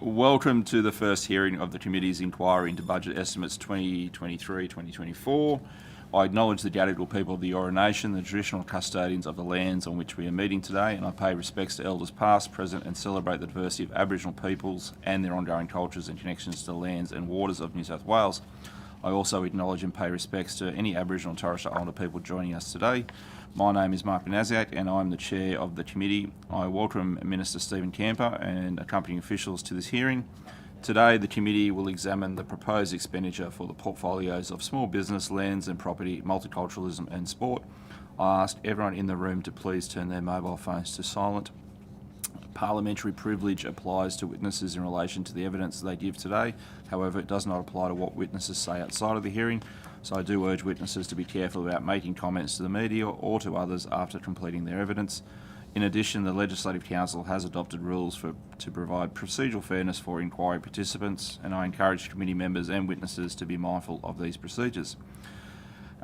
Welcome to the first hearing of the Committee's inquiry into Budget Estimates 2023-2024. I acknowledge the Gadigal people of the Eora Nation, the traditional custodians of the lands on which we are meeting today, and I pay respects to Elders past, present and celebrate the diversity of Aboriginal peoples and their ongoing cultures and connections to the lands and waters of New South Wales. I also acknowledge and pay respects to any Aboriginal and Torres Strait Islander people joining us today. My name is Mark Benaziak and I'm the Chair of the Committee. I welcome Minister Stephen Kamper and accompanying officials to this hearing. Today the Committee will examine the proposed expenditure for the portfolios of small business, lands and property, multiculturalism and sport. I ask everyone in the room to please turn their mobile phones to silent. Parliamentary privilege applies to witnesses in relation to the evidence they give today. However, it does not apply to what witnesses say outside of the hearing. So I do urge witnesses to be careful about making comments to the media or to others after completing their evidence. In addition, the Legislative Council has adopted rules to provide procedural fairness for inquiry participants, and I encourage committee members and witnesses to be mindful of these procedures.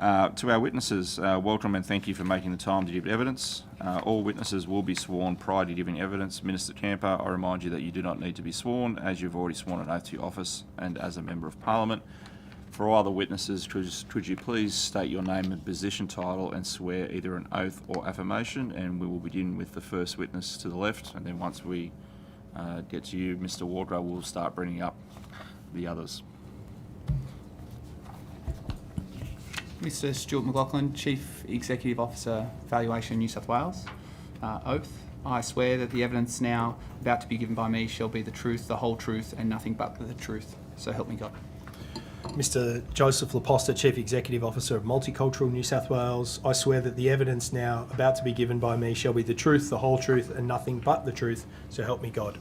To our witnesses, welcome and thank you for making the time to give evidence. All witnesses will be sworn prior to giving evidence. Minister Kamper, I remind you that you do not need to be sworn, as you've already sworn an oath to your office and as a Member of Parliament. For all other witnesses, could you please state your name and position title and swear either an oath or affirmation? And we will begin with the first witness to the left, and then once we get to you, Mr. Wardrow, we'll start bringing up the others. Mr. Stuart McLaughlin, Chief Executive Officer, Valuation New South Wales. Oath. I swear that the evidence now about to be given by me shall be the truth, the whole truth, and nothing but the truth. So help me God. Mr. Joseph Laposta, Chief Executive Officer of Multicultural New South Wales. I swear that the evidence now about to be given by me shall be the truth, the whole truth, and nothing but the truth. So help me God.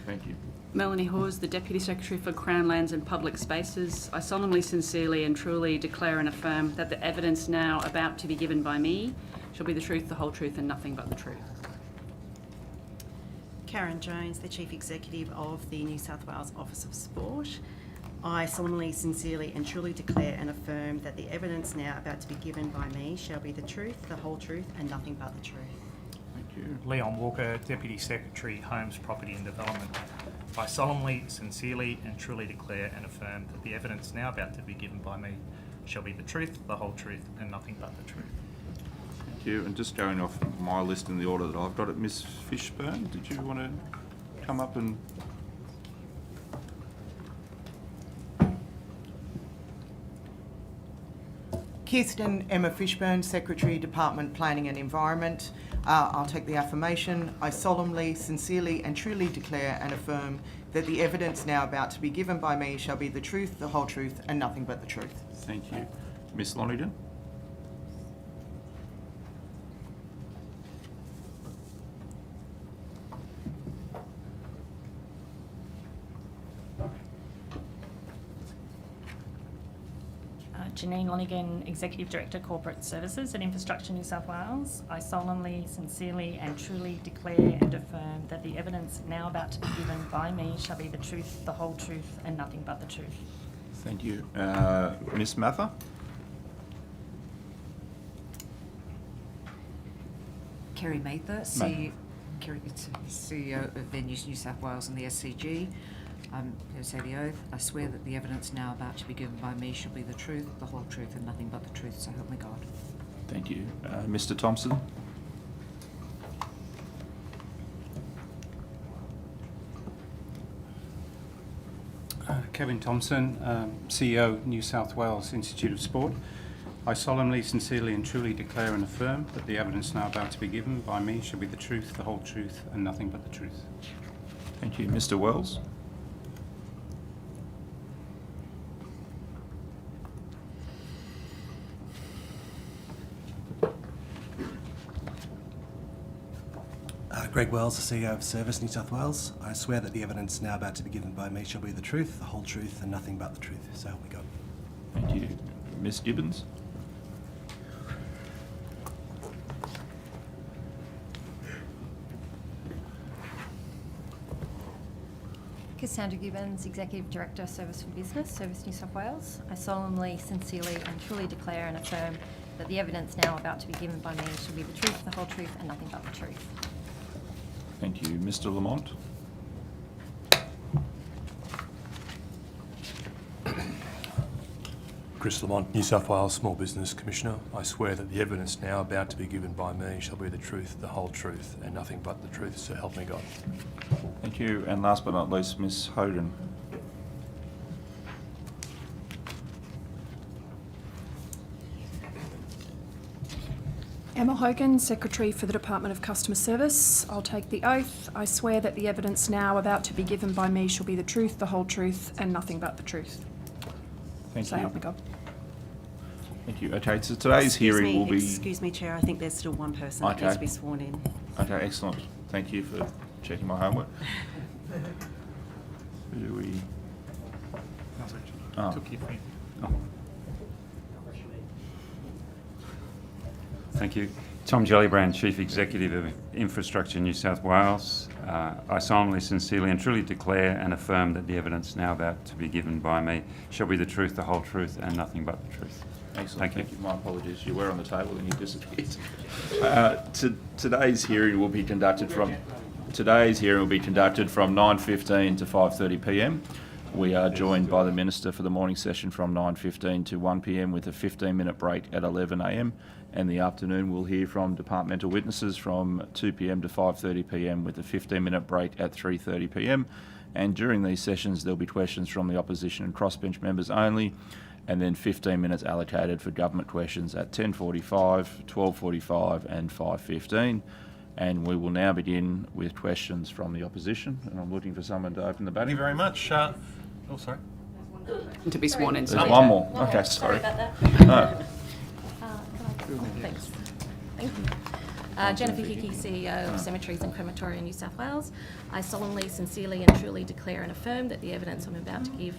Thank you. Melanie Hawes, the Deputy Secretary for Crown Lands and Public Spaces. I solemnly, sincerely and truly declare and affirm that the evidence now about to be given by me shall be the truth, the whole truth and nothing but the truth. Karen Jones, the Chief Executive of the New South Wales Office of Sport. I solemnly, sincerely and truly declare and affirm that the evidence now about to be given by me shall be the truth, the whole truth and nothing but the truth. Thank you. Leon Walker, Deputy Secretary, Homes, Property and Development. I solemnly, sincerely and truly declare and affirm that the evidence now about to be given by me shall be the truth, the whole truth and nothing but the truth. Thank you. And just going off my list in the order that I've got it, Ms. Fishburn, did you want to come up and... Kirsten Emma Fishburn, Secretary, Department Planning and Environment. I'll take the affirmation. I solemnly, sincerely and truly declare and affirm that the evidence now about to be given by me shall be the truth, the whole truth and nothing but the truth. Thank you. Ms. Lonergan? Janine Lonigan, Executive Director, Corporate Services at Infrastructure New South Wales. I solemnly, sincerely and truly declare and affirm that the evidence now about to be given by me shall be the truth, the whole truth and nothing but the truth. Thank you. Ms. Mather? Kerry Mather, CEO of Venues New South Wales and the SCG. I'm going to say the oath. I swear that the evidence now about to be given by me shall be the truth, the whole truth and nothing but the truth, so help me God. Thank you. Mr. Thompson? Kevin Thompson, CEO, New South Wales Institute of Sport. I solemnly, sincerely and truly declare and affirm that the evidence now about to be given by me shall be the truth, the whole truth and nothing but the truth. Thank you. Mr. Wells? Greg Wells, the CEO of Service New South Wales. I swear that the evidence now about to be given by me shall be the truth, the whole truth and nothing but the truth. So help me God. Thank you. Ms. Gibbons? Cassandra Gibbons, Executive Director, Service for Business, Service New South Wales. I solemnly, sincerely and truly declare and affirm that the evidence now about to be given by me shall be the truth, the whole truth and nothing but the truth. Thank you. Mr. Lamont? Chris Lamont, New South Wales Small Business Commissioner. I swear that the evidence now about to be given by me shall be the truth, the whole truth, and nothing but the truth, so help me God. Thank you. And last but not least, Ms Hogan. Emma Hogan, Secretary for the Department of Customer Service. I'll take the oath. I swear that the evidence now about to be given by me shall be the truth, the whole truth, and nothing but the truth. Thank So you. help me God. Thank you. Okay, so today's hearing will be... Excuse me, Chair, I think there's still one person that needs to be sworn in. Okay, excellent. Thank you for checking my homework. Who do we... Oh. Took your thing. Oh. Thank you. Tom Gellibrand, Chief Executive of Infrastructure New South Wales. I solemnly, sincerely and truly declare and affirm that the evidence now about to be given by me shall be the truth, the whole truth and nothing but the truth. Excellent. Thank you. My apologies. You were on the table and you disappeared. Today's hearing will be conducted from 9:15 to 5:30 p.m. We are joined by the Minister for the morning session from 9:15 to 1 p.m. with a 15-minute break at 11 a.m. And the afternoon we'll hear from departmental witnesses from 2 p.m. to 5:30 p.m. with a 15-minute break at 3:30 p.m. And during these sessions there'll be questions from the opposition and crossbench members only, and then 15 minutes allocated for government questions at 10:45, 12:45 and 5:15. And we will now begin with questions from the opposition. And I'm looking for someone to open the batting. Thank you very much. Oh, sorry. To be sworn in. There's one more. Okay, sorry. About that. No. Thanks. Thank you. Jennifer Hickey, CEO of Cemeteries and Crematoria in New South Wales. I solemnly, sincerely and truly declare and affirm that the evidence I'm about to give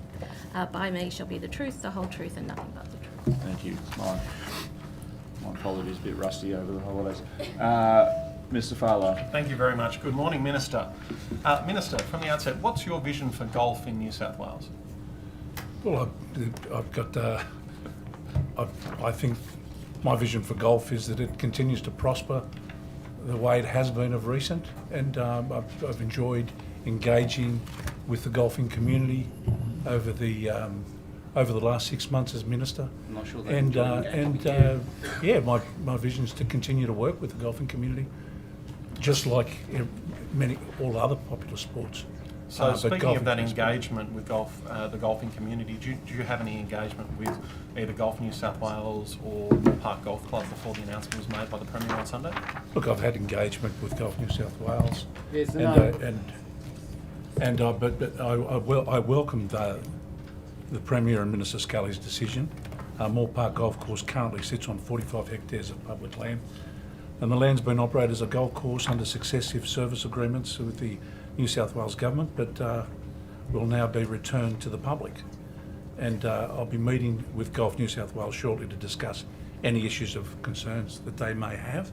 by me shall be the truth, the whole truth and nothing but the truth. Thank you. My apologies, a bit rusty over the holidays. Mr. Farlow. Thank you very much. Good morning, Minister. Minister, from the outset, what's your vision for golf in New South Wales? Well, I think my vision for golf is that it continues to prosper the way it has been of recent, and I've enjoyed engaging with the golfing community over the last 6 months as Minister. I'm not sure my vision is to continue to work with the golfing community, just like all other popular sports. So speaking of that engagement with golf, the golfing community, do you have any engagement with either Golf New South Wales or Moore Park Golf Club before the announcement was made by the Premier on Sunday? Look, I've had engagement with Golf New South Wales, I welcome the Premier and Minister Scully's decision. Moore Park Golf Course currently sits on 45 hectares of public land, and the land's been operated as a golf course under successive service agreements with the New South Wales Government, but will now be returned to the public. And I'll be meeting with Golf New South Wales shortly to discuss any issues of concerns that they may have.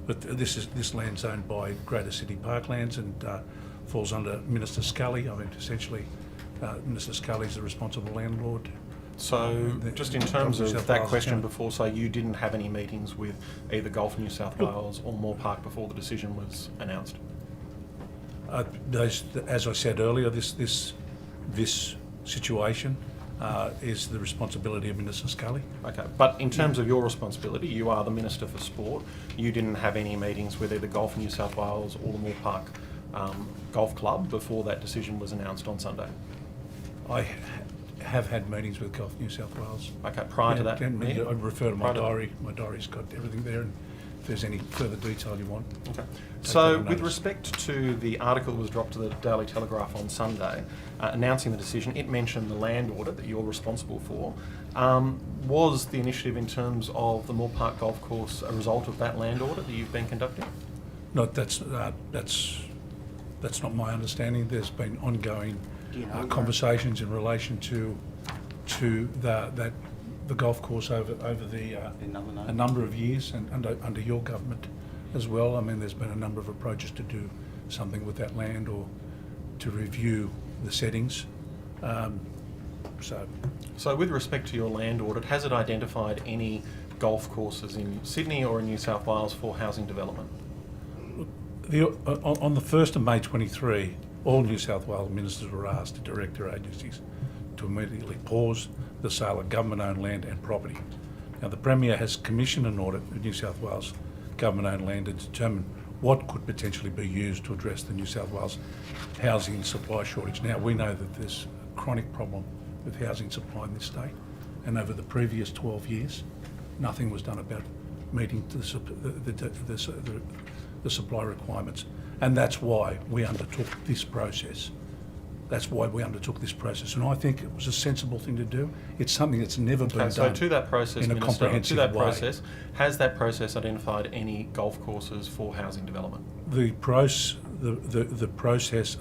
But this land's owned by Greater City Parklands and falls under Minister Scully. I mean, essentially, Minister Scully's the responsible landlord. So, just in terms of that question before, so you didn't have any meetings with either Golf New South Wales or Moore Park before the decision was announced? As I said earlier, this situation is the responsibility of Minister Scully. Okay, but in terms of your responsibility, you are the Minister for Sport. You didn't have any meetings with either Golf New South Wales or the Moore Park Golf Club before that decision was announced on Sunday? I have had meetings with Golf New South Wales. Okay, prior to that meeting? I refer to my diary. My diary's got everything there, and if there's any further detail you want. Okay. So, with respect to the article that was dropped to the Daily Telegraph on Sunday, announcing the decision, it mentioned the land audit that you're responsible for. Was the initiative in terms of the Moore Park Golf Course a result of that land audit that you've been conducting? No, that's not my understanding. There's been ongoing conversations in relation to the golf course over a number of years, and under your government as well. I mean, there's been a number of approaches to do something with that land or to review the settings. So with respect to your land audit, has it identified any golf courses in Sydney or in New South Wales for housing development? On the 1st of May 23, all New South Wales ministers were asked to direct their agencies to immediately pause the sale of government-owned land and property. Now, the Premier has commissioned an audit of New South Wales government-owned land to determine what could potentially be used to address the New South Wales housing supply shortage. Now, we know that there's a chronic problem with housing supply in this state, and over the previous 12 years, nothing was done about meeting the supply requirements. And that's why we undertook this process. And I think it was a sensible thing to do. It's something that's never been done So to that process, in a Minister, comprehensive to that way. process, has that process identified any golf courses for housing development? The process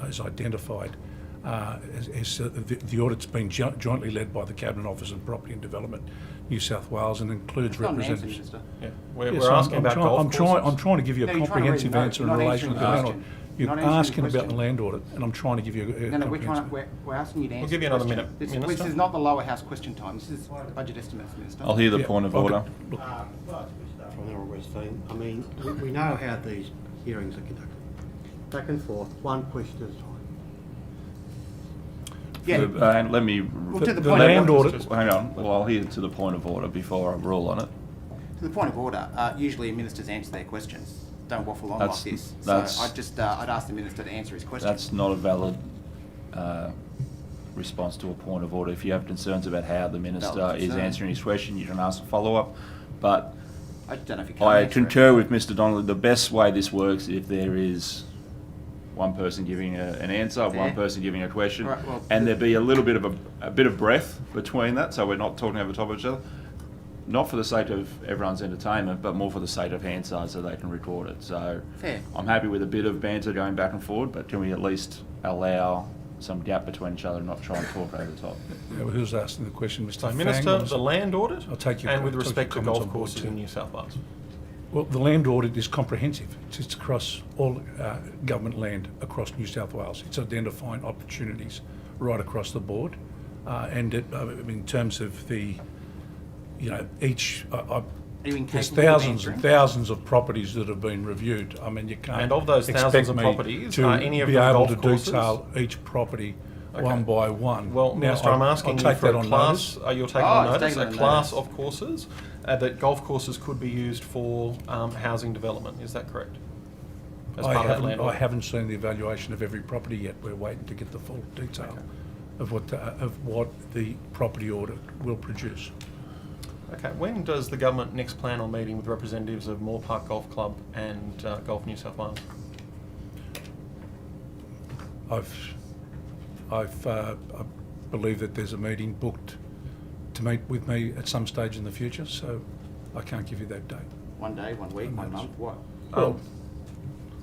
has identified, the audit's been jointly led by the Cabinet Office of Property and Development, New South Wales, and includes representatives. Yeah, we're asking about golf courses. I'm trying to give you a No, you're trying to comprehensive read- no, answer in you're not relation to the answering the land audit. question. You're You're not answering asking the about the question. land audit, and I'm trying to give you a No, comprehensive. we're asking you to answer. We'll give you the another question. minute, This Minister. is not the lower house question time. This is budget estimates, Minister. I'll hear the Yeah, point of okay. order. Look, From Honourable Western, I mean, we know how these hearings are conducted. Back and forth, one question at a time. Yeah. And let me... Well, to the the point of land order. audit, Hang on. Well, I'll hear to the point of order before I rule on it. To the point of order, usually ministers answer their questions. Don't waffle on That's- like this. that's- I'd ask the minister to answer his question. That's not a valid response to a point of order. If you have concerns about how the minister Valid is concern. answering his question, you can ask a follow-up. But I don't know if you can I answer it. concur with Mr. Donnelly. The best way this works is if there is one person giving an answer, Fair. one person giving a question, Right, well, and there be a little bit of a bit of breath between that, so we're not talking over top of each other. Not for the sake of everyone's entertainment, but more for the sake of Hansard so they can record it. So Fair. I'm happy with a bit of banter going back and forward, but can we at least allow some gap between each other and not try and talk over the top? Yeah, well, who's asking the question, Mr. So, Fang? Minister, the land audit, I'll take your and with take your respect to comments golf on board courses too. in New South Wales. Well, the land audit is comprehensive. It's across all government land across New South Wales. It's identifying opportunities right across the board. And in terms of the, each, you there's incapable of thousands and answering? thousands of properties that have been reviewed. I mean, you can't And of those expect thousands of me properties, to are any of be them able golf to courses? detail each property Okay. one by one. Well, Now, Minister, I'm asking I'll you take for that a on class. notice. You're taking Oh, on he's notice taking a on class notice. of courses that golf courses could be used for housing development. Is that correct? As part of that land I audit? haven't seen the evaluation of every property yet. We're waiting to get the full detail of what the property audit will produce. Okay. When does the government next plan on meeting with representatives of Moore Park Golf Club and Golf New South Wales? I believe that there's a meeting booked to meet with me at some stage in the future, so I can't give you that date. 1 day, 1 week, 1 month, what? Well, Do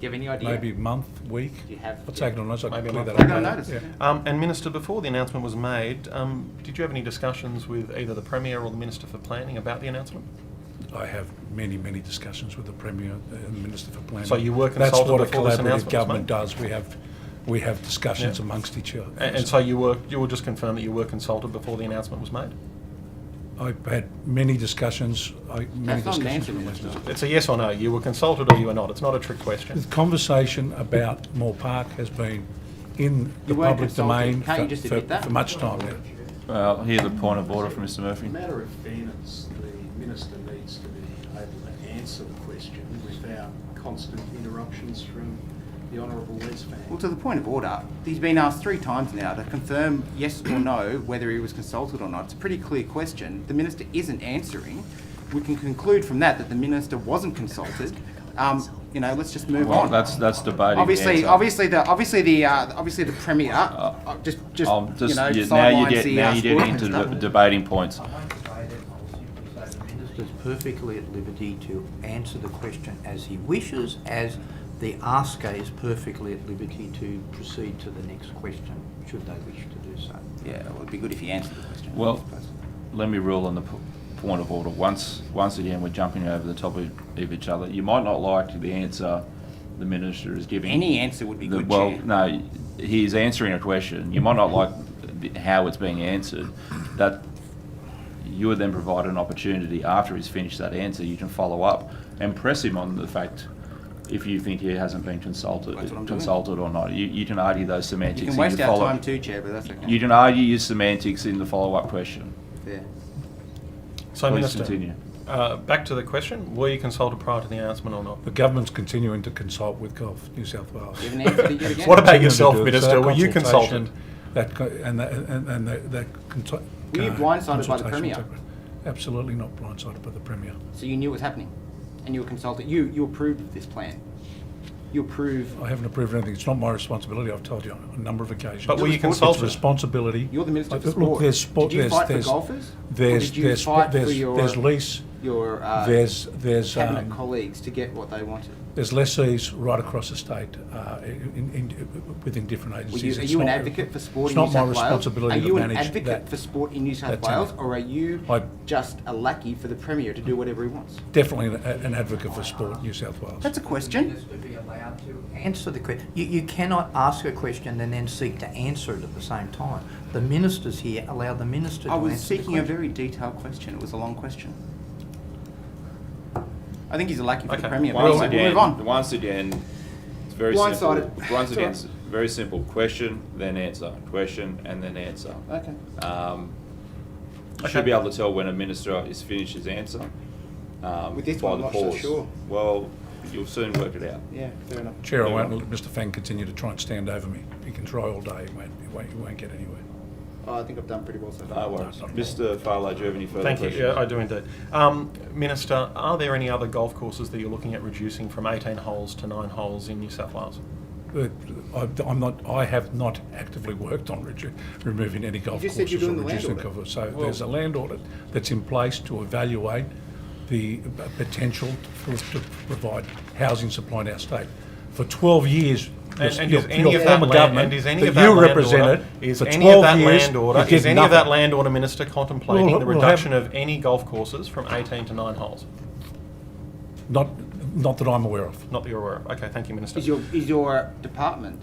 you have any idea? maybe a month, week. Do you have? I'll take it on notice. I Maybe can a clear month. that Take it on up notice. later. Yeah. And Minister, before the announcement was made, did you have any discussions with either the Premier or the Minister for Planning about the announcement? I have many, many discussions with the Premier and the Minister for Planning. So you were That's consulted what a before this collaborative announcement was government made? does. We have discussions Yeah. amongst each other. And so you will just confirm that you were consulted before the announcement was made? I've had many discussions. That's not an answer, Minister. It's a yes or no. You were consulted or you were not. It's not a trick question. The conversation about Moore Park has been in the You weren't public consulted. domain Can't you just admit that? for much time now. Well, I'll hear the point of order from Mr. Murphy. As a matter of fairness, the minister needs to be able to answer the question without constant interruptions from the Honourable Les Fang. Well, to the point of order, he's been asked 3 times now to confirm yes or no whether he was consulted or not. It's a pretty clear question. The minister isn't answering. We can conclude from that the minister wasn't consulted. Let's just move Well, on. that's debating. Obviously, the obviously the premier just now sidelines you're the getting sport into and stuff. debating points. The Minister's perfectly at liberty to answer the question as he wishes, as the asker is perfectly at liberty to proceed to the next question, should they wish to do so. Yeah, well, it'd be good if he answered the question. Well, let me rule on the point of order. Once again, we're jumping over the top of each other. You might not like the answer the minister is giving. Any answer would be good, Well, Chair. no, he's answering a question. You might not like how it's being answered. That you would then provide an opportunity after he's finished that answer. You can follow up and press him on the fact if you think he hasn't been consulted That's what I'm doing. or not. You can argue those semantics. You can in waste your our follow- time too, Chair, but that's okay. You can argue your semantics in the follow-up question. Yeah. So, Please Minister, continue. back to the question, were you consulted prior to the announcement or not? The government's continuing to consult with Golf New South Wales. You haven't answered it yet again. What about Continuing to yourself, do it. Minister? So Were you consultation, consulted? Were you blindsided by the consultation Premier? took place. Absolutely not blindsided by the Premier. So you knew it was happening, and you were consulted. You approved of this plan. You approve. I haven't approved anything. It's not my responsibility. I've told you on a number of occasions. But were you It's consulted? responsibility. You're the Minister for Look, Sport. there's sport. Did you fight for there's golfers? There's or did you there's fight there's for your there's lease. Your there's cabinet colleagues to get what they wanted. There's lessees right across the state within different agencies. Are It's you an not- advocate for sport it's in New not my South Wales? responsibility Are to you an manage advocate that. for sport in New South that Wales, team. or are you I- just a lackey for the Premier to do whatever he wants? Definitely an advocate for sport in New South Wales. That's a question. Minister be allowed to answer the question. You cannot ask a question and then seek to answer it at the same time. The minister's here. Allow the minister to I was answer the seeking a question. very detailed question. It was a long question. I think he's a lackey for the Okay. Premier. Once We'll again, move on. it's very Blindsided. simple. Once It's again, all it's very simple. Question, then answer. Question, and then answer. Okay. You should be able to tell when a minister is finished his answer. With this by one, the I'm not so pause. sure. Well, you'll soon work it out. Yeah, fair enough. Chair, I won't let Mr. Fang continue to try and stand over me. He can try all day. He won't get anywhere. Oh, I think I've done pretty well so far. No worries. Mr. Farlow, do you have any further Thank you. questions? Yeah, I do indeed. Minister, are there any other golf courses that you're looking at reducing from 18 holes to 9 holes in New South Wales? I have not actively worked on removing any golf just said you're courses or doing the land reducing audit. golf. So there's a land audit that's in place to evaluate the potential to provide housing supply in our state. For 12 years, And your is any of that former land, government and is any that of that you land represented order, is for any of 12 that years, land order, you did is any of that nothing. land order, Minister, contemplating We'll- the we'll reduction have- of any golf courses from 18 to 9 holes? Not that I'm aware of. Not that you're aware of. Okay, thank you, Minister. Is your department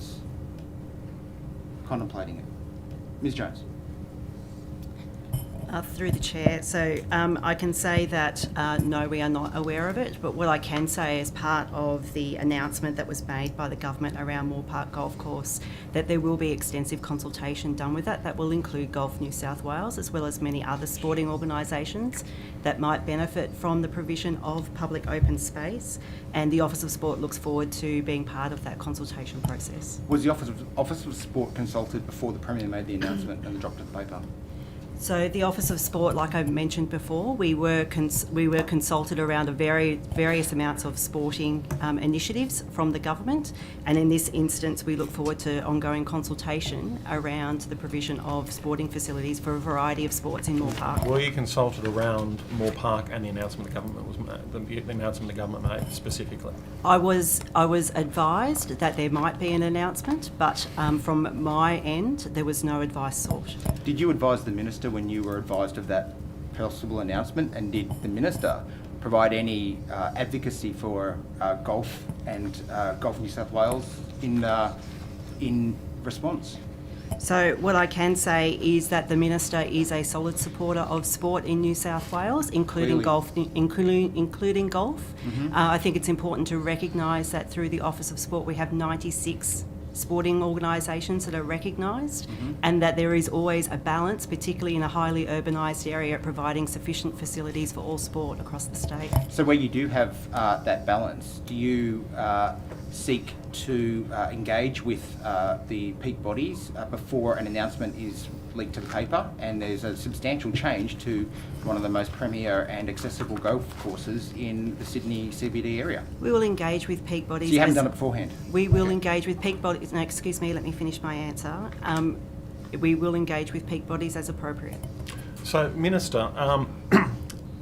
contemplating it? Ms Jones. Through the chair, so I can say that no, we are not aware of it, but what I can say as part of the announcement that was made by the government around Moore Park Golf Course, that there will be extensive consultation done with that. That will include Golf New South Wales as well as many other sporting organisations that might benefit from the provision of public open space, and the Office of Sport looks forward to being part of that consultation process. Was the Office of Sport consulted before the Premier made the announcement and dropped the paper? So the Office of Sport, like I mentioned before, we were consulted around various amounts of sporting initiatives from the government, and in this instance we look forward to ongoing consultation around the provision of sporting facilities for a variety of sports in Moore Park. Were you consulted around Moore Park and the announcement the government was the announcement the government made specifically? I was advised that there might be an announcement, but from my end there was no advice sought. Did you advise the Minister when you were advised of that possible announcement, and did the Minister provide any advocacy for golf and Golf New South Wales in response? So what I can say is that the Minister is a solid supporter of sport in New South Wales, including golf. Including golf. I think it's important to recognise that through the Office of Sport we have 96 sporting organisations that are recognised, and that there is always a balance, particularly in a highly urbanised area, providing sufficient facilities for all sport across the state. So where you do have that balance, do you seek to engage with the peak bodies before an announcement is leaked to the paper and there's a substantial change to one of the most premier and accessible golf courses in the Sydney CBD area? We will engage with peak bodies. So you haven't done it beforehand? We will engage with peak bodies. No, excuse me, let me finish my answer. We will engage with peak bodies as appropriate. So, Minister,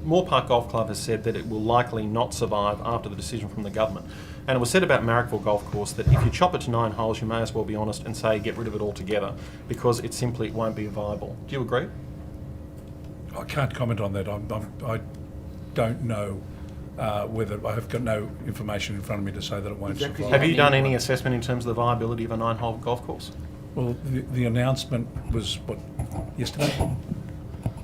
Moore Park Golf Club has said that it will likely not survive after the decision from the government. And it was said about Marrickville Golf Course that if you chop it to 9 holes, you may as well be honest and say get rid of it altogether, because it simply won't be viable. Do you agree? I can't comment on that. I don't know whether I have got no information in front of me to say that it won't survive. Have you done any assessment in terms of the viability of a 9-hole golf course? Well, the announcement was, what, yesterday?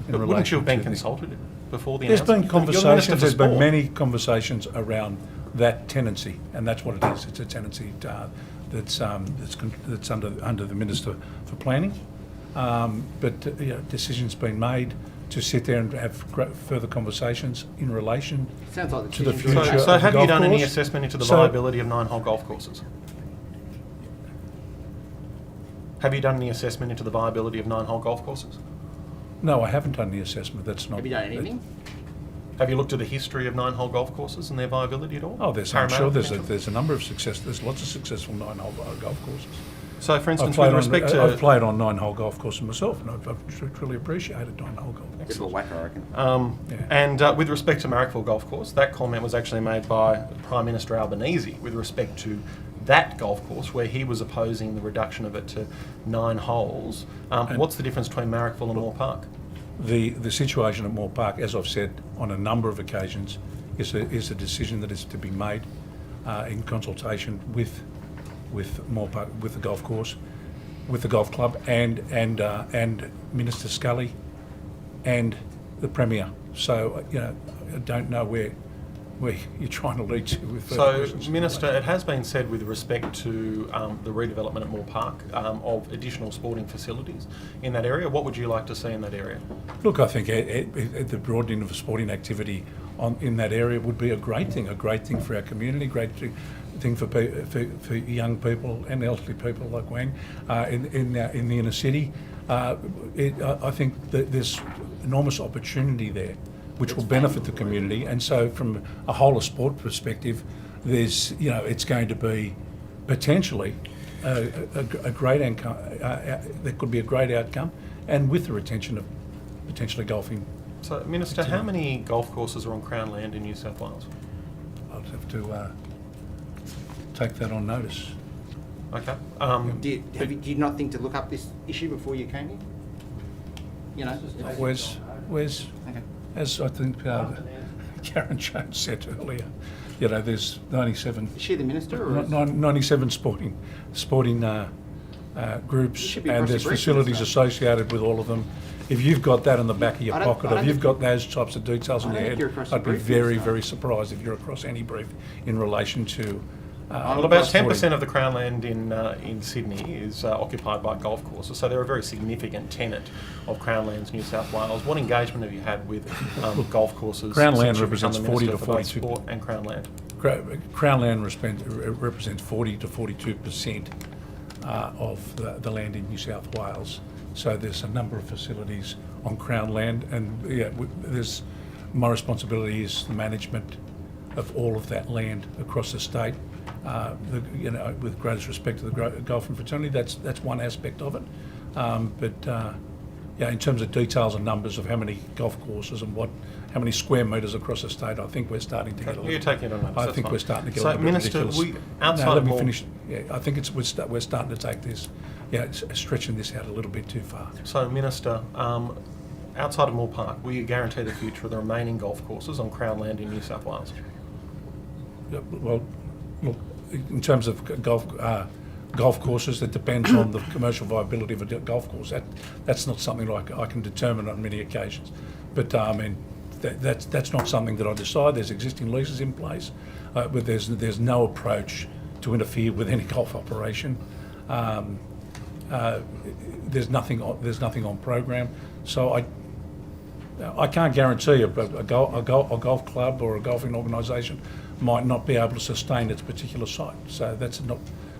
But wouldn't you have been consulted before the There's announcement? been conversations, there's been Sport. many conversations around that tenancy, and that's what it is. It's a tenancy that's under the Minister for Planning. But decisions been made to sit there and have further conversations in relation Sounds like the to the decision's future. So of the have you golf done any course. assessment into the So- viability of 9-hole golf courses? Have you done any assessment into the viability of 9-hole golf courses? No, I haven't done the assessment. That's not. Have you done anything? Have you looked at the history of 9-hole golf courses and their viability at all? Oh, I'm sure Parramatta? there's a number of success. There's lots of successful 9-hole golf courses. So, for instance, I've with respect to... I've played on 9-hole golf courses myself, and I've truly appreciated 9-hole golf Bit courses. of a whack, I reckon. And with respect to Marrickville Golf Course, that comment was actually made by Prime Minister Albanese with respect to that golf course, where he was opposing the reduction of it to 9 holes. What's the difference between Marrickville and Moore Park? The situation at Moore Park, as I've said on a number of occasions, is a decision that is to be made in consultation with Moore Park, with the golf course, with the golf club, and Minister Scully, and the Premier. So I don't know where you're trying to lead to with further So, questions. Minister, it has been said with respect to the redevelopment at Moore Park of additional sporting facilities in that area. What would you like to see in that area? Look, I think the broadening of sporting activity in that area would be a great thing for our community, great thing for young people and elderly people like Wang in the inner city. I think that there's enormous opportunity there, which will benefit the community. And so, from a whole of sport perspective, there's it's going to be potentially a great outcome. There could be a great outcome, and with the retention of potentially golfing. So, Minister, how many golf courses are on Crown land in New South Wales? I'll have to take that on notice. Okay. Did you not think to look up this issue before you came here? Where's Okay. as I think Karen Jones said earlier, there's 97. Is she the minister? Or is... 97 sporting groups, should be and there's cross-abreast facilities with that. associated with all of them. If you've got that in the back of your I don't- pocket, I don't if you've think got those types of details in I your don't think head, you're across the I'd be brief, very, Minister. very surprised if you're across any brief in relation to. Well, about 10% of the Crown land in Sydney is occupied by golf courses, so they're a very significant tenant of Crown Lands New South Wales. What engagement have you had with golf courses? Crown land since you've become represents the 40 Minister to for both 42. Sport and Crown land. Crown land represents 40 to 42% of the land in New South Wales. So there's a number of facilities on Crown land, and there's my responsibility is the management of all of that land across the state. With greatest respect to the golfing fraternity, that's one aspect of it. In terms of details and numbers of how many golf courses and how many square metres across the state, I think we're starting to get a little. You're taking it on notice. I that's think fine. we're starting to get so, a little Minister, bit ridiculous. outside No, of let me Moore- finish. Yeah, I think we're starting to take this. It's stretching this out a little bit too far. So, Minister, outside of Moore Park, will you guarantee the future of the remaining golf courses on Crown land in New South Wales? Well, look, in terms of golf courses, it depends on the commercial viability of a golf course. That's not something like I can determine on many occasions. But that's not something that I decide. There's existing leases in place, but there's no approach to interfere with any golf operation. There's nothing on program. So I can't guarantee a golf club or a golfing organisation might not be able to sustain its particular site. So that's not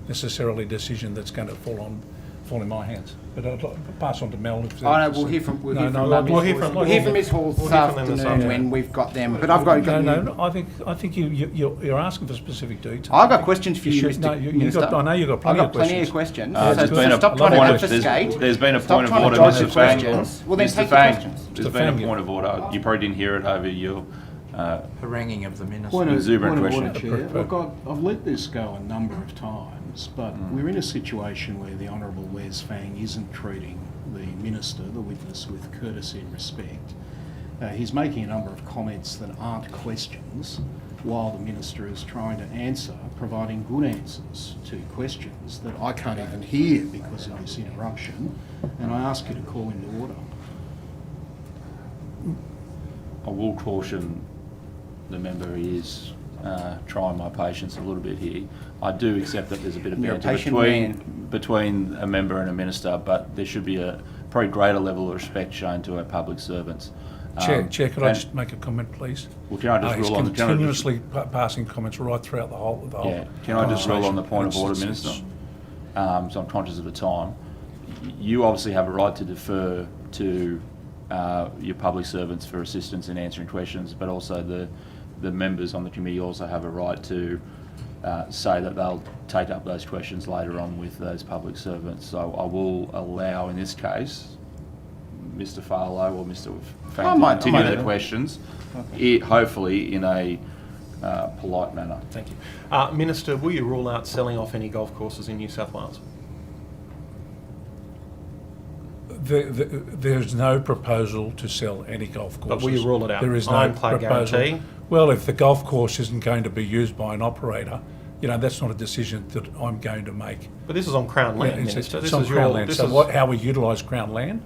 necessarily a decision that's going to fall in my hands. But I'd like to pass on to Mel. We'll hear from Ms Hall this afternoon when we've got them. But I've got I think you're asking for specific details. I've got questions for you, Mr. Minister. I know you've got plenty of questions. There's been a point of order, Mr. Fang. Well, then Mr. take Fang, questions. there's been a point of order. You probably didn't hear it over your haranguing of the minister. Point of order, Chair. Look, I've let this go a number of times, but we're in a situation where the Honourable Wes Fang isn't treating the minister, the witness, with courtesy and respect. He's making a number of comments that aren't questions, while the minister is trying to answer, providing good answers to questions that I can't even hear because of this interruption, and I ask you to call into order. I will caution the member is trying my patience a little bit here. I do accept that there's a bit of You're a banter patient between a member and a minister, but there should be a probably greater level of respect shown to our public servants. Chair, could I just make a comment, please? Well, can I just He's rule on continuously passing comments right throughout the whole. Yeah. Can I just rule on the point of It's- order, Minister? So I'm conscious of the time. You obviously have a right to defer to your public servants for assistance in answering questions, but also the members on the committee also have a right to say that they'll take up those questions later on with those public servants. So I will allow, in this case, Mr. Farlow or Mr. Fang to continue their questions, hopefully in a polite manner. Thank you. Minister, will you rule out selling off any golf courses in New South Wales? There's no proposal to sell any golf courses. But will you rule it out? There is no Ironclad proposal. guarantee? Well, if the golf course isn't going to be used by an operator, that's not a decision that I'm going to make. But this is on Crown land, It's Minister. on Crown land. So how we utilise Crown land?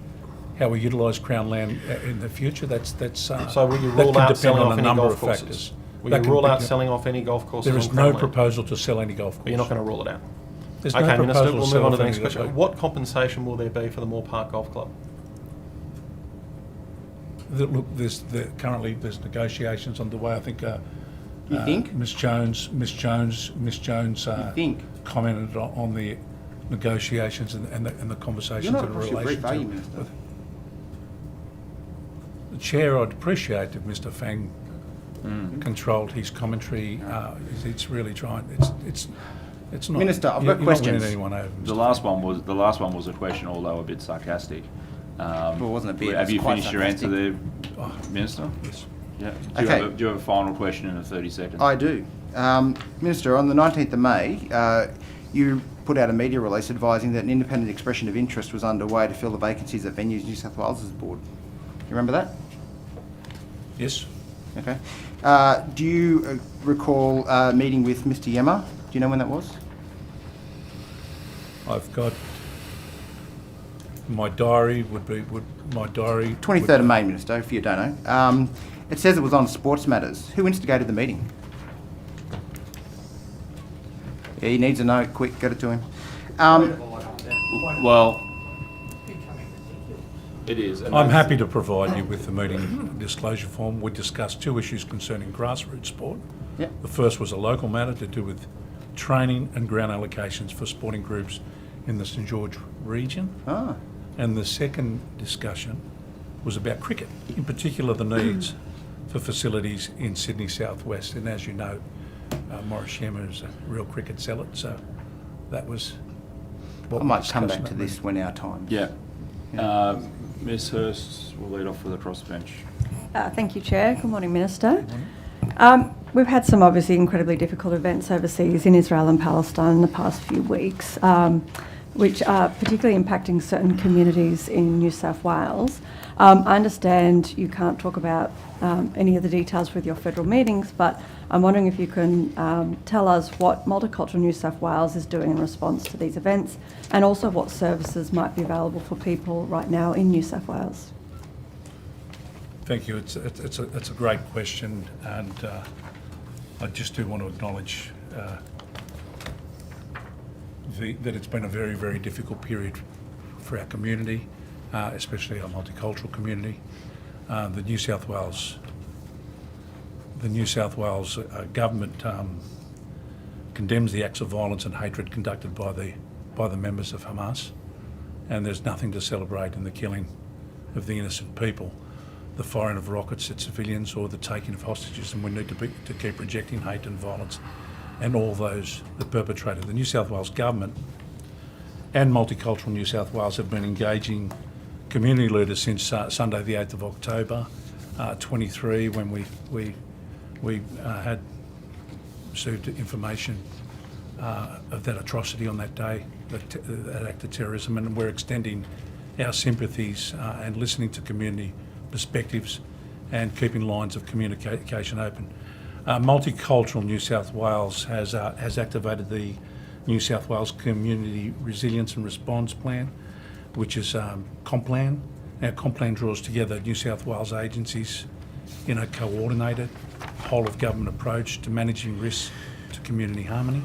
How we utilise Crown land in the future? So will you rule out selling off any golf courses? Factors. Will you rule out selling off any golf courses? There is on no Crown land? proposal to sell any golf course. But you're not going to rule it out. There's Okay, no Minister, proposal we'll to move on to sell the off next any question. golf. What compensation will there be for the Moore Park Golf Club? Look, currently there's negotiations underway. I think. You think? Miss Jones commented on the negotiations and the conversations You're not in across your relation brief, are you, to. Minister? The Chair, I'd appreciate if Mr. Fang controlled his commentary. It's really trying. It's not. Minister, I've got you're not questions. winning anyone over. The last one was a question, although a bit sarcastic. Well, it wasn't a bit. Have it you was quite finished your answer there, Minister? Yes. Yeah. Okay. Do you have a final question in 30 seconds? I do. Minister, on the 19th of May, you put out a media release advising that an independent expression of interest was underway to fill the vacancies at Venues New South Wales' board. You remember that? Yes. Okay. Do you recall meeting with Mr. Yemmer? Do you know when that was? I've got my diary. 23rd of May, Minister, if you don't know. It says it was on sports matters. Who instigated the meeting? Yeah, he needs a note. Quick, get it to him. Well, it is. and I'm that's- happy to provide you with the meeting disclosure form. We discussed two issues concerning grassroots sport. Yep. The first was a local matter to do with training and ground allocations for sporting groups in the St George region. Ah. And the second discussion was about cricket, in particular the needs for facilities in Sydney Southwest. And as you know, Maurice Yemmer is a real cricket zealot, so that was what I we might come discussed back to in that this when our time. Yeah. Ms Hurst will lead off for the crossbench. Thank you, Chair. Good morning, Minister. We've had some obviously incredibly difficult events overseas in Israel and Palestine in the past few weeks, which are particularly impacting certain communities in New South Wales. I understand you can't talk about any of the details with your federal meetings, but I'm wondering if you can tell us what Multicultural New South Wales is doing in response to these events, and also what services might be available for people right now in New South Wales. Thank you. It's a great question, and I just do want to acknowledge that it's been a very, very difficult period for our community, especially our multicultural community. The New South Wales government condemns the acts of violence and hatred conducted by the members of Hamas, and there's nothing to celebrate in the killing of the innocent people, the firing of rockets at civilians, or the taking of hostages, and we need to keep rejecting hate and violence and all those that perpetrated. The New South Wales government and Multicultural New South Wales have been engaging community leaders since Sunday the 8th of October 23, when we had received information of that atrocity on that day, that act of terrorism, and we're extending our sympathies and listening to community perspectives and keeping lines of communication open. Multicultural New South Wales has activated the New South Wales Community Resilience and Response Plan, which is CompPlan. Now, CompPlan draws together New South Wales agencies in a coordinated, whole-of-government approach to managing risks to community harmony.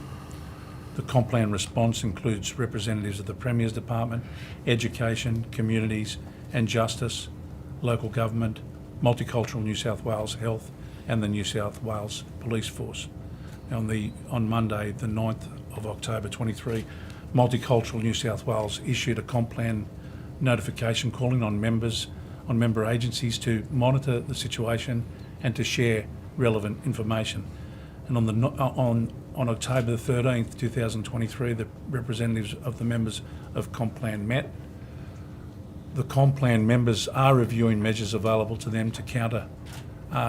The Complan response includes representatives of the Premier's Department, Education, Communities and Justice, local government, Multicultural New South Wales Health and the New South Wales Police Force. On Monday, the 9th of October 23, Multicultural New South Wales issued a Complan notification calling on member agencies to monitor the situation and to share relevant information. And on October the 13th, 2023, the representatives of the members of Complan met. The Complan members are reviewing measures available to them to counter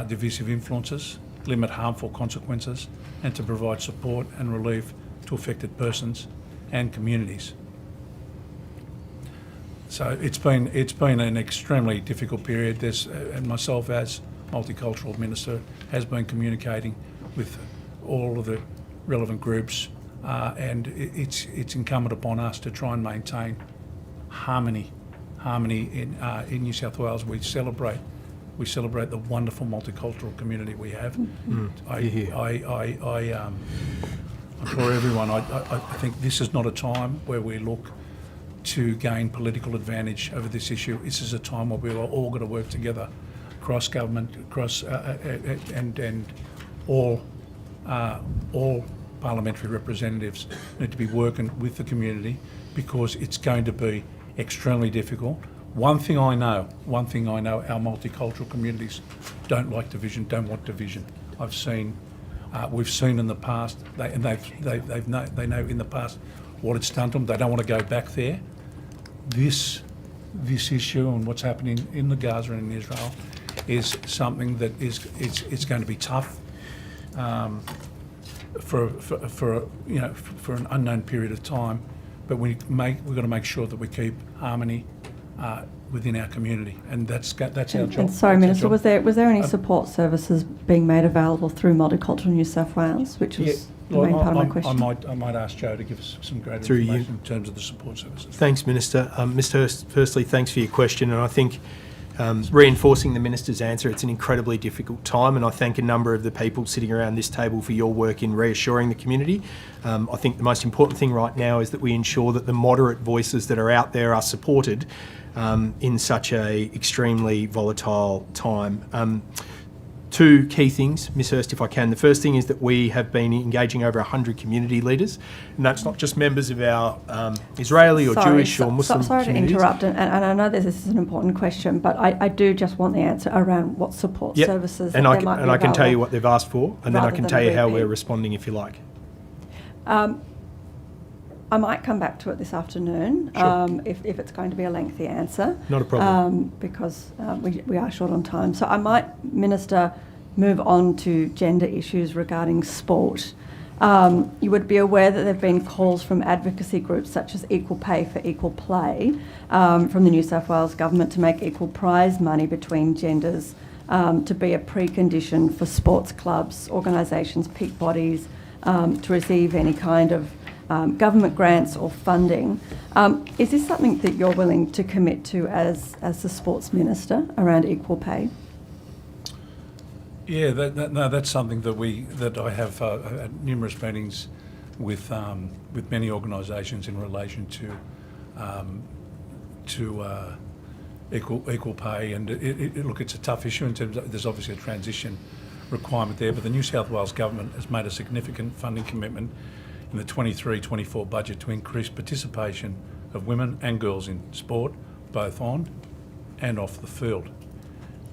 divisive influences, limit harmful consequences, and to provide support and relief to affected persons and communities. So it's been an extremely difficult period. And myself as Multicultural Minister has been communicating with all of the relevant groups, and it's incumbent upon us to try and maintain harmony in New South Wales. We celebrate the wonderful multicultural community we have. I implore everyone. I think this is not a time where we look to gain political advantage over this issue. This is a time where we're all going to work together, across government, and all parliamentary representatives need to be working with the community, because it's going to be extremely difficult. One thing I know, our multicultural communities don't like division, don't want division. We've seen in the past, they know in the past what it's done to them. They don't want to go back there. This issue and what's happening in the Gaza and in Israel is something that it's going to be tough for an unknown period of time. But we've got to make sure that we keep harmony within our community, and that's our job. And sorry, Minister, was there any support services being made available through Multicultural New South Wales, which was the main part of my question? I might ask Joe to give us some greater information in terms of the support services. Thanks, Minister. Ms Hurst, firstly, thanks for your question, and I think reinforcing the Minister's answer, it's an incredibly difficult time, and I thank a number of the people sitting around this table for your work in reassuring the community. I think the most important thing right now is that we ensure that the moderate voices that are out there are supported in such a extremely volatile time. Two key things, Ms Hurst, if I can. The first thing is that we have been engaging over 100 community leaders, and that's not just members of our Israeli or Jewish or Muslim Sorry communities. to interrupt, and I know this is an important question, but I do just want the answer around what support services and there I can, might be and I can tell you available, what they've asked for, and then I rather can than tell you how repeat. we're responding if you like. I might come back to it this afternoon, Sure. if it's going to be a lengthy answer. Not a problem. Because we are short on time. So I might, Minister, move on to gender issues regarding sport. You would be aware that there have been calls from advocacy groups such as Equal Pay for Equal Play from the New South Wales Government to make equal prize money between genders to be a precondition for sports clubs, organisations, peak bodies to receive any kind of government grants or funding. Is this something that you're willing to commit to as the Sports Minister around equal pay? Yeah, that's something that I have had numerous meetings with many organisations in relation to equal pay, and look, it's a tough issue in terms of there's obviously a transition requirement there, but the New South Wales Government has made a significant funding commitment in the 23-24 budget to increase participation of women and girls in sport, both on and off the field.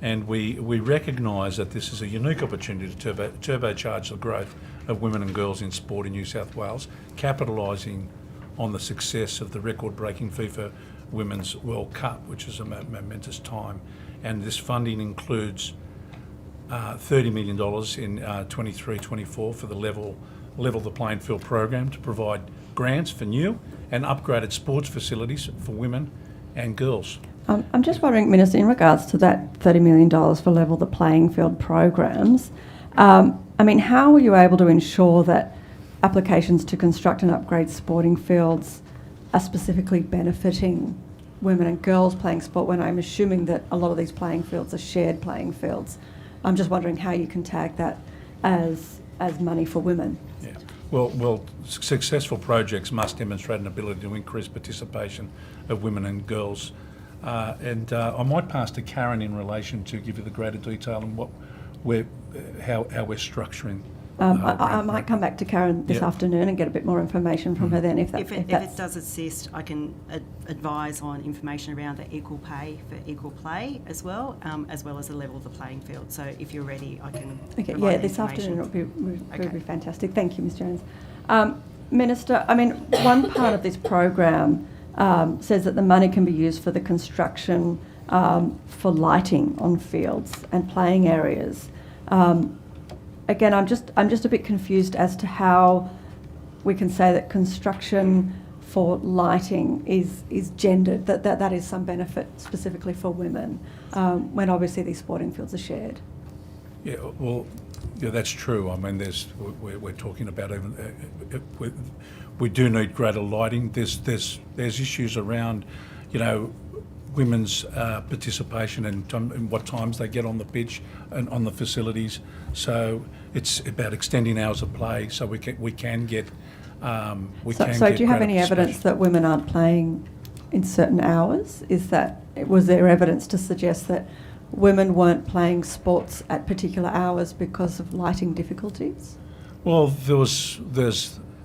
And we recognise that this is a unique opportunity to turbocharge the growth of women and girls in sport in New South Wales, capitalising on the success of the record-breaking FIFA Women's World Cup, which is a momentous time. And this funding includes $30 million in 23-24 for the Level the Playing Field program to provide grants for new and upgraded sports facilities for women and girls. I'm just wondering, Minister, in regards to that $30 million for Level the Playing Field programs, how were you able to ensure that applications to construct and upgrade sporting fields are specifically benefiting women and girls playing sport, when I'm assuming that a lot of these playing fields are shared playing fields I'm just wondering how you can tag that as money for women. Yeah. Well, successful projects must demonstrate an ability to increase participation of women and girls. I might pass to Karen in relation to give you the greater detail on how we're structuring. I might come back to Karen this afternoon and get a bit more information from her then. If it does assist, I can advise on information around the equal pay for equal play as well as the level of the playing field. So if you're ready, I can provide this information. afternoon would be fantastic. Thank you, Ms Jones. Minister, I mean, one part of this program says that the money can be used for the construction for lighting on fields and playing areas. Again, I'm just a bit confused as to how we can say that construction for lighting is gendered, that is some benefit specifically for women, when obviously these sporting fields are shared. Yeah, well, yeah, that's true. I mean, we're talking about even we do need greater lighting. There's issues around, women's participation and what times they get on the pitch and on the facilities. So it's about extending hours of play so we can get. So do you have any evidence that women aren't playing in certain hours? Was there evidence to suggest that women weren't playing sports at particular hours because of lighting difficulties? Well, there's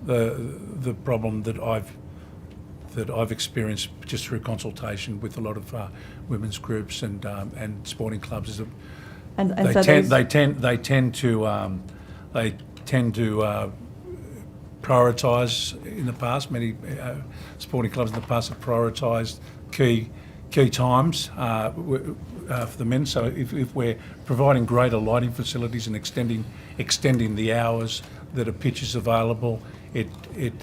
the problem that I've experienced just through consultation with a lot of women's groups and sporting clubs is that they tend to prioritise in the past. Many sporting clubs in the past have prioritised key times for the men. So if we're providing greater lighting facilities and extending the hours that a pitch is available, it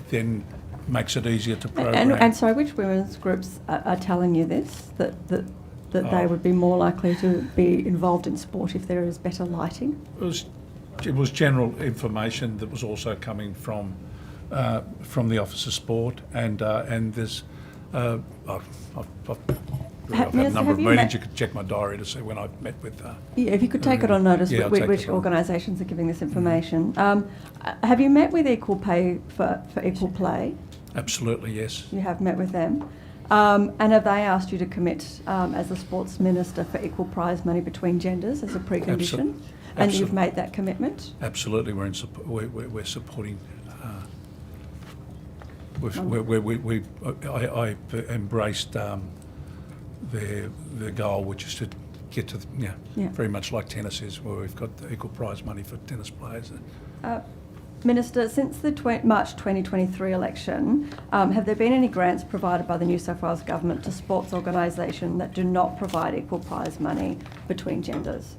then makes it easier to program. And so which women's groups are telling you this, that they would be more likely to be involved in sport if there is better lighting? It was general information that was also coming from the Office of Sport, and there's I've had a number of meetings. You could check my diary to see when I've met with. If you could take it on notice which organisations are giving this information. Have you met with Equal Pay for Equal Play? Absolutely, yes. You have met with them. And have they asked you to commit as the Sports Minister for equal prize money between genders as a precondition? And you've made that commitment? Absolutely, we're supporting. I embraced their goal, which is to get to very much like tennis is, where we've got the equal prize money for tennis players. Minister, since the March 2023 election, have there been any grants provided by the New South Wales Government to sports organisations that do not provide equal prize money between genders?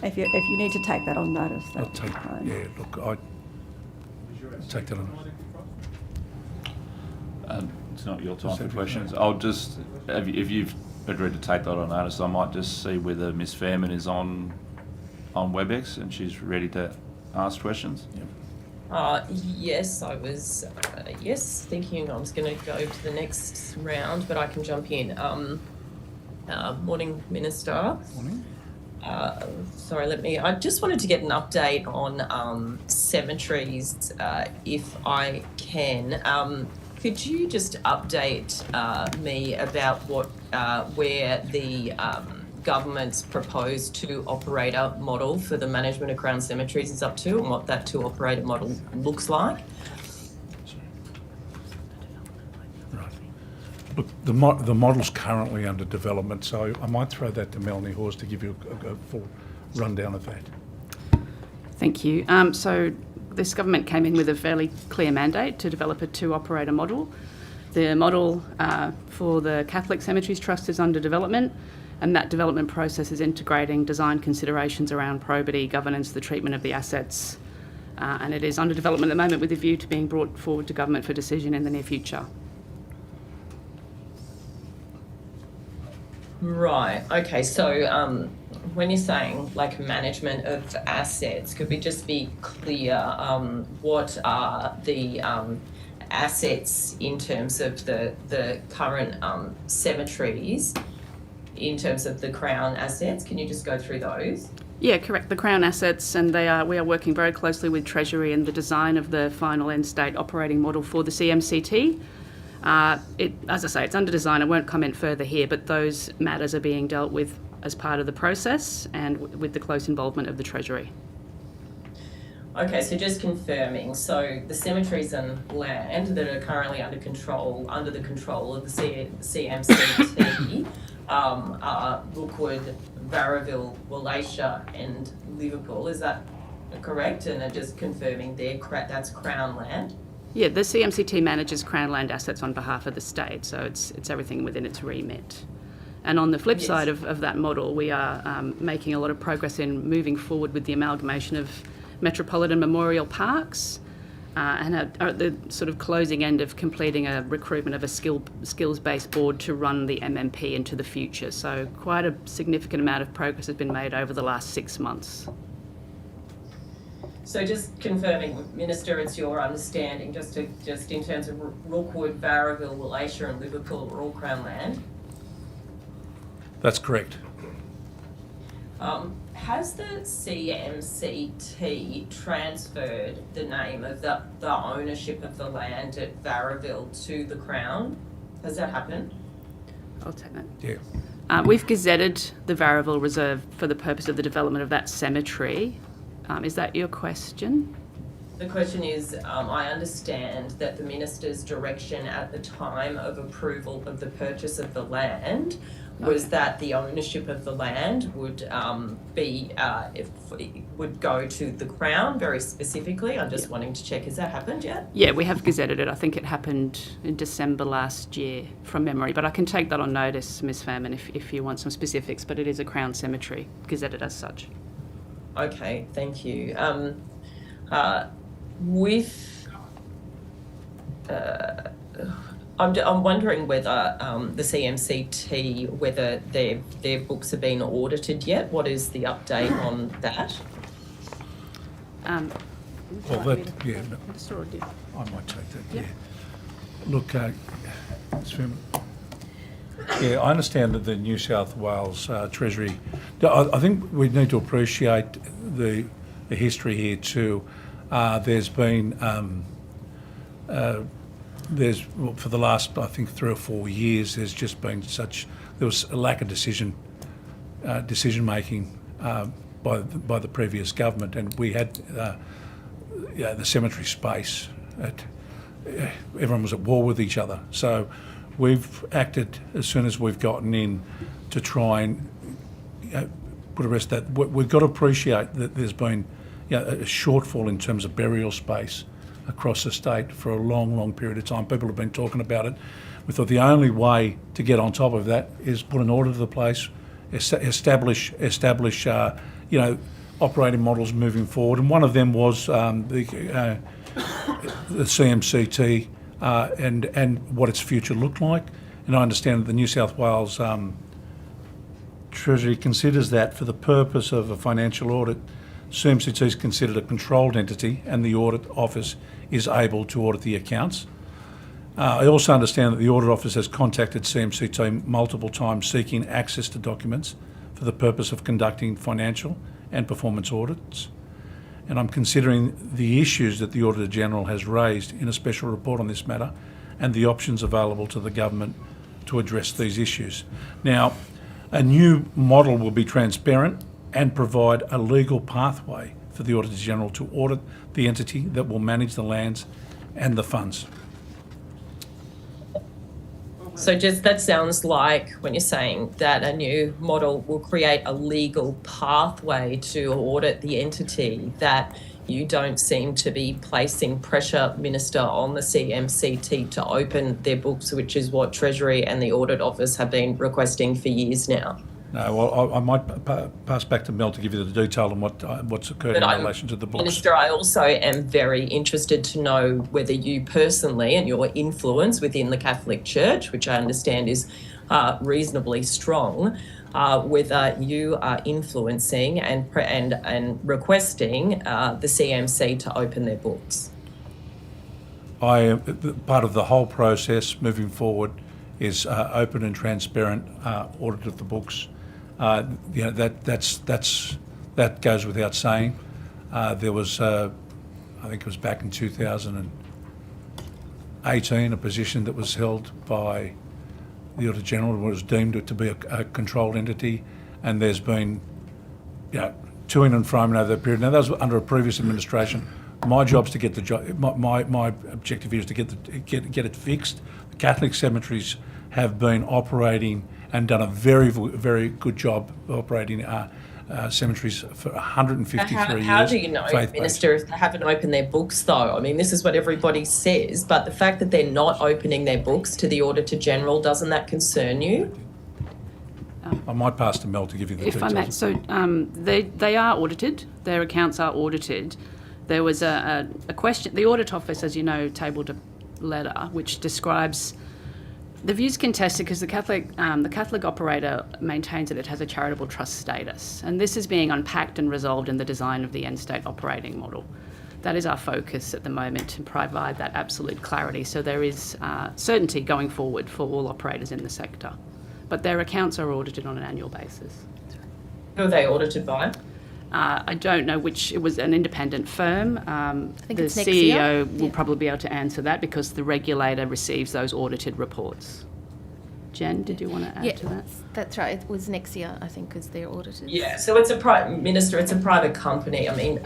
If you need to take that on notice, that'd be fine. Yeah, look, I'll take that on. It's not your time for questions. I'll just, if you've agreed to take that on notice, I might just see whether Ms Fairman is on WebEx and she's ready to ask questions. Yep. Yes, I was thinking I was going to go to the next round, but I can jump in. Morning, Minister. Morning. I just wanted to get an update on cemeteries, if I can. Could you just update me about where the government's proposed two-operator model for the management of Crown cemeteries is up to, and what that two-operator model looks like? Right. Look, the model's currently under development, so I might throw that to Melanie Hawes to give you a full rundown of that. Thank you. So this government came in with a fairly clear mandate to develop a two-operator model. The model for the Catholic Cemeteries Trust is under development, and that development process is integrating design considerations around probity, governance, the treatment of the assets, and it is under development at the moment with a view to being brought forward to government for decision in the near future. Right, okay, so when you're saying like management of assets, could we just be clear what are the assets in terms of the current cemeteries in terms of the Crown assets. Can you just go through those? Yeah, correct. The Crown assets, and we are working very closely with Treasury in the design of the final end state operating model for the CMCT. As I say, it's under design. I won't comment further here, but those matters are being dealt with as part of the process and with the close involvement of the Treasury. Okay, so just confirming, so the cemeteries and land that are currently under the control of the CMCT are Rookwood, Barraville, Wallachia and Liverpool. Is that correct? And just confirming that's Crown land? Yeah, the CMCT manages Crown land assets on behalf of the state, so it's everything within its remit. And on the flip side of that model, we are making a lot of progress in moving forward with the amalgamation of metropolitan memorial parks and are at the sort of closing end of completing a recruitment of a skills-based board to run the MMP into the future. So quite a significant amount of progress has been made over the last 6 months. So just confirming, Minister, it's your understanding, just in terms of Rookwood, Barraville, Wallachia and Liverpool are all Crown land? That's correct. Has the CMCT transferred the name of the ownership of the land at Barraville to the Crown? Has that happened? I'll take that. Yeah. We've gazetted the Barraville Reserve for the purpose of the development of that cemetery. Is that your question? The question is, I understand that the Minister's direction at the time of approval of the purchase of the land was that the ownership of the land would would go to the Crown very specifically. I'm just wanting to check, has that happened yet? Yeah, we have gazetted it. I think it happened in December last year from memory, but I can take that on notice, Ms. Fairman, if you want some specifics, but it is a Crown cemetery, gazetted as such. Okay, thank you. I'm wondering whether the CMCT, whether their books have been audited yet. What is the update on that? Well, that, yeah, I might take that, yeah. Look, yeah, I understand that the New South Wales Treasury, I think we need to appreciate the history here too. There's been, for the last, I think, 3 or 4 years, there's just been there was a lack of decision making by the previous government, and we had the cemetery space. Everyone was at war with each other. So we've acted as soon as we've gotten in to try and put a rest that. We've got to appreciate that there's been a shortfall in terms of burial space across the state for a long, long period of time. People have been talking about it. We thought the only way to get on top of that is put an order to the place, establish operating models moving forward. And one of them was the CMCT and what its future looked like. And I understand that the New South Wales Treasury considers that for the purpose of a financial audit, CMCT is considered a controlled entity and the audit office is able to audit the accounts. I also understand that the audit office has contacted CMCT multiple times seeking access to documents for the purpose of conducting financial and performance audits. And I'm considering the issues that the Auditor General has raised in a special report on this matter and the options available to the government to address these issues. Now, a new model will be transparent and provide a legal pathway for the Auditor General to audit the entity that will manage the lands and the funds. So just that sounds like when you're saying that a new model will create a legal pathway to audit the entity, that you don't seem to be placing pressure, Minister, on the CMCT to open their books, which is what Treasury and the Audit Office have been requesting for years now. No, well, I might pass back to Mel to give you the detail on what's occurred in relation to the books. Minister, I also am very interested to know whether you personally and your influence within the Catholic Church, which I understand is reasonably strong, whether you are influencing and requesting the CMC to open their books. I am part of the whole process moving forward. is open and transparent audit of the books. That goes without saying. There was, I think it was back in 2018, a position that was held by the Auditor General and was deemed to be a controlled entity, and there's been, to and from over that period. Now that was under a previous administration. My job's to get the job. My objective here is to get it fixed. The Catholic cemeteries have been operating and done a very, very good job operating cemeteries for 153 years. How do you know, Minister, if they haven't opened their books, though? I mean, this is what everybody says, but the fact that they're not opening their books to the Auditor General, doesn't that concern you? I might pass to Mel to give you the If details. I may, so they are audited. Their accounts are audited. There was a question. The Audit Office, as you know, tabled a letter which describes the views contested because the Catholic operator maintains that it has a charitable trust status, and this is being unpacked and resolved in the design of the end state operating model. That is our focus at the moment, to provide that absolute clarity, so there is certainty going forward for all operators in the sector. But their accounts are audited on an annual basis. Who are they audited by? I don't know which. It was an independent firm. I think the it's next CEO year. will probably be able to answer that because the regulator receives those audited reports. Jen, did you want to add to that? That's right. It was next year, I think, because they're audited. Yeah, so it's Minister, it's a private company. I mean,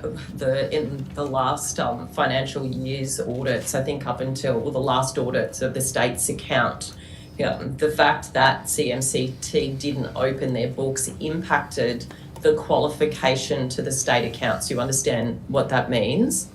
in the last financial year's audits, I think up until the last audits of the state's account, the fact that CMCT didn't open their books impacted the qualification to the state accounts. You understand what that means?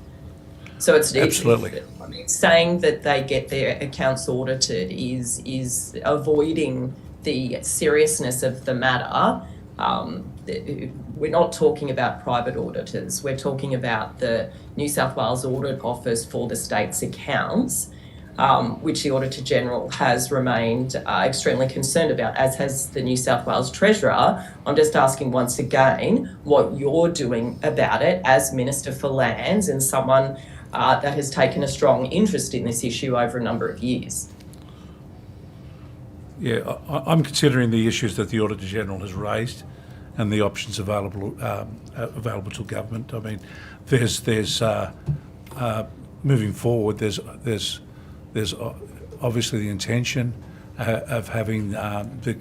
So it's absolutely. I mean, saying that they get their accounts audited is avoiding the seriousness of the matter. We're not talking about private auditors. We're talking about the New South Wales Audit Office for the state's accounts, which the Auditor General has remained extremely concerned about, as has the New South Wales Treasurer. I'm just asking once again what you're doing about it as Minister for Lands and someone that has taken a strong interest in this issue over a number of years. Yeah, I'm considering the issues that the Auditor General has raised and the options available to government. I mean, there's moving forward. There's obviously the intention of having the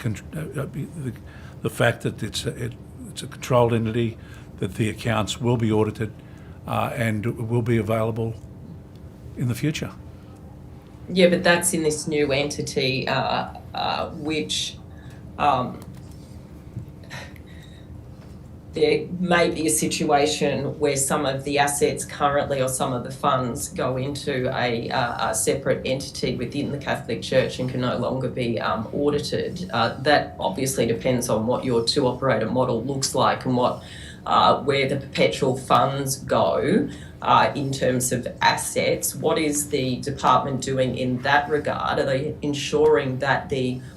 fact that it's a controlled entity, that the accounts will be audited and will be available in the future. Yeah, but that's in this new entity, which there may be a situation where some of the assets currently or some of the funds go into a separate entity within the Catholic Church and can no longer be audited. That obviously depends on what your two-operator model looks like and what where the perpetual funds go in terms of assets. What is the department doing in that regard? Are they ensuring that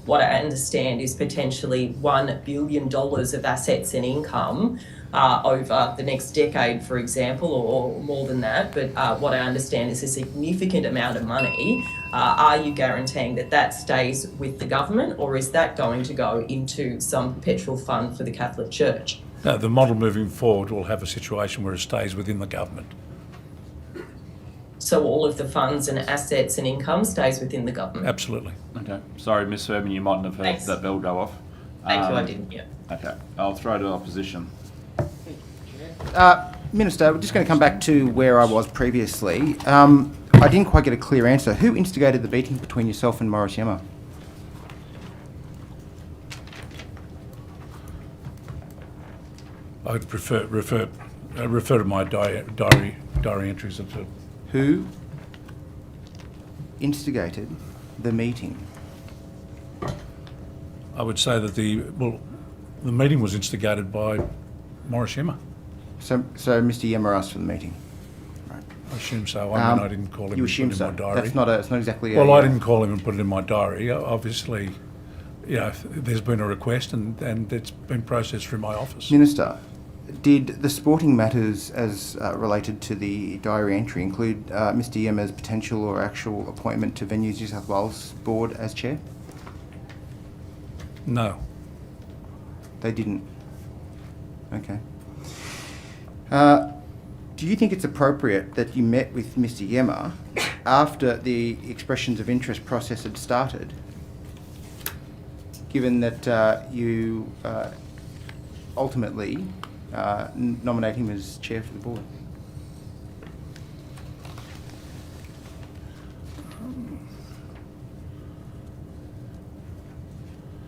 what I understand is potentially $1 billion of assets and income over the next decade, for example, or more than that, but what I understand is a significant amount of money. Are you guaranteeing that that stays with the government, or is that going to go into some perpetual fund for the Catholic Church? No, the model moving forward will have a situation where it stays within the government. So all of the funds and assets and income stays within the government? Absolutely. Okay. Sorry, Ms Fairman, you mightn't have heard that bell go off. Thank you, I didn't, yeah. Okay. I'll throw to opposition. Minister, we're just going to come back to where I was previously. I didn't quite get a clear answer. Who instigated the meeting between yourself and Morris Yemmer? I'd refer to my diary entries. Who instigated the meeting? I would say that the meeting was instigated by Morris Yemmer. So Mr. Yemmer asked for the meeting. Right. I assume so. I mean, I didn't call him. You and assume put it so? in my diary. It's not exactly. Well, I didn't call him and put it in my diary. Obviously, there's been a request and it's been processed through my office. Minister, did the sporting matters as related to the diary entry include Mr. Yemmer's potential or actual appointment to Venues New South Wales Board as chair? No. They didn't. Okay. Do you think it's appropriate that you met with Mr. Yemmer after the expressions of interest process had started, given that you ultimately nominate him as chair for the board?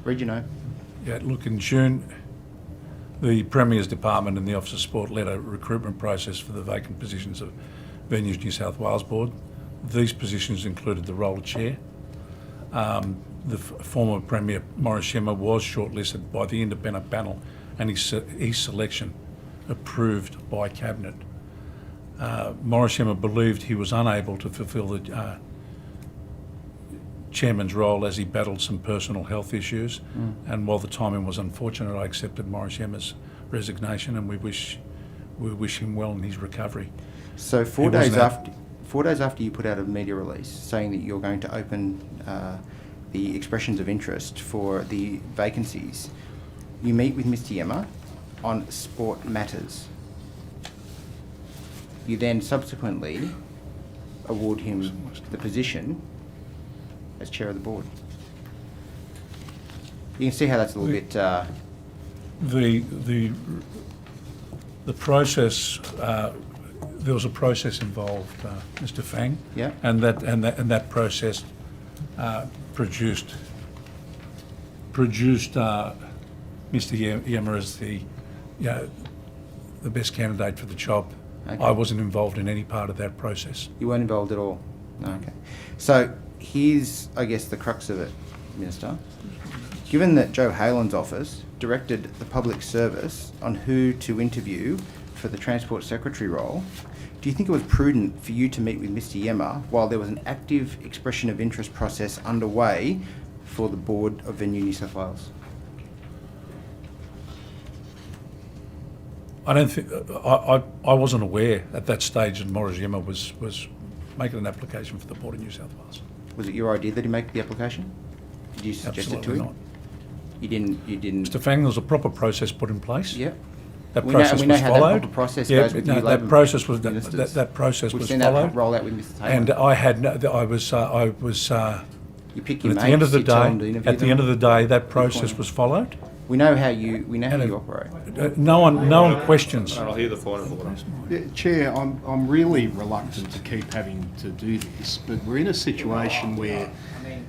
Read your note. Yeah, look, in June, the Premier's Department and the Office of Sport led a recruitment process for the vacant positions of Venues New South Wales Board. These positions included the role of chair. The former Premier Maurice Yemmer was shortlisted by the independent panel and his selection approved by Cabinet. Maurice Yemmer believed he was unable to fulfil the chairman's role as he battled some personal health issues, and while the timing was unfortunate, I accepted Maurice Yemmer's resignation, and we wish him well in his recovery. So 4 days after you put out a media release saying that you're going to open the expressions of interest for the vacancies, you meet with Mr. Yemmer on sport matters. You then subsequently award him the position as chair of the board. You can see how that's a little bit. The process. There was a process involved, Mr. Fang. Yeah. And that process produced Mr. Yemmer as the best candidate for the job. Okay. I wasn't involved in any part of that process. You weren't involved at all? No, okay. So here's, I guess, the crux of it, Minister. Given that Joe Halen's office directed the public service on who to interview for the Transport Secretary role, do you think it was prudent for you to meet with Mr. Yemmer while there was an active expression of interest process underway for the board of Venue New South Wales? I don't think I wasn't aware at that stage that Maurice Yemmer was making an application for the board of New South Wales. Was it your idea that he make the application? Did you suggest it to him? Absolutely not. You didn't. Mr. Fang, there was a proper process put in place. Yeah. That we process know was how followed. that proper process goes with you that Labor process was ministers. that process We've was seen followed. that roll out with Mr. Taylor. And I had I was. You pick your at mates, the end of the you tell them day, to interview at the them. end of the day, that process was followed. We know how you operate. No one questions. I'll hear the point of order. Yeah, Chair, I'm really reluctant to keep having to do this, but we're in a situation where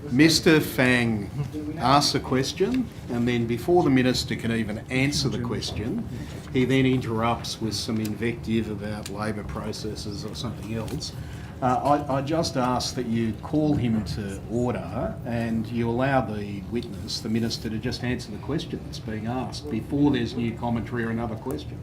Mr. Fang asks a question, and then before the Minister can even answer the question, he then interrupts with some invective about Labor processes or something else. I just ask that you call him to order and you allow the witness, the Minister, to just answer the question that's being asked before there's new commentary or another question.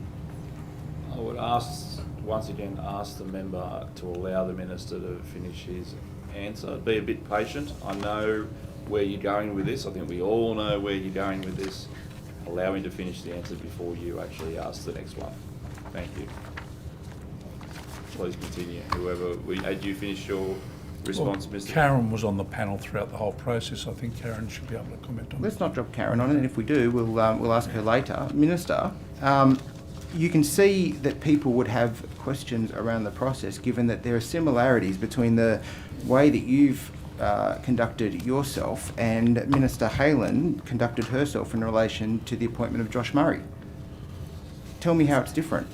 I would once again ask the member to allow the Minister to finish his answer. Be a bit patient. I know where you're going with this. I think we all know where you're going with this. Allow him to finish the answer before you actually ask the next one. Thank you. Please continue. Had you finished your response, Mr. Karen was on the panel throughout the whole process. I think Karen should be able to comment on Let's not drop Karen on it, and if we do, we'll ask her later. Minister, you can see that people would have questions around the process, given that there are similarities between the way that you've conducted yourself and Minister Halen conducted herself in relation to the appointment of Josh Murray. Tell me how it's different.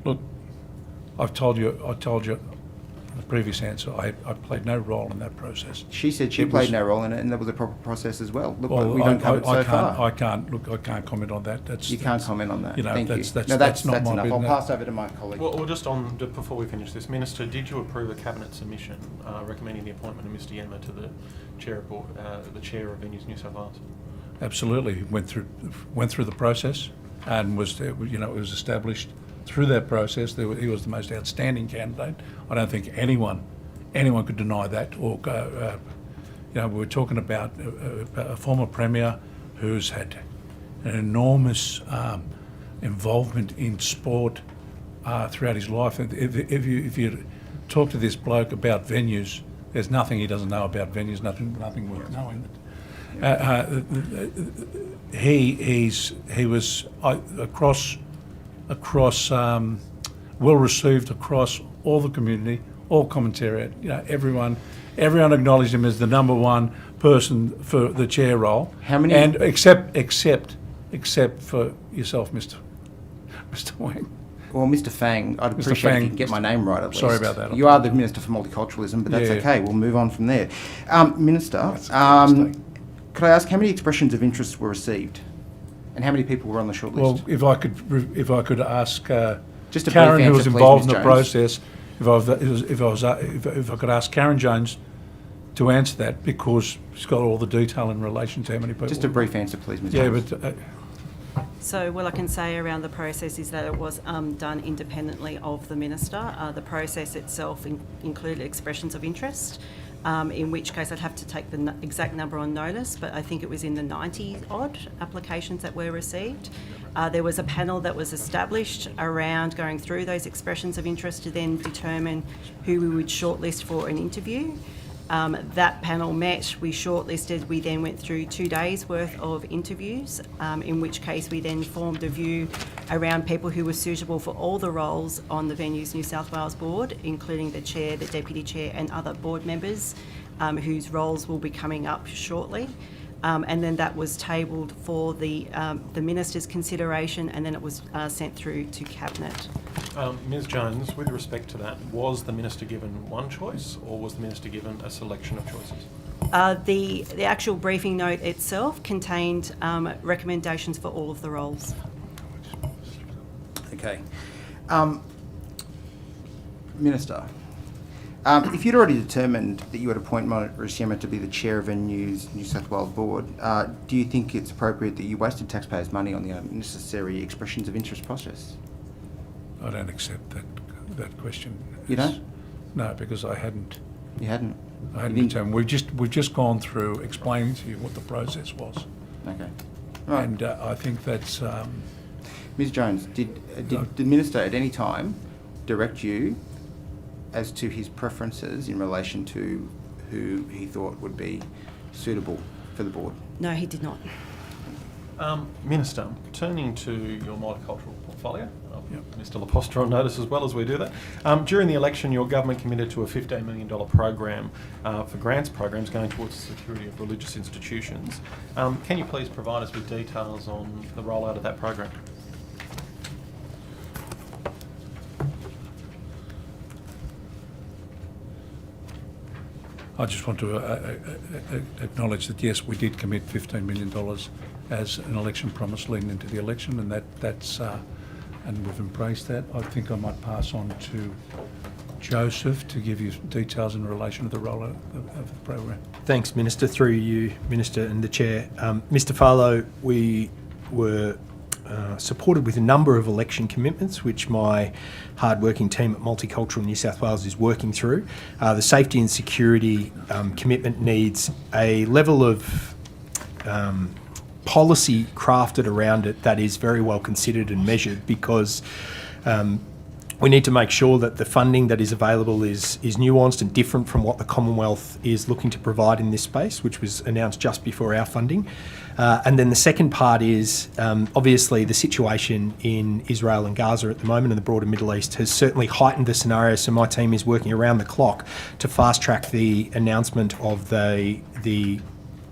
Look, I told you in the previous answer, I played no role in that process. She said she played no role in it, and that was a proper process as well. Look, we've uncovered so far. I can't comment on that. You can't comment on that. You know, Thank you. that's not my enough. business. I'll pass over to my colleague. Well, just before we finish this, Minister, did you approve a cabinet submission recommending the appointment of Mr. Yemmer to the chair of Venues New South Wales? Absolutely, went through the process, and was it was established through that process that he was the most outstanding candidate. I don't think anyone could deny that. Or we were talking about a former premier who's had an enormous involvement in sport throughout his life. If you talk to this bloke about venues, there's nothing he doesn't know about venues. Nothing worth knowing. he was across well received across all the community, all commentariat. You know, everyone acknowledged him as the number one person for the chair role. How many? And except for yourself, Mr. Wang. Well, Mr. Fang, I'd appreciate if you can get my name right at least. Sorry about that. You are the Minister for Multiculturalism, but that's Yeah. okay. We'll move on from there. Minister, could I ask how many expressions of interest were received, and how many people were on the shortlist? Well, if I could ask Just a Karen, brief who was answer, please, involved Ms. in the Jones. process, if I could ask Karen Jones to answer that, because she's got all the detail in relation to how many people. Just a brief answer, please, Ms. Yeah, Jones. but. So what I can say around the process is that it was done independently of the Minister. The process itself included expressions of interest, in which case I'd have to take the exact number on notice, but I think it was in the 90-odd applications that were received. There was a panel that was established around going through those expressions of interest to then determine who we would shortlist for an interview. That panel met, we shortlisted, we then went through 2 days worth of interviews, in which case we then formed a view around people who were suitable for all the roles on the Venues New South Wales Board, including the Chair, the Deputy Chair and other board members whose roles will be coming up shortly. And then that was tabled for the Minister's consideration, and then it was sent through to Cabinet. Ms. Jones, with respect to that, was the Minister given one choice, or was the Minister given a selection of choices? The actual briefing note itself contained recommendations for all of the roles. Okay. Minister, if you'd already determined that you would appoint Monica Risiema to be the chair of Venues New South Wales Board, do you think it's appropriate that you wasted taxpayers' money on the unnecessary expressions of interest process? I don't accept that question. You don't? No, because I hadn't. You hadn't? I hadn't determined. We've just gone through explaining to you what the process was. Okay. Right. And I think that's. Ms. Jones, did the Minister at any time direct you as to his preferences in relation to who he thought would be suitable for the board? No, he did not. Minister, turning to your multicultural portfolio, Mr. Lepostre on notice as well as we do that. During the election, your government committed to a $15 million program for grants programs going towards the security of religious institutions. Can you please provide us with details on the rollout of that program? I just want to acknowledge that, yes, we did commit $15 million as an election promise leading into the election, and that's and we've embraced that. I think I might pass on to Joseph to give you details in relation to the rollout of the program. Thanks, Minister. Through you, Minister and the Chair. Mr. Farlow, we were supported with a number of election commitments, which my hard-working team at Multicultural New South Wales is working through. The safety and security commitment needs a level of policy crafted around it that is very well considered and measured, because we need to make sure that the funding that is available is nuanced and different from what the Commonwealth is looking to provide in this space, which was announced just before our funding. And then the second part is, obviously, the situation in Israel and Gaza at the moment and the broader Middle East has certainly heightened the scenario, so my team is working around the clock to fast-track the announcement of the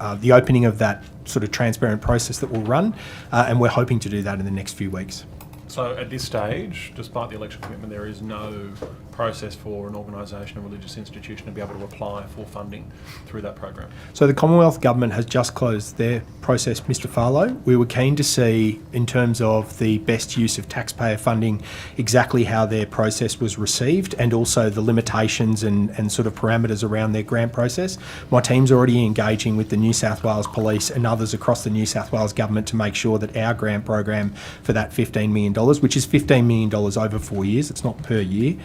opening of that sort of transparent process that will run, and we're hoping to do that in the next few weeks. So at this stage, despite the election commitment, there is no process for an organisation, a religious institution, to be able to apply for funding through that program. So the Commonwealth Government has just closed their process, Mr. Farlow. We were keen to see, in terms of the best use of taxpayer funding, exactly how their process was received, and also the limitations and sort of parameters around their grant process. My team's already engaging with the New South Wales Police and others across the New South Wales Government to make sure that our grant program for that $15 million, which is $15 million over 4 years, it's not per year,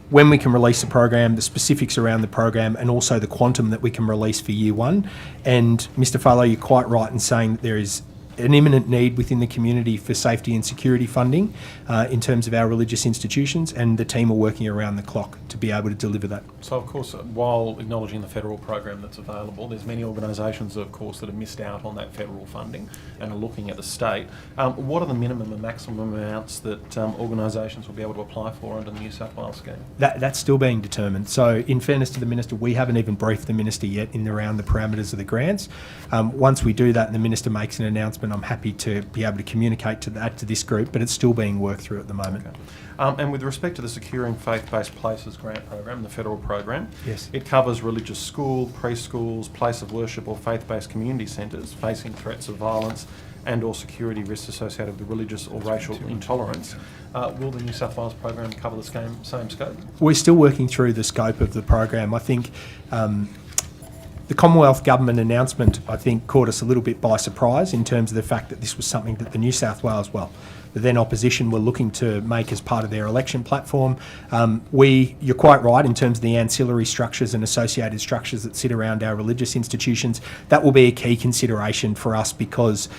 when we can release the program, the specifics around the program, and also the quantum that we can release for year one. And Mr. Farlow, you're quite right in saying that there is an imminent need within the community for safety and security funding in terms of our religious institutions, and the team are working around the clock to be able to deliver that. So, of course, while acknowledging the federal program that's available, there's many organisations, of course, that have missed out on that federal funding and are looking at the state. What are the minimum and maximum amounts that organisations will be able to apply for under the New South Wales scheme? That's still being determined. So, in fairness to the Minister, we haven't even briefed the Minister yet in around the parameters of the grants. Once we do that and the Minister makes an announcement, I'm happy to be able to communicate to this group, but it's still being worked through at the moment. Okay. And with respect to the Securing Faith-Based Places grant program, the federal program, yes, it covers religious school, preschools, place of worship or faith-based community centres facing threats of violence and or security risks associated with religious or racial intolerance. Will the New South Wales program cover the same scope? We're still working through the scope of the program. I think the Commonwealth Government announcement, I think, caught us a little bit by surprise in terms of the fact that this was something that the New South Wales, the then opposition, were looking to make as part of their election platform. You're quite right in terms of the ancillary structures and associated structures that sit around our religious institutions. That will be a key consideration for us because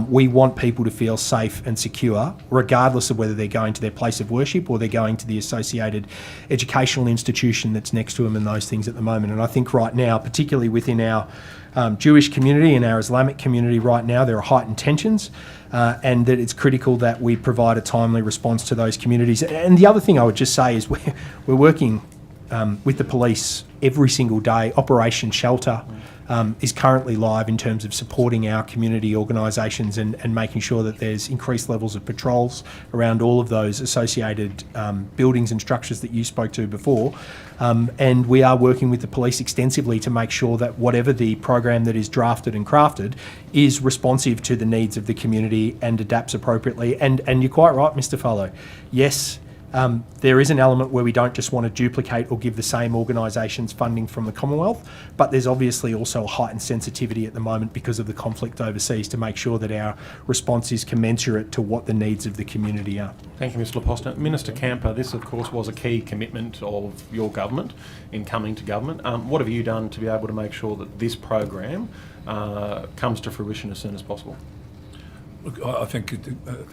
we want people to feel safe and secure, regardless of whether they're going to their place of worship or they're going to the associated educational institution that's next to them and those things at the moment. And I think right now, particularly within our Jewish community and our Islamic community right now, there are heightened tensions and that it's critical that we provide a timely response to those communities. And the other thing I would just say is we're working with the police every single day. Operation Shelter is currently live in terms of supporting our community organisations and making sure that there's increased levels of patrols around all of those associated buildings and structures that you spoke to before. And we are working with the police extensively to make sure that whatever the program that is drafted and crafted is responsive to the needs of the community and adapts appropriately. And you're quite right, Mr. Fallow. Yes, there is an element where we don't just want to duplicate or give the same organisations funding from the Commonwealth, but there's obviously also a heightened sensitivity at the moment because of the conflict overseas to make sure that our response is commensurate to what the needs of the community are. Thank you, Mr. Laposta. Minister Kamper, this of course was a key commitment of your government in coming to government. What have you done to be able to make sure that this program comes to fruition as soon as possible? Look, I think,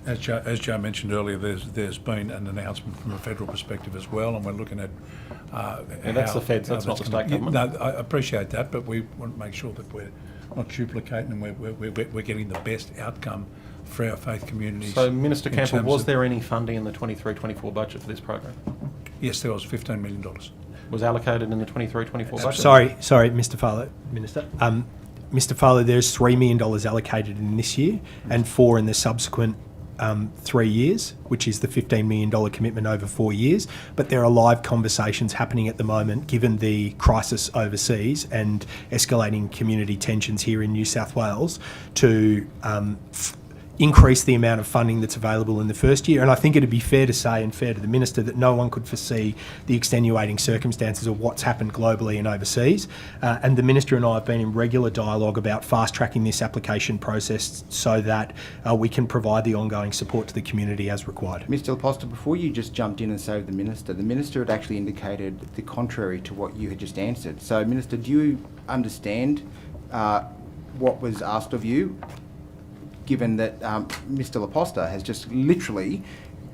as Joe mentioned earlier, there's been an announcement from a federal perspective as well, and we're looking at. And that's the feds, that's not the state government. No, I appreciate that, but we want to make sure that we're not duplicating and we're getting the best outcome for our faith communities. So, Minister Kamper, was there any funding in the 23-24 budget for this program? Yes, there was $15 million. Was allocated in the 23-24 budget? Sorry, Mr. Farlow, Minister. Mr. Farlow, there's $3 million allocated in this year and $4 million in the subsequent 3 years, which is the $15 million commitment over 4 years. But there are live conversations happening at the moment, given the crisis overseas and escalating community tensions here in New South Wales, to increase the amount of funding that's available in the first year. And I think it'd be fair to say, and fair to the Minister, that no one could foresee the extenuating circumstances of what's happened globally and overseas. And the Minister and I have been in regular dialogue about fast-tracking this application process so that we can provide the ongoing support to the community as required. Mr. Laposta, before you just jumped in and saved the Minister had actually indicated the contrary to what you had just answered. So, Minister, do you understand what was asked of you, given that Mr. Laposta has just literally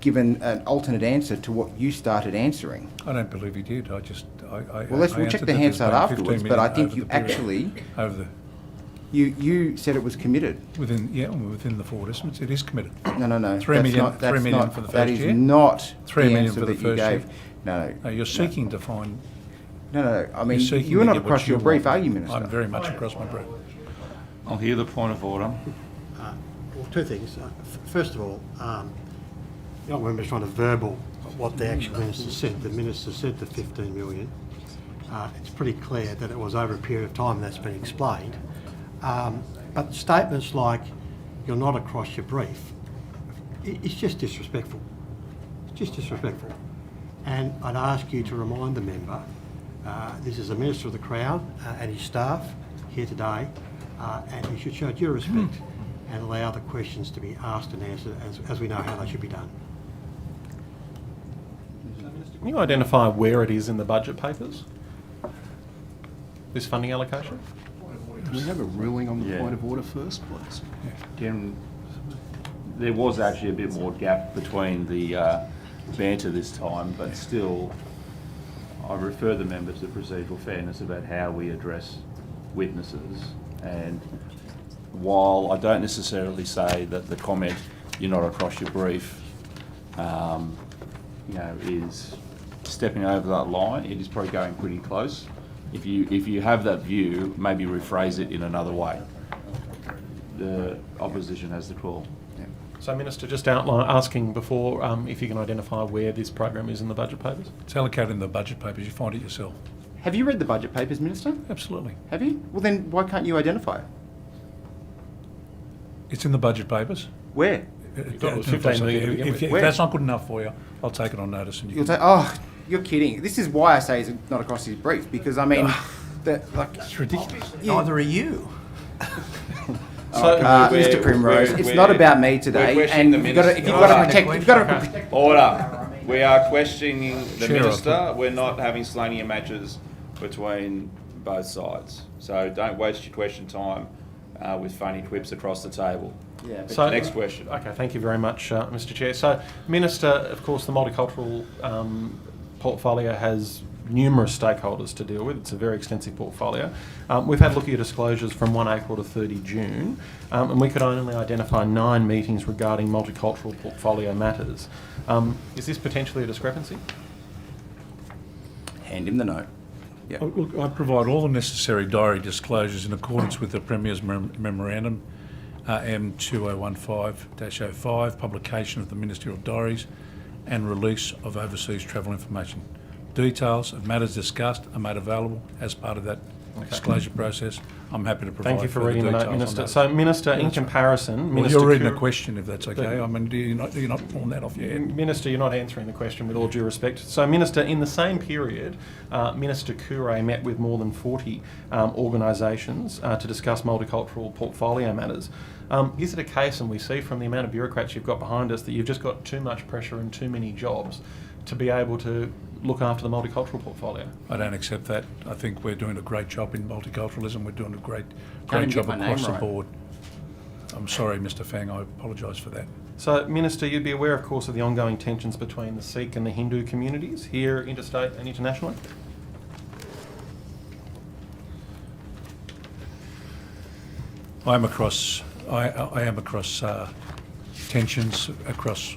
given an alternate answer to what you started answering? I don't believe he did. We'll check the Hansard afterwards, but I think you actually... You said it was committed. Within the forward estimates, it is committed. No. 3 million for the first year. That is not 3 the million answer for the that you first gave. year. No, you're seeking to find... No. I mean, you're not across your brief, are you, Minister? I'm very much across my brief. I'll hear the point of order. Well, two things. First of all, the member's trying to verbal what the actual Minister said. The Minister said the 15 million. It's pretty clear that it was over a period of time, and that's been explained. But statements like, you're not across your brief, it's just disrespectful. It's just disrespectful. And I'd ask you to remind the member, this is a Minister of the Crown and his staff here today, and you should show due respect and allow the questions to be asked and answered as we know how they should be done. Can you identify where it is in the budget papers, this funding allocation? Can we have a ruling on the Yeah. point of order first, please? There was actually a bit more gap between the banter this time, but still, I refer the member to procedural fairness about how we address witnesses. And while I don't necessarily say that the comment, "you're not across your brief," is stepping over that line, it is probably going pretty close. If you have that view, maybe rephrase it in another way. The opposition has the call. So, Minister, just asking before if you can identify where this program is in the budget papers. It's allocated in the budget papers. You find it yourself. Have you read the budget papers, Minister? Absolutely. Have you? Well, then why can't you identify it? It's in the budget papers. Where? thought it was 15 million to begin with. If Where? that's not good enough for you, I'll take it on notice. And You'll say, "Oh, you're kidding." This is why I say it's not across his brief, because I mean, it's ridiculous. Neither are you. So, Mr. Primrose, it's not about me today, and if you've got to protect. Order. We are questioning the Chair, minister. We're not having slanging matches between both sides. So don't waste your question time with funny quips across the table. Yeah. So, Next question. Okay, thank you very much, Mr. Chair. So, Minister, of course, the multicultural portfolio has numerous stakeholders to deal with. It's a very extensive portfolio. We've had a look at your disclosures from 1 April to 30 June, and we could only identify 9 meetings regarding multicultural portfolio matters. Is this potentially a discrepancy? Hand him the note. Yeah. Look, I provide all the necessary diary disclosures in accordance with the Premier's memorandum, M2015-05, publication of the Ministerial Diaries and release of overseas travel information. Details of matters discussed are made available as part of that disclosure process. I'm happy to provide. Thank you for further reading the note, details on Minister. that. So, Minister, in comparison, Well, Minister you're reading Coor- a question, if that's okay. I mean, you're not pulling that off your head. Minister, you're not answering the question with all due respect. So, Minister, in the same period, Minister Coor met with more than 40 organisations to discuss multicultural portfolio matters. Is it a case, and we see from the amount of bureaucrats you've got behind us, that you've just got too much pressure and too many jobs to be able to look after the multicultural portfolio? I don't accept that. I think we're doing a great job in multiculturalism. We're doing a great even job get my across name the right. board. I'm sorry, Mr. Fang. I apologise for that. So, Minister, you'd be aware, of course, of the ongoing tensions between the Sikh and the Hindu communities here, interstate and internationally? I am across tensions across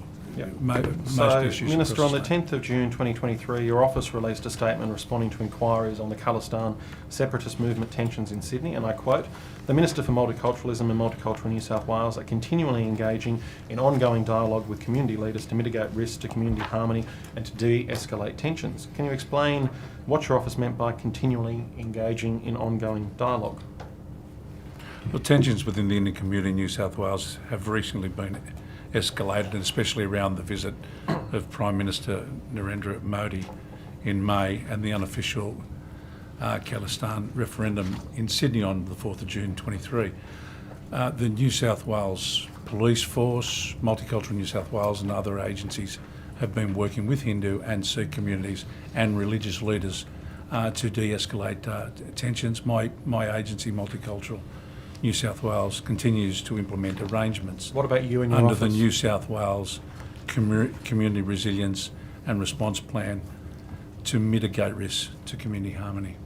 most So, issues. Minister, across on the the state. 10th of June 2023, your office released a statement responding to inquiries on the Khalistan separatist movement tensions in Sydney, and I quote, "The Minister for Multiculturalism and Multicultural New South Wales are continually engaging in ongoing dialogue with community leaders to mitigate risks to community harmony and to de-escalate tensions." Can you explain what your office meant by continually engaging in ongoing dialogue? Well, tensions within the Indian community in New South Wales have recently been escalated, and especially around the visit of Prime Minister Narendra Modi in May and the unofficial Khalistan referendum in Sydney on the 4th of June 23. The New South Wales Police Force, Multicultural New South Wales and other agencies have been working with Hindu and Sikh communities and religious leaders to de-escalate tensions. My agency, Multicultural New South Wales, continues to implement arrangements. What about you and your under office? the New South Wales Community Resilience and Response Plan to mitigate risks to community harmony.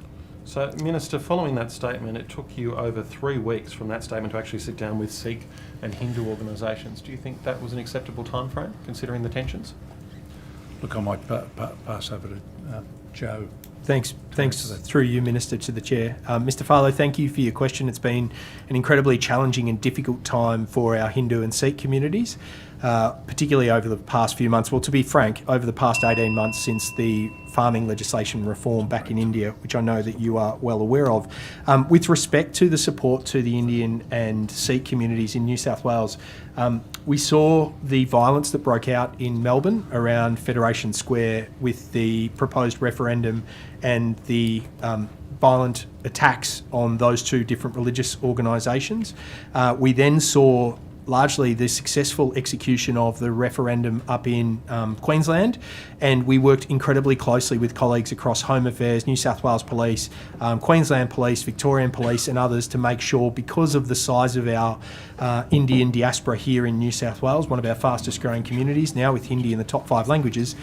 So, Minister, following that statement, it took you over 3 weeks from that statement to actually sit down with Sikh and Hindu organisations. Do you think that was an acceptable timeframe, considering the tensions? Look, I might pass over to Joe. Thanks through you, Minister, to the Chair. Mr Farlow, thank you for your question. It's been an incredibly challenging and difficult time for our Hindu and Sikh communities, particularly over the past few months. Well, to be frank, over the past 18 months since the farming legislation reform back in India, which I know that you are well aware of. With respect to the support to the Indian and Sikh communities in New South Wales, we saw the violence that broke out in Melbourne around Federation Square with the proposed referendum and the violent attacks on those two different religious organisations. We then saw largely the successful execution of the referendum up in Queensland, and we worked incredibly closely with colleagues across Home Affairs, New South Wales Police, Queensland Police, Victorian Police and others to make sure, because of the size of our Indian diaspora here in New South Wales, one of our fastest growing communities now with Hindi in the top 5 languages,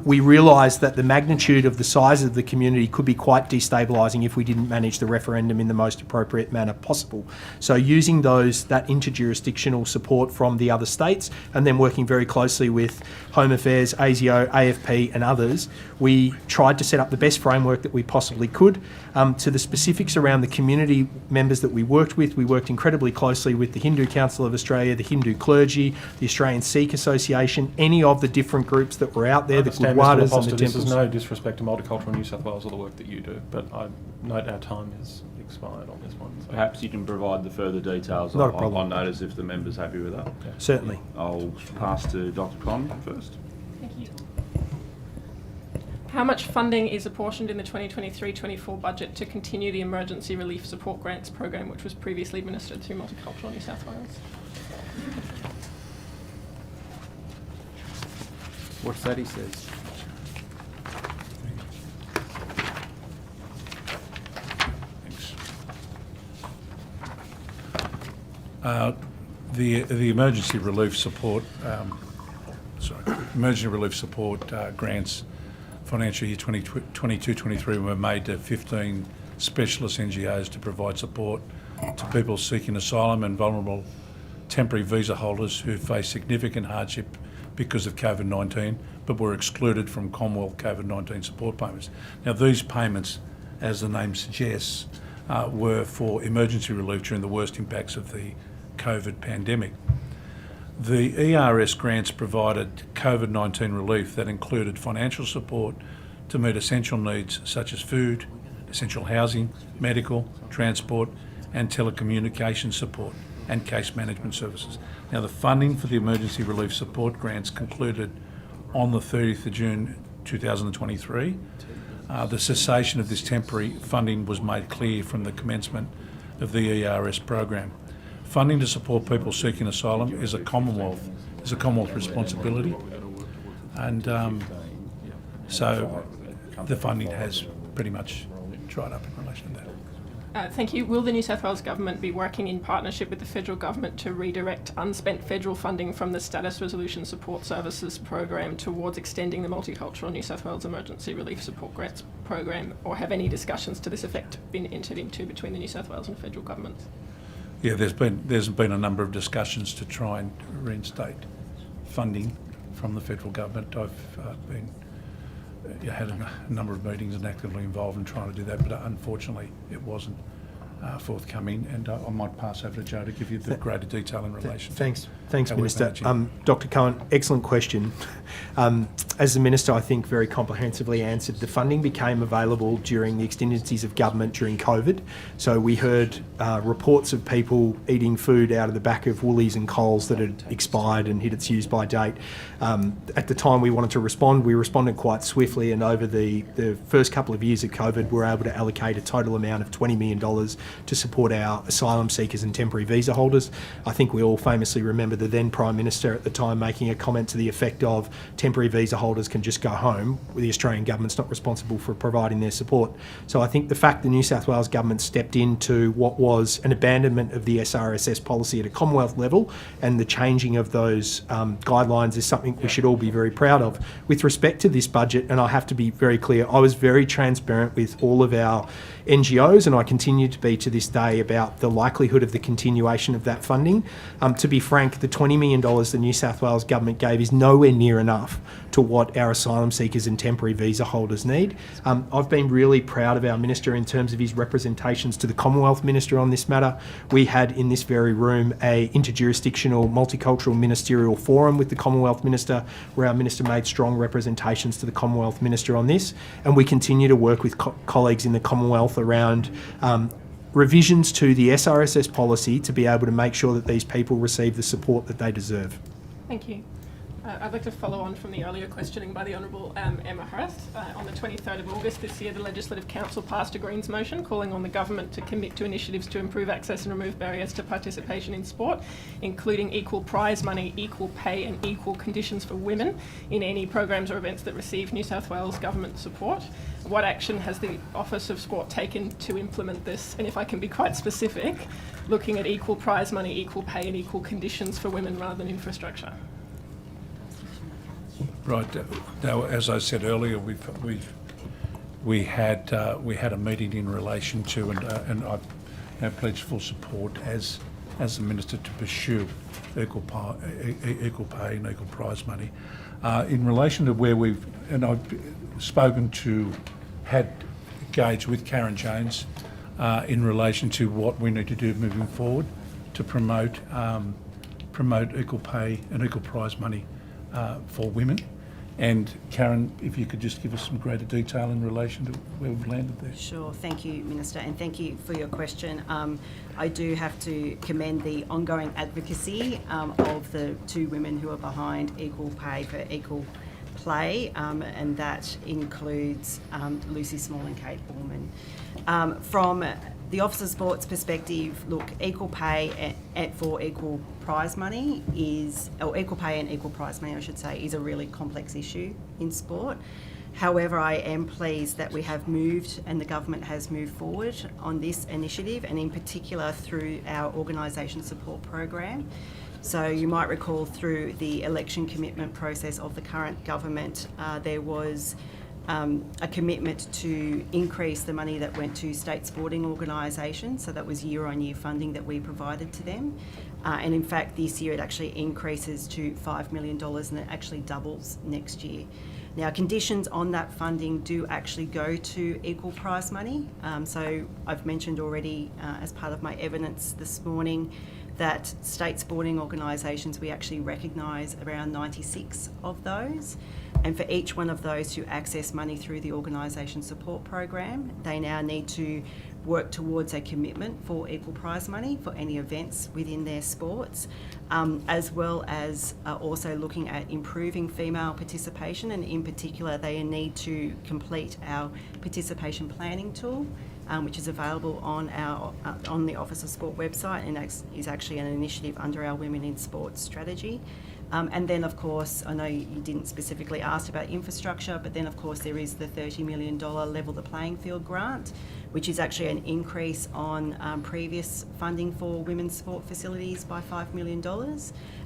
we realised that the magnitude of the size of the community could be quite destabilising if we didn't manage the referendum in the most appropriate manner possible. So using that interjurisdictional support from the other states and then working very closely with Home Affairs, ASIO, AFP and others, we tried to set up the best framework that we possibly could. To the specifics around the community members that we worked with, we worked incredibly closely with the Hindu Council of Australia, the Hindu clergy, the Australian Sikh Association, any of the different groups that were out there, the Gurdwaras and the temples. This is no disrespect to Multicultural New South Wales or the work that you do, but I note our time has expired on this one. So. Perhaps you can provide the further details Not a problem. on notice if the member's happy with that. Yeah. Certainly. I'll pass to Dr. Conn first. Thank you. How much funding is apportioned in the 2023-24 budget to continue the Emergency Relief Support Grants program, which was previously administered through Multicultural New South Wales? What's that he says? The emergency relief support, grants, financial year 22-23 were made to 15 specialist NGOs to provide support to people seeking asylum and vulnerable temporary visa holders who face significant hardship because of COVID-19, but were excluded from Commonwealth COVID-19 support payments. Now, these payments, as the name suggests, were for emergency relief during the worst impacts of the COVID pandemic. The ERS grants provided COVID-19 relief that included financial support to meet essential needs such as food, essential housing, medical, transport and telecommunication support and case management services. Now, the funding for the emergency relief support grants concluded on the 30th of June 2023. The cessation of this temporary funding was made clear from the commencement of the ERS program. Funding to support people seeking asylum is a Commonwealth responsibility, and so the funding has pretty much dried up in relation to that. Thank you. Will the New South Wales Government be working in partnership with the Federal Government to redirect unspent federal funding from the Status Resolution Support Services program towards extending the Multicultural New South Wales Emergency Relief Support Grants program, or have any discussions to this effect been entered into between the New South Wales and Federal Governments? Yeah, there's been a number of discussions to try and reinstate funding from the Federal Government. I've had a number of meetings and actively involved in trying to do that, but unfortunately it wasn't forthcoming, and I might pass over to Joe to give you the greater detail in relation. Thanks, how we're Minister. managing. Dr. Cohen, excellent question. As the Minister, I think, very comprehensively answered, the funding became available during the exigencies of government during COVID. So we heard reports of people eating food out of the back of Woolies and Coles that had expired and hit its use-by date. At the time we wanted to respond, we responded quite swiftly, and over the first couple of years of COVID, we were able to allocate a total amount of $20 million to support our asylum seekers and temporary visa holders. I think we all famously remember the then Prime Minister at the time making a comment to the effect of temporary visa holders can just go home, the Australian government's not responsible for providing their support. So I think the fact the New South Wales government stepped into what was an abandonment of the SRSS policy at a Commonwealth level and the changing of those guidelines is something we should all be very proud of. With respect to this budget, and I have to be very clear, I was very transparent with all of our NGOs, and I continue to be to this day, about the likelihood of the continuation of that funding. To be frank, the $20 million the New South Wales government gave is nowhere near enough to what our asylum seekers and temporary visa holders need. I've been really proud of our Minister in terms of his representations to the Commonwealth Minister on this matter. We had in this very room a interjurisdictional multicultural ministerial forum with the Commonwealth Minister, where our Minister made strong representations to the Commonwealth Minister on this, and we continue to work with colleagues in the Commonwealth around revisions to the SRSS policy to be able to make sure that these people receive the support that they deserve. Thank you. I'd like to follow on from the earlier questioning by the Honourable Emma Hurst. On the 23rd of August this year, the Legislative Council passed a Greens motion calling on the government to commit to initiatives to improve access and remove barriers to participation in sport, including equal prize money, equal pay and equal conditions for women in any programs or events that receive New South Wales government support. What action has the Office of Sport taken to implement this? And if I can be quite specific, looking at equal prize money, equal pay and equal conditions for women rather than infrastructure. Right. Now, as I said earlier, we had a meeting in relation to, and I pledged full support as the Minister to pursue equal pay and equal prize money. In relation to where I've spoken to, had engaged with Karen Jones in relation to what we need to do moving forward to promote equal pay and equal prize money for women. And Karen, if you could just give us some greater detail in relation to where we've landed there. Sure, thank you, Minister, and thank you for your question. I do have to commend the ongoing advocacy of the two women who are behind equal pay for equal play, and that includes Lucy Small and Kate Borman. From the Office of Sport's perspective, look, equal pay for equal prize money or equal pay and equal prize money, I should say, is a really complex issue in sport. However, I am pleased that we have moved and the government has moved forward on this initiative, and in particular through our organisation support program. So you might recall through the election commitment process of the current government, there was a commitment to increase the money that went to state sporting organisations. So that was year-on-year funding that we provided to them. And in fact, this year it actually increases to $5 million and it actually doubles next year. Now, conditions on that funding do actually go to equal prize money. So I've mentioned already as part of my evidence this morning that state sporting organisations, we actually recognise around 96 of those. And for each one of those who access money through the organisation support program, they now need to work towards a commitment for equal prize money for any events within their sports, as well as also looking at improving female participation, and in particular they need to complete our participation planning tool, which is available on the Office of Sport website and is actually an initiative under our Women in Sports strategy. And then, of course, I know you didn't specifically ask about infrastructure, but then, of course, there is the $30 million Level the Playing Field grant, which is actually an increase on previous funding for women's sport facilities by $5 million.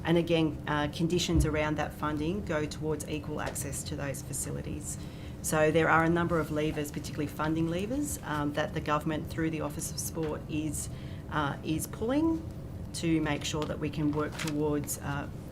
And again, conditions around that funding go towards equal access to those facilities. So there are a number of levers, particularly funding levers, that the government through the Office of Sport is pulling to make sure that we can work towards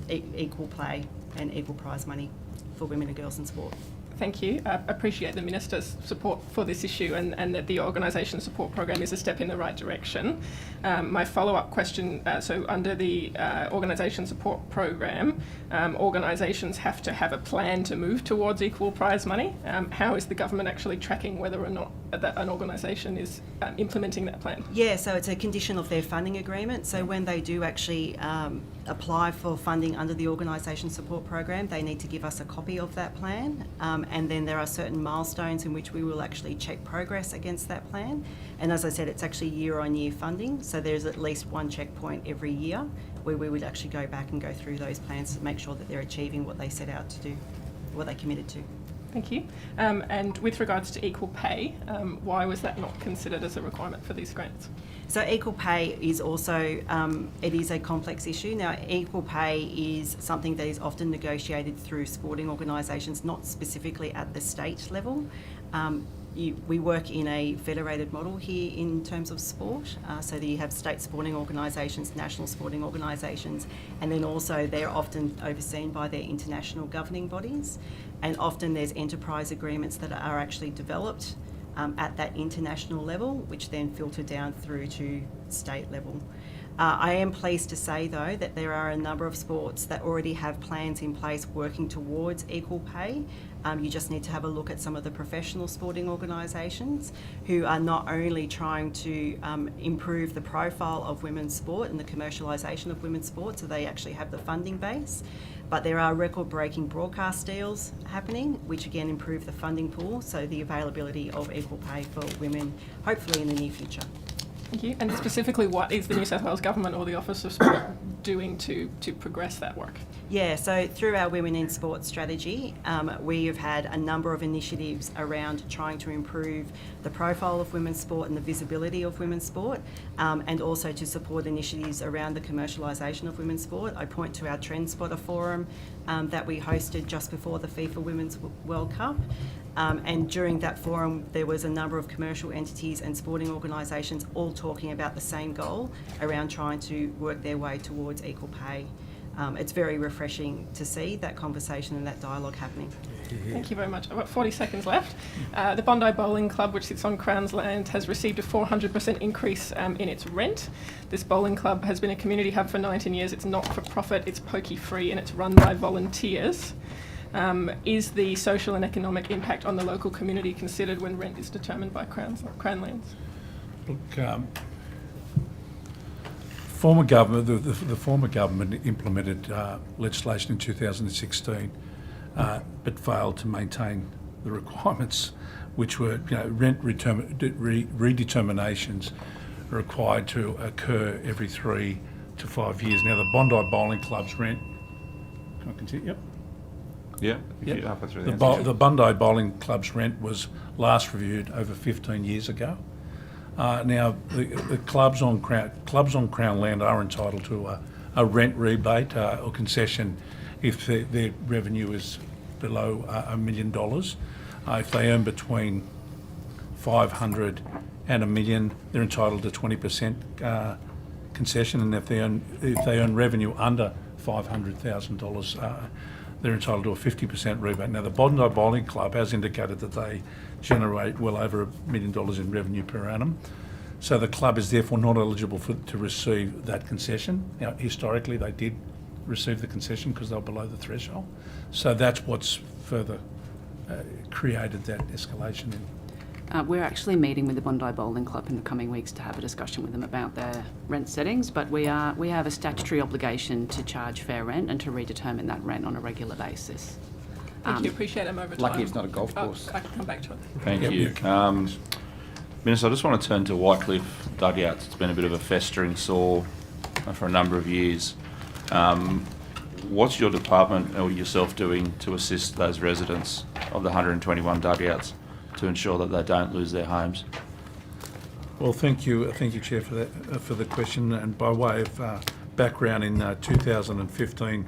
equal play and equal prize money for women and girls in sport. Thank you. I appreciate the Minister's support for this issue and that the organisation support program is a step in the right direction. My follow-up question, so under the organisation support program, organisations have to have a plan to move towards equal prize money. How is the government actually tracking whether or not that an organisation is implementing that plan? Yeah, so it's a condition of their funding agreement. So when they do actually apply for funding under the organisation support program, they need to give us a copy of that plan. And then there are certain milestones in which we will actually check progress against that plan. And as I said, it's actually year-on-year funding, so there's at least one checkpoint every year where we would actually go back and go through those plans to make sure that they're achieving what they set out to do, what they committed to. Thank you. And with regards to equal pay, why was that not considered as a requirement for these grants? So equal pay is also, it is a complex issue. Now, equal pay is something that is often negotiated through sporting organisations, not specifically at the state level. We work in a federated model here in terms of sport, so that you have state sporting organisations, national sporting organisations, and then also they're often overseen by their international governing bodies, and often there's enterprise agreements that are actually developed at that international level, which then filter down through to state level. I am pleased to say, though, that there are a number of sports that already have plans in place working towards equal pay. You just need to have a look at some of the professional sporting organisations who are not only trying to improve the profile of women's sport and the commercialisation of women's sport, so they actually have the funding base, but there are record-breaking broadcast deals happening, which again improve the funding pool, so the availability of equal pay for women, hopefully in the near future. Thank you. And specifically, what is the New South Wales Government or the Office of Sport doing to progress that work? Yeah, so through our Women in Sport strategy, we have had a number of initiatives around trying to improve the profile of women's sport and the visibility of women's sport, and also to support initiatives around the commercialisation of women's sport. I point to our Trend Spotter Forum that we hosted just before the FIFA Women's World Cup. And during that forum, there was a number of commercial entities and sporting organisations all talking about the same goal around trying to work their way towards equal pay. It's very refreshing to see that conversation and that dialogue happening. Thank you very much. I've got 40 seconds left. The Bondi Bowling Club, which sits on Crown's land, has received a 400% increase in its rent. This bowling club has been a community hub for 19 years. It's not for profit, it's pokey-free, and it's run by volunteers. Is the social and economic impact on the local community considered when rent is determined by Crown lands? Look, former government, the former government implemented legislation in 2016, but failed to maintain the requirements, which were, rent redeterminations are required to occur every 3 to 5 years. Now, the Bondi Bowling Club's rent. Can I continue? Yep. Yeah. Yep. Halfway through The Bondi Bowling Club's rent was last reviewed over 15 years ago. Now, the clubs on Crown land are entitled to a rent rebate or concession if their revenue is below $1 million. If they earn between 500 and $1 million, they're entitled to 20% concession, and if they earn revenue under $500,000, they're entitled to a 50% rebate. Now, the Bondi Bowling Club has indicated that they generate well over $1 million in revenue per annum. So the club is therefore not eligible to receive that concession. Now, historically, they did receive the concession because they were below the threshold. So that's what's further created that escalation in. We're actually meeting with the Bondi Bowling Club in the coming weeks to have a discussion with them about their rent settings, but we have a statutory obligation to charge fair rent and to redetermine that rent on a regular basis. Thank you, appreciate it. I'm over time. Lucky it's not a golf course. I can come back to it. Thank you. Minister, I just want to turn to Whitecliffe dugouts. It's been a bit of a festering sore for a number of years. What's your department or yourself doing to assist those residents of the 121 dugouts to ensure that they don't lose their homes? Well, thank you, Chair, for the question. And by way of background, in 2015,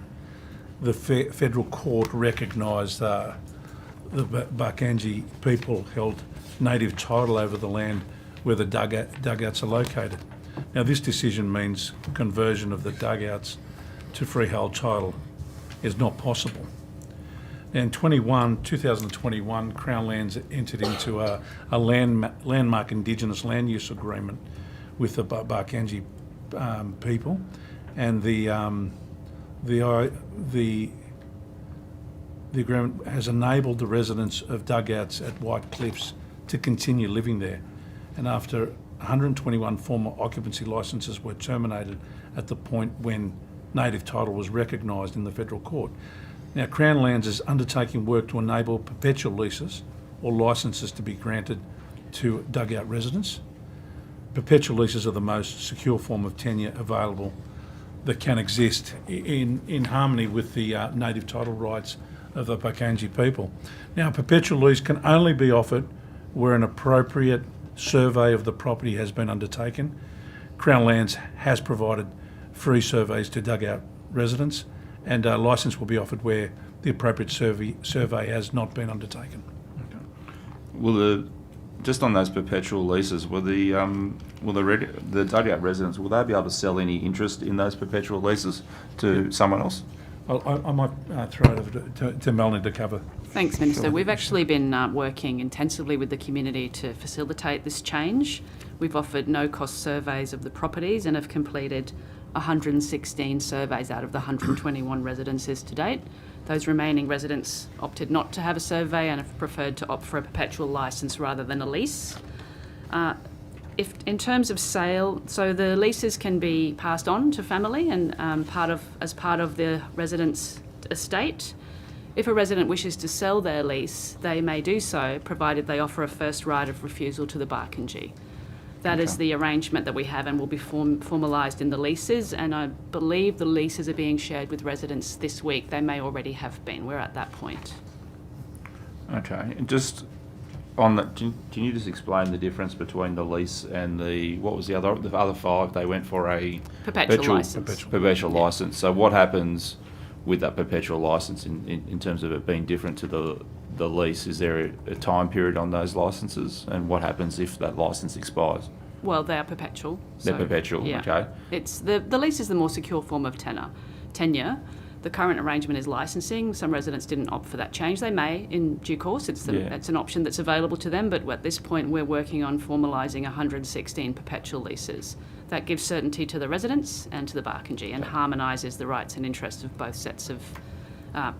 the federal court recognised the Barkanji people held native title over the land where the dugouts are located. Now, this decision means conversion of the dugouts to freehold title is not possible. In 2021, Crown Lands entered into a landmark Indigenous land use agreement with the Barkanji people, and the agreement has enabled the residents of dugouts at White Cliffs to continue living there. And after 121 former occupancy licences were terminated at the point when native title was recognised in the federal court. Now, Crown Lands is undertaking work to enable perpetual leases or licences to be granted to dugout residents. Perpetual leases are the most secure form of tenure available that can exist in harmony with the native title rights of the Barkanji people. Now, a perpetual lease can only be offered where an appropriate survey of the property has been undertaken. Crown Lands has provided free surveys to dugout residents, and a licence will be offered where the appropriate survey has not been undertaken. Will just on those perpetual leases, will the dugout residents, will they be able to sell any interest in those perpetual leases to someone else? I might throw it over to Melanie to cover. Thanks, Minister. We've actually been working intensively with the community to facilitate this change. We've offered no-cost surveys of the properties and have completed 116 surveys out of the 121 residences to date. Those remaining residents opted not to have a survey and have preferred to opt for a perpetual licence rather than a lease. If in terms of sale, so the leases can be passed on to family and as part of the resident's estate. If a resident wishes to sell their lease, they may do so, provided they offer a first right of refusal to the Barkindji. That is the arrangement that we have and will be formalised in the leases, and I believe the leases are being shared with residents this week. They may already have been. We're at that point. Okay, and just on that, can you just explain the difference between the lease and what was the other five? They went for a perpetual licence. Perpetual licence. So what happens with that perpetual licence in terms of it being different to the lease? Is there a time period on those licences, and what happens if that licence expires? Well, they are perpetual. They're perpetual, yeah. okay. It's the lease is the more secure form of tenure. The current arrangement is licensing. Some residents didn't opt for that change. They may in due course. It's an option that's available to them, but at this point we're working on formalising 116 perpetual leases. That gives certainty to the residents and to the Barkindji and harmonises the rights and interests of both sets of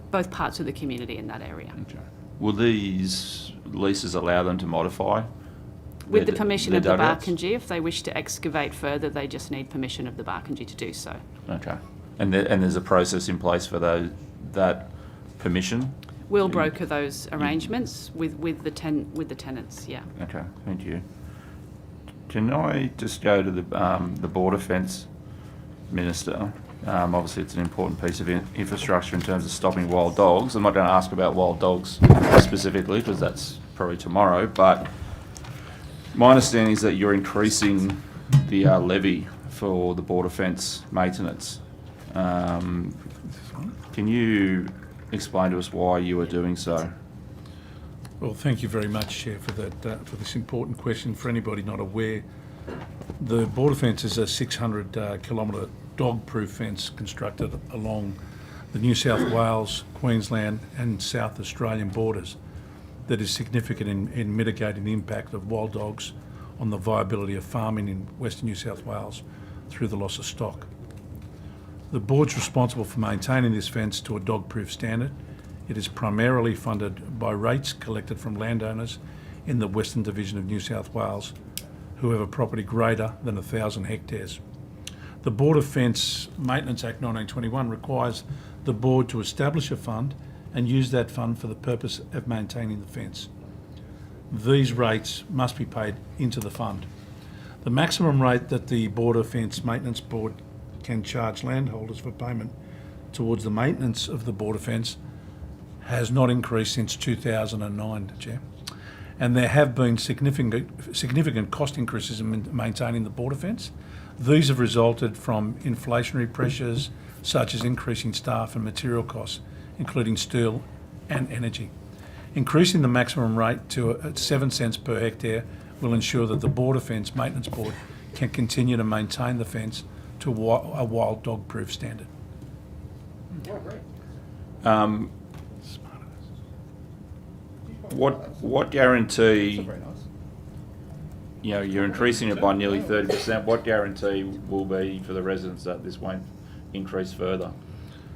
both parts of the community in that area. Okay. Will these leases allow them to modify? With the permission of the Barkindji. If they wish to excavate further, they just need permission of the Barkindji to do so. Okay. And there's a process in place for that permission? We'll broker those arrangements with the tenants, yeah. Okay, thank you. Can I just go to the border fence, Minister? Obviously it's an important piece of infrastructure in terms of stopping wild dogs. I'm not going to ask about wild dogs specifically because that's probably tomorrow, but my understanding is that you're increasing the levy for the border fence maintenance. Can you explain to us why you are doing so? Well, thank you very much, Chair, for that for this important question. For anybody not aware, the border fence is a 600-kilometre dog-proof fence constructed along the New South Wales, Queensland and South Australian borders that is significant in mitigating the impact of wild dogs on the viability of farming in Western New South Wales through the loss of stock. The board's responsible for maintaining this fence to a dog-proof standard. It is primarily funded by rates collected from landowners in the Western Division of New South Wales who have a property greater than 1,000 hectares. The Border Fence Maintenance Act 1921 requires the board to establish a fund and use that fund for the purpose of maintaining the fence. These rates must be paid into the fund. The maximum rate that the Border Fence Maintenance Board can charge landholders for payment towards the maintenance of the border fence has not increased since 2009, Chair. And there have been significant cost increases in maintaining the border fence. These have resulted from inflationary pressures such as increasing staff and material costs, including steel and energy. Increasing the maximum rate to 7 cents per hectare will ensure that the Border Fence Maintenance Board can continue to maintain the fence to a wild dog-proof standard. What guarantee, you're increasing it by nearly 30%, what guarantee will be for the residents that this won't increase further?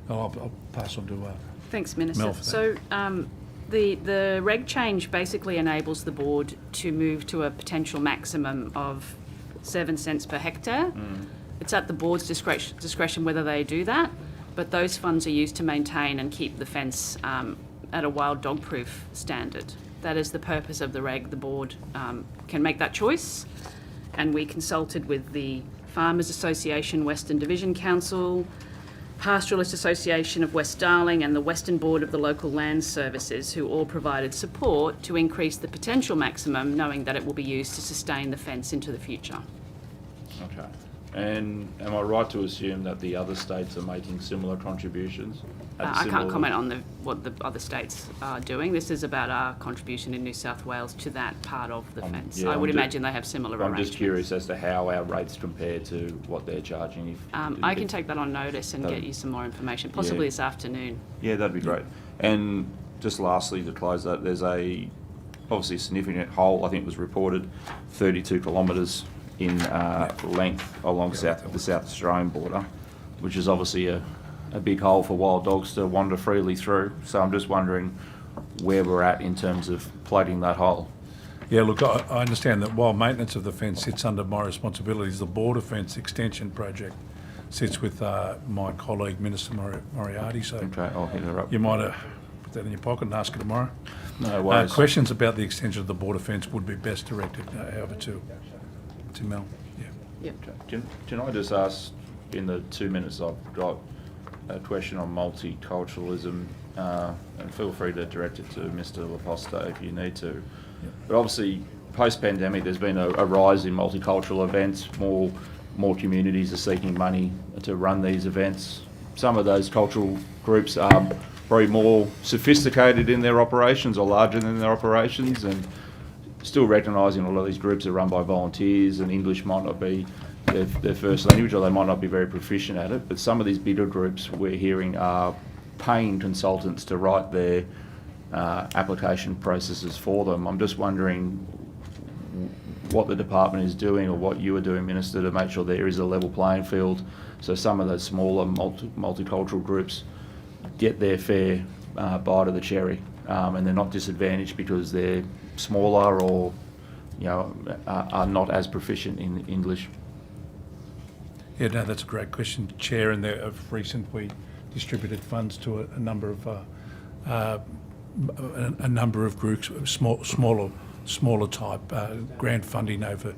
I'll pass on to Thanks, Minister. Mel for that. So the reg change basically enables the board to move to a potential maximum of 7 cents per hectare. It's at the board's discretion whether they do that, but those funds are used to maintain and keep the fence at a wild dog-proof standard. That is the purpose of the reg. The board can make that choice, and we consulted with the Farmers Association Western Division Council, Pastoralist Association of West Darling and the Western Board of the Local Land Services, who all provided support to increase the potential maximum, knowing that it will be used to sustain the fence into the future. Okay. And am I right to assume that the other states are making similar contributions? I can't comment on what the other states are doing. This is about our contribution in New South Wales to that part of the fence. Yeah, I would imagine they have similar I'm arrangements. just curious as to how our rates compare to what they're charging. I can take that on notice and get you some more information, possibly this afternoon. Yeah, that'd be great. And just lastly, to close that, there's obviously a significant hole, I think it was reported, 32 kilometres in length along the South Australian border, which is obviously a big hole for wild dogs to wander freely through. So I'm just wondering where we're at in terms of plugging that hole. Yeah, look, I understand that while maintenance of the fence sits under my responsibilities, the border fence extension project sits with my colleague, Minister Moriarty. So okay, I'll hit her up. You might put that in your pocket and ask her tomorrow. No worries. Questions about the extension of the border fence would be best directed, however, to Mel. Yeah. Can I just ask, in the 2 minutes I've got, a question on multiculturalism, and feel free to direct it to Mr. Laposta if you need to. But obviously, post-pandemic, there's been a rise in multicultural events. More communities are seeking money to run these events. Some of those cultural groups are probably more sophisticated in their operations or larger than their operations, and still recognising a lot of these groups are run by volunteers and English might not be their first language, or they might not be very proficient at it. But some of these bigger groups we're hearing are paying consultants to write their application processes for them. I'm just wondering what the department is doing, or what you are doing, Minister, to make sure there is a level playing field, so some of those smaller multicultural groups get their fair bite of the cherry, and they're not disadvantaged because they're smaller or are not as proficient in English. Yeah, no, that's a great question, Chair. And of recent, we distributed funds to a number of groups, smaller type grant funding over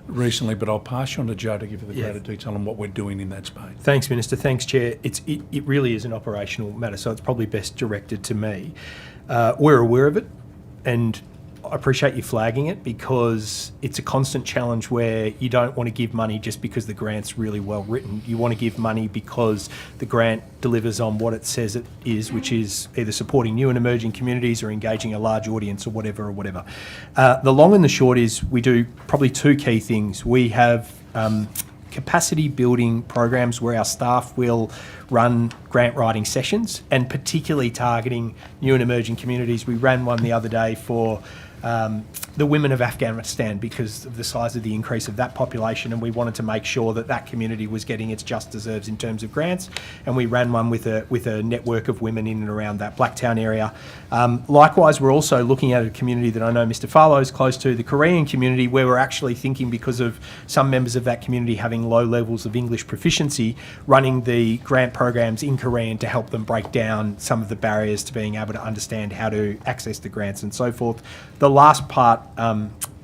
recently. But I'll pass you on to Joe to give you the greater detail on what we're doing in that space. Thanks, Minister. Thanks, Chair. It really is an operational matter, so it's probably best directed to me. We're aware of it, and I appreciate you flagging it, because it's a constant challenge where you don't want to give money just because the grant's really well written. You want to give money because the grant delivers on what it says it is, which is either supporting new and emerging communities or engaging a large audience or whatever. The long and the short is we do probably two key things. We have capacity building programs where our staff will run grant writing sessions, and particularly targeting new and emerging communities. We ran one the other day for the women of Afghanistan because of the size of the increase of that population, and we wanted to make sure that that community was getting its just deserves in terms of grants. And we ran one with a network of women in and around that Blacktown area. Likewise, we're also looking at a community that I know Mr. Farlow is close to, the Korean community, where we're actually thinking, because of some members of that community having low levels of English proficiency, running the grant programs in Korean to help them break down some of the barriers to being able to understand how to access the grants and so forth. The last part,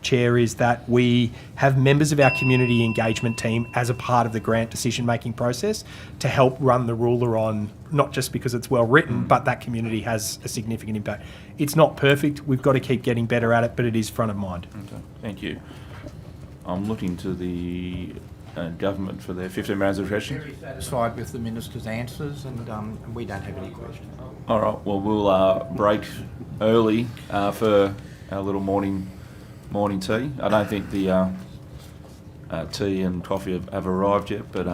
Chair, is that we have members of our community engagement team as a part of the grant decision-making process to help run the ruler on, not just because it's well written, but that community has a significant impact. It's not perfect. We've got to keep getting better at it, but it is front of mind. Okay, thank you. I'm looking to the government for their 15 rounds of questions. Very satisfied with the Minister's answers, and we don't have any questions. All right, well, we'll break early for our little morning tea. I don't think the tea and coffee have arrived yet, but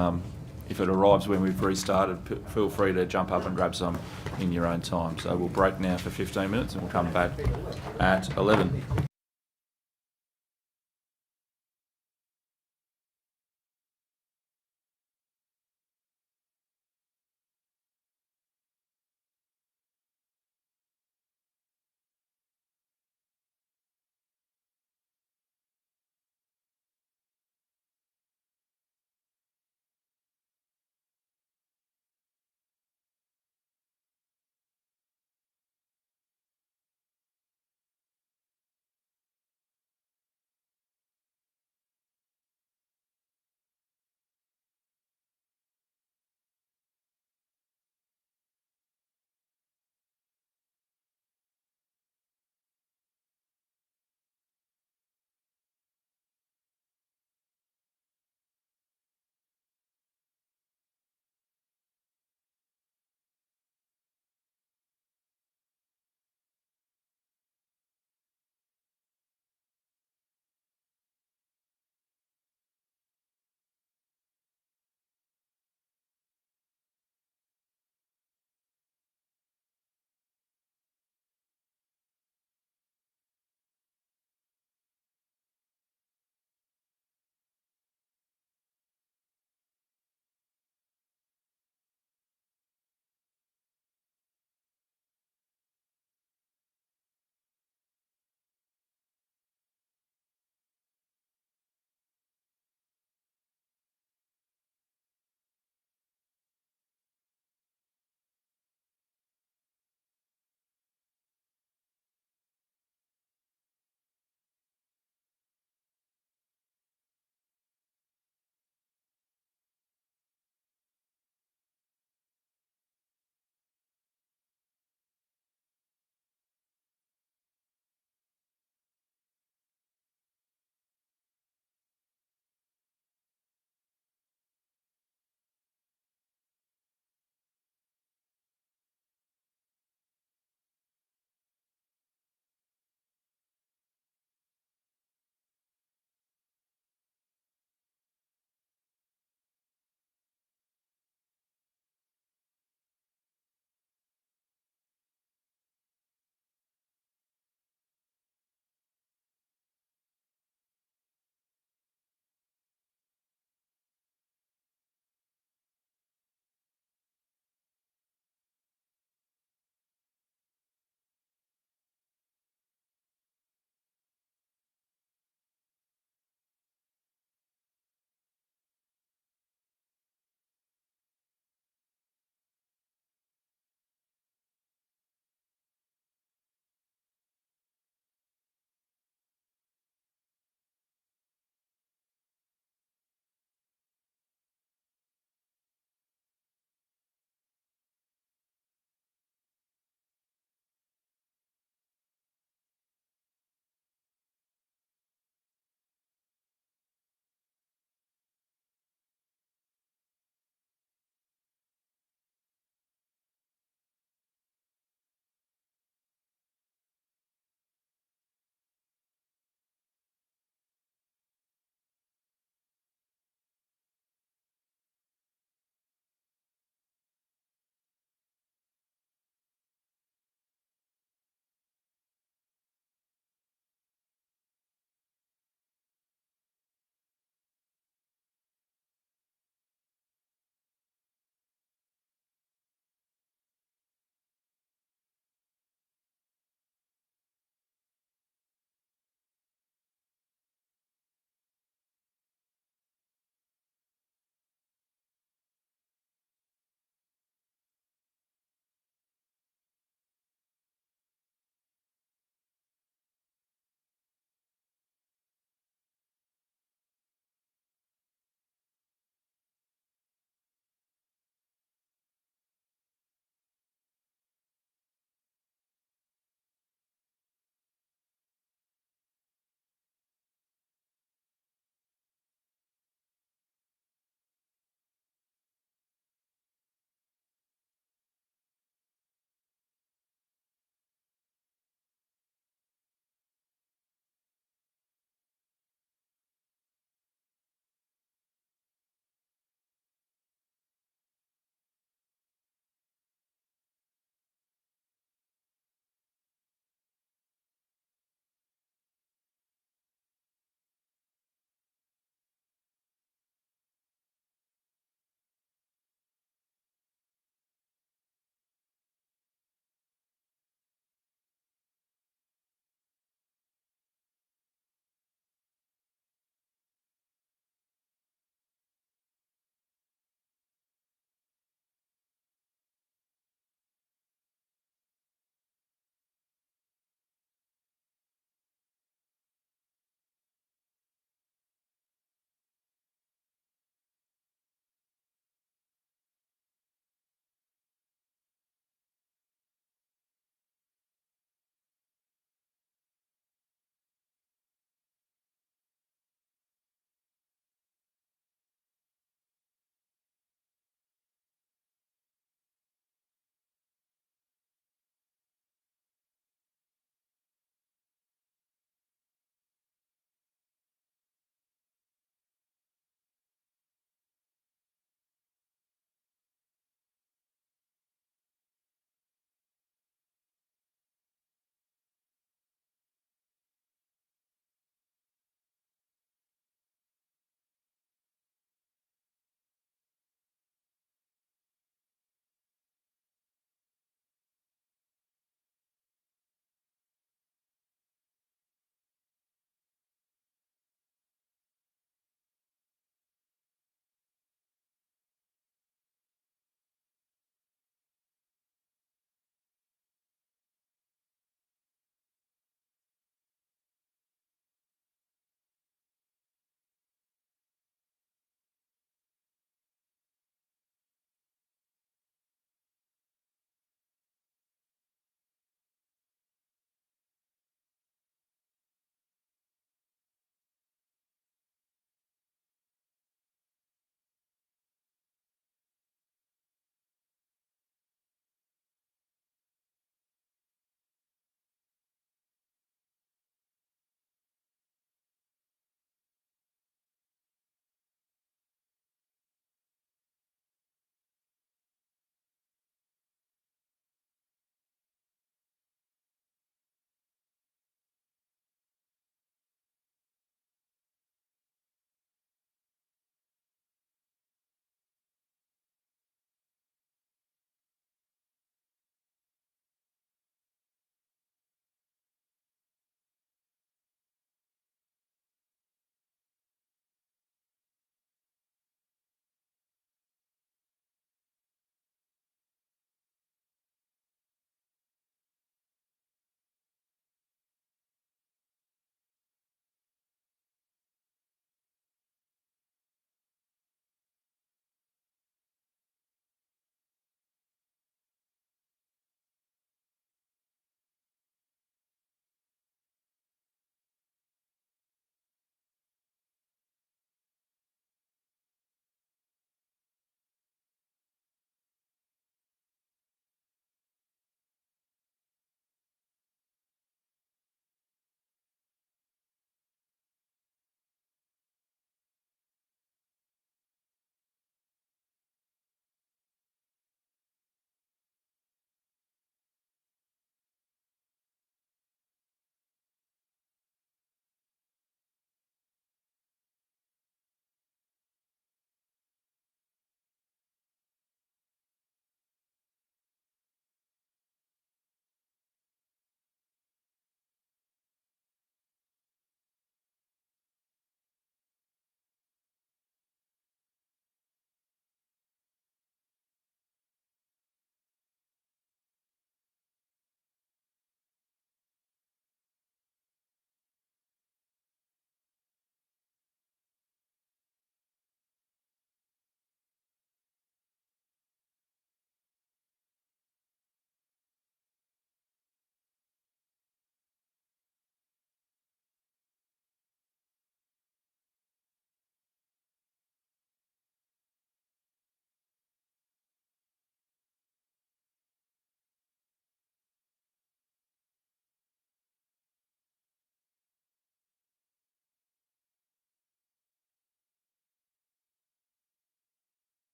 if it arrives when we've restarted, feel free to jump up and grab some in your own time. So we'll break now for 15 minutes and we'll come back at 11.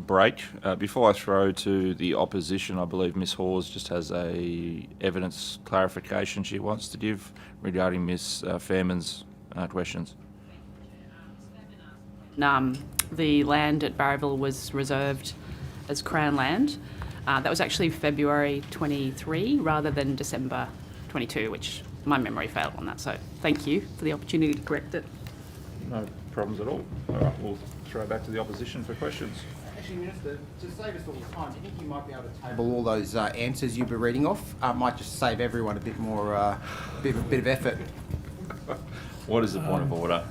break. Before I throw to the opposition, I believe Ms Hawes just has a evidence clarification she wants to give regarding Ms Fairman's questions. The land at Barraville was reserved as Crown land. That was actually February 23 rather than December 22, which my memory failed on that. So thank you for the opportunity to correct it. No problems at all. All right, we'll throw back to the opposition for questions. Actually, Minister, to save us all the time, do you think you might be able to table all those answers you've been reading off? Might just save everyone a bit more, bit of effort. What is the point of order,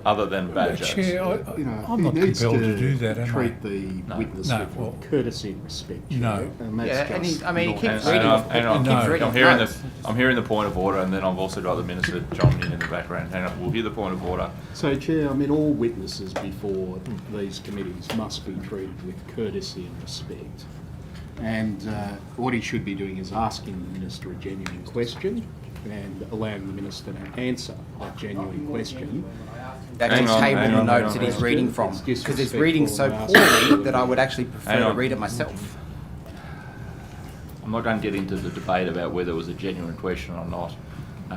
other than bad jokes? Chair, I'm not needs compelled to do that, am I? treat the witness with courtesy and respect. No. And that's Yeah, and just he, I mean, he keeps Hang reading on, off. hang on. He keeps reading off notes. I'm hearing the point of order, and then I've also got the Minister joining in the background. Hang on, we'll hear the point of order. So, Chair, I mean, all witnesses before these committees must be treated with courtesy and respect. And what he should be doing is asking the Minister a genuine question and allowing the Minister to answer that genuine question. Actually table the notes that he's reading from, because he's reading so poorly that I would actually prefer to read it myself. I'm not going to get into the debate about whether it was a genuine question or not.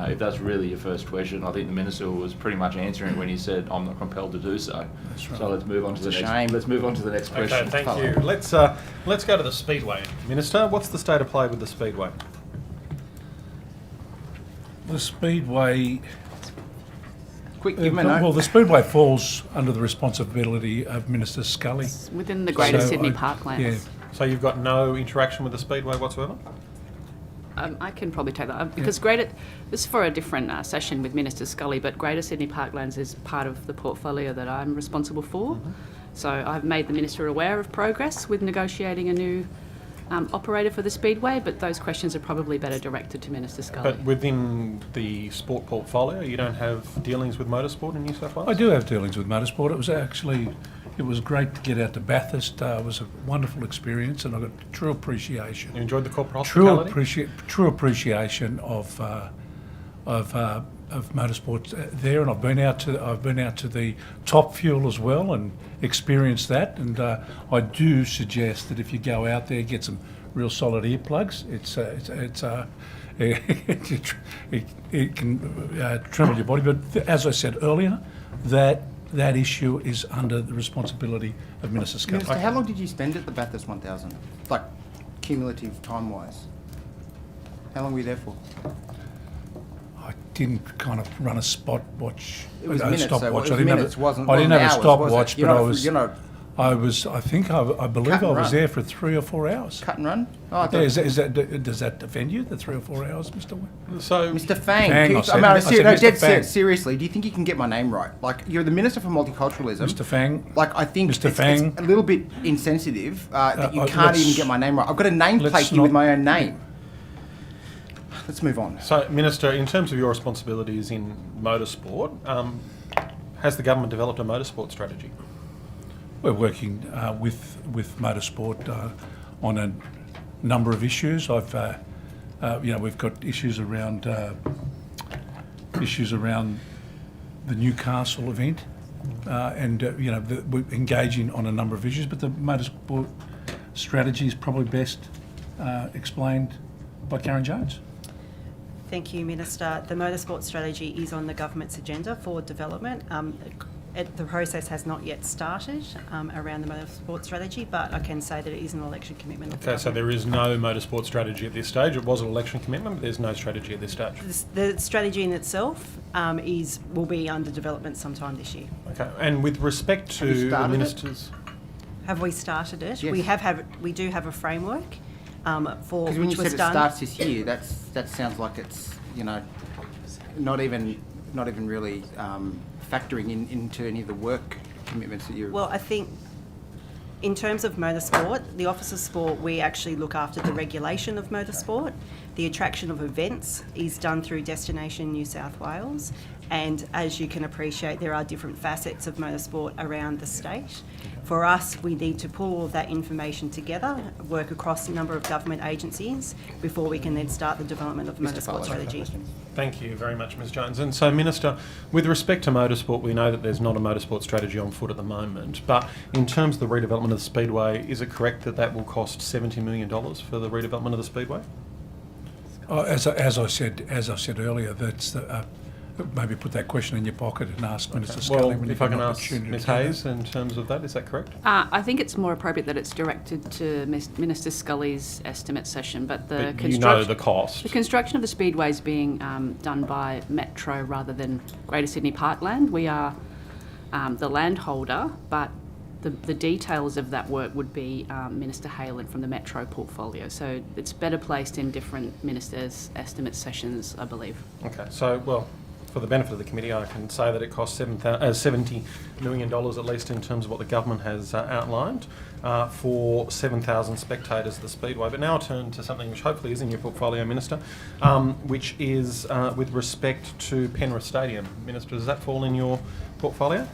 If that's really your first question, I think the Minister was pretty much answering when he said, "I'm not compelled to do so." That's right. So let's move on to the next. Let's move on to the next question. Okay, thank you. Let's go to the Speedway. Minister, what's the state of play with the Speedway? The Speedway... Quick, give me a note. Well, the Speedway falls under the responsibility of Minister Scully. It's within the Greater Sydney Parklands. Yeah. So you've got no interaction with the Speedway whatsoever? I can probably take that because this is for a different session with Minister Scully, but Greater Sydney Parklands is part of the portfolio that I'm responsible for. So I've made the Minister aware of progress with negotiating a new operator for the Speedway, but those questions are probably better directed to Minister Scully. But within the sport portfolio, you don't have dealings with motorsport in New South Wales? I do have dealings with motorsport. It was great to get out to Bathurst. It was a wonderful experience, and I got true appreciation. You enjoyed the corporate hospitality? True appreciation of motorsports there, and I've been out to the Top Fuel as well and experienced that. And I do suggest that if you go out there, get some real solid earplugs. It can tremble your body. But as I said earlier, that issue is under the responsibility of Minister Scully. Minister, how long did you spend at the Bathurst 1000? Like, cumulative time-wise? How long were you there for? I didn't kind of run a stopwatch. It was minutes, so it was I didn't minutes, have wasn't I didn't have a hours, stopwatch, was it? but I believe I was there for 3 or 4 hours. Cut and run? Oh, does that offend you, the 3 or 4 hours, Mr. Wynne? So, Mr. Fang, seriously, do you think you can get my name right? Like, you're the Minister for Multiculturalism. Mr. Fang. Like, I think it's a little bit insensitive that you can't even get my name right. I've got a nameplate here with my own name. Let's move on. So, Minister, in terms of your responsibilities in motorsport, has the government developed a motorsport strategy? We're working with motorsport on a number of issues. We've got issues around the Newcastle event, and we're engaging on a number of issues. But the motorsport strategy is probably best explained by Karen Jones. Thank you, Minister. The motorsport strategy is on the government's agenda for development. The process has not yet started around the motorsport strategy, but I can say that it is an election commitment. Okay, so there is no motorsport strategy at this stage. It was an election commitment, but there's no strategy at this stage. The strategy in itself will be under development sometime this year. Okay, and with respect to the ministers, have we started it? Yes. We do have a framework for Because when you which said was it done. starts this year, that sounds like it's not even really factoring into any of the work commitments that you're... Well, I think in terms of motorsport, the Office of Sport, we actually look after the regulation of motorsport. The attraction of events is done through Destination New South Wales. And as you can appreciate, there are different facets of motorsport around the state. For us, we need to pull all of that information together, work across a number of government agencies before we can then start the development of the motorsport strategy. Thank you very much, Ms Jones. And so, Minister, with respect to motorsport, we know that there's not a motorsport strategy on foot at the moment, but in terms of the redevelopment of the Speedway, is it correct that that will cost $70 million for the redevelopment of the Speedway? As I said earlier, that's maybe put that question in your pocket and ask Minister Scully when you if I get can an ask opportunity Ms to do that. Hayes in terms of that, is that correct? I think it's more appropriate that it's directed to Minister Scully's estimate session, but the But you know the cost. The construction of the speedway is being done by Metro rather than Greater Sydney Parkland. We are the landholder, but the details of that work would be Minister Halen from the Metro portfolio. So it's better placed in different ministers' estimate sessions, I believe. Okay, so, well, for the benefit of the committee, I can say that it costs $70 million, at least in terms of what the government has outlined, for 7,000 spectators at the Speedway. But now I'll turn to something which hopefully is in your portfolio, Minister, which is with respect to Penrith Stadium. Minister, does that fall in your portfolio?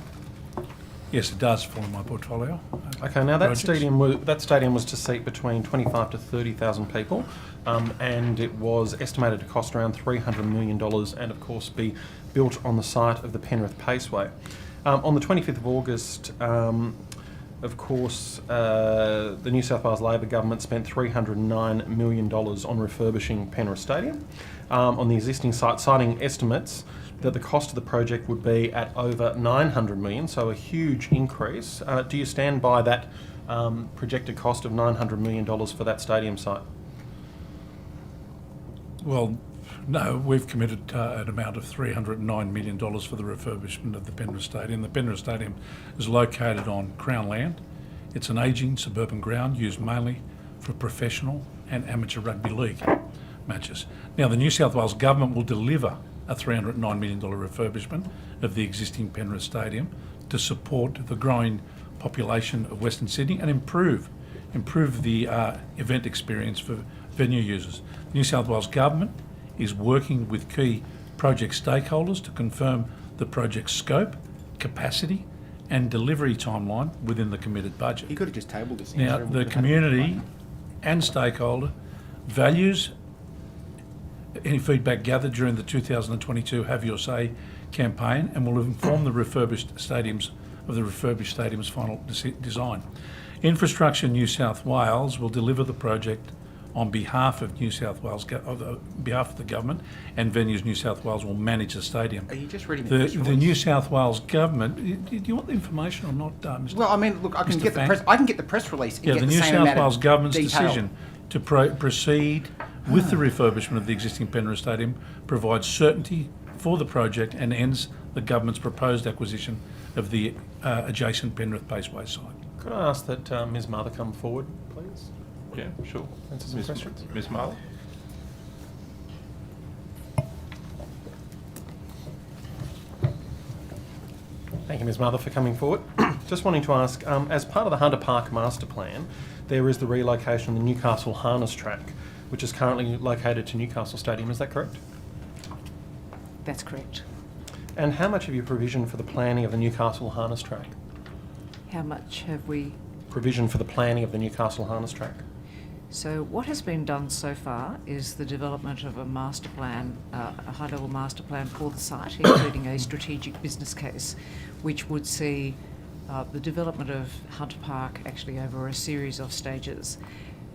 Yes, it does fall in my portfolio. Okay, now that Projects. stadium was to seat between 25 to 30,000 people, and it was estimated to cost around $300 million, and of course be built on the site of the Penrith Paceway. On the 25th of August, of course, the New South Wales Labor government spent $309 million on refurbishing Penrith Stadium on the existing site, citing estimates that the cost of the project would be at over $900 million, so a huge increase. Do you stand by that projected cost of $900 million for that stadium site? Well, no, we've committed an amount of $309 million for the refurbishment of the Penrith Stadium. The Penrith Stadium is located on Crown land. It's an ageing suburban ground used mainly for professional and amateur rugby league matches. Now, the New South Wales Government will deliver a $309 million refurbishment of the existing Penrith Stadium to support the growing population of Western Sydney and improve the event experience for venue users. The New South Wales Government is working with key project stakeholders to confirm the project's scope, capacity and delivery timeline within the committed budget. You could have just tabled this. Now, the community and stakeholder values any feedback gathered during the 2022 Have Your Say campaign and will inform the refurbished stadium's final design. Infrastructure New South Wales will deliver the project on behalf of New South Wales, on behalf of the government, and Venues New South Wales will manage the stadium. Are you just reading the New South Wales government? Do you want the information or not, Mr. Well, I mean, look, I can Mr. get the Fang? press. I can get the press release. And Yeah, get the the New same South amount of Wales government's detail. decision to proceed with the refurbishment of the existing Penrith Stadium provides certainty for the project and ends the government's proposed acquisition of the adjacent Penrith Paceway site. Could I ask that Ms Mather come forward, please? Yeah, sure. Answer some questions. Ms Marley. Thank you, Ms Mather, for coming forward. Just wanting to ask, as part of the Hunter Park Master Plan, there is the relocation of the Newcastle harness track, which is currently located to Newcastle Stadium. Is that correct? That's correct. And how much have you provisioned for the planning of the Newcastle harness track? How much have we? Provision for the planning of the Newcastle harness track. So what has been done so far is the development of a master plan, a high-level master plan for the site, including a strategic business case, which would see the development of Hunter Park actually over a series of stages.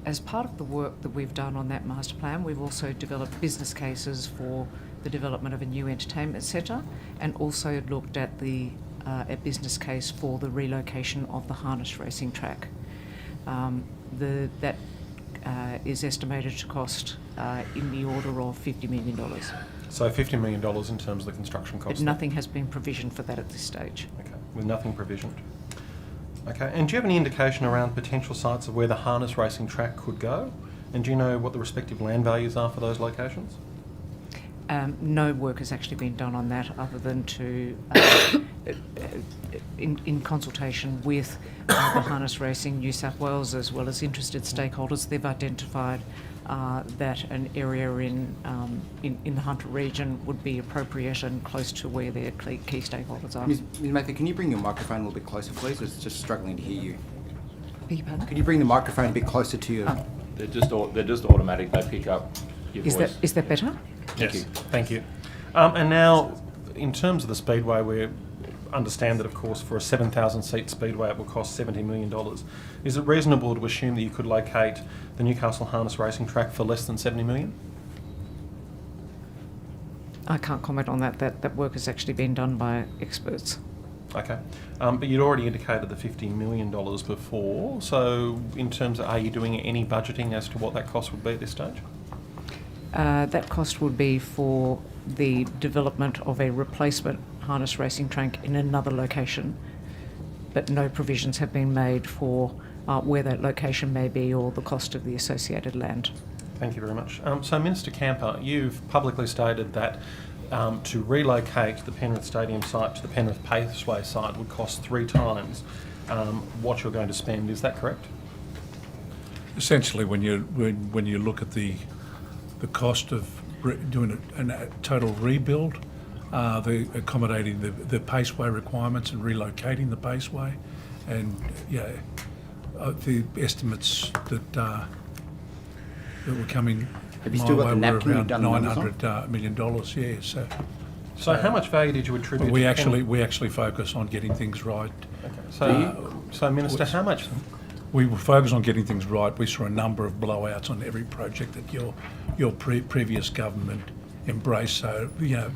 As part of the work that we've done on that master plan, we've also developed business cases for the development of a new entertainment centre, and also looked at a business case for the relocation of the harness racing track. That is estimated to cost in the order of $50 million. So $50 million in terms of the construction cost? But nothing has been provisioned for that at this stage. Okay, with nothing provisioned. Okay, and do you have any indication around potential sites of where the harness racing track could go? And do you know what the respective land values are for those locations? No work has actually been done on that other than to, in consultation with the Harness Racing New South Wales as well as interested stakeholders, they've identified that an area in the Hunter region would be appropriate and close to where their key stakeholders are. Ms Mather, can you bring your microphone a little bit closer, please? It's just struggling to hear you. Beg your pardon? Could you bring the microphone a bit closer to you? They're just automatic. They pick up your voice. Is that better? Thank you. Thank you. And now, in terms of the Speedway, we understand that, of course, for a 7,000-seat Speedway it will cost $70 million. Is it reasonable to assume that you could locate the Newcastle Harness Racing Track for less than $70 million? I can't comment on that. That work has actually been done by experts. Okay. But you'd already indicated the $50 million before, so in terms of, are you doing any budgeting as to what that cost would be at this stage? That cost would be for the development of a replacement harness racing track in another location, but no provisions have been made for where that location may be or the cost of the associated land. Thank you very much. So, Minister Kamper, you've publicly stated that to relocate the Penrith Stadium site to the Penrith Paceway site would cost 3 times what you're going to spend. Is that correct? Essentially, when you look at the cost of doing a total rebuild, the accommodating the paceway requirements and relocating the paceway, and the estimates that were coming. Have you still got the napkin? You've done $900 million. Yeah. So how much value did you attribute? We actually focus on getting things right. Okay. So Minister, how much? We were focused on getting things right. We saw a number of blowouts on every project that your previous government embraced. So we're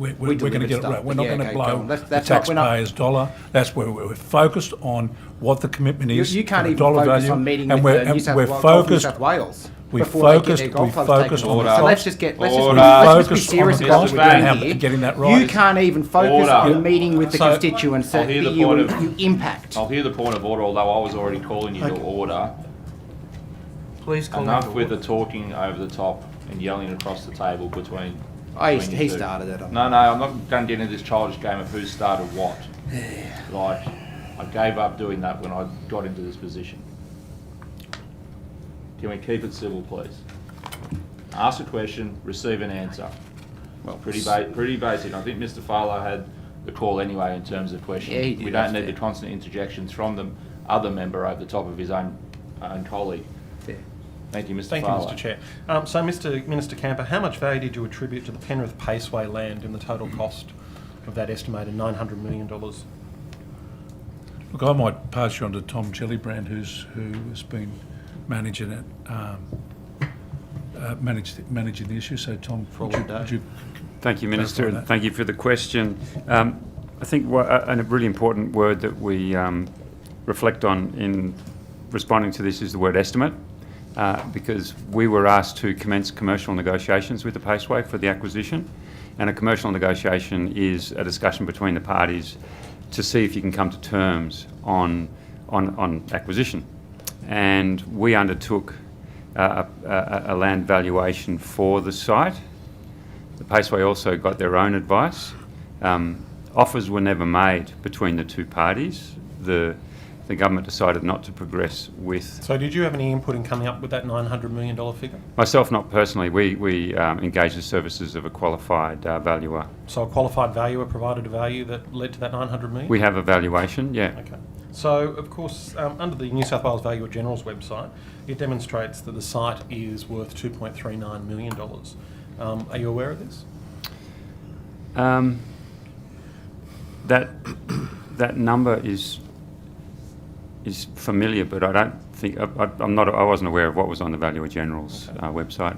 going to get it right. We're not going to blow the taxpayers' dollar. That's where we're focused on what the commitment is. You can't even dollar focus value, on meeting and with New South Wales. We focused on So let's just be serious about what we're doing here. Getting that right. You can't even focus on meeting with the constituents that you impact. I'll hear the point of order, although I was already calling you to order. Please call Enough me to with order. the talking over the top and yelling across the table between. He you two. started it. No, I'm not going to get into this childish game of who started what. Like, I gave up doing that when I got into this position. Can we keep it civil, please? Ask a question, receive an answer. Well, pretty basic. I think Mr. Farlow had the call anyway in terms of questions. Yeah, he did, we don't that's need fair. the constant interjections from the other member over the top of his own colleague. Fair. Thank you, Mr. Thank Farlow. you, Mr. Chair. So, Minister Kamper, how much value did you attribute to the Penrith Paceway land in the total cost of that estimated $900 million? Look, I might pass you on to Tom Gellibrand, who has been managing it, managing the issue. So, Tom, would you Thank you, Minister, and thank you for the question. I think a really important word that we reflect on in responding to this is the word estimate, because we were asked to commence commercial negotiations with the Paceway for the acquisition, and a commercial negotiation is a discussion between the parties to see if you can come to terms on acquisition. And we undertook a land valuation for the site. The Paceway also got their own advice. Offers were never made between the two parties. The government decided not to progress with... So did you have any input in coming up with that $900 million figure? Myself, not personally. We engaged the services of a qualified valuer. So a qualified valuer provided a value that led to that $900 million? We have a valuation, yeah. Okay. So, of course, under the New South Wales Valuer General's website, it demonstrates that the site is worth $2.39 million. Are you aware of this? That number is familiar, but I don't think I wasn't aware of what was on the Valuer General's website.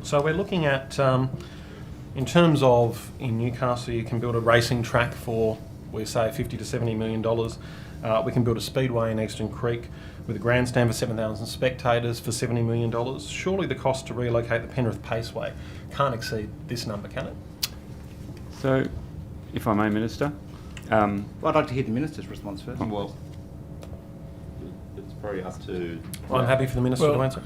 So we're looking at, in terms of in Newcastle, you can build a racing track for, we say, $50 to $70 million. We can build a speedway in Eastern Creek with a grandstand for 7,000 spectators for $70 million. Surely the cost to relocate the Penrith Paceway can't exceed this number, can it? So, if I may, Minister. I'd like to hear the Minister's response first. Well, it's probably up to... I'm happy for the Minister to answer.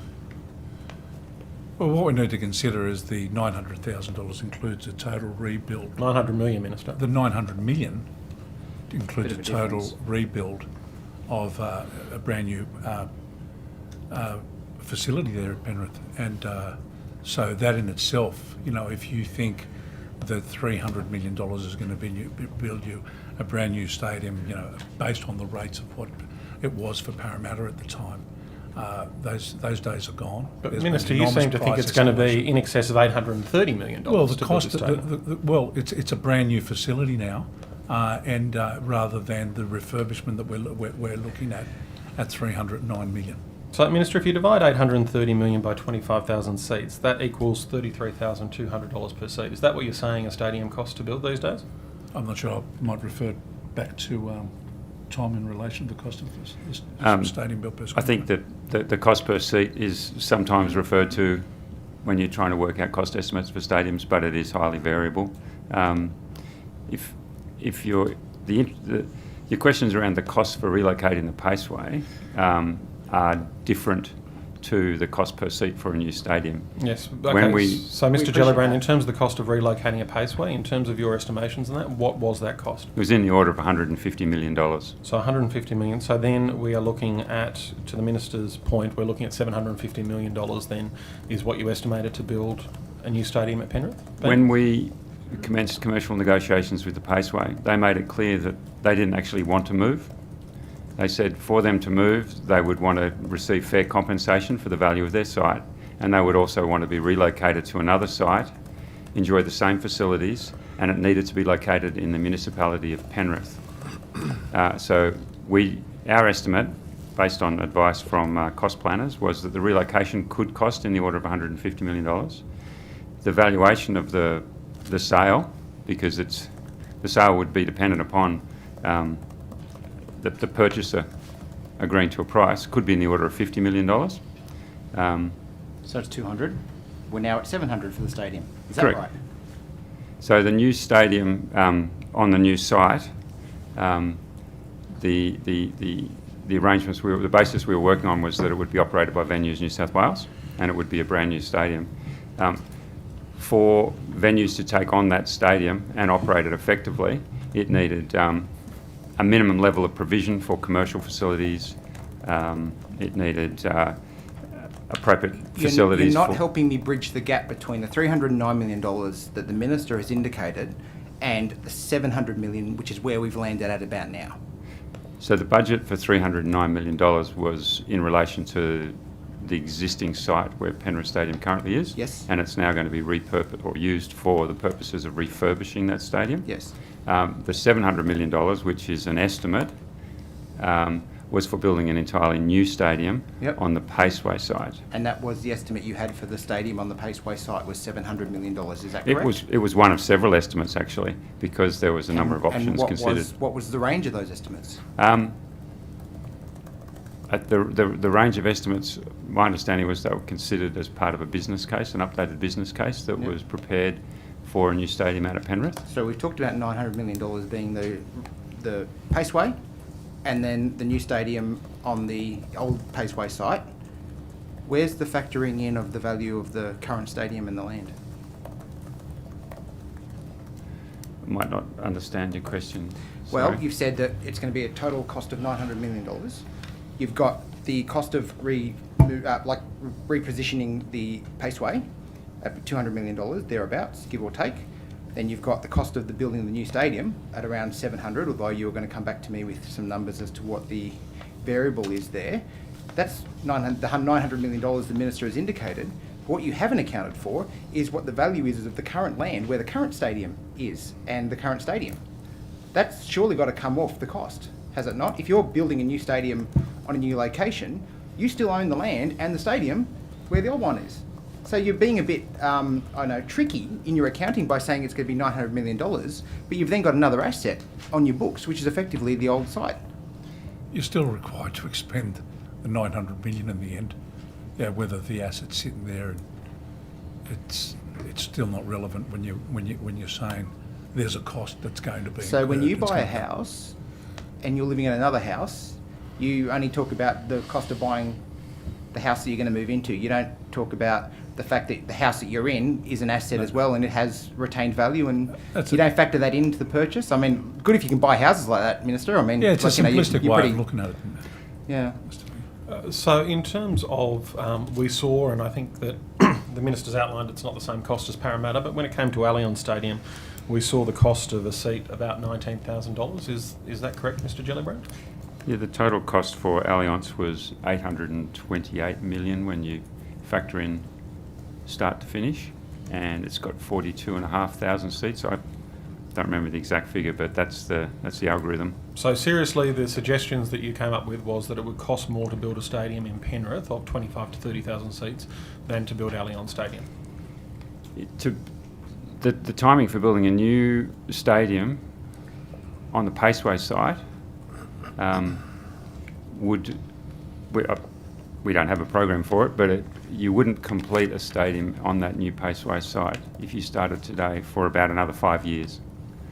Well, what we need to consider is the $900,000 includes a total rebuild. 900 million, Minister. The 900 million includes a total difference. rebuild of a brand new facility there at Penrith, and so that in itself, if you think that $300 million is going to build you a brand new stadium, based on the rates of what it was for Parramatta at the time, those days are gone. But There's Minister, been you enormous seem to think price it's going to escalation. be in excess of $830 million. Well, the to cost, build a stadium. well, it's a brand new facility now, and rather than the refurbishment that we're looking at 309 million. So, Minister, if you divide $830 million by 25,000 seats, that equals $33,200 per seat. Is that what you're saying a stadium costs to build these days? I'm not sure. I might refer back to Tom in relation to the cost of this stadium built per square. I think that the cost per seat is sometimes referred to when you're trying to work out cost estimates for stadiums, but it is highly variable. If your questions around the costs for relocating the Paceway are different to the cost per seat for a new stadium. Yes. Okay. So, Mr. Gellibrand, in terms of the cost of relocating a Paceway, in terms of your estimations on that, what was that cost? It was in the order of $150 million. So $150 million. So then we are looking at, to the Minister's point, we're looking at $750 million then is what you estimated to build a new stadium at Penrith? When we commenced commercial negotiations with the Paceway, they made it clear that they didn't actually want to move. They said for them to move, they would want to receive fair compensation for the value of their site, and they would also want to be relocated to another site, enjoy the same facilities, and it needed to be located in the municipality of Penrith. So our estimate, based on advice from cost planners, was that the relocation could cost in the order of $150 million. The valuation of the sale, because the sale would be dependent upon the purchaser agreeing to a price, could be in the order of $50 million. So it's 200. We're now at 700 for the stadium. Is that Correct. right? So the new stadium on the new site, the arrangements, the basis we were working on was that it would be operated by Venues New South Wales, and it would be a brand new stadium. For Venues to take on that stadium and operate it effectively, it needed a minimum level of provision for commercial facilities. It needed appropriate facilities. You're not helping me bridge the gap between the $309 million that the Minister has indicated and the $700 million, which is where we've landed at about now. So the budget for $309 million was in relation to the existing site where Penrith Stadium currently is. Yes. And it's now going to be repurposed or used for the purposes of refurbishing that stadium. Yes. The $700 million, which is an estimate, was for building an entirely new stadium on the Paceway site. And that was the estimate you had for the stadium on the Paceway site was $700 million. Is that correct? It was one of several estimates, actually, because there was a number of options considered. What was the range of those estimates? The range of estimates, my understanding was they were considered as part of a business case, an updated business case that was prepared for a new stadium out at Penrith. So we've talked about $900 million being the Paceway, and then the new stadium on the old Paceway site. Where's the factoring in of the value of the current stadium and the land? I might not understand your question. Well, Sorry. you've said that it's going to be a total cost of $900 million. You've got the cost of repositioning the Paceway at $200 million, thereabouts, give or take. Then you've got the cost of the building of the new stadium at around 700, although you were going to come back to me with some numbers as to what the variable is there. That's the $900 million the Minister has indicated. What you haven't accounted for is what the value is of the current land where the current stadium is and the current stadium. That's surely got to come off the cost, has it not? If you're building a new stadium on a new location, you still own the land and the stadium where the old one is. So you're being a bit, tricky in your accounting by saying it's going to be $900 million, but you've then got another asset on your books, which is effectively the old site. You're still required to expend the $900 million in the end. Yeah, whether the asset's sitting there, and it's still not relevant when you're saying there's a cost that's going to be. So when you incurred. buy a house and you're living in another house, you only talk about the cost of buying the house that you're going to move into. You don't talk about the fact that the house that you're in is an asset as well and it has retained value, and you don't factor that into the purchase. I mean, good if you can buy houses like that, Minister. I mean, yeah, it's like, a simplistic way of looking at it. Yeah. So in terms of, we saw, and I think that the Minister's outlined it's not the same cost as Parramatta, but when it came to Allianz Stadium, we saw the cost of a seat about $19,000. Is that correct, Mr. Gellibrand? Yeah, the total cost for Allianz was 828 million when you factor in start to finish, and it's got 42,500 seats. I don't remember the exact figure, but that's the algorithm. So seriously, the suggestions that you came up with was that it would cost more to build a stadium in Penrith of 25 to 30,000 seats than to build Allianz Stadium. The timing for building a new stadium on the Paceway site we don't have a program for it, but you wouldn't complete a stadium on that new Paceway site if you started today for about another 5 years.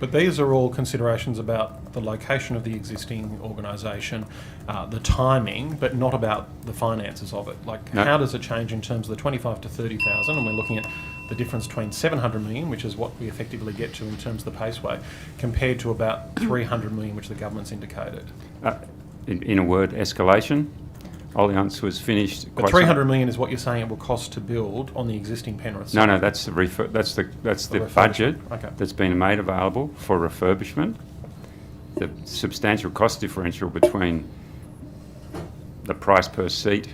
But these are all considerations about the location of the existing organisation, the timing, but not about the finances of it. Like, No. How does it change in terms of the 25 to 30,000? And we're looking at the difference between 700 million, which is what we effectively get to in terms of the Paceway, compared to about 300 million, which the government's indicated. In a word, escalation. Allianz was finished. But 300 million is what you're saying it will cost to build on the existing Penrith site. No, that's the budget that's been made available for refurbishment. The substantial cost differential between the price per seat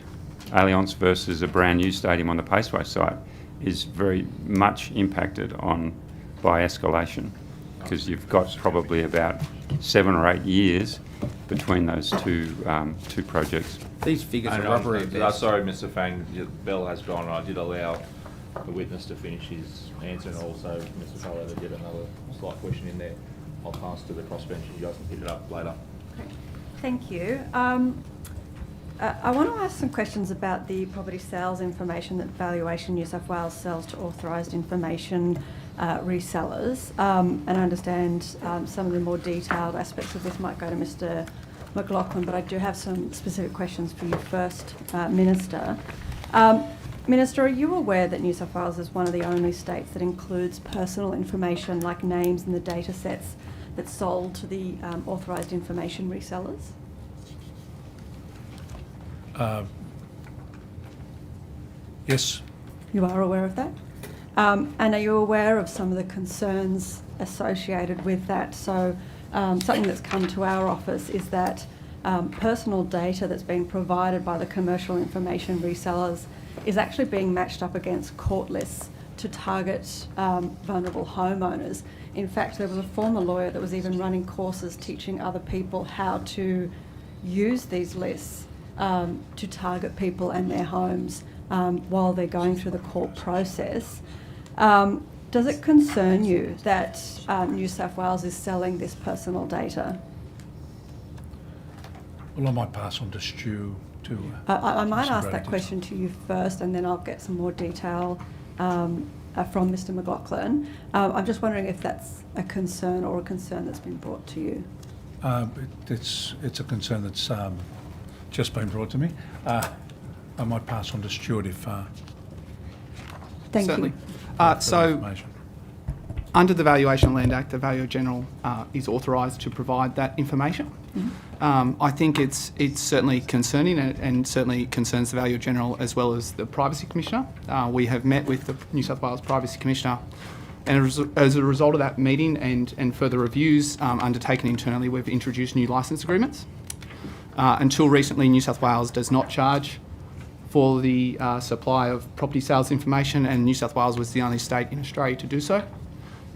Allianz versus a brand new stadium on the Paceway site is very much impacted on by escalation, because you've got probably about 7 or 8 years between those two projects. These figures are rubbery at best. Sorry, Mr. Fang, the bell has gone, and I did allow the witness to finish his answer, and also Mr. Farrow to get another slight question in there. I'll pass to the crossbench, and you guys can pick it up later. Thank you. I want to ask some questions about the property sales information that Valuation New South Wales sells to authorised information resellers. And I understand some of the more detailed aspects of this might go to Mr. McLaughlin, but I do have some specific questions for you first, Minister. Minister, are you aware that New South Wales is one of the only states that includes personal information like names in the data sets that's sold to the authorised information resellers? Yes. You are aware of that? And are you aware of some of the concerns associated with that? So something that's come to our office is that personal data that's being provided by the commercial information resellers is actually being matched up against court lists to target vulnerable homeowners. In fact, there was a former lawyer that was even running courses teaching other people how to use these lists to target people and their homes while they're going through the court process. Does it concern you that New South Wales is selling this personal data? Well, I might pass on to Stu to... I might ask that question to you first, and then I'll get some more detail from Mr. McLaughlin. I'm just wondering if that's a concern or a concern that's been brought to you. It's a concern that's just been brought to me. I might pass on to Stuart if... Thank Certainly. you. So, under the Valuation Land Act, the Valuer General is authorised to provide that information. Mm-hmm. I think it's certainly concerning and certainly concerns the Valuer General as well as the Privacy Commissioner. We have met with the New South Wales Privacy Commissioner, and as a result of that meeting and further reviews undertaken internally, we've introduced new licence agreements. Until recently, New South Wales does not charge for the supply of property sales information, and New South Wales was the only state in Australia to do so.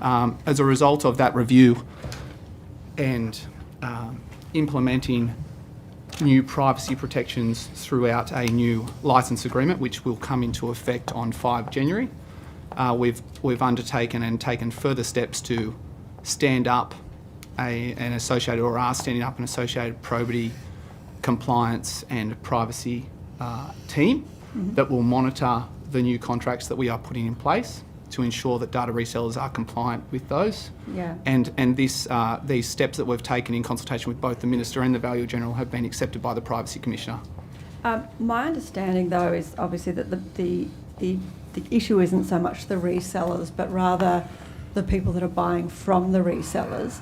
As a result of that review and implementing new privacy protections throughout a new licence agreement, which will come into effect on 5 January, we've undertaken and taken further steps to stand up an associated, or are standing up an associated probity, compliance and privacy team that will monitor the new contracts that we are putting in place to ensure that data resellers are compliant with those. Yeah. And these steps that we've taken in consultation with both the Minister and the Valuer General have been accepted by the Privacy Commissioner. My understanding, though, is obviously that the issue isn't so much the resellers, but rather the people that are buying from the resellers.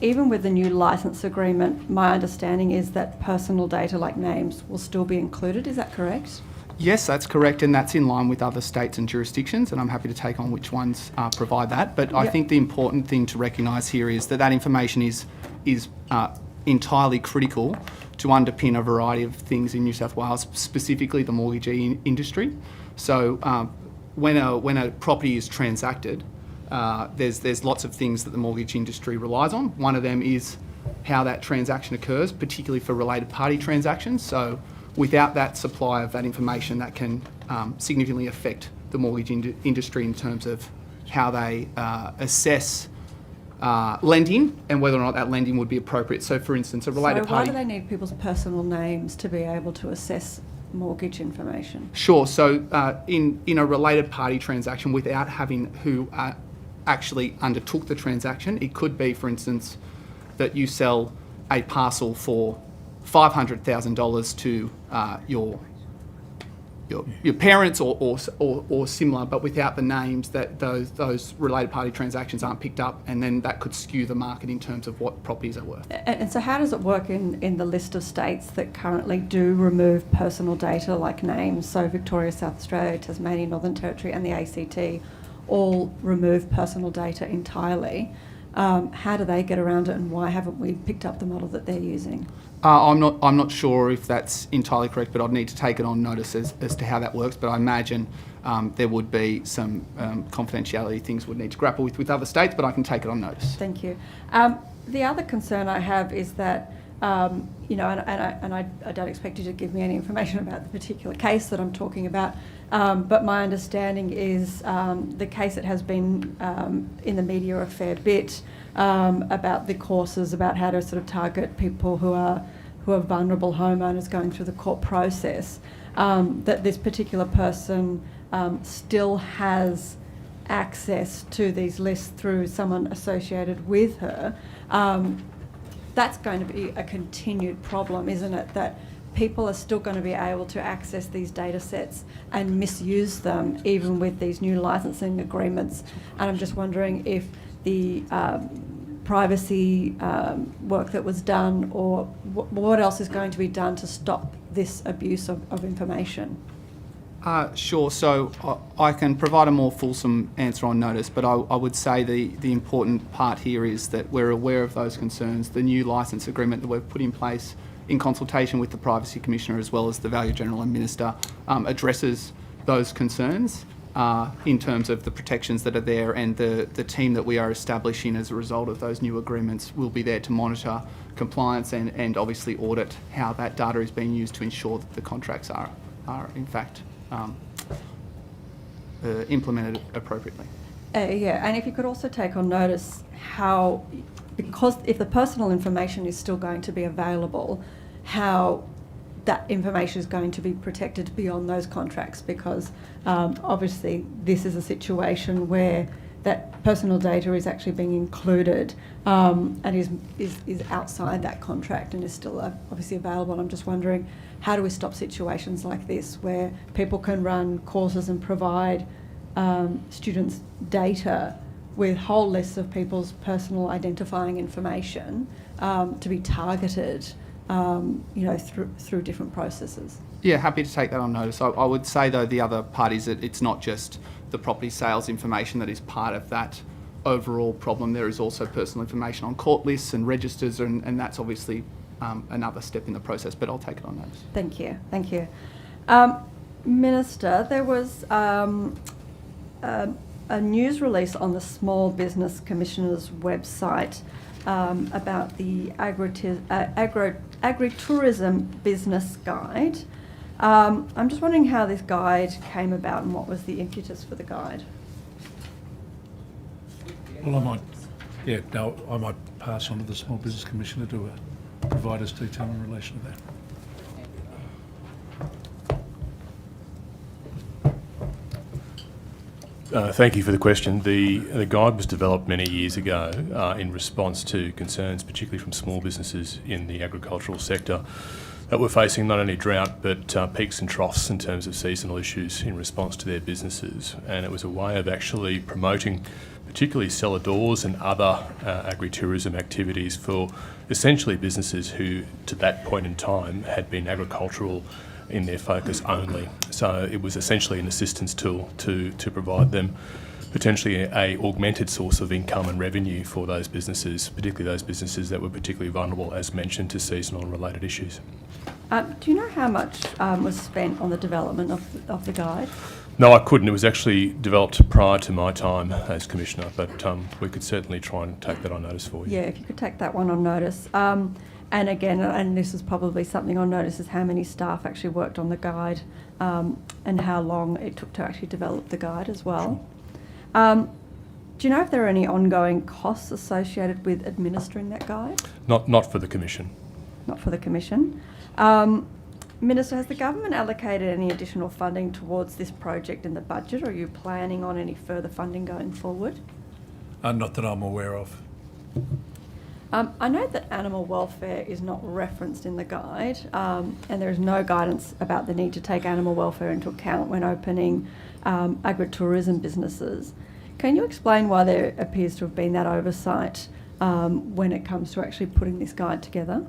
Even with the new licence agreement, my understanding is that personal data like names will still be included. Is that correct? Yes, that's correct, and that's in line with other states and jurisdictions, and I'm happy to take on which ones provide that. But I think the important thing to recognise here is that information is entirely critical to underpin a variety of things in New South Wales, specifically the mortgage industry. So when a property is transacted, there's lots of things that the mortgage industry relies on. One of them is how that transaction occurs, particularly for related party transactions. So without that supply of that information, that can significantly affect the mortgage industry in terms of how they assess lending and whether or not that lending would be appropriate. So, for instance, a related So party... why do they need people's personal names to be able to assess mortgage information? Sure. So in a related party transaction, without having who actually undertook the transaction, it could be, for instance, that you sell a parcel for $500,000 to your parents or similar, but without the names, that those related party transactions aren't picked up, and then that could skew the market in terms of what properties are worth. And so how does it work in the list of states that currently do remove personal data like names? So Victoria, South Australia, Tasmania, Northern Territory and the ACT all remove personal data entirely. How do they get around it, and why haven't we picked up the model that they're using? I'm not sure if that's entirely correct, but I'd need to take it on notice as to how that works. But I imagine there would be some confidentiality things would need to grapple with other states, but I can take it on notice. Thank you. The other concern I have is that, and I don't expect you to give me any information about the particular case that I'm talking about, but my understanding is the case that has been in the media a fair bit about the courses, about how to sort of target people who are vulnerable homeowners going through the court process, that this particular person still has access to these lists through someone associated with her. That's going to be a continued problem, isn't it? That people are still going to be able to access these data sets and misuse them, even with these new licensing agreements. And I'm just wondering if the privacy work that was done, or what else is going to be done to stop this abuse of information? Sure. So I can provide a more fulsome answer on notice, but I would say the important part here is that we're aware of those concerns. The new licence agreement that we've put in place in consultation with the Privacy Commissioner as well as the Value General and Minister addresses those concerns in terms of the protections that are there, and the team that we are establishing as a result of those new agreements will be there to monitor compliance and obviously audit how that data is being used to ensure that the contracts are in fact implemented appropriately. Yeah, and if you could also take on notice how, because if the personal information is still going to be available, how that information is going to be protected beyond those contracts, because obviously this is a situation where that personal data is actually being included and is outside that contract and is still obviously available. And I'm just wondering, how do we stop situations like this where people can run courses and provide students data with whole lists of people's personal identifying information to be targeted, through different processes? Yeah, happy to take that on notice. I would say, though, the other part is that it's not just the property sales information that is part of that overall problem. There is also personal information on court lists and registers, and that's obviously another step in the process, but I'll take it on notice. Thank you. Thank you. Minister, there was a news release on the Small Business Commissioner's website about the agritourism business guide. I'm just wondering how this guide came about and what was the impetus for the guide. Well, I might pass on to the Small Business Commissioner to provide us detail in relation to that. Thank you for the question. The guide was developed many years ago in response to concerns, particularly from small businesses in the agricultural sector, that were facing not only drought but peaks and troughs in terms of seasonal issues in response to their businesses. And it was a way of actually promoting particularly cellar doors and other agritourism activities for essentially businesses who, to that point in time, had been agricultural in their focus only. So it was essentially an assistance tool to provide them potentially a augmented source of income and revenue for those businesses, particularly those businesses that were particularly vulnerable, as mentioned, to seasonal and related issues. Do you know how much was spent on the development of the guide? No, I couldn't. It was actually developed prior to my time as Commissioner, but we could certainly try and take that on notice for you. Yeah, if you could take that one on notice. And again, and this is probably something on notice, is how many staff actually worked on the guide and how long it took to actually develop the guide as well. Do you know if there are any ongoing costs associated with administering that guide? Not for the Commission. Not for the Commission. Minister, has the government allocated any additional funding towards this project in the budget, or are you planning on any further funding going forward? Not that I'm aware of. I know that animal welfare is not referenced in the guide, and there is no guidance about the need to take animal welfare into account when opening agritourism businesses. Can you explain why there appears to have been that oversight when it comes to actually putting this guide together?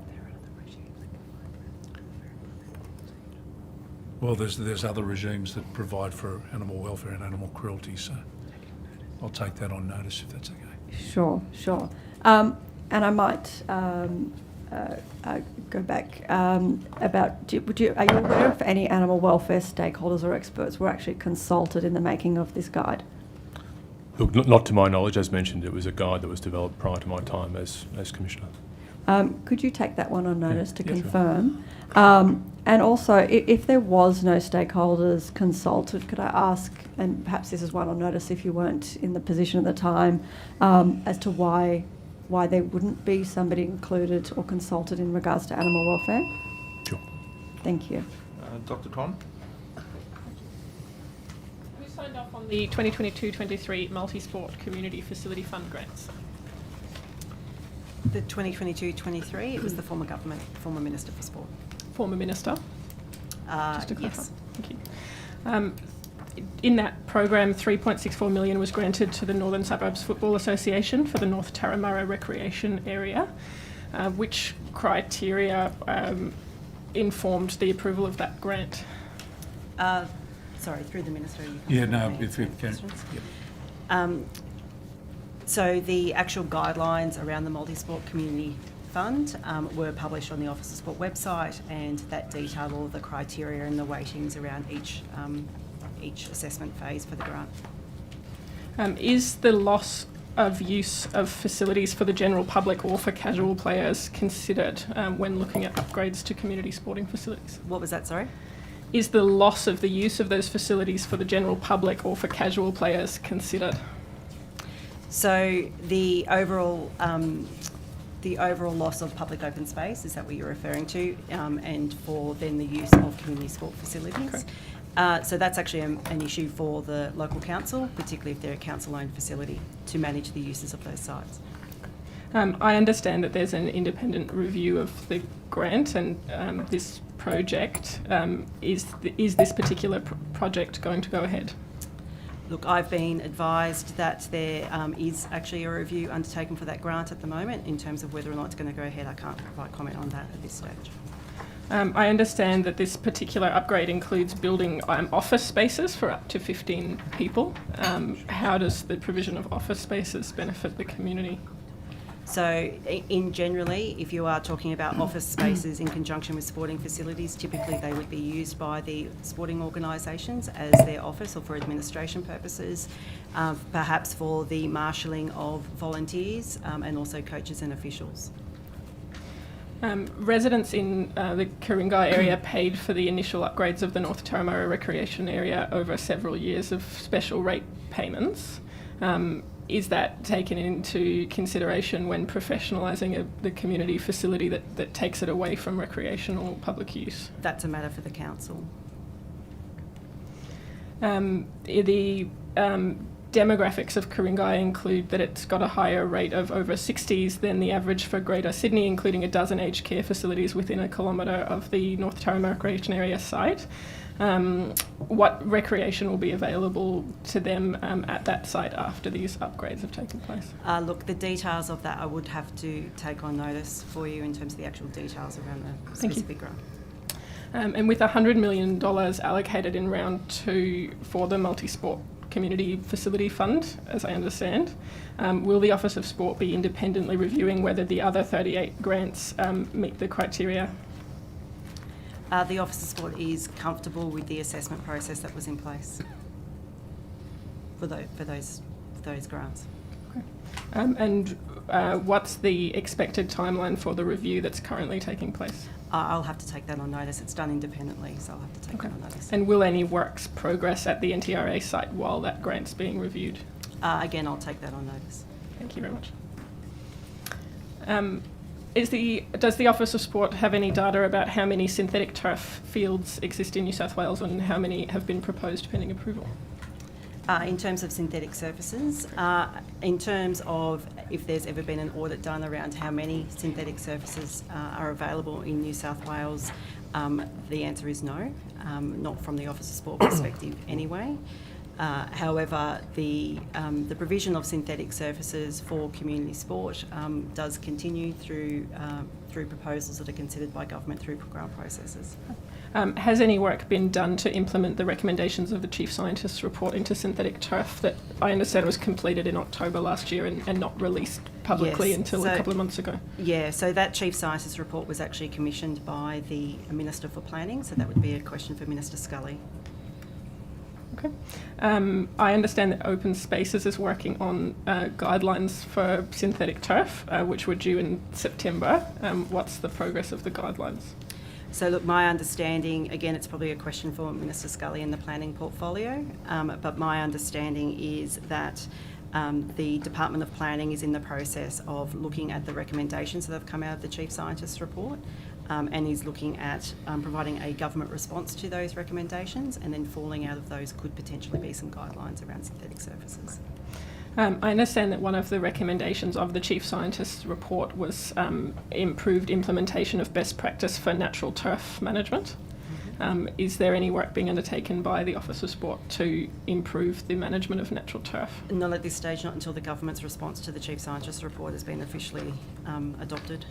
Well, there's other regimes that provide for animal welfare and animal cruelty, so I'll take that on notice if that's okay. Sure. And I might go back about, are you aware if any animal welfare stakeholders or experts were actually consulted in the making of this guide? Look, not to my knowledge. As mentioned, it was a guide that was developed prior to my time as Commissioner. Could you take that one on notice to confirm? Sure. And also, if there was no stakeholders consulted, could I ask, and perhaps this is one on notice if you weren't in the position at the time, as to why there wouldn't be somebody included or consulted in regards to animal welfare? Sure. Thank you. Dr. Con? Who signed off on the 2022-23 Multi-Sport Community Facility Fund grants? The 2022-23, it was the former former Minister for Sport. Former Minister? Just to clarify. Yes. Thank you. In that program, $3.64 million was granted to the Northern Suburbs Football Association for the North Tarramurra Recreation Area. Which criteria informed the approval of that grant? Sorry, through the Minister. If you can. Yep. So the actual guidelines around the Multisport Community Fund were published on the Office of Sport website, and that detailed all of the criteria and the weightings around each assessment phase for the grant. Is the loss of use of facilities for the general public or for casual players considered when looking at upgrades to community sporting facilities? What was that, sorry? Is the loss of the use of those facilities for the general public or for casual players considered? So the overall loss of public open space, is that what you're referring to? And for then the use of community sport facilities. So that's actually an issue for the local council, particularly if they're a council-owned facility, to manage the uses of those sites. I understand that there's an independent review of the grant and this project. Is this particular project going to go ahead? Look, I've been advised that there is actually a review undertaken for that grant at the moment. In terms of whether or not it's going to go ahead, I can't provide comment on that at this stage. I understand that this particular upgrade includes building office spaces for up to 15 people. How does the provision of office spaces benefit the community? So generally, if you are talking about office spaces in conjunction with sporting facilities, typically they would be used by the sporting organisations as their office or for administration purposes, perhaps for the marshalling of volunteers and also coaches and officials. Residents in the Ku-ring-gai area paid for the initial upgrades of the North Tarramurra Recreation Area over several years of special rate payments. Is that taken into consideration when professionalising the community facility that takes it away from recreational public use? That's a matter for the council. The demographics of Ku-ring-gai include that it's got a higher rate of over 60s than the average for Greater Sydney, including a dozen aged care facilities within a kilometre of the North Tarramurra Recreation Area site. What recreation will be available to them at that site after these upgrades have taken place? Look, the details of that I would have to take on notice for you in terms of the actual details around the specific grant. And with $100 million allocated in round 2 for the multi-sport Community Facility Fund, as I understand. Will the Office of Sport be independently reviewing whether the other 38 grants meet the criteria? The Office of Sport is comfortable with the assessment process that was in place for those grants. And what's the expected timeline for the review that's currently taking place? I'll have to take that on notice. It's done independently, so I'll have to take that on notice. And will any works progress at the NTRA site while that grant's being reviewed? Again, I'll take that on notice. Thank you very much. Does the Office of Sport have any data about how many synthetic turf fields exist in New South Wales and how many have been proposed pending approval? In terms of synthetic surfaces, in terms of if there's ever been an audit done around how many synthetic surfaces are available in New South Wales, the answer is no, not from the Office of Sport perspective anyway. However, the provision of synthetic surfaces for community sport does continue through proposals that are considered by government through grant processes. Has any work been done to implement the recommendations of the Chief Scientist's report into synthetic turf that I understand was completed in October last year and not released publicly until a couple of months ago? Yeah, so that Chief Scientist's report was actually commissioned by the Minister for Planning, so that would be a question for Minister Scully. Okay. I understand that Open Spaces is working on guidelines for synthetic turf, which were due in September. What's the progress of the guidelines? So look, my understanding, again, it's probably a question for Minister Scully in the planning portfolio, but my understanding is that the Department of Planning is in the process of looking at the recommendations that have come out of the Chief Scientist's report and is looking at providing a government response to those recommendations, and then falling out of those could potentially be some guidelines around synthetic surfaces. I understand that one of the recommendations of the Chief Scientist's report was improved implementation of best practice for natural turf management. Is there any work being undertaken by the Office of Sport to improve the management of natural turf? Not at this stage, not until the government's response to the Chief Scientist's report has been officially adopted.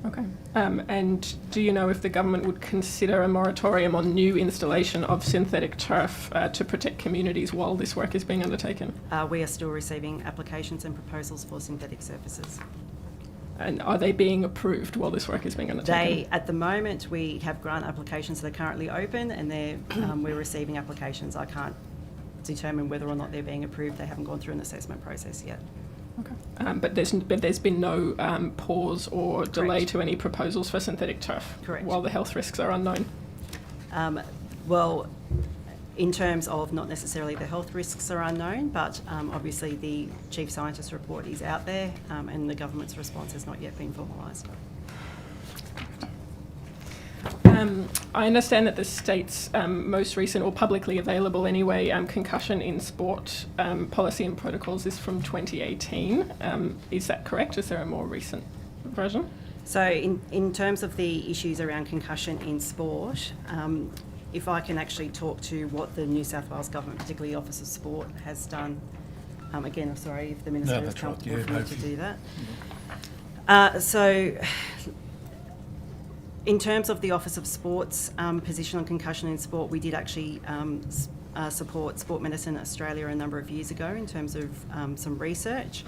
Okay. And do you know if the government would consider a moratorium on new installation of synthetic turf to protect communities while this work is being undertaken? We are still receiving applications and proposals for synthetic surfaces. And are they being approved while this work is being undertaken? At the moment, we have grant applications that are currently open, and we're receiving applications. I can't determine whether or not they're being approved. They haven't gone through an assessment process yet. Okay. But there's been no pause or delay to any proposals for synthetic turf? Correct. While the health risks are unknown? Well, in terms of not necessarily the health risks are unknown, but obviously the Chief Scientist's report is out there and the government's response has not yet been formalised. I understand that the state's most recent, or publicly available anyway, concussion in sport policy and protocols is from 2018. Is that correct? Is there a more recent version? So in terms of the issues around concussion in sport, if I can actually talk to what the New South Wales Government, particularly the Office of Sport, has done. Again, I'm sorry if the Minister is comfortable for me to do that. So in terms of the Office of Sport's position on concussion in sport, we did actually support Sport Medicine Australia a number of years ago in terms of some research.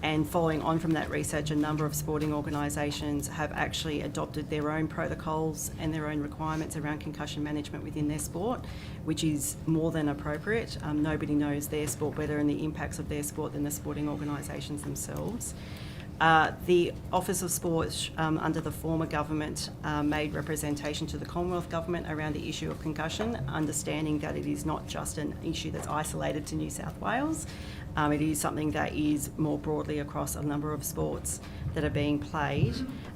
And following on from that research, a number of sporting organisations have actually adopted their own protocols and their own requirements around concussion management within their sport, which is more than appropriate. Nobody knows their sport better and the impacts of their sport than the sporting organisations themselves. The Office of Sport under the former government made representation to the Commonwealth Government around the issue of concussion, understanding that it is not just an issue that's isolated to New South Wales. It is something that is more broadly across a number of sports that are being played.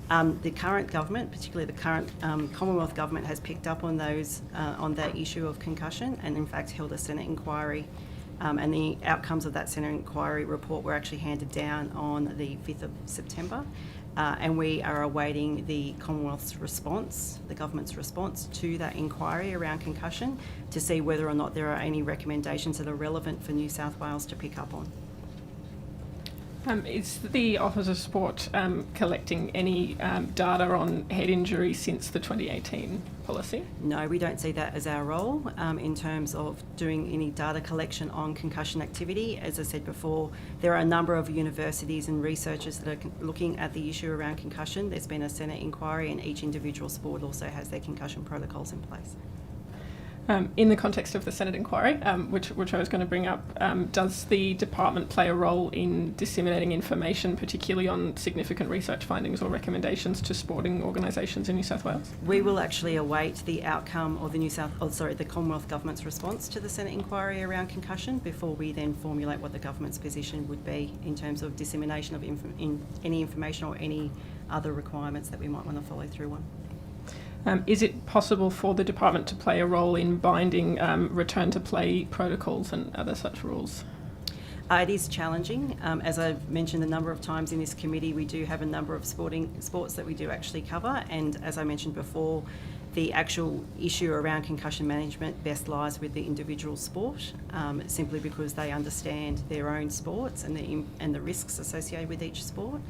The current government, particularly the current Commonwealth Government, has picked up on on that issue of concussion and in fact held a Senate inquiry. And the outcomes of that Senate inquiry report were actually handed down on the 5th of September. And we are awaiting the Commonwealth's response, the government's response to that inquiry around concussion to see whether or not there are any recommendations that are relevant for New South Wales to pick up on. Is the Office of Sport collecting any data on head injury since the 2018 policy? No, we don't see that as our role in terms of doing any data collection on concussion activity. As I said before, there are a number of universities and researchers that are looking at the issue around concussion. There's been a Senate inquiry, and each individual sport also has their concussion protocols in place. In the context of the Senate inquiry, which I was going to bring up, does the department play a role in disseminating information, particularly on significant research findings or recommendations to sporting organisations in New South Wales? We will actually await the outcome of the Commonwealth Government's response to the Senate inquiry around concussion before we then formulate what the government's position would be in terms of dissemination of any information or any other requirements that we might want to follow through on. Is it possible for the department to play a role in binding return to play protocols and other such rules? It is challenging. As I've mentioned a number of times in this committee, we do have a number of sports that we do actually cover, and as I mentioned before, the actual issue around concussion management best lies with the individual sport, simply because they understand their own sports and the risks associated with each sport.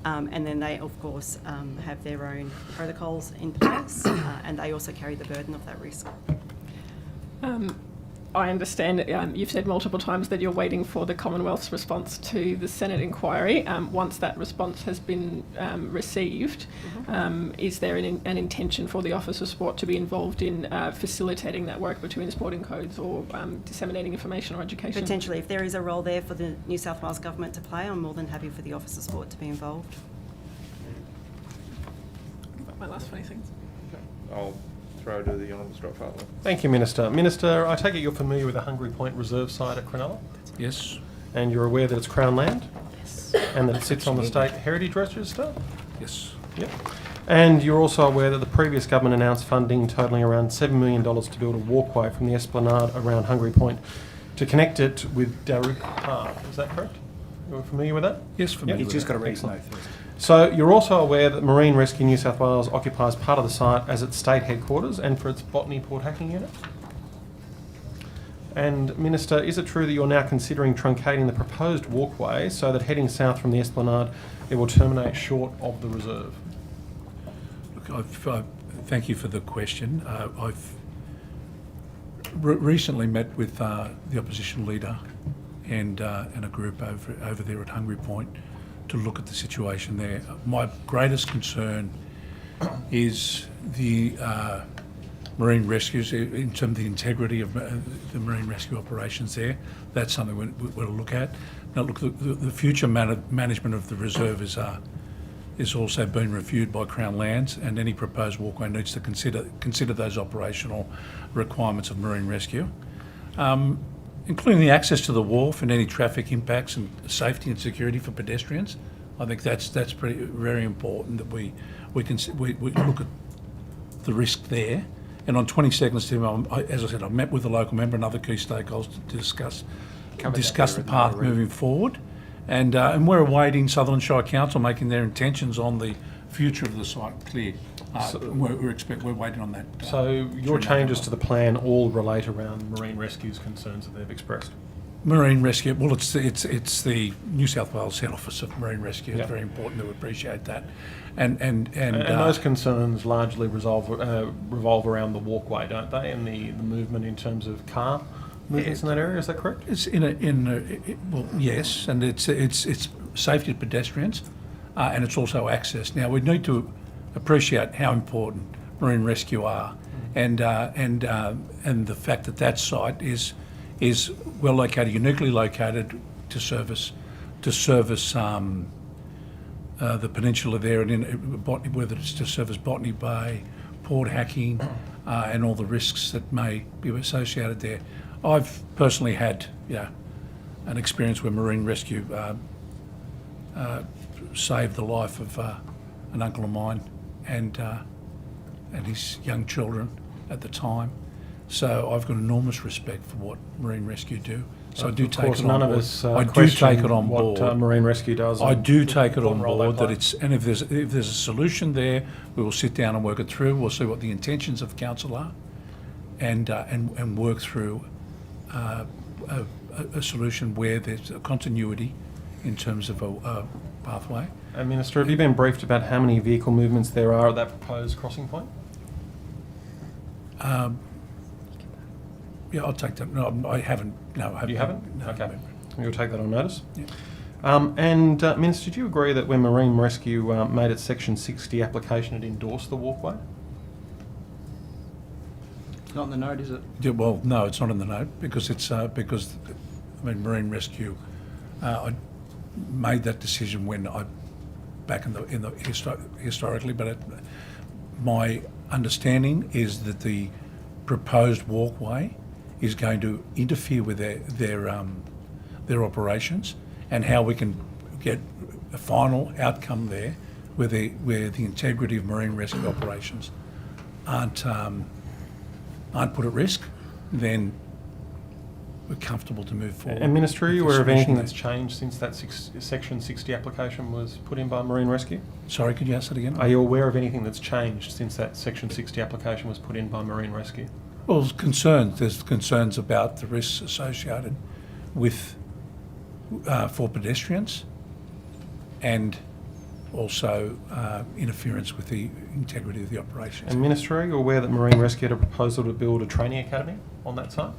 And then they, of course, have their own protocols in place, and they also carry the burden of that risk. I understand you've said multiple times that you're waiting for the Commonwealth's response to the Senate inquiry. Once that response has been received, is there an intention for the Office of Sport to be involved in facilitating that work between sporting codes or disseminating information or education? Potentially, if there is a role there for the New South Wales Government to play, I'm more than happy for the Office of Sport to be involved. My last 20 seconds. I'll throw to the Honourable Scott Fartley. Thank you, Minister. Minister, I take it you're familiar with the Hungry Point Reserve site at Cronulla? Yes. And you're aware that it's Crown land? Yes. And that it sits on the State Heritage Register? Yes. Yep. And you're also aware that the previous government announced funding totalling around $7 million to build a walkway from the esplanade around Hungry Point to connect it with Darook Park. Is that correct? You're familiar with that? Yes, familiar Yep. with Just that. got a read Excellent. So you're also aware that Marine Rescue New South Wales occupies part of the site as its state headquarters and for its botany port hacking unit? And Minister, is it true that you're now considering truncating the proposed walkway so that heading south from the esplanade it will terminate short of the reserve? Look, thank you for the question. I've recently met with the opposition leader and a group over there at Hungry Point to look at the situation there. My greatest concern is the marine rescues in terms of the integrity of the marine rescue operations there. That's something we'll look at. Now, look, the future management of the reserve is also being reviewed by Crown Lands, and any proposed walkway needs to consider those operational requirements of marine rescue, including the access to the wharf and any traffic impacts and safety and security for pedestrians. I think that's very important that we look at the risk there. And on 22nd September, as I said, I met with a local member and other key stakeholders to discuss the path moving forward. And we're awaiting Sutherland Shire Council making their intentions on the future of the site clear. We're waiting on that. So your changes to the plan all relate around Marine Rescue's concerns that they've expressed? Marine Rescue, well, it's the New South Wales Head Office of Marine Rescue. It's very important to appreciate that. And those concerns largely revolve around the walkway, don't they? And the movement in terms of car movements in that area, is that correct? It's well, yes, and it's safety of pedestrians, and it's also access. Now we need to appreciate how important Marine Rescue are, and the fact that site is well located, uniquely located to service the peninsula there, and whether it's to service Botany Bay, port hacking, and all the risks that may be associated there. I've personally had an experience where Marine Rescue saved the life of an uncle of mine and his young children at the time. So I've got enormous respect for what Marine Rescue do. So I do take it on board. None of us I do take it on what board. Marine Rescue does. I do take it on board that it's, and if there's a solution there, we will sit down and work it through. We'll see what the intentions of council are, and work through a solution where there's a continuity in terms of a pathway. Minister, have you been briefed about how many vehicle movements there are at that proposed crossing point? Yeah, I'll take that. No, I haven't. No, I haven't. You haven't? No, Okay. You'll take that on notice. Yeah. Minister, do you agree that when Marine Rescue made its Section 60 application, it endorsed the walkway? It's not in the note, is it? Yeah, well, no, it's not in the note because it's Marine Rescue. I made that decision when back in the historically, but my understanding is that the proposed walkway is going to interfere with their operations, and how we can get a final outcome there where the integrity of marine rescue operations aren't put at risk, then we're comfortable to move forward. And Minister, are you with the aware of anything submission that's changed since that Section 60 application was put in by Marine Rescue? Sorry, could you ask that again? Are you aware of anything that's changed since that Section 60 application was put in by Marine Rescue? Well, there's concerns about the risks associated with for pedestrians, and also interference with the integrity of the operations. And Minister, are you aware that Marine Rescue had a proposal to build a training academy on that site?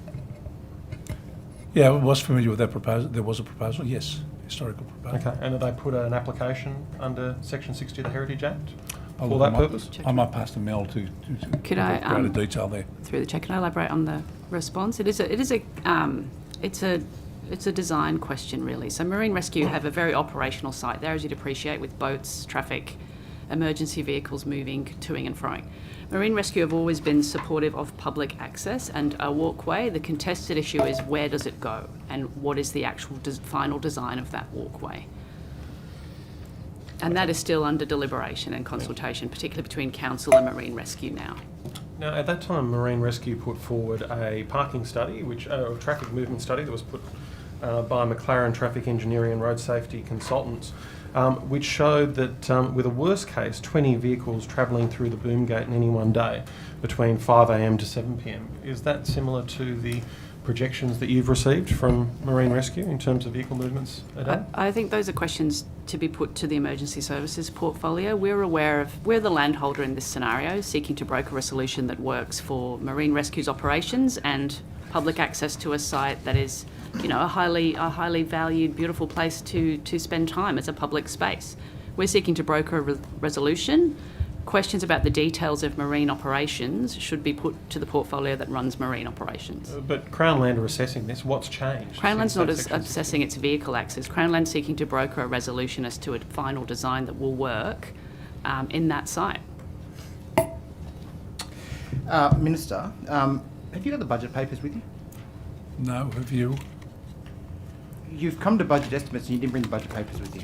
Yeah, I was familiar with that proposal. There was a proposal, yes, historical proposal. Okay, and did they put an application under Section 60 of the Heritage Act I'll for look, that purpose? I might pass to Mel to Could I, greater detail there. through the chair, can I elaborate on the response? It's a design question, really. So Marine Rescue have a very operational site there, as you'd appreciate, with boats, traffic, emergency vehicles moving, toing and froing. Marine Rescue have always been supportive of public access and a walkway. The contested issue is where does it go and what is the actual final design of that walkway. And that is still under deliberation and consultation, particularly between Council and Marine Rescue now. Now, at that time, Marine Rescue put forward a parking study, a traffic movement study that was put by McLaren Traffic Engineering and Road Safety Consultants, which showed that with a worst case, 20 vehicles travelling through the boom gate in any one day between 5 a.m. to 7 p.m. Is that similar to the projections that you've received from Marine Rescue in terms of vehicle movements a day? I think those are questions to be put to the emergency services portfolio. We're the landholder in this scenario, seeking to broker a solution that works for Marine Rescue's operations and public access to a site that is, a highly valued, beautiful place to spend time as a public space. We're seeking to broker a resolution. Questions about the details of marine operations should be put to the portfolio that runs marine operations. But Crown Land are assessing this. What's changed? Crown Land's since not that section? assessing its vehicle access. Crown Land's seeking to broker a resolution as to a final design that will work in that site. Minister, have you got the budget papers with you? No, have you? You've come to budget estimates and you didn't bring the budget papers with you.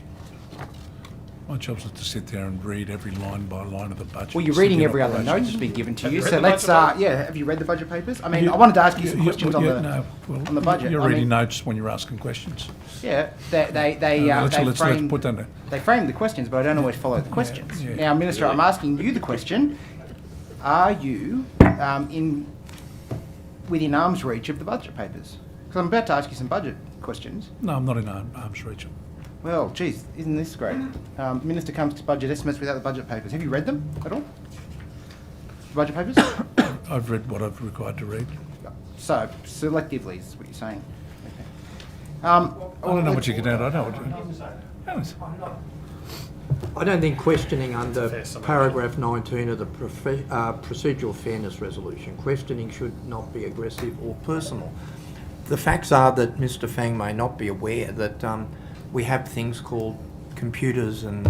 My job's not to sit there and read every line by line of the budget. Well, you're reading every other note that's been given to you. So let's, have you read the budget papers? I mean, I wanted to ask you some questions on the budget. You're reading notes when you're asking questions. Yeah, they frame the questions, but I don't always follow the questions. Yeah. Now, Minister, I'm asking you the question: are you within arm's reach of the budget papers? Because I'm about to ask you some budget questions. No, I'm not in arm's reach. Well, geez, isn't this great? Minister comes to budget estimates without the budget papers. Have you read them at all? The budget papers? I've read what I've required to read. So, selectively is what you're saying. Okay. I don't know what you can add. I know what you I don't think questioning under paragraph 19 of the procedural fairness resolution, questioning should not be aggressive or personal. The facts are that Mr. Fang may not be aware that we have things called computers and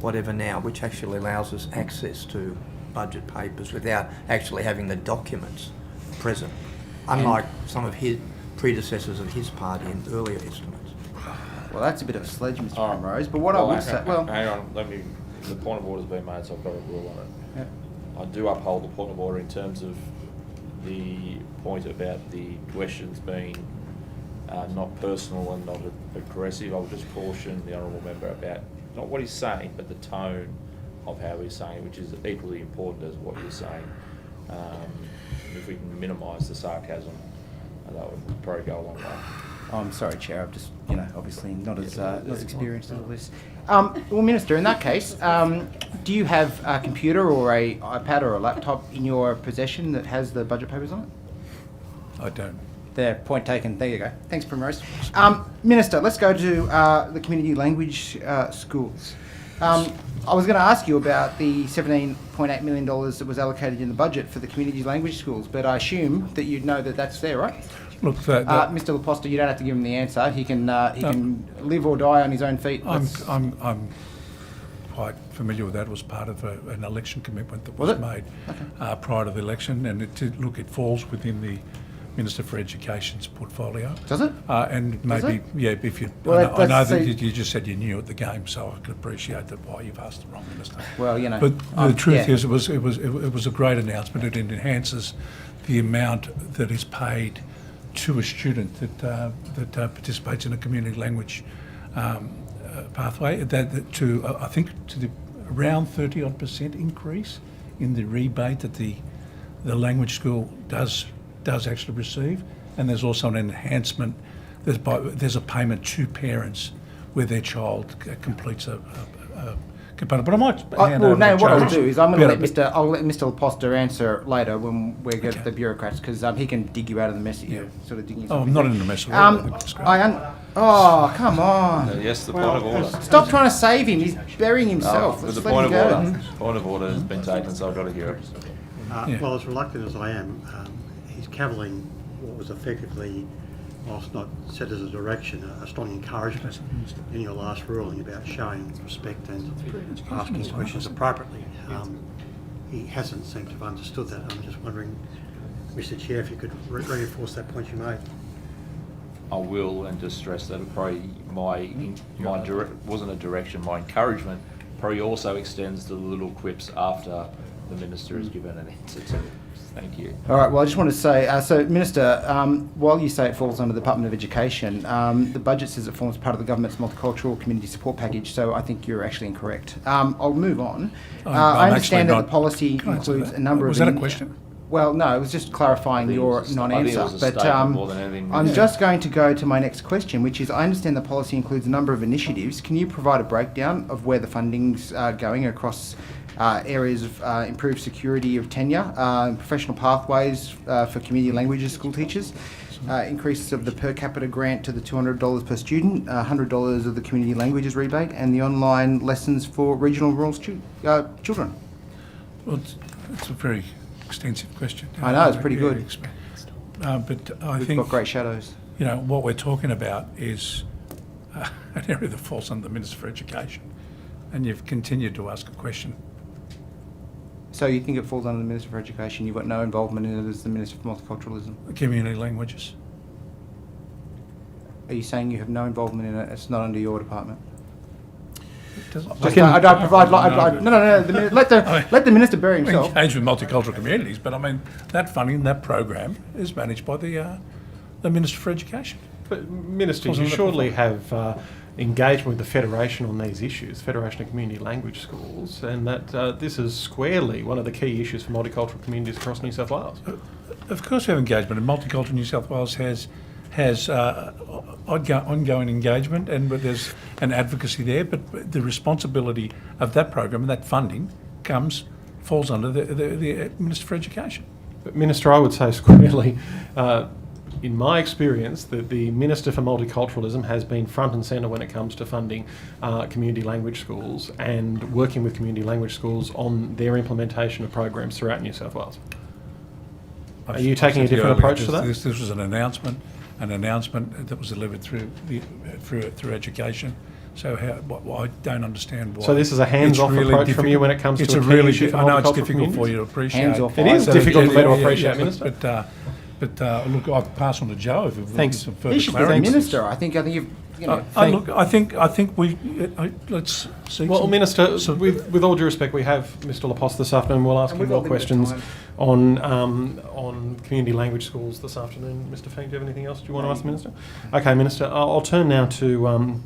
whatever now, which actually allows us access to budget papers without actually having the documents present, unlike some of his predecessors of his party in earlier estimates. Well, that's a bit of a sledge, Mr. Primrose, but what I would say... Well, hang on, the point of order's been made, so I've got a rule on it. Yeah. I do uphold the point of order in terms of the point about the questions being not personal and not aggressive. I would just caution the honourable member about not what he's saying, but the tone of how he's saying it, which is equally important as what you're saying. If we can minimise the sarcasm, that would probably go a long way. Oh, I'm sorry, Chair. I've just, obviously not as experienced as all this. Well, Minister, in that case, do you have a computer or a iPad or a laptop in your possession that has the budget papers on it? I don't. There, point taken. There you go. Thanks, Primrose. Minister, let's go to the community language schools. I was going to ask you about the $17.8 million that was allocated in the budget for the community language schools, but I assume that you know that that's there, right? Look, Mr. Laposta, you don't have to give him the answer. He can live or die on his own feet. I'm quite familiar with that. It was part of an election commitment that was made prior to the election, and it falls within the Minister for Education's portfolio. Does it? And maybe, if you... Well, I know that you just said you knew at the game, so I could appreciate that why you've asked the wrong minister. Well, But the truth is, it was a great announcement. It enhances the amount that is paid to a student that participates in a community language pathway. I think to the around 30% increase in the rebate that the language school does actually receive, and there's also an enhancement. There's a payment to parents where their child completes a component. But I might hand over to what I'll Joe. do is I'll let Mr. Laposta answer later when we get the bureaucrats, because he can dig you out of the mess that you're sort of digging yourself I'm not in the mess. Come on. Yes, the point of order. Stop trying to save him. He's burying himself. But Let's the let point him of go. order. Point of order has been taken, so I've got to hear it. Well, as reluctant as I am, he's cavilling what was effectively, whilst not set as a direction, a strong encouragement in your last ruling about showing respect and asking questions appropriately. He hasn't seemed to have understood that. I'm just wondering, Mr. Chair, if you could reinforce that point you made. I will, and just stress that probably wasn't a direction. My encouragement probably also extends to the little quips after the minister has given an answer to it. Thank you. All right, well, I just want to say, so Minister, while you say it falls under the Department of Education, the budget says it forms part of the government's multicultural community support package, so I think you're actually incorrect. I'll move on. I understand that the policy includes a number of... Was that a question? Well, no, it was just clarifying your non-answer. But I'm just going to go to my next question, which is, I understand the policy includes a number of initiatives. Can you provide a breakdown of where the funding's going across areas of improved security of tenure, professional pathways for community languages school teachers, increase of the per capita grant to the $200 per student, $100 of the community languages rebate, and the online lessons for regional and rural children? Well, it's a very extensive question. I know, it's pretty good. But I We've think... got great shadows. What we're talking about is an area that falls under the Minister for Education, and you've continued to ask a question. So you think it falls under the Minister for Education? You've got no involvement in it as the Minister for Multiculturalism? Community languages. Are you saying you have no involvement in it? It's not under your department? Let the minister bury himself. Engage with multicultural communities, but I mean that funding, that program is managed by the Minister for Education. But Minister, you surely have engagement with the Federation on these issues, Federation of Community Language Schools, and that this is squarely one of the key issues for multicultural communities across New South Wales. Of course, we have engagement, and Multicultural New South Wales has ongoing engagement, and there's an advocacy there. But the responsibility of that program and that funding falls under the Minister for Education. But Minister, I would say squarely, in my experience, that the Minister for Multiculturalism has been front and centre when it comes to funding community language schools and working with community language schools on their implementation of programs throughout New South Wales. Are you taking a different approach to that? This was an announcement that was delivered through education. So I don't understand why. So this is a hands-off approach from you when it comes to a key issue for I know it's multicultural difficult for you to appreciate. It is difficult for me to appreciate, Minister. But look, I'll pass on to Joe if Thanks. some further He should be the clarity. minister. I think you've. I think we let's see. Well, Minister, with all due respect, we have Mr. Laposte this afternoon. We'll ask you more questions on community language schools this afternoon. Mr. Feng, do you have anything else you want to ask the Minister? Okay, Minister, I'll turn now to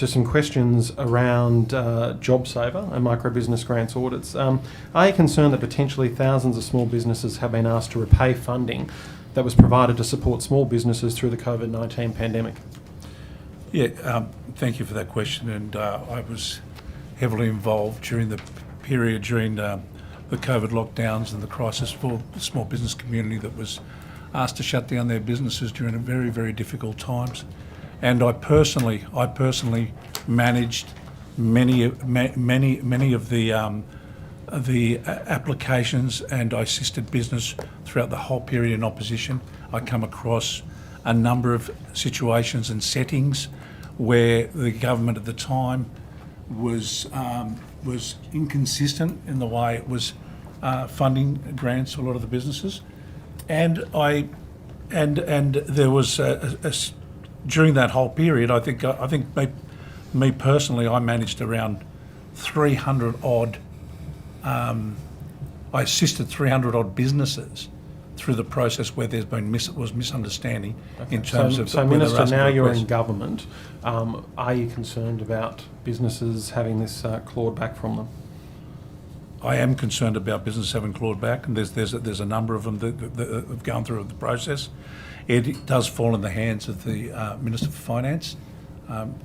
some questions around JobSaver and micro-business grants audits. Are you concerned that potentially thousands of small businesses have been asked to repay funding that was provided to support small businesses through the COVID-19 pandemic? Yeah, thank you for that question. And I was heavily involved during the period during the COVID lockdowns and the crisis for the small business community that was asked to shut down their businesses during a very, very difficult times. And I personally managed many of the applications, and I assisted business throughout the whole period in opposition. I come across a number of situations and settings where the government at the time was inconsistent in the way it was funding grants to a lot of the businesses, and there was during that whole period, I think me personally, I managed around 300 odd. I assisted 300 odd businesses through the process where there's been misunderstanding in terms of. So, Minister, now you're in government. Are you concerned about businesses having this clawed back from them? I am concerned about business having clawed back, and there's a number of them that have gone through the process. It does fall in the hands of the Minister for Finance,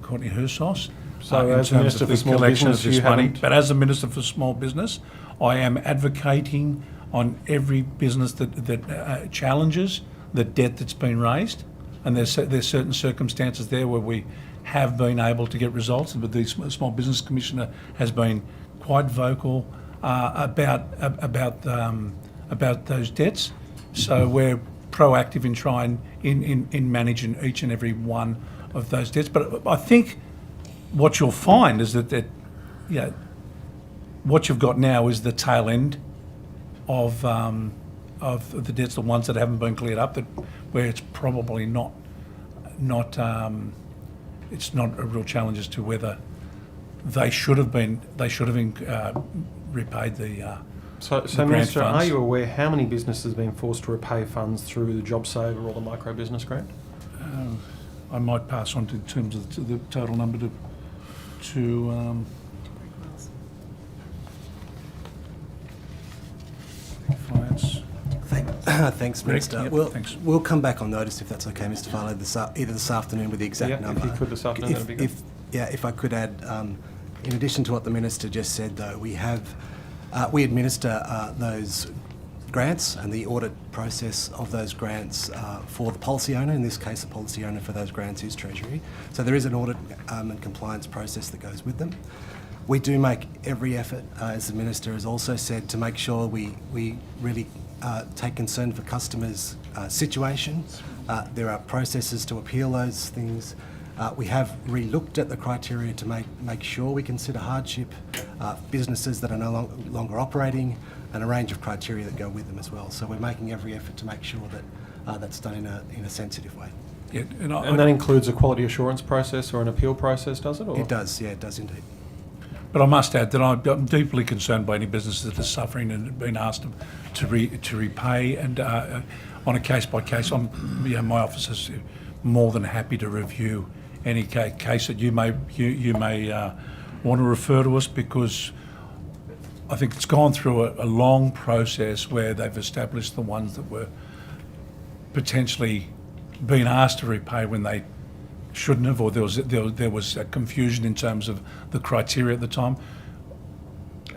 Courtney Hersos. So, as Minister for Small Business, you haven't. But as the Minister for Small Business, I am advocating on every business that challenges the debt that's been raised, and there's certain circumstances there where we have been able to get results. But the Small Business Commissioner has been quite vocal about those debts. So we're proactive in trying in managing each and every one of those debts. But I think what you'll find is that what you've got now is the tail end of the debts, the ones that haven't been cleared up, where it's probably not it's not a real challenge as to whether they should have repaid the So Minister, are you aware how many businesses have been forced to repay funds through the JobSaver or the micro business grant? I might pass on in terms of the total number to finance. Thanks, Minister. Thanks. We'll come back on notice if that's okay, Mr. Farlow, either this afternoon with the exact number. If you could this afternoon, that'd be good. If I could add, in addition to what the Minister just said, though, we administer those grants and the audit process of those grants for the policy owner. In this case, the policy owner for those grants is Treasury. So there is an audit and compliance process that goes with them. We do make every effort, as the Minister has also said, to make sure we really take concern for customers' situation. There are processes to appeal those things. We have re-looked at the criteria to make sure we consider hardship, businesses that are no longer operating, and a range of criteria that go with them as well. So we're making every effort to make sure that that's done in a sensitive way. Yeah, and that includes a quality assurance process or an appeal process, does it? Or? It does, yeah, it does indeed. But I must add that I'm deeply concerned by any businesses that are suffering and been asked to repay, and on a case by case, my office is more than happy to review any case that you may want to refer to us, because I think it's gone through a long process where they've established the ones that were potentially being asked to repay when they shouldn't have, or there was a confusion in terms of the criteria at the time.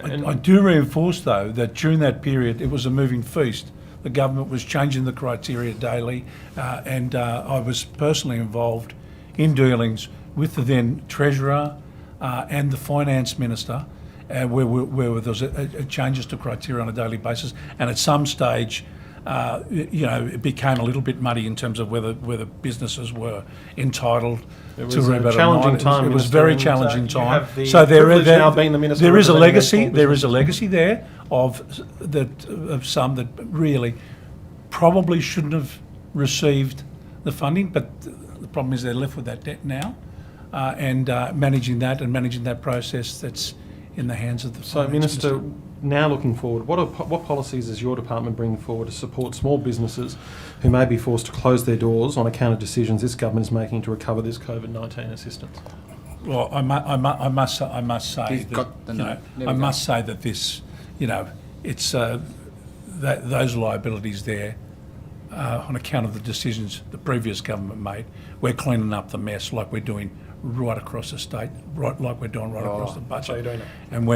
I do reinforce, though, that during that period it was a moving feast. The government was changing the criteria daily, and I was personally involved in dealings with the then Treasurer and the Finance Minister, where there was changes to criteria on a daily basis, and at some stage it became a little bit muddy in terms of whether businesses were entitled to rebate. It was a very challenging time. So there is a legacy. There is a legacy there of some that really probably shouldn't have received the funding, but the problem is they're left with that debt now, and managing that process, that's in the hands of the So, Minister, now looking forward, what policies is your department bringing forward to support small businesses who may be forced to close their doors on account of decisions this government is making to recover this COVID-19 assistance? Well, I must say that this, it's that those liabilities there on account of the decisions the previous government made. We're cleaning up the mess like we're doing right across the state, like we're doing right across the budget. So you're doing it. And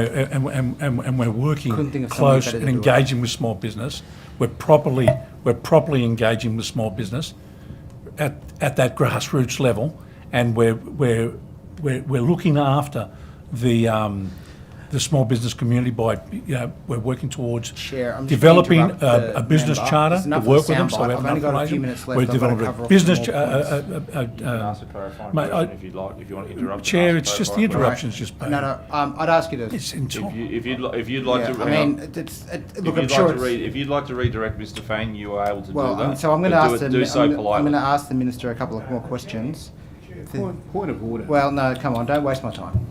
we're working Couldn't think of something close better and to do it. engaging with small business. We're properly engaging with small business at that grassroots level, and we're looking after the small business community by we're working towards Chair, I'm just developing gonna interrupt a the business member. charter There's to enough work of a with them. So soundbite. we have I've only enough got a few information. minutes left. We're I've got to developing cover a off business. some more You can ask a clarifying Mate, question if you'd like. If you want to interrupt. Chair, ask a it's just the clarifying interruptions just paid. No, I'd ask you to. It's in time. If you'd like Yeah, to, I mean, look, I'm sure it's. if you'd like to redirect Mr. Fang, you are able to do Well, that. so I'm going to but ask do so I'm politely. going to ask the minister a couple of more questions. Point of order. Well, no, come on, don't waste my time.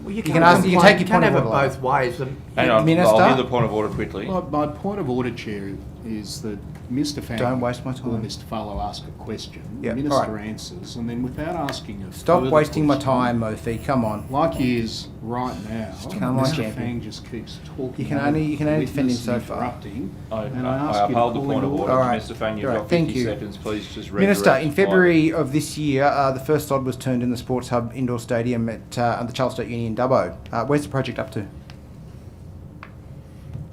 Well, you can ask. You can take your point of have order. it both ways. Hang on, Minister? I'll give the point of order quickly. My point of order, Chair, is that Mr. Fang Don't waste my time. or Mr. Farlow ask a question, Yeah, the Minister all right. answers, and then without asking a Stop further wasting my question, time, Mofi. Come on. like he is right now, Come on, Mr. champion. Fang just keeps talking. You can only over defend him witness so and far. interrupting, I and I ask you to uphold the call point in of order. All right. Mr. Fang, you've All got right, thank 50 you. seconds. Please just redirect. Minister, in politely. February of this year, the first sod was turned in the Sports Hub Indoor Stadium at the Charles State Uni in Dubbo. Where's the project up to?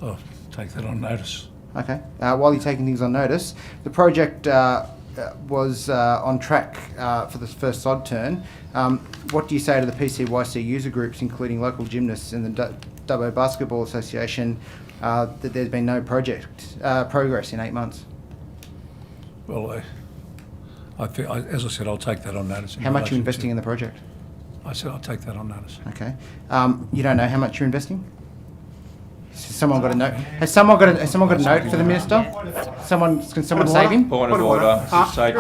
Oh, take that on notice. Okay. While you're taking things on notice, the project was on track for the first sod turn. What do you say to the PCYC user groups, including local gymnasts and the Dubbo Basketball Association, that there's been no progress in 8 months? Well, I think, as I said, I'll take that on notice. How much are you investing in the project? I said I'll take that on notice. Okay. You don't know how much you're investing? Has someone got a note? Has someone got a note for the minister? Can someone save him? Point of order. Just take it.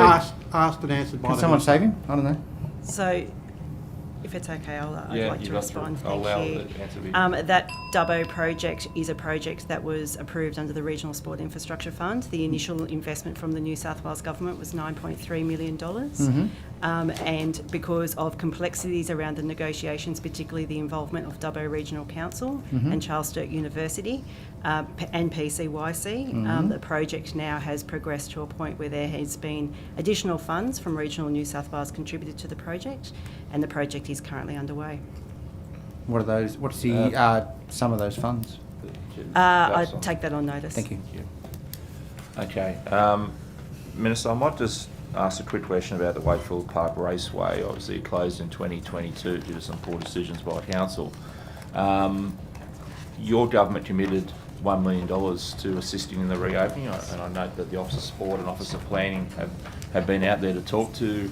Asked and answered by Can the someone minister. save him? I don't know. So, if it's okay, I'd Yeah, like to you've got respond. I'll Thank allow you. the answer to be. That Dubbo project is a project that was approved under the Regional Sport Infrastructure Fund. The initial investment from the New South Wales Government was $9.3 million. And because of complexities around the negotiations, particularly the involvement of Dubbo Regional Council and Charles Sturt University and PCYC, the project now has progressed to a point where there has been additional funds from Regional New South Wales contributed to the project, and the project is currently underway. What are those? What's the sum of those funds? I'd take that on notice. Thank you. Okay. Minister, I might just ask a quick question about the Wakefield Park Raceway. Obviously, it closed in 2022 due to some poor decisions by council. Your government committed $1 million to assisting in the reopening, and I note that the Office of Sport and Office of Planning have been out there to talk to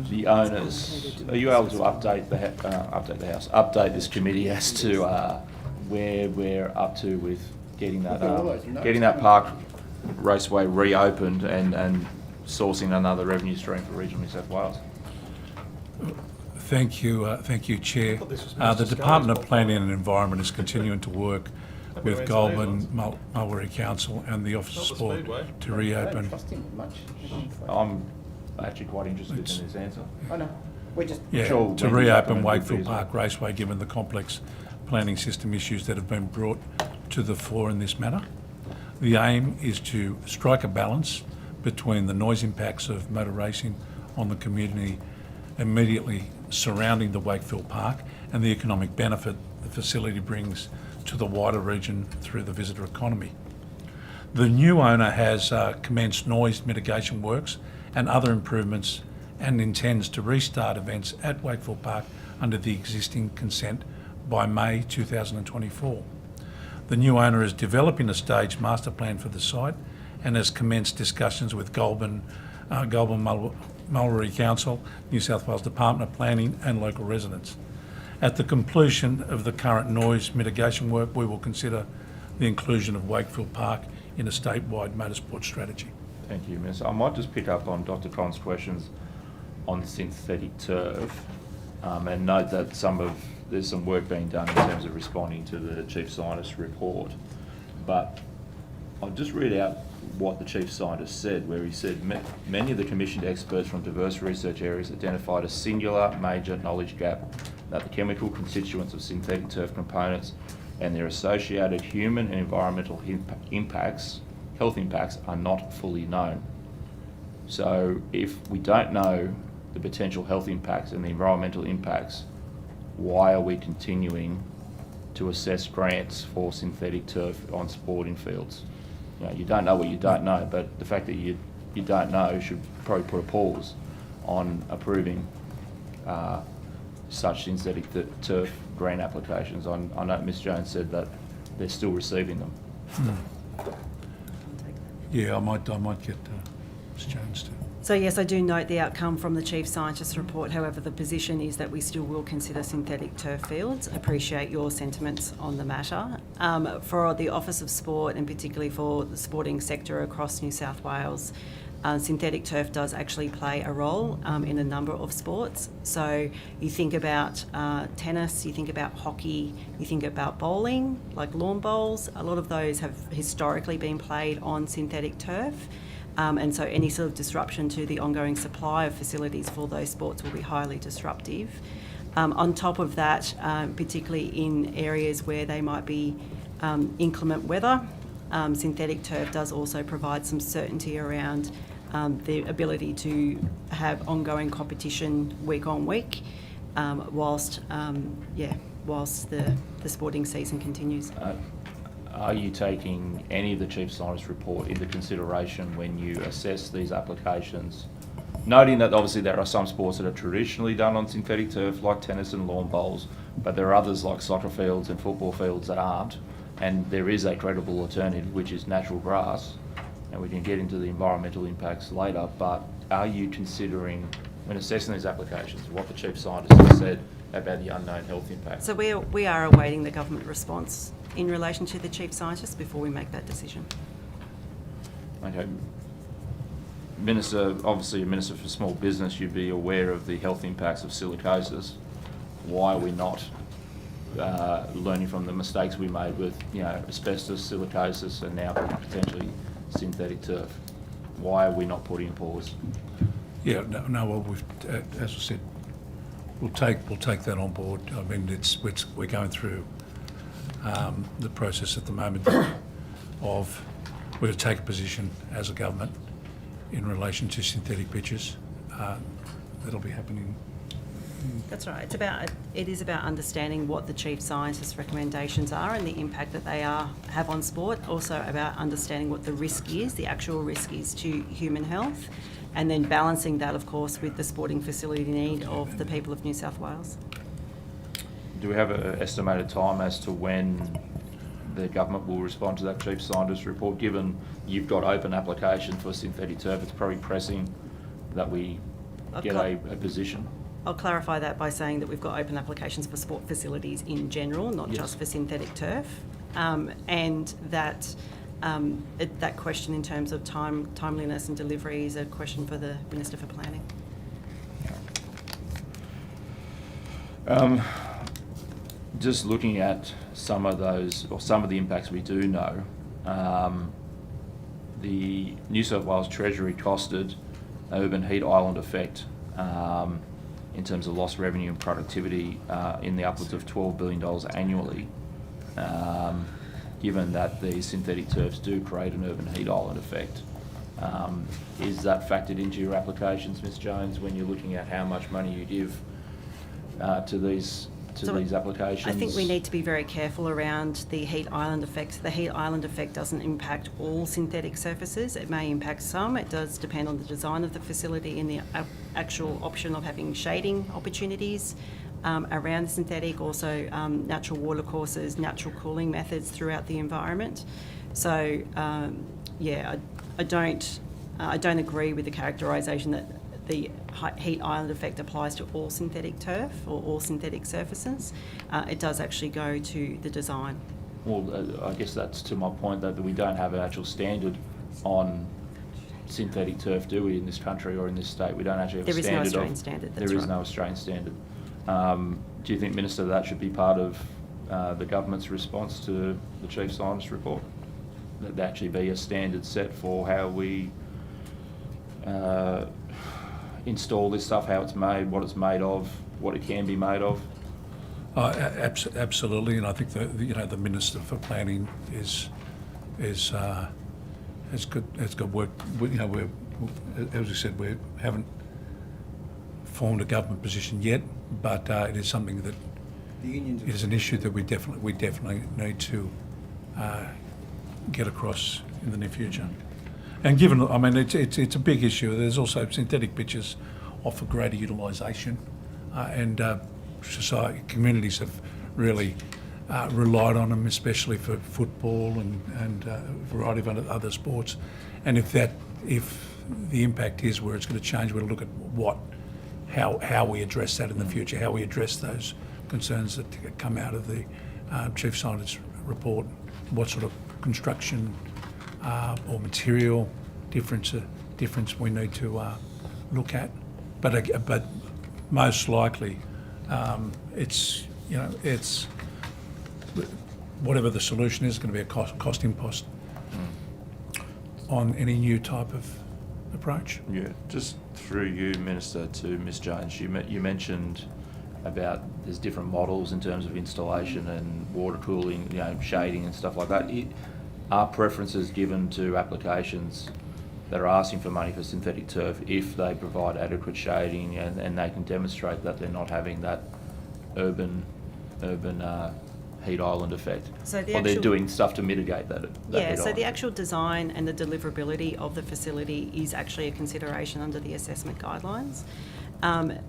the owners. Are you able to update update this committee as to where we're up to with getting that park raceway reopened and sourcing another revenue stream for regional New South Wales? Thank you, Chair. The Department of Planning and Environment is continuing to work with Goulburn, Mulberry Council and the Office of Sport to reopen. I'm actually quite interested in this answer. To reopen Wakefield Park Raceway, given the complex planning system issues that have been brought to the fore in this matter. The aim is to strike a balance between the noise impacts of motor racing on the community immediately surrounding the Wakefield Park and the economic benefit the facility brings to the wider region through the visitor economy. The new owner has commenced noise mitigation works and other improvements and intends to restart events at Wakefield Park under the existing consent by May 2024. The new owner is developing a staged master plan for the site and has commenced discussions with Goulburn Mulberry Council, New South Wales Department of Planning and local residents. At the conclusion of the current noise mitigation work, we will consider the inclusion of Wakefield Park in a statewide motorsport strategy. Thank you, Minister. I might just pick up on Dr. Con's questions on synthetic turf and note that there's some work being done in terms of responding to the Chief Scientist's report. But I'll just read out what the Chief Scientist said, where he said, many of the commissioned experts from diverse research areas identified a singular major knowledge gap that the chemical constituents of synthetic turf components and their associated human and environmental impacts health impacts are not fully known. So if we don't know the potential health impacts and the environmental impacts, why are we continuing to assess grants for synthetic turf on sporting fields? You know, you don't know what you don't know, but the fact that you don't know should probably put a pause on approving such synthetic turf grant applications. I know Ms Jones said that they're still receiving them. Yeah, I might get Ms Jones to. So yes, I do note the outcome from the Chief Scientist's report. However, the position is that we still will consider synthetic turf fields. Appreciate your sentiments on the matter. For the Office of Sport, and particularly for the sporting sector across New South Wales, synthetic turf does actually play a role in a number of sports. So you think about tennis, you think about hockey, you think about bowling, like lawn bowls. A lot of those have historically been played on synthetic turf. And so any sort of disruption to the ongoing supply of facilities for those sports will be highly disruptive. On top of that, particularly in areas where they might be inclement weather, synthetic turf does also provide some certainty around the ability to have ongoing competition week on week, whilst the sporting season continues. Are you taking any of the Chief Scientist's report into consideration when you assess these applications? Noting that obviously there are some sports that are traditionally done on synthetic turf, like tennis and lawn bowls, but there are others like soccer fields and football fields that aren't, and there is a credible alternative, which is natural grass, and we can get into the environmental impacts later, but are you considering, when assessing these applications, what the Chief Scientist has said about the unknown health impacts? So we are awaiting the government response in relation to the Chief Scientist before we make that decision. Okay. Minister, obviously a Minister for Small Business, you'd be aware of the health impacts of silicosis. Why are we not learning from the mistakes we made with, asbestos, silicosis, and now potentially synthetic turf? Why are we not putting a pause? Yeah, well, we've, as I said, we'll take that on board. I mean, we're going through the process at the moment of we're to take a position as a government in relation to synthetic pitches. That'll be happening. That's right. It is about understanding what the Chief Scientist's recommendations are and the impact that they have on sport. Also about understanding what the risk is, the actual risk is to human health, and then balancing that, of course, with the sporting facility need of the people of New South Wales. Do we have an estimated time as to when the government will respond to that Chief Scientist's report? Given you've got open application for synthetic turf, it's probably pressing that we get a position. I'll clarify that by saying that we've got open applications for sport facilities in general, not just for synthetic turf, and that that question in terms of timeliness and delivery is a question for the Minister for Planning. Just looking at some of those, or some of the impacts we do know, the New South Wales Treasury costed urban heat island effect in terms of lost revenue and productivity in the upwards of $12 billion annually, given that these synthetic turfs do create an urban heat island effect. Is that factored into your applications, Ms Jones, when you're looking at how much money you give to these applications? I think we need to be very careful around the heat island effect. The heat island effect doesn't impact all synthetic surfaces. It may impact some. It does depend on the design of the facility and the actual option of having shading opportunities around the synthetic, also natural water courses, natural cooling methods throughout the environment. So, I don't agree with the characterisation that the heat island effect applies to all synthetic turf or all synthetic surfaces. It does actually go to the design. Well, I guess that's to my point that we don't have an actual standard on synthetic turf, do we, in this country or in this state? We don't actually have a standard. There is no Australian standard, that's right. There is no Australian standard. Do you think, Minister, that should be part of the government's response to the Chief Scientist's report? That there actually be a standard set for how we install this stuff, how it's made, what it's made of, what it can be made of? Absolutely, and I think the Minister for Planning is has got work. We're, as we said, we haven't formed a government position yet, but it is something that it is an issue that we definitely need to get across in the near future. And given, I mean, it's a big issue. There's also synthetic pitches offer greater utilisation, and society communities have really relied on them, especially for football and a variety of other sports. And if the impact is where it's going to change, we'll look at how we address that in the future, how we address those concerns that come out of the Chief Scientist's report, what sort of construction or material difference we need to look at. But most likely, it's whatever the solution is going to be a cost impost on any new type of approach. Yeah, just through you, Minister, to Ms Jones, you mentioned about there's different models in terms of installation and water cooling, shading and stuff like that. Are preferences given to applications that are asking for money for synthetic turf if they provide adequate shading and they can demonstrate that they're not having that urban heat island effect? So or they're doing stuff to mitigate that yeah, heat so island. the actual design and the deliverability of the facility is actually a consideration under the assessment guidelines,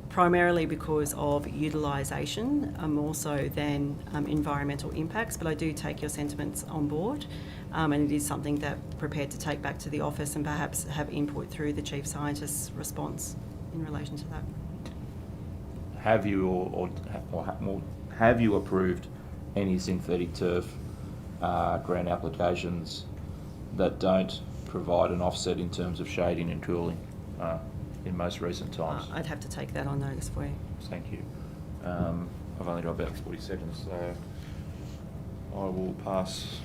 primarily because of utilisation more so than environmental impacts, but I do take your sentiments on board. And it is something that I'm prepared to take back to the office and perhaps have input through the Chief Scientist's response in relation to that. Have you have you approved any synthetic turf grant applications that don't provide an offset in terms of shading and cooling in most recent times? I'd have to take that on notice for you. Thank you. I've only got about 40 seconds, so I will pass.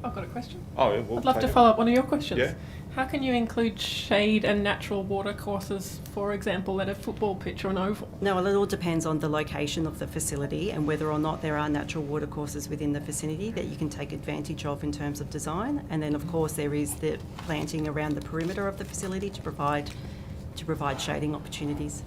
I've got a question. Oh, yeah, we'll I'd love take to it. follow up one of your questions. Yeah. How can you include shade and natural water courses, for example, at a football pitch or an oval? No, well, it all depends on the location of the facility and whether or not there are natural water courses within the vicinity that you can take advantage of in terms of design. And then, of course, there is the planting around the perimeter of the facility to provide shading opportunities.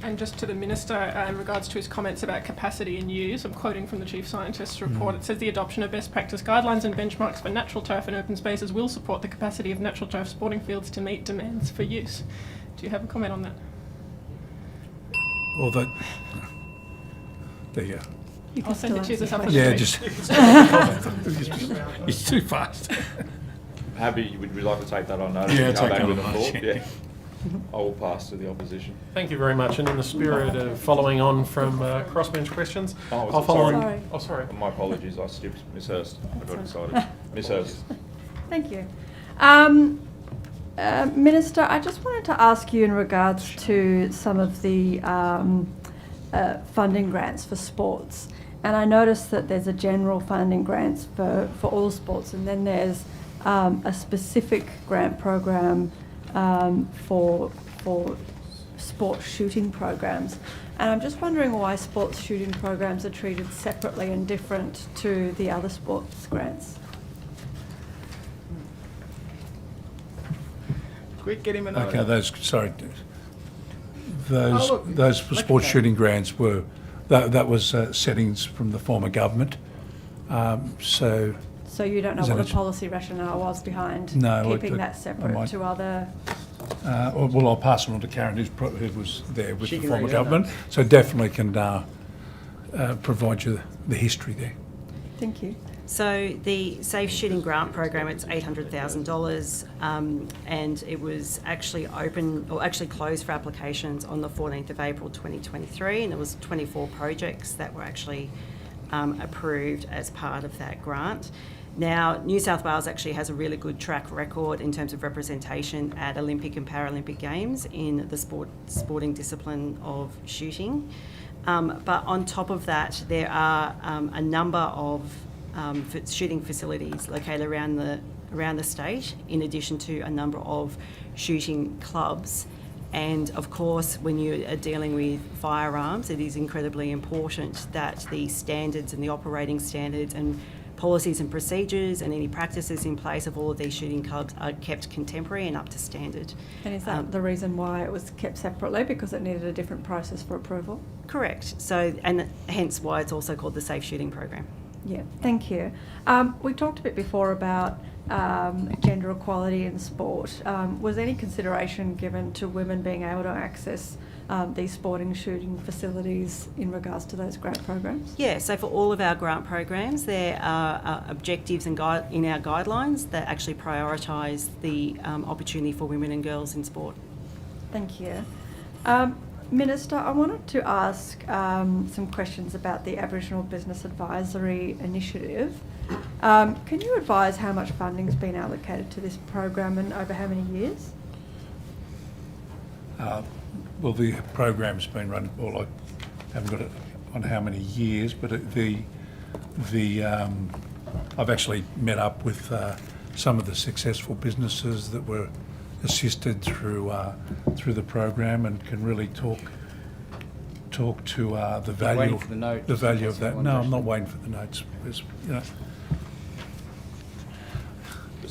And just to the Minister, in regards to his comments about capacity and use, I'm quoting from the Chief Scientist's report. It says the adoption of best practice guidelines and benchmarks for natural turf and open spaces will support the capacity of natural turf sporting fields to meet demands for use. Do you have a comment on that? Well, there you go. I'll send it to you this afternoon. Yeah, just it's too fast. Happy, would we like to take that on notice? Yeah, and come take back that with on a notice, thought? Yeah. I will pass to the opposition. Thank you very much. And in the spirit of following on from crossbench questions, I'll follow on. Oh, sorry. My apologies, I skipped Ms Hurst. I got excited. Ms Hurst. Thank you. Minister, I just wanted to ask you in regards to some of the funding grants for sports. And I noticed that there's a general funding grants for all sports, and then there's a specific grant program for sports shooting programs. And I'm just wondering why sports shooting programs are treated separately and different to the other sports grants. Quick, get him a Okay, those sports shooting grants were that was settings from the former government. So you don't know what the policy rationale was behind keeping that separate to other... well, I'll pass it on to Karen, who was there with the former government. So definitely can provide you the history there. Thank you. So the Safe Shooting Grant Program, it's $800,000, and it was actually closed for applications on the 14th of April 2023, and there was 24 projects that were actually approved as part of that grant. Now, New South Wales actually has a really good track record in terms of representation at Olympic and Paralympic Games in the sporting discipline of shooting. But on top of that, there are a number of shooting facilities located around the state, in addition to a number of shooting clubs. And of course, when you are dealing with firearms, it is incredibly important that the standards and the operating standards and policies and procedures and any practices in place of all of these shooting clubs are kept contemporary and up to standard. And is that the reason why it was kept separately, because it needed a different process for approval? Correct. So, and hence why it's also called the Safe Shooting Program. Yeah, thank you. We talked a bit before about gender equality in sport. Was any consideration given to women being able to access these sporting shooting facilities in regards to those grant programs? Yeah, so for all of our grant programs, there are objectives and in our guidelines that actually prioritise the opportunity for women and girls in sport. Thank you. Minister, I wanted to ask some questions about the Aboriginal Business Advisory Initiative. Can you advise how much funding's been allocated to this program and over how many years? Well, the program's been run, well, I haven't got it on how many years, but I've actually met up with some of the successful businesses that were assisted through the program, and can really talk to the value for the note, the value of that. No, I'm not waiting for the notes. It's, you know,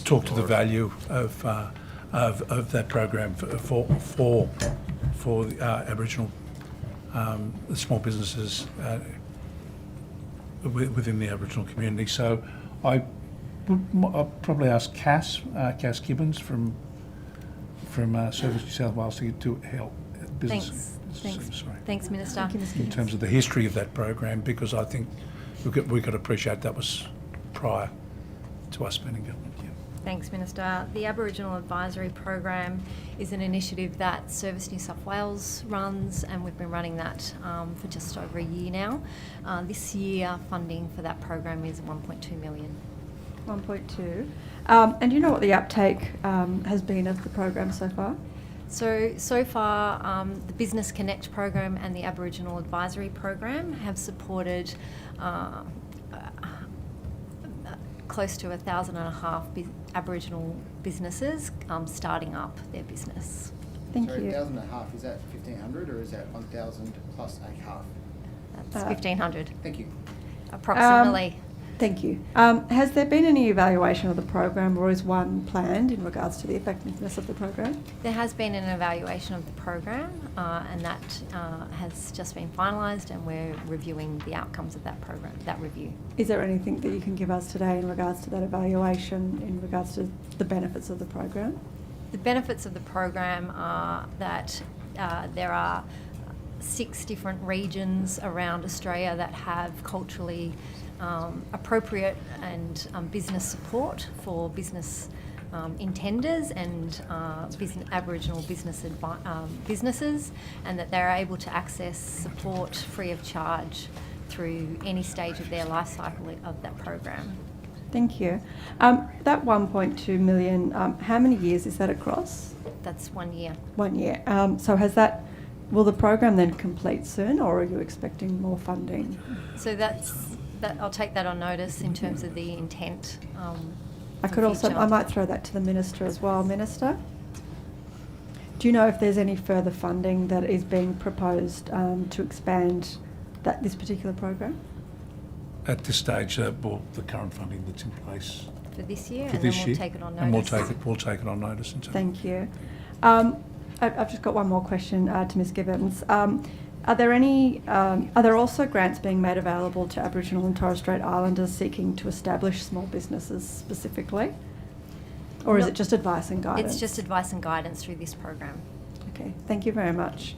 talk to the value of that program for the Aboriginal small businesses within the Aboriginal community. So I'll probably ask Cass Gibbons from Service New South Wales to help business. Thanks, Minister. In terms of the history of that program, because I think we've got to appreciate that was prior to us being in government. Yeah. Thanks, Minister. The Aboriginal Advisory Program is an initiative that Service New South Wales runs, and we've been running that for just over a year now. This year, funding for that program is 1.2 million. 1.2. And do you know what the uptake has been of the program so far? So far, the Business Connect program and the Aboriginal Advisory Program have supported close to 1,500 Aboriginal businesses starting up their business. Thank you. 1,500, is that 1,500 or is that 1,000 plus a half? That's 1,500. Thank you. Approximately. Thank you. Has there been any evaluation of the program, or is one planned in regards to the effectiveness of the program? There has been an evaluation of the program, and that has just been finalised, and we're reviewing the outcomes of that program, that review. Is there anything that you can give us today in regards to that evaluation, in regards to the benefits of the program? The benefits of the program are that there are 6 different regions around Australia that have culturally appropriate and business support for business intenders and Aboriginal businesses, and that they're able to access support free of charge through any stage of their life cycle of that program. Thank you. That 1.2 million, how many years is that across? That's 1 year. 1 year. So will the program then complete soon, or are you expecting more funding? So I'll take that on notice in terms of the intent. I might throw that to the Minister as well. Minister, do you know if there's any further funding that is being proposed to expand this particular program? At this stage, the current funding that's in place for this year, for and this then year, we'll take it on notice. And we'll take it on notice. Thank you. I've just got one more question to Ms. Gibbons. Are there also grants being made available to Aboriginal and Torres Strait Islanders seeking to establish small businesses specifically? Or is it just advice and guidance? It's just advice and guidance through this program. Okay, thank you very much.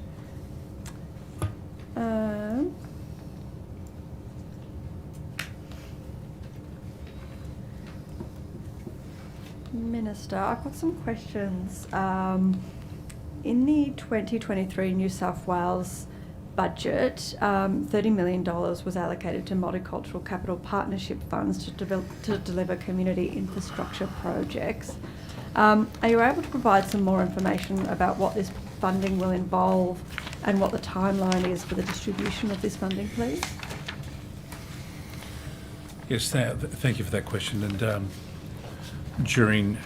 Minister, I've got some questions. In the 2023 New South Wales budget, $30 million was allocated to multicultural capital partnership funds to deliver community infrastructure projects. Are you able to provide some more information about what this funding will involve and what the timeline is for the distribution of this funding, please? Yes, thank you for that question. And during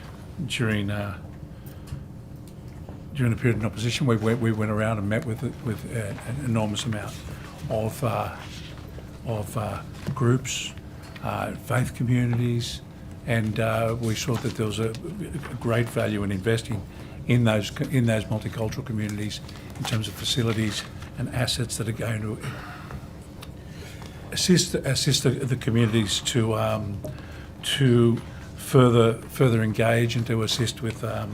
the period in opposition, we went around and met with an enormous amount of groups, faith communities, and we saw that there was a great value in investing in those multicultural communities in terms of facilities and assets that are going to assist the communities to further engage and to assist with the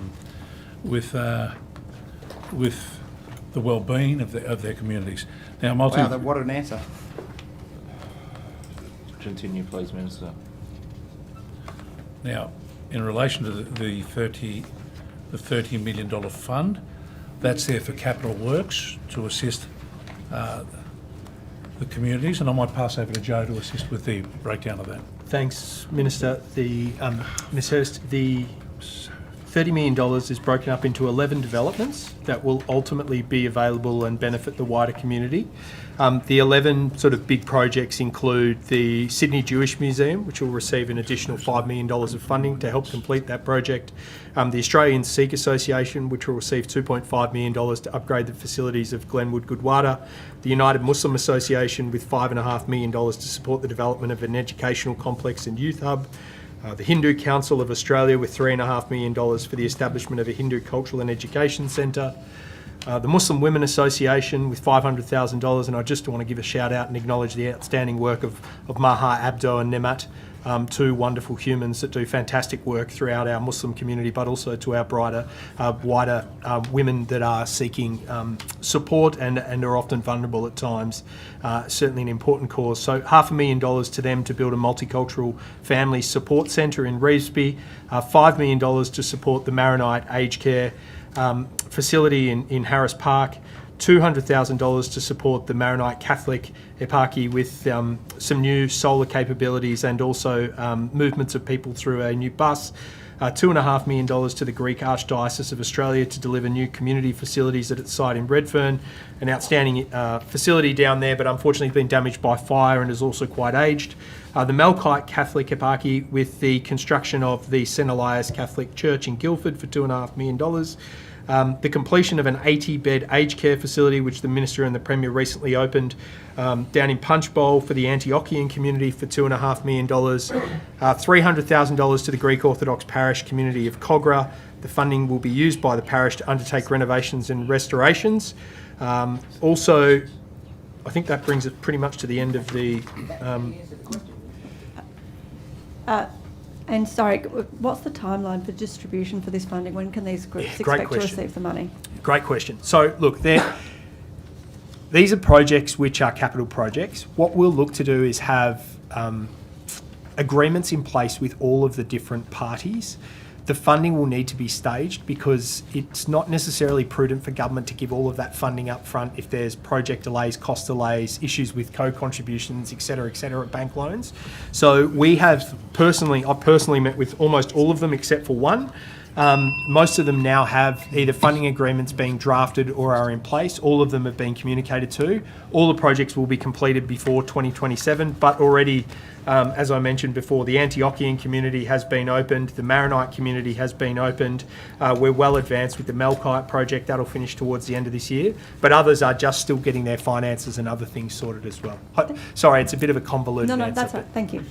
well-being of their communities. Now, Wow, what an answer. Continue, please, Minister. Now, in relation to the $30 million fund, that's there for capital works to assist the communities, and I might pass over to Joe to assist with the breakdown of that. Thanks, Minister. Ms Hurst, the $30 million is broken up into 11 developments that will ultimately be available and benefit the wider community. The 11 sort of big projects include the Sydney Jewish Museum, which will receive an additional $5 million of funding to help complete that project. The Australian Sikh Association, which will receive $2.5 million to upgrade the facilities of Glenwood Gurdwara. The United Muslim Association with $5.5 million to support the development of an educational complex and youth hub. The Hindu Council of Australia with $3.5 million for the establishment of a Hindu Cultural and Education Centre. The Muslim Women Association with $500,000, and I just want to give a shout out and acknowledge the outstanding work of Maha Abdo and Nemat, two wonderful humans that do fantastic work throughout our Muslim community, but also to our wider women that are seeking support and are often vulnerable at times. Certainly an important cause. So $500,000 to them to build a multicultural family support centre in Revesby, $5 million to support the Maronite aged care facility in Harris Park, $200,000 to support the Maronite Catholic Eparchy with some new solar capabilities and also movements of people through a new bus. $2.5 million to the Greek Archdiocese of Australia to deliver new community facilities at its site in Redfern, an outstanding facility down there, but unfortunately been damaged by fire and is also quite aged. The Melkite Catholic Eparchy with the construction of the St Elias Catholic Church in Guildford for $2.5 million. The completion of an 80-bed aged care facility, which the Minister and the Premier recently opened down in Punchbowl for the Antiochian community for $2.5 million. $300,000 to the Greek Orthodox parish community of Kogarah. The funding will be used by the parish to undertake renovations and restorations. Also, I think that brings it pretty much to the end of the... And sorry, what's the timeline for distribution for this funding? When can these groups expect to receive the money? Great question. So look, these are projects which are capital projects. What we'll look to do is have agreements in place with all of the different parties. The funding will need to be staged because it's not necessarily prudent for government to give all of that funding up front if there's project delays, cost delays, issues with co-contributions, et cetera, bank loans. So I've personally met with almost all of them except for one. Most of them now have either funding agreements being drafted or are in place. All of them have been communicated to. All the projects will be completed before 2027, but already, as I mentioned before, the Antiochian community has been opened, the Maronite community has been opened. We're well advanced with the Melkite project. That'll finish towards the end of this year, but others are just still getting their finances and other things sorted as well. Sorry, it's a bit of a convoluted answer. No, that's right. Thank you.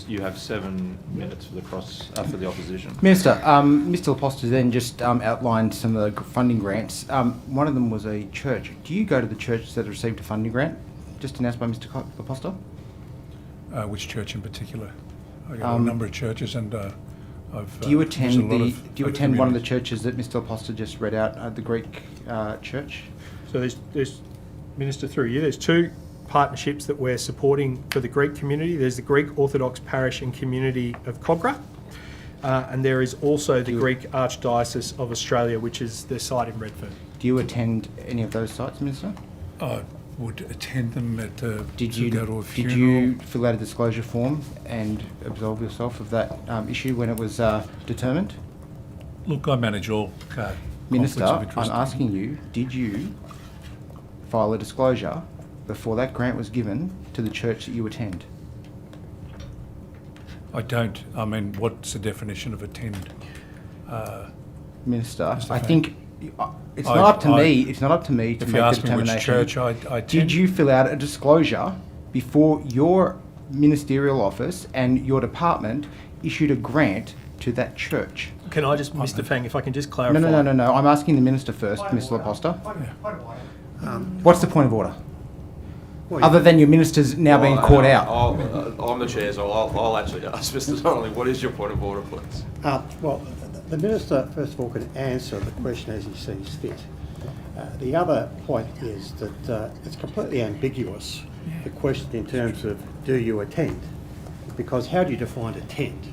You have 7 minutes for the opposition. Minister, Mr. Laposta then just outlined some of the funding grants. One of them was a church. Do you go to the churches that received a funding grant, just announced by Mr. Laposta? Which church in particular? I go to a number of churches, and I've. Do you attend one of the churches that Mr. Laposta just read out, the Greek church? So there's Minister, through you, there's 2 partnerships that we're supporting for the Greek community. There's the Greek Orthodox Parish and Community of Kogarah, and there is also the Greek Archdiocese of Australia, which is the site in Redfern. Do you attend any of those sites, Minister? I would attend them at go to a funeral. Did you fill out a disclosure form and absolve yourself of that issue when it was determined? Look, I manage all Minister, I'm conflicts of interest. asking you, did you file a disclosure before that grant was given to the church that you attend? I don't. I mean, what's the definition of attend? Minister, I think it's not up to me. It's not up to me to make the determination. Which church I attend? Did you fill out a disclosure before your ministerial office and your department issued a grant to that church. Can I just, Mr. Fang, if I can just clarify? No. I'm asking the minister first, Mr. Laposta. What's the point of order? Other than your ministers now being caught out. I'm the chair, so I'll actually ask Mr. Donnelly, what is your point of order, please? Well, the minister, first of all, can answer the question as he sees fit. The other point is that it's completely ambiguous, the question in terms of do you attend? Because how do you define attend?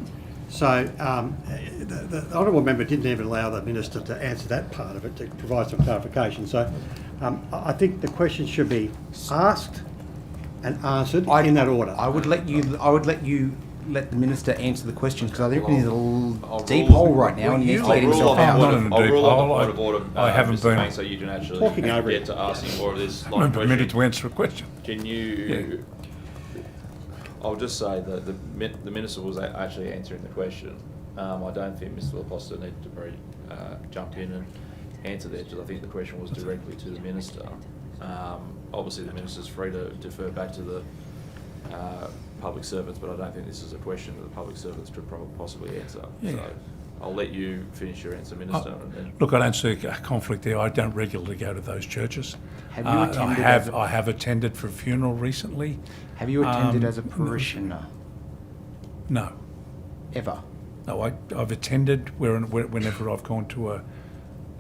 So the honourable member didn't even allow the minister to answer that part of it, to provide some clarification. So I think the question should be asked and answered in that order. I would let you let the minister answer the question, because I think he's a little deep hole right now and he needs to get himself out. I'll rule on the point of order, I haven't Mr. been Fang, so you can actually get to asking more of this. I'm not permitted to answer a question. Can you... I'll just say that the minister was actually answering the question. I don't think Mr. Laposta needed to jump in and answer that, because I think the question was directly to the minister. Obviously, the minister's free to defer back to the public servants, but I don't think this is a question that the public servants could possibly answer. Yeah. So I'll let you finish your answer, Minister. Look, I don't see a conflict there. I don't regularly go to those churches. Have you attended? I have attended for a funeral recently. Have you attended as a parishioner? No. Ever? No, I've attended whenever I've gone to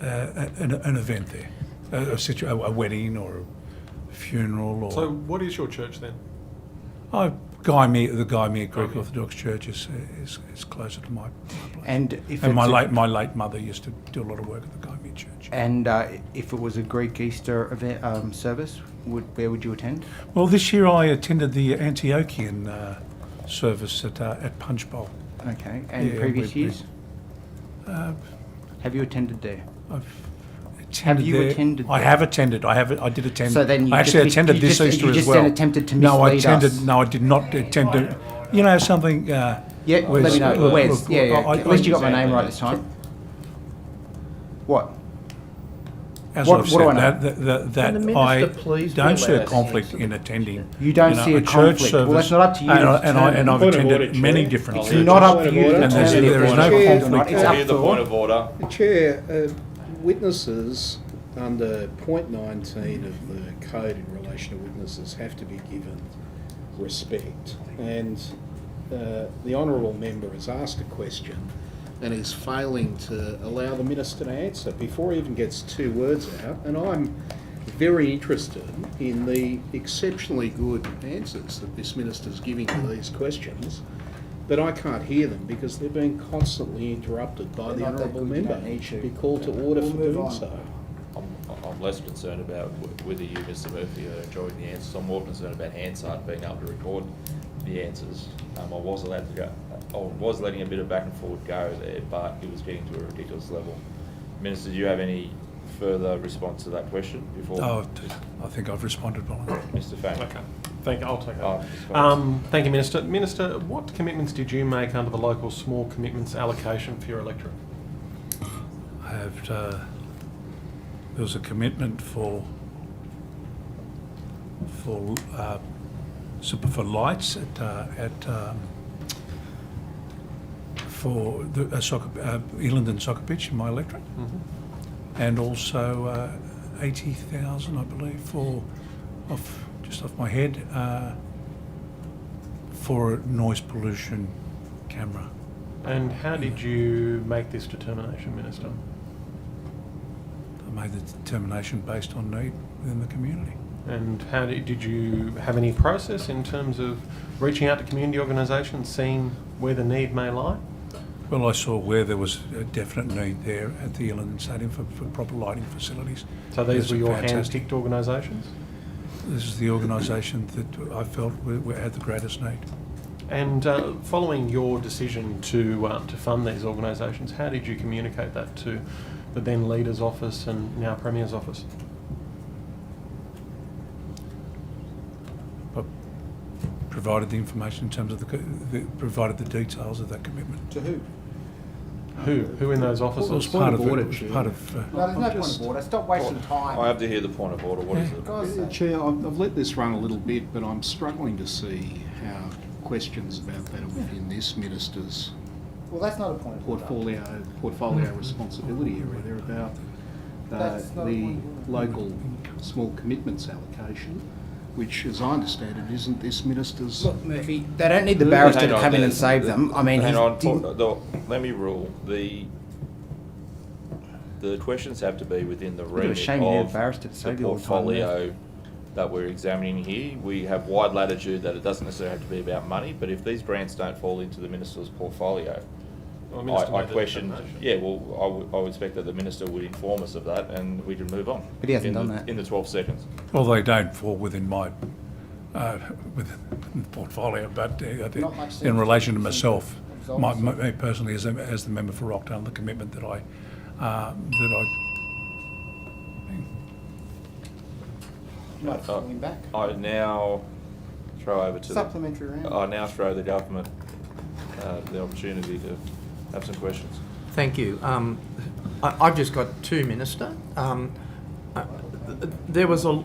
an event there, a wedding or a funeral. Or So what is your church then? the Guy Mere Greek Orthodox Church is closer to my place. And my late mother used to do a lot of work at the Guy Mere Church. And if it was a Greek Easter event, service, where would you attend? Well, this year I attended the Antiochian service at Punch Bowl. Okay, and previous years? Have you attended there? Attended. I did attend. So then you I actually attended this Easter as well. You just attempted to mislead us. No, I did not attend to. You know something? Yeah, let me know. Wes, at least you got my name right this time. What? As What I've do I know? said, that I don't see a conflict in attending. You don't see a church conflict. service. Well, that's not up to you. And I've attended many different churches. It's not up to you to And determine there is no conflict. It's up to the point of order. Chair, witnesses under point 19 of the code in relation to witnesses have to be given respect. And the honourable member has asked a question and is failing to allow the minister to answer before he even gets 2 words out. And I'm very interested in the exceptionally good answers that this minister's giving to these questions, but I can't hear them because they're being constantly interrupted by the honourable member. He should be called to order for doing so. I'm less concerned about whether you, Mr. Murphy, are enjoying the answers. I'm more concerned about Hansard being able to record the answers. I was allowed to go. I was letting a bit of back and forward go there, but it was getting to a ridiculous level. Minister, do you have any further response to that question before? Oh, I think I've responded well. Mr. Fang. Okay. Thank you. I'll take Oh, over. Thank you, Minister. Minister, what commitments did you make under the local small commitments allocation for your electorate? I have. There was a commitment for lights for the Elandon soccer pitch in my electorate, and also 80,000, I believe, just off my head, for a noise pollution camera. And how did you make this determination, Minister? I made the determination based on need within the community. And how did you have any process in terms of reaching out to community organisations, seeing where the need may lie? Well, I saw where there was a definite need there at the Elandon Stadium for proper lighting facilities. So these were your fantastic hand-picked organisations? This is the organisation that I felt had the greatest need. And following your decision to fund these organisations, how did you communicate that to the then Leader's office and now Premier's office? Provided the information in terms of provided the details of that commitment. To who? Who in those offices? Well, it was part of order, it. Chair. No, there's no point of order. Stop wasting time. I have to hear the point of order. What is it? Chair, I've let this run a little bit, but I'm struggling to see how questions about that are within this minister's Well, that's not a point of order. portfolio responsibility area. They're about That's not a the point of order. local small commitments allocation, which, as I understand it, isn't this minister's. Look, Murphy, they don't need the barrister to come in and save them. I mean, hang on. didn't- Let me rule. The questions have to be within the Bit of a remit shame you need a of barrister to the save you all the time, portfolio that we're examining here. We have wide latitude that it doesn't necessarily have to be about money, but if these grants don't fall into the minister's portfolio, Well, the Minister I made a question. determination. Yeah, well, I would expect that the minister would inform us of that, and we can move on. But he hasn't in done the, that. in the 12 seconds. Well, they don't fall within my within the portfolio, but Not much sense in relation to to myself, absolve me personally as the member for Rockdale, the commitment that I You might call him back. I now throw over to Supplementary round. I now throw the government the opportunity to have some questions. Thank you. I've just got two, Minister. There was a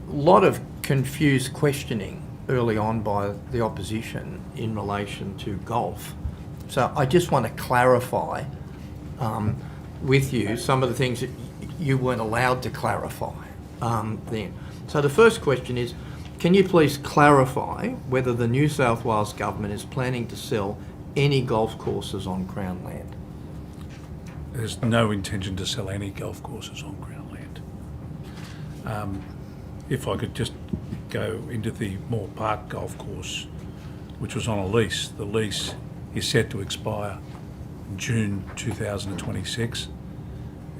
lot of confused questioning early on by the opposition in relation to golf. So I just want to clarify with you some of the things that you weren't allowed to clarify then. So the first question is, can you please clarify whether the New South Wales government is planning to sell any golf courses on Crown land? There's no intention to sell any golf courses on Crown land. If I could just go into the Moore Park golf course, which was on a lease. The lease is set to expire June 2026,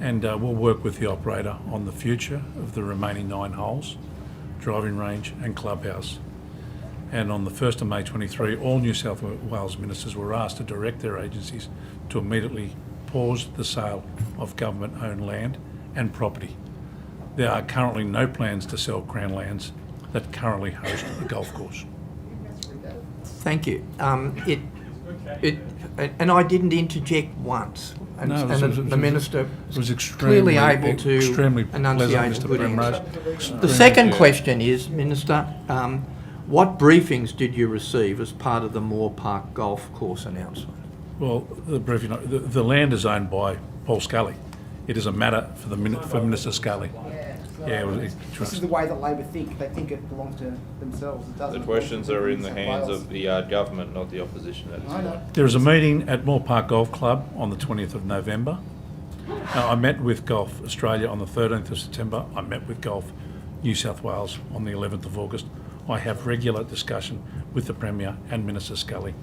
and we'll work with the operator on the future of the remaining 9 holes, driving range and clubhouse. And on the 1st of May 23, all New South Wales ministers were asked to direct their agencies to immediately pause the sale of government-owned land and property. There are currently no plans to sell Crown lands that currently host the golf course. Thank you. And I didn't interject once. And, No, the Minister was clearly able to extremely enunciate pleasant, good Mr. Primrose. answers. The second question is, Minister, what briefings did you receive as part of the Moore Park golf course announcement? Well, the briefing, the land is owned by Paul Scully. It is a matter for Minister Scully. Yeah, well, This is the way that Labor think. They think it belongs to themselves. It doesn't. The questions belong to are in New the South hands Wales. of the government, not the opposition. At this I know. point. There is a meeting at Moore Park Golf Club on the 20th of November. I met with Golf Australia on the 13th of September. I met with Golf New South Wales on the 11th of August. I have regular discussion with the Premier and Minister Scully,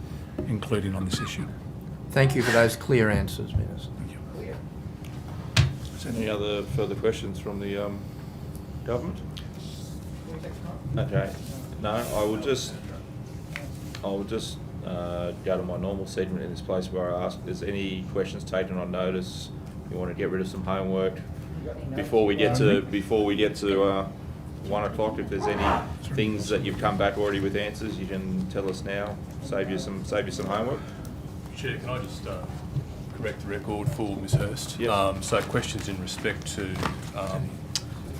including on this issue. Thank you for those clear answers, Minister. Thank you. Any other further questions from the government? Okay. No, I will just go to my normal segment in this place where I ask if there's any questions taken on notice. You want to get rid of some homework before we get to 1 o'clock. If there's any things that you've come back already with answers, you can tell us now. Save you some homework. Chair, can I just correct the record for Ms Hurst? Yes. So questions in respect to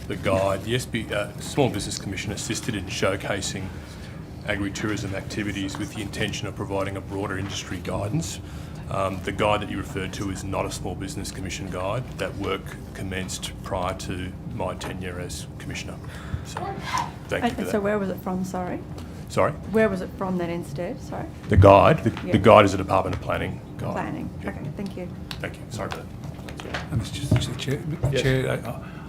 the guide. The Small Business Commission assisted in showcasing agritourism activities with the intention of providing a broader industry guidance. The guide that you referred to is not a Small Business Commission guide. That work commenced prior to my tenure as Commissioner. So thank you for that. So where was it from, sorry? Sorry? Where was it from then instead, sorry? The guide? Yeah. The guide is a Department of Planning guide. Planning, Yeah. okay, thank you. Thank you. Sorry about that. And it's just, Chair, Yes. Chair,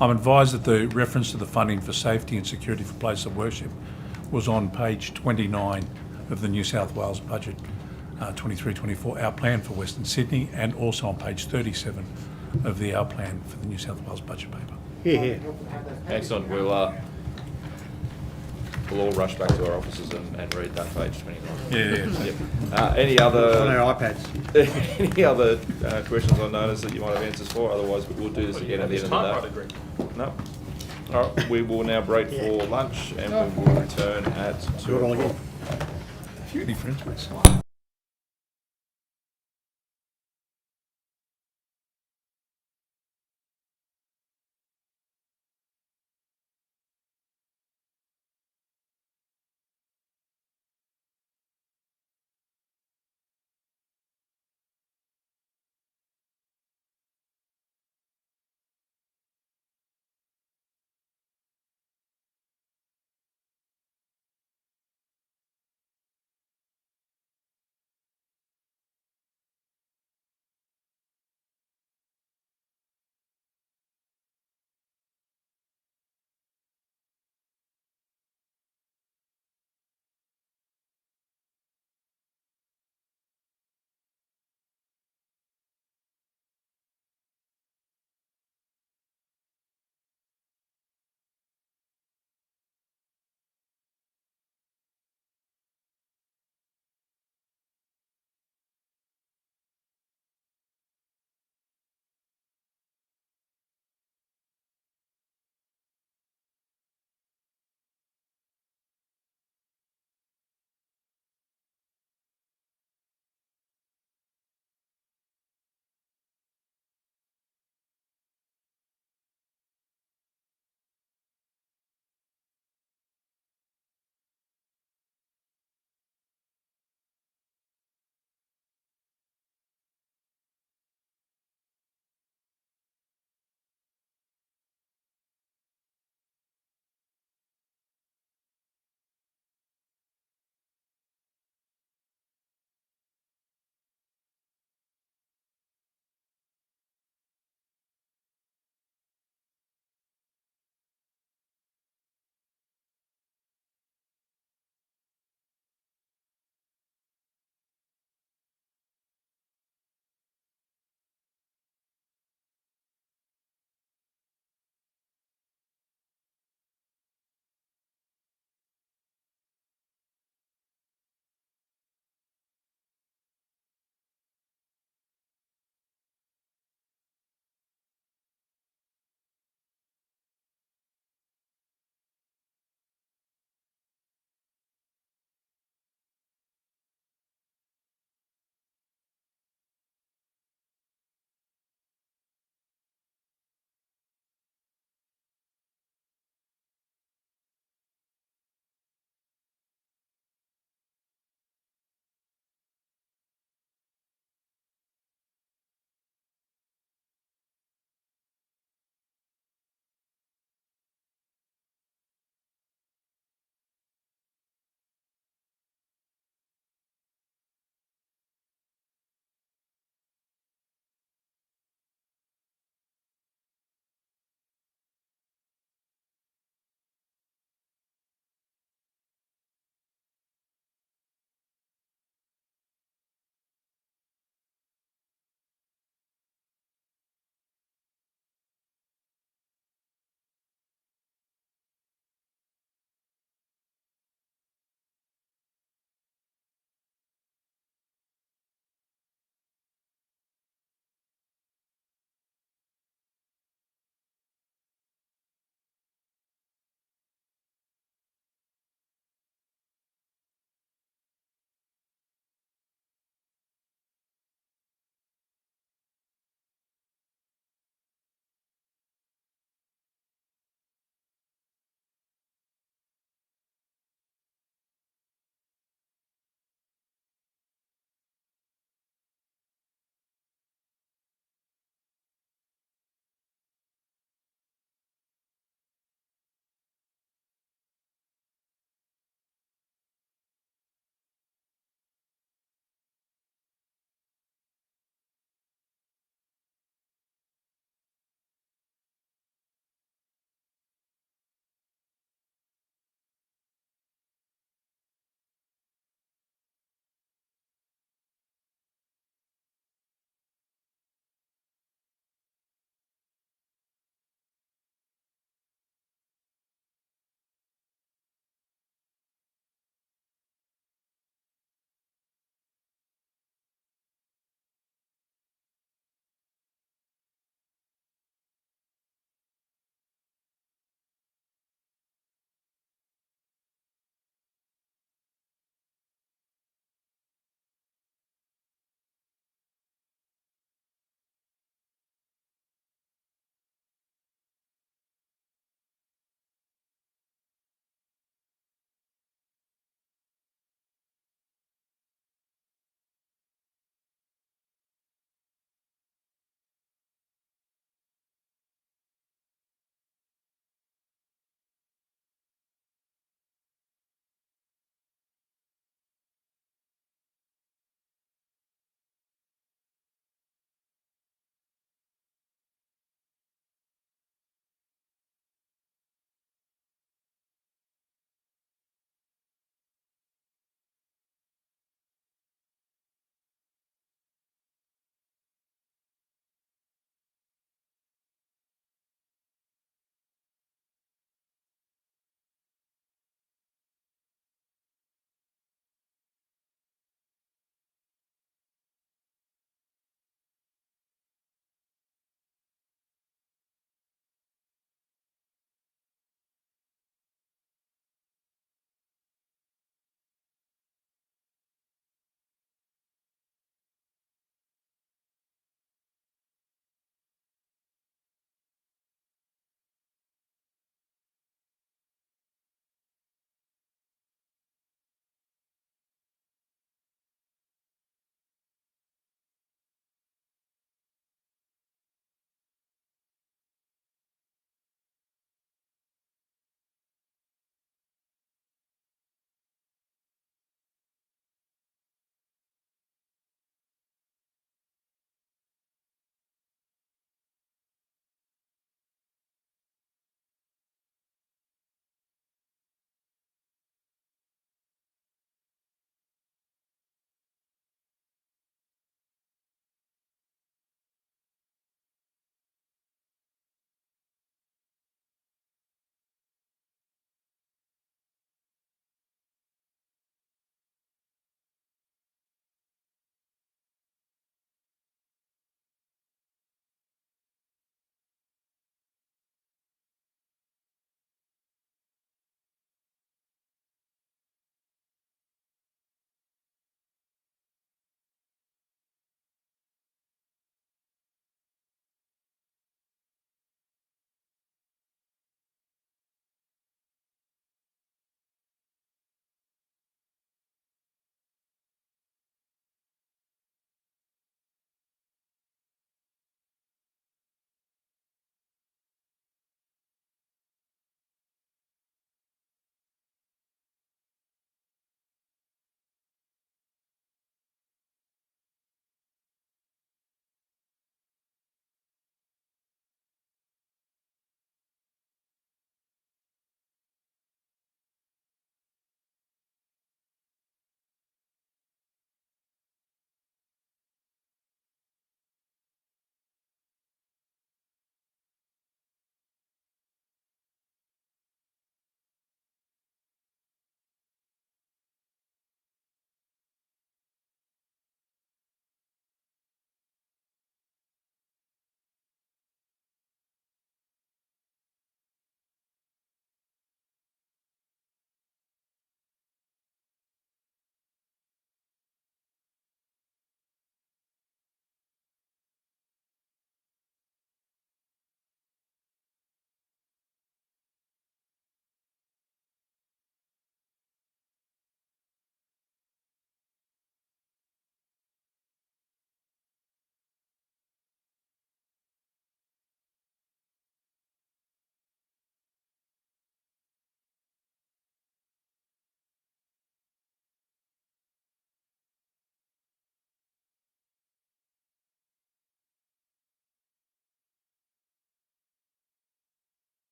I'm advised that the reference to the funding for safety and security for places of worship was on page 29 of the New South Wales budget 23-24, our plan for Western Sydney, and also on page 37 of the our plan for the New South Wales budget paper. Here. Excellent. We'll all rush back to our offices and read that page 29. Yeah. Any other On our iPads. any other questions on notice that you might have answers for? Otherwise, we'll do this again at the end of the day. No. All right. We will now break for lunch, and we will return at 2 o'clock. Any friends, please?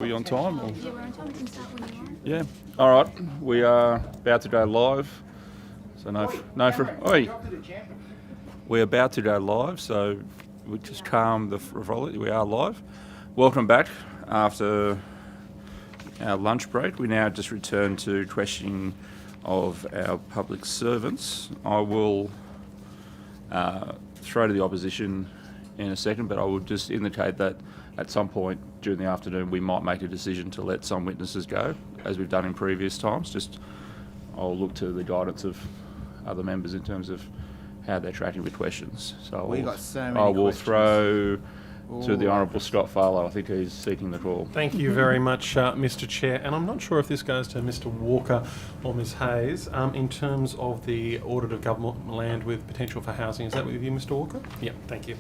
we on time? Or? Yeah, we're on time. We can start when you want. Yeah. All right. We are about to go live. So we're about to go live. So we just calm the frolic. We are live. Welcome back after our lunch break. We now just return to questioning of our public servants. I will throw to the opposition in a second, but I will just indicate that at some point during the afternoon we might make a decision to let some witnesses go, as we've done in previous times. Just I'll look to the guidance of other members in terms of how they're tracking with questions. So We got so many I will questions. throw to the Ooh. Honourable Scott Farlow. I think he's seeking the call. Thank you very much, Mr. Chair. And I'm not sure if this goes to Mr. Walker or Ms. Hayes in terms of the audit of government land with potential for housing. Is that with you, Mr. Walker? Yeah, thank you.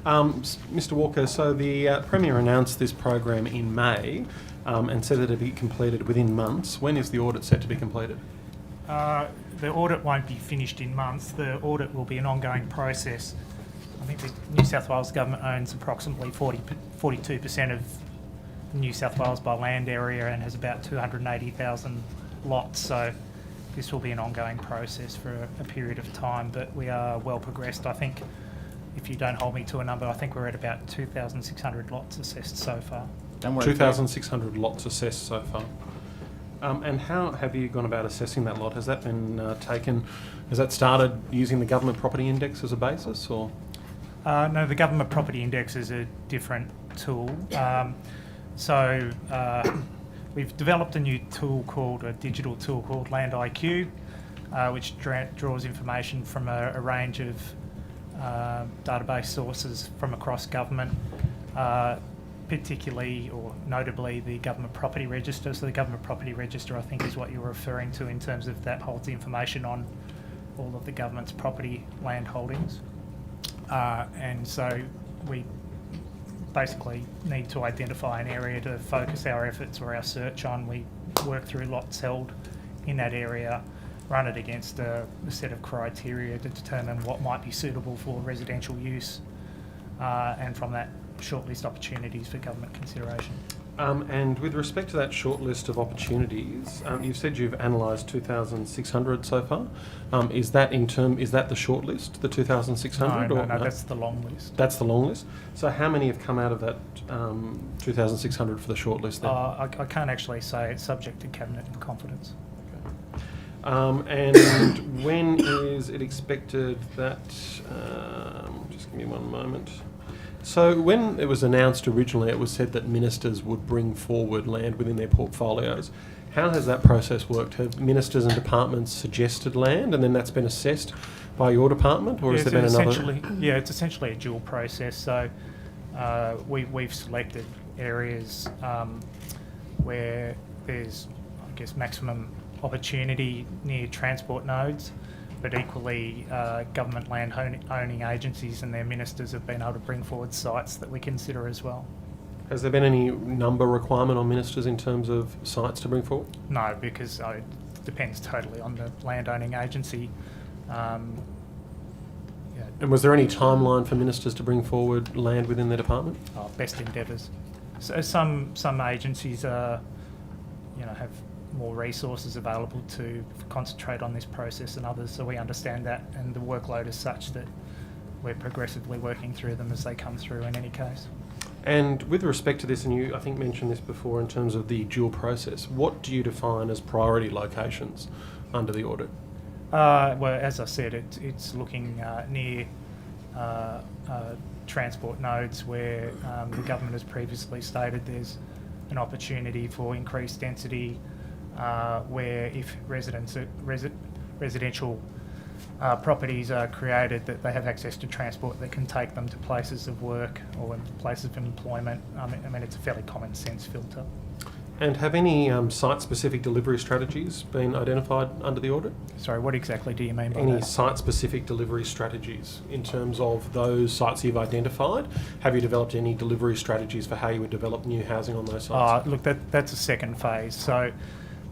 Mr. Walker, so the Premier announced this program in May and said that it would be completed within months. When is the audit set to be completed? The audit won't be finished in months. The audit will be an ongoing process. I think the New South Wales government owns approximately 42% of New South Wales by land area and has about 280,000 lots. So this will be an ongoing process for a period of time, but we are well progressed. I think, if you don't hold me to a number, I think we're at about 2,600 lots assessed so far. 2,600 lots assessed so far. And how have you gone about assessing that lot? Has that been has that started using the government property index as a basis, or? No, the government property index is a different tool. We've developed a new tool a digital tool called Land IQ, which draws information from a range of database sources from across government, particularly or notably the government property register. So the government property register, I think, is what you're referring to in terms of that holds the information on all of the government's property land holdings. And so we basically need to identify an area to focus our efforts or our search on. We work through lots held in that area, run it against a set of criteria to determine what might be suitable for residential use, and from that shortlist opportunities for government consideration. And with respect to that short list of opportunities, you've said you've analysed 2,600 so far. Is that the short list, the 2,600? No, that's the long list. That's the long list. So how many have come out of that 2,600 for the short list then? I can't actually say. It's subject to cabinet in confidence. And when is it expected that? Just give me one moment. So when it was announced originally, it was said that ministers would bring forward land within their portfolios. How has that process worked? Have ministers and departments suggested land and then that's been assessed by your department, or has there been another? Yeah, it's essentially a dual process. So we've selected areas where there's, I guess, maximum opportunity near transport nodes, but equally government land owning agencies and their ministers have been able to bring forward sites that we consider as well. Has there been any number requirement on ministers in terms of sites to bring forward? No, because it depends totally on the land owning agency. And was there any timeline for ministers to bring forward land within their department? Best endeavours. So some agencies have more resources available to concentrate on this process than others, so we understand that, and the workload is such that we're progressively working through them as they come through in any case. And with respect to this, and you I think mentioned this before in terms of the dual process, what do you define as priority locations under the audit? Well, as I said, it's looking near transport nodes where the government has previously stated there's an opportunity for increased density, where if residential properties are created, that they have access to transport that can take them to places of work or places of employment. I mean, it's a fairly common sense filter. And have any site-specific delivery strategies been identified under the audit? Sorry, what exactly do you mean by Any that? site-specific delivery strategies in terms of those sites you've identified? Have you developed any delivery strategies for how you would develop new housing on those sites? Look, that's a second phase. So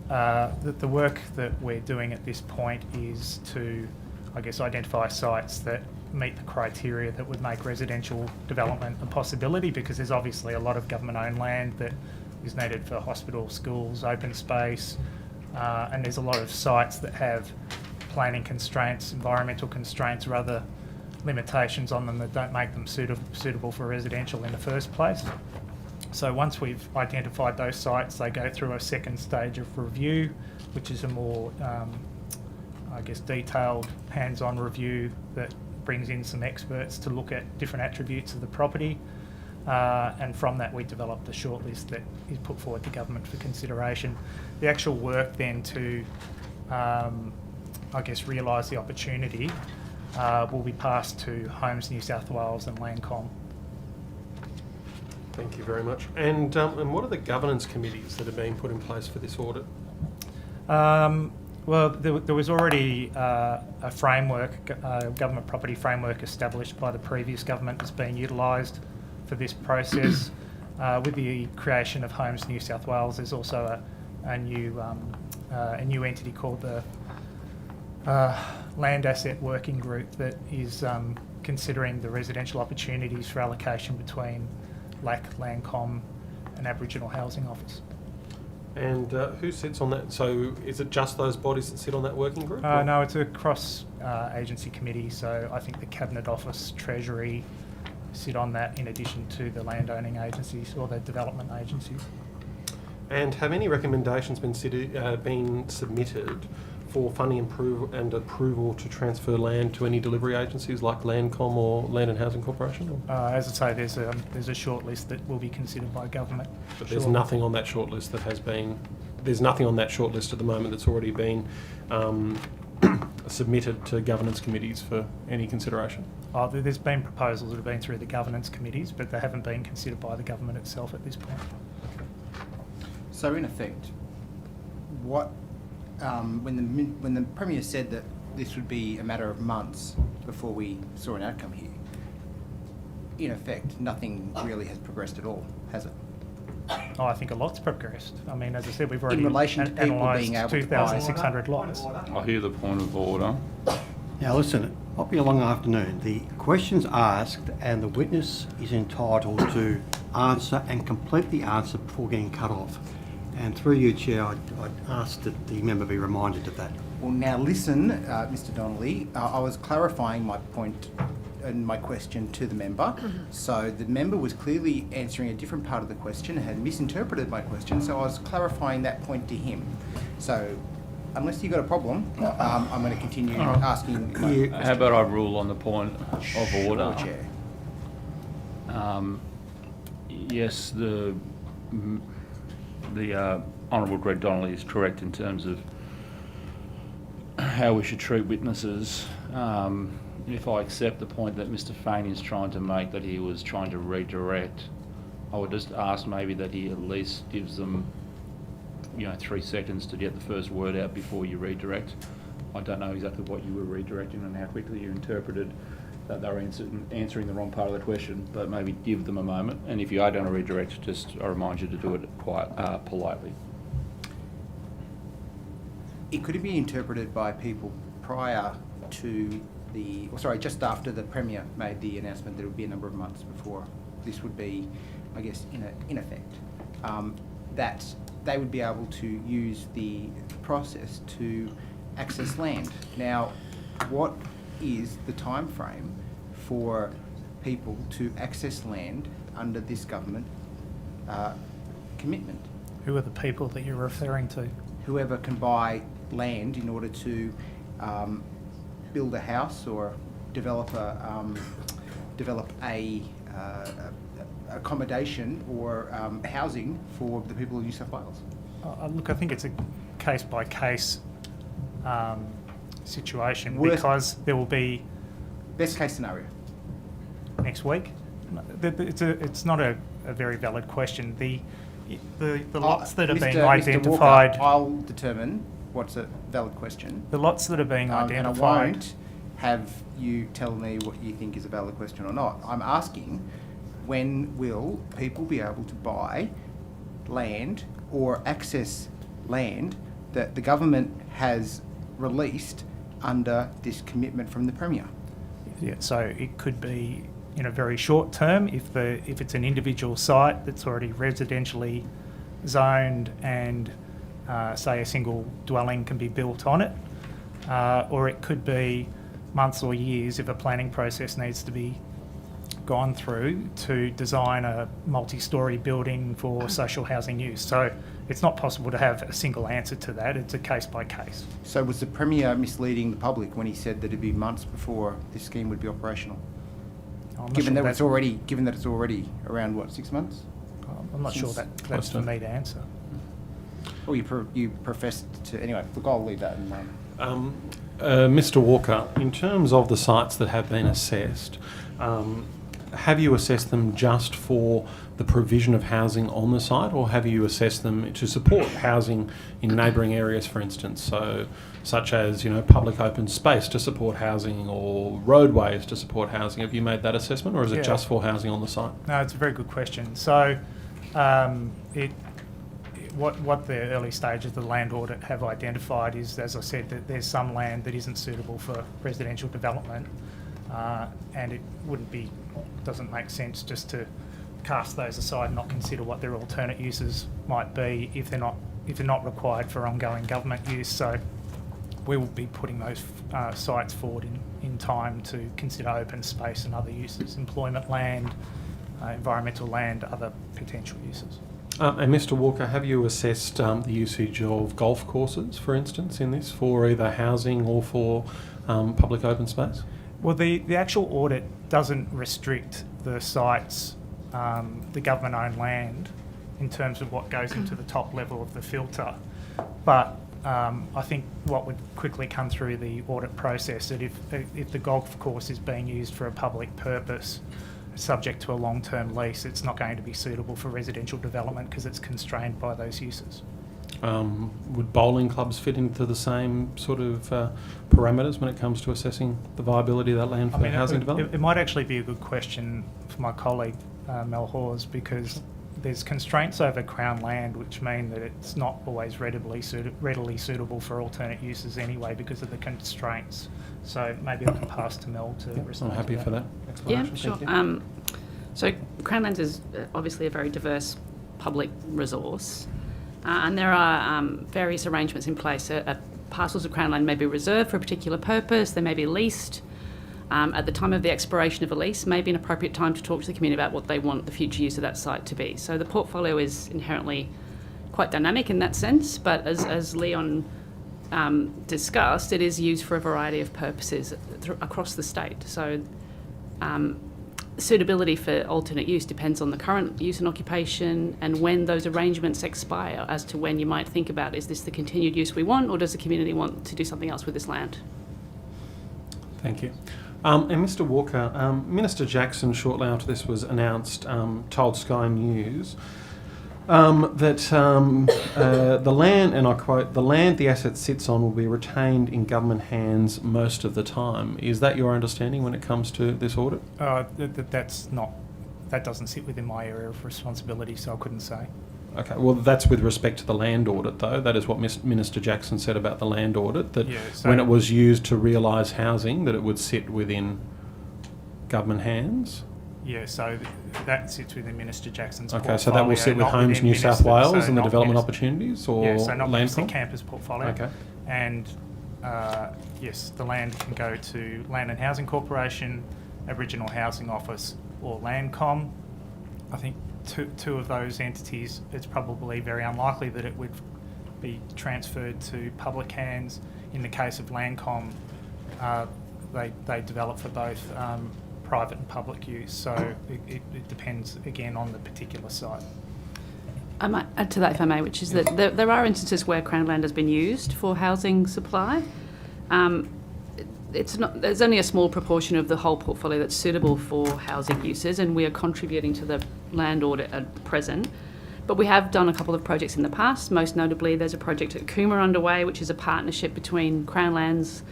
the work that we're doing at this point is to, I guess, identify sites that meet the criteria that would make residential development a possibility, because there's obviously a lot of government-owned land that is needed for hospitals, schools, open space, and there's a lot of sites that have planning constraints, environmental constraints or other limitations on them that don't make them suitable for residential in the first place. So once we've identified those sites, they go through a second stage of review, which is a more, detailed, hands-on review that brings in some experts to look at different attributes of the property. And from that, we developed a shortlist that is put forward to government for consideration. The actual work then to, realise the opportunity will be passed to Homes New South Wales and Landcom. Thank you very much. And what are the governance committees that are being put in place for this audit? Well, there was already a framework, government property framework established by the previous government that's being utilised for this process. With the creation of Homes New South Wales, there's also a new entity called the Land Asset Working Group that is considering the residential opportunities for allocation between LAC, Landcom and Aboriginal Housing Office. And who sits on that? So is it just those bodies that sit on that working group? No, it's a cross-agency committee, so I think the Cabinet Office, Treasury sit on that in addition to the landowning agencies or the development agencies. And have any recommendations been submitted for funding and approval to transfer land to any delivery agencies like Landcom or Land and Housing Corporation? As I say, there's a short list that will be considered by government. But there's nothing on that short list that has been. There's nothing on that short list at the moment that's already been submitted to governance committees for any consideration. There's been proposals that have been through the governance committees, but they haven't been considered by the government itself at this point. So in effect, what when the Premier said that this would be a matter of months before we saw an outcome here, in effect, nothing really has progressed at all, has it? I think a lot's progressed. I mean, as I said, we've already in relation to people analysed being able to buy 2,600 lots. I hear the point of order. Now listen, it might be a long afternoon. The question's asked and the witness is entitled to answer and complete the answer before getting cut off. And through you, Chair, I'd ask that the member be reminded of that. Well, now listen, Mr. Donnelly, I was clarifying my point and my question to the member. So the member was clearly answering a different part of the question and had misinterpreted my question, so I was clarifying that point to him. So unless you've got a problem, I'm going to continue asking. How about I rule on the point of order? Chair. Yes, the Honourable Greg Donnelly is correct in terms of how we should treat witnesses. If I accept the point that Mr. Fain is trying to make, that he was trying to redirect, I would just ask maybe that he at least gives them 3 seconds to get the first word out before you redirect. I don't know exactly what you were redirecting and how quickly you interpreted that they were answering the wrong part of the question, but maybe give them a moment. And if you are going to redirect, just I remind you to do it quite politely. It could be interpreted by people prior to just after the Premier made the announcement that it would be a number of months before this would be, I guess, in effect, that they would be able to use the process to access land. Now, what is the time frame for people to access land under this government commitment? Who are the people that you're referring to? Whoever can buy land in order to build a house or develop a accommodation or housing for the people of New South Wales. Look, I think it's a case-by-case situation because there will be... Best case scenario? Next week? It's not a very valid question. The lots that are being identified... Mr. Walker, I'll determine what's a valid question. The lots that are being identified... And I won't have you tell me what you think is a valid question or not. I'm asking, when will people be able to buy land or access land that the government has released under this commitment from the Premier? Yeah, so it could be in a very short term if it's an individual site that's already residentially zoned and, say, a single dwelling can be built on it, or it could be months or years if a planning process needs to be gone through to design a multi-storey building for social housing use. So it's not possible to have a single answer to that. It's a case by case. So was the Premier misleading the public when he said that it'd be months before this scheme would be operational? Given that it's already around what, 6 months? I'm not sure that's for me to answer. Well, you professed to anyway. Look, I'll leave that in mind. Mr. Walker, in terms of the sites that have been assessed, have you assessed them just for the provision of housing on the site, or have you assessed them to support housing in neighbouring areas, for instance, such as public open space to support housing or roadways to support housing? Have you made that assessment, or is it just for housing on the site? No, it's a very good question. So, what the early stages of the land audit have identified is, as I said, that there's some land that isn't suitable for residential development, and it doesn't make sense just to cast those aside and not consider what their alternate uses might be if they're not required for ongoing government use. So we will be putting those sites forward in time to consider open space and other uses, employment land, environmental land, other potential uses. And Mr. Walker, have you assessed the usage of golf courses, for instance, in this, for either housing or for public open space? Well, the actual audit doesn't restrict the sites, the government-owned land, in terms of what goes into the top level of the filter. But I think what would quickly come through the audit process, that if the golf course is being used for a public purpose, subject to a long-term lease, it's not going to be suitable for residential development because it's constrained by those uses. Would bowling clubs fit into the same sort of parameters when it comes to assessing the viability of that land for housing development? It might actually be a good question for my colleague Mel Hawes, because there's constraints over Crown land which mean that it's not always readily suitable for alternate uses anyway because of the constraints. So maybe I can pass to Mel to respond. I'm happy to for that. Yeah, sure. So Crown lands is obviously a very diverse public resource, and there are various arrangements in place. Parcels of Crown land may be reserved for a particular purpose, they may be leased. At the time of the expiration of a lease may be an appropriate time to talk to the community about what they want the future use of that site to be. So the portfolio is inherently quite dynamic in that sense, but as Leon discussed, it is used for a variety of purposes across the state. So suitability for alternate use depends on the current use and occupation and when those arrangements expire as to when you might think about, is this the continued use we want, or does the community want to do something else with this land? Thank you. And Mr. Walker, Minister Jackson, shortly after this was announced, told Sky News that the land, and I quote, "the land the asset sits on will be retained in government hands most of the time." Is that your understanding when it comes to this audit? That doesn't sit within my area of responsibility, so I couldn't say. Okay, well, that's with respect to the land audit, though. That is what Minister Jackson said about the land audit, that when it was used to realise housing, that it would sit within government hands. Yeah, so that sits within Minister Jackson's portfolio. portfolio. Okay, so that will sit with Homes New South Wales and the development opportunities, or so not land Minister Kamper's portfolio. Okay. And yes, the land can go to Land and Housing Corporation, Aboriginal Housing Office, or Landcom. I think two of those entities, it's probably very unlikely that it would be transferred to public hands. In the case of Landcom, they develop for both private and public use, so it depends again on the particular site. I might add to that, if I may, which is that there are instances where Crown land has been used for housing supply. There's only a small proportion of the whole portfolio that's suitable for housing uses, and we are contributing to the land audit at present. But we have done a couple of projects in the past. Most notably, there's a project at Cooma underway, which is a partnership between Crown Lands,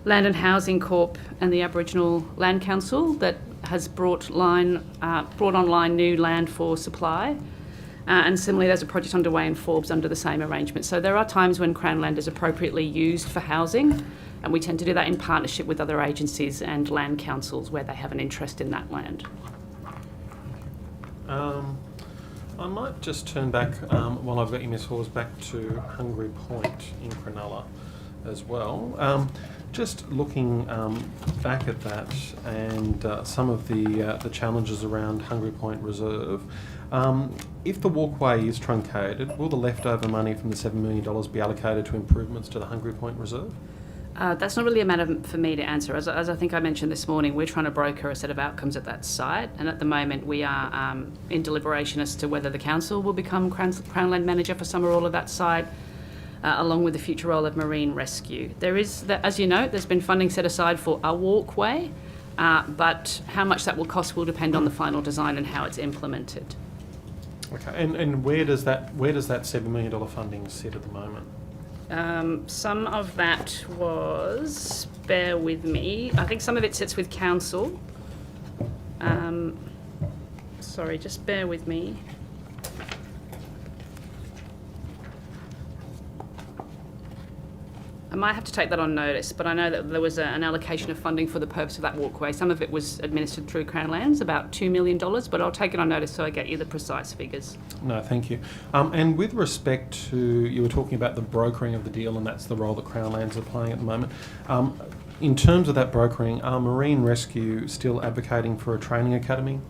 Land and Housing Corp and the Aboriginal Land Council that has brought online new land for supply. And similarly, there's a project underway in Forbes under the same arrangement. So there are times when Crown land is appropriately used for housing, and we tend to do that in partnership with other agencies and land councils where they have an interest in that land. I might just turn back, while I've got you, Ms Hawes, back to Hungry Point in Cronulla as well. Just looking back at that and some of the challenges around Hungry Point Reserve, if the walkway is truncated, will the leftover money from the $7 million be allocated to improvements to the Hungry Point Reserve? That's not really a matter for me to answer. As I think I mentioned this morning, we're trying to broker a set of outcomes at that site, and at the moment we are in deliberation as to whether the council will become Crownland manager for some or all of that site, along with the future role of marine rescue. There is, as you know, there's been funding set aside for a walkway, but how much that will cost will depend on the final design and how it's implemented. Okay, and where does that $7 million funding sit at the moment? Some of that was, bear with me, I think some of it sits with council. Sorry, just bear with me. I might have to take that on notice, but I know that there was an allocation of funding for the purpose of that walkway. Some of it was administered through Crown Lands, about $2 million, but I'll take it on notice so I get you the precise figures. No, thank you. And with respect to, you were talking about the brokering of the deal, and that's the role that Crown Lands are playing at the moment. In terms of that brokering, are Marine Rescue still advocating for a training academy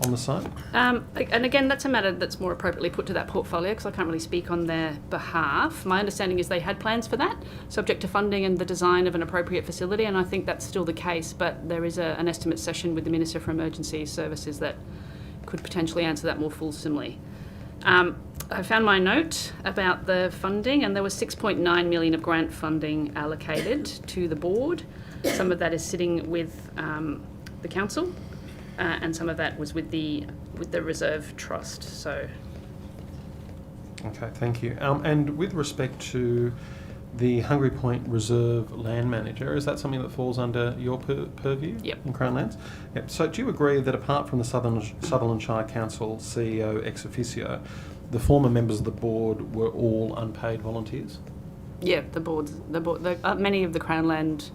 on the site? And again, that's a matter that's more appropriately put to that portfolio because I can't really speak on their behalf. My understanding is they had plans for that, subject to funding and the design of an appropriate facility, and I think that's still the case, but there is an estimate session with the Minister for Emergency Services that could potentially answer that more fulsomely. I found my note about the funding, and there was $6.9 million of grant funding allocated to the board. Some of that is sitting with the council. And some of that was with the Reserve Trust. So, okay, thank you. And with respect to the Hungry Point Reserve Land Manager, is that something that falls under your purview? Yep. In Crown Lands? Yep. So, do you agree that apart from the Sutherland Shire Council CEO ex officio, the former members of the board were all unpaid volunteers? Yeah, many of the Crown Land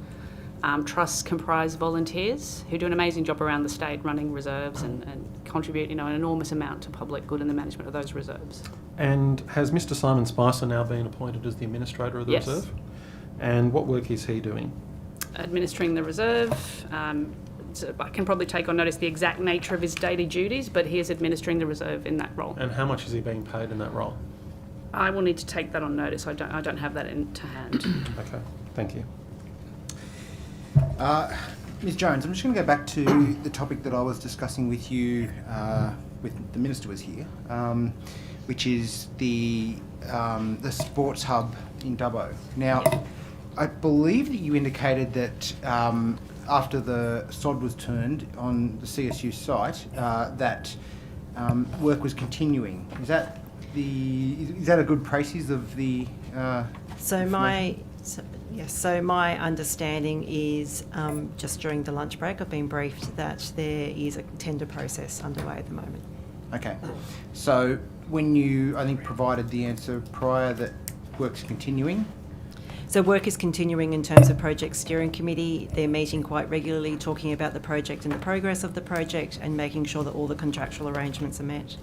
trusts comprise volunteers who do an amazing job around the state running reserves and contribute, an enormous amount to public good in the management of those reserves. And has Mr. Simon Spicer now been appointed as the administrator of the reserve? And what work is he doing? Administering the reserve. So I can probably take on notice the exact nature of his daily duties, but he is administering the reserve in that role. And how much is he being paid in that role? I will need to take that on notice. I don't have that to hand. Okay, thank you. Ms Jones, I'm just going to go back to the topic that I was discussing with you with the Minister was here, which is the sports hub in Dubbo. Now, I believe that you indicated that after the sod was turned on the CSU site, that work was continuing. Is that a good praise of the? So my understanding is, just during the lunch break, I've been briefed that there is a tender process underway at the moment. Okay. So when you, I think, provided the answer prior that work's continuing? So work is continuing in terms of project steering committee. They're meeting quite regularly, talking about the project and the progress of the project and making sure that all the contractual arrangements are met.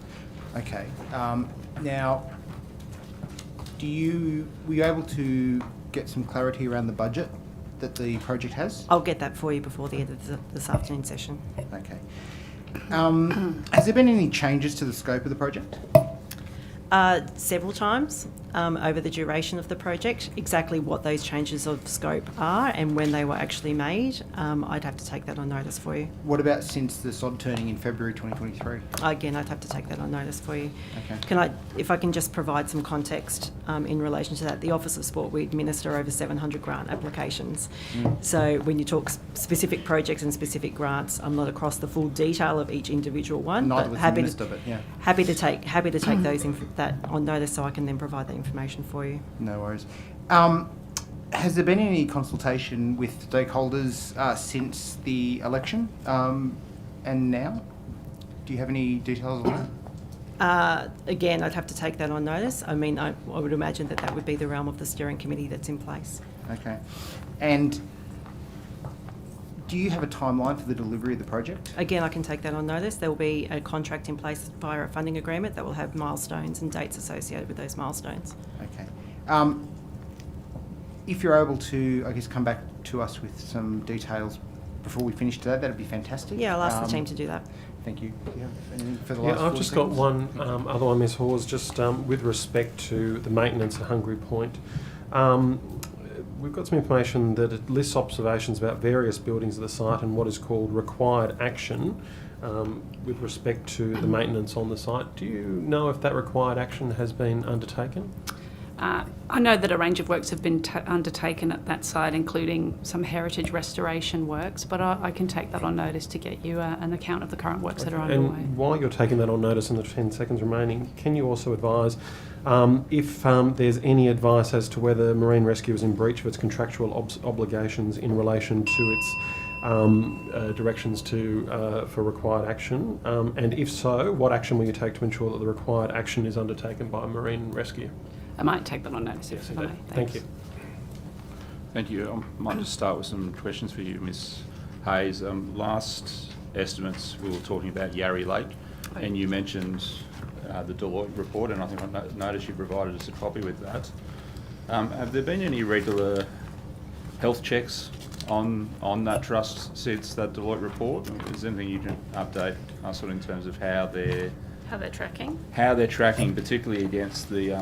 Okay. Now, were you able to get some clarity around the budget that the project has? I'll get that for you before the end of this afternoon session. Okay. Has there been any changes to the scope of the project? Several times over the duration of the project. Exactly what those changes of scope are and when they were actually made, I'd have to take that on notice for you. What about since the sod turning in February 2023? Again, I'd have to take that on notice for you. Okay. If I can just provide some context in relation to that, the Office of Sport, we administer over 700 grant applications. So when you talk specific projects and specific grants, I'm not across the full detail of each individual one. Neither but was happy the Minister, but yeah. Happy to take that on notice so I can then provide that information for you. No worries. Has there been any consultation with stakeholders since the election and now? Do you have any details on that? Again, I'd have to take that on notice. I mean, I would imagine that would be the realm of the steering committee that's in place. Okay. And Do you have a timeline for the delivery of the project? Again, I can take that on notice. There will be a contract in place via a funding agreement that will have milestones and dates associated with those milestones. Okay. If you're able to, I guess, come back to us with some details before we finish today, that'd be fantastic. Yeah, I'll ask the team to do that. Thank you. Do you have anything for the Yeah, last I've 4 just seconds? got one other one, Ms Hawes, just with respect to the maintenance at Hungry Point. We've got some information that it lists observations about various buildings at the site and what is called required action with respect to the maintenance on the site. Do you know if that required action has been undertaken? I know that a range of works have been undertaken at that site, including some heritage restoration works, but I can take that on notice to get you an account of the current works that are underway. And while you're taking that on notice in the 10 seconds remaining, can you also advise if there's any advice as to whether Marine Rescue is in breach of its contractual obligations in relation to its directions for required action? And if so, what action will you take to ensure that the required action is undertaken by Marine Rescue? I might take that on notice if I may. Thank you. Thank you. I might just start with some questions for you, Ms Hayes. Last estimates we were talking about Yarry Lake, and you mentioned the Deloitte report, and I think I noticed you provided us a copy with that. Have there been any regular health checks on that trust since that Deloitte report? Is there anything you can update us on in terms of how they're tracking? How they're tracking, particularly against the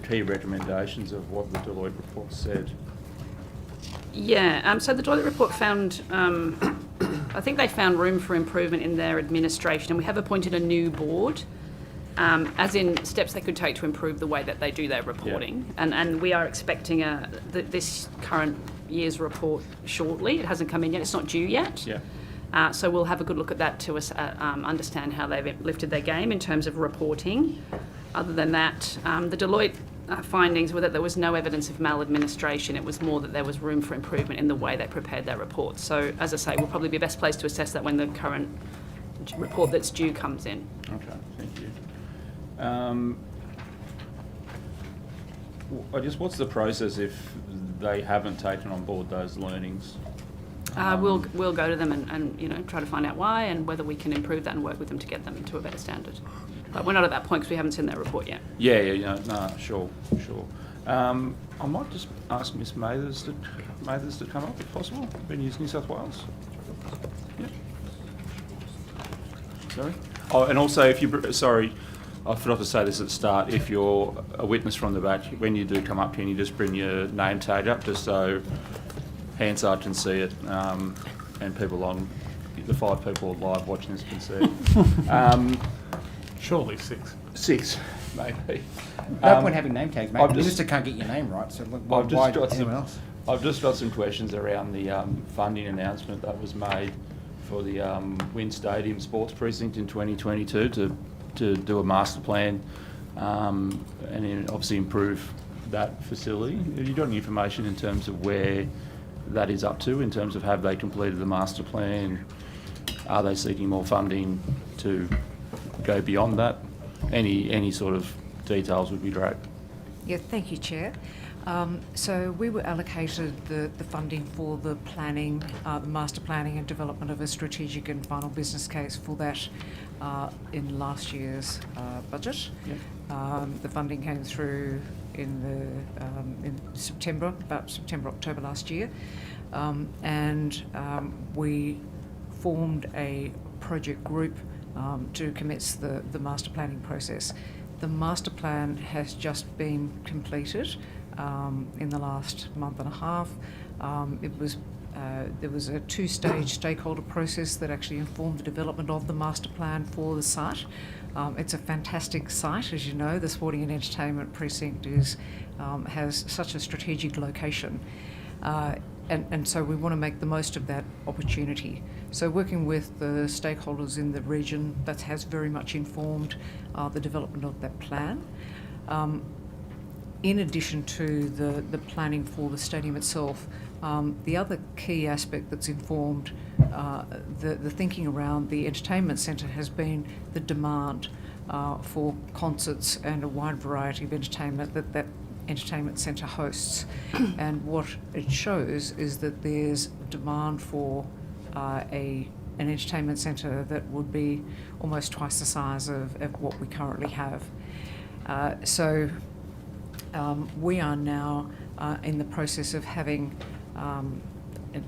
key recommendations of what the Deloitte report said? Yeah, so the Deloitte report found, I think they found room for improvement in their administration, and we have appointed a new board, as in steps they could take to improve the way that they do their reporting. Yeah. And we are expecting this current year's report shortly. It hasn't come in yet, it's not due yet. Yeah. So we'll have a good look at that to understand how they've lifted their game in terms of reporting. Other than that, the Deloitte findings were that there was no evidence of maladministration. It was more that there was room for improvement in the way they prepared their reports. So, as I say, we'll probably be best placed to assess that when the current report that's due comes in. Okay, thank you. I guess what's the process if they haven't taken on board those learnings? We'll go to them and try to find out why and whether we can improve that and work with them to get them to a better standard. But we're not at that point because we haven't seen their report yet. Sure. I might just ask Ms Mathers to come up if possible. Venues New South Wales. Yeah. Sorry. Oh, and also if you I forgot to say this at the start. If you're a witness from the back, when you do come up, can you just bring your name tag up just so Hansard can see it, and people on the 5 people live watching this can see it. Surely 6. 6, maybe. No point having name tags, mate. The minister can't get your name right, so why anyone else? I've just got some questions around the funding announcement that was made for the Wynn Stadium Sports Precinct in 2022 to do a master plan and obviously improve that facility. Have you got any information in terms of where that is up to, in terms of have they completed the master plan? Are they seeking more funding to go beyond that? Any sort of details would be great. Yeah, thank you, Chair. So we were allocated the funding for the planning, the master planning and development of a strategic and final business case for that in last year's budget. Yep. The funding came through in September, about September, October last year, and we formed a project group to commence the master planning process. The master plan has just been completed in the last month and a half. There was a 2-stage stakeholder process that actually informed the development of the master plan for the site. It's a fantastic site, as you know. The Sporting and Entertainment Precinct has such a strategic location. And so we want to make the most of that opportunity. So working with the stakeholders in the region, that has very much informed the development of that plan. In addition to the planning for the stadium itself, the other key aspect that's informed the thinking around the entertainment centre has been the demand for concerts and a wide variety of entertainment that entertainment centre hosts. And what it shows is that there's demand for an entertainment centre that would be almost twice the size of what we currently have. So we are now in the process of having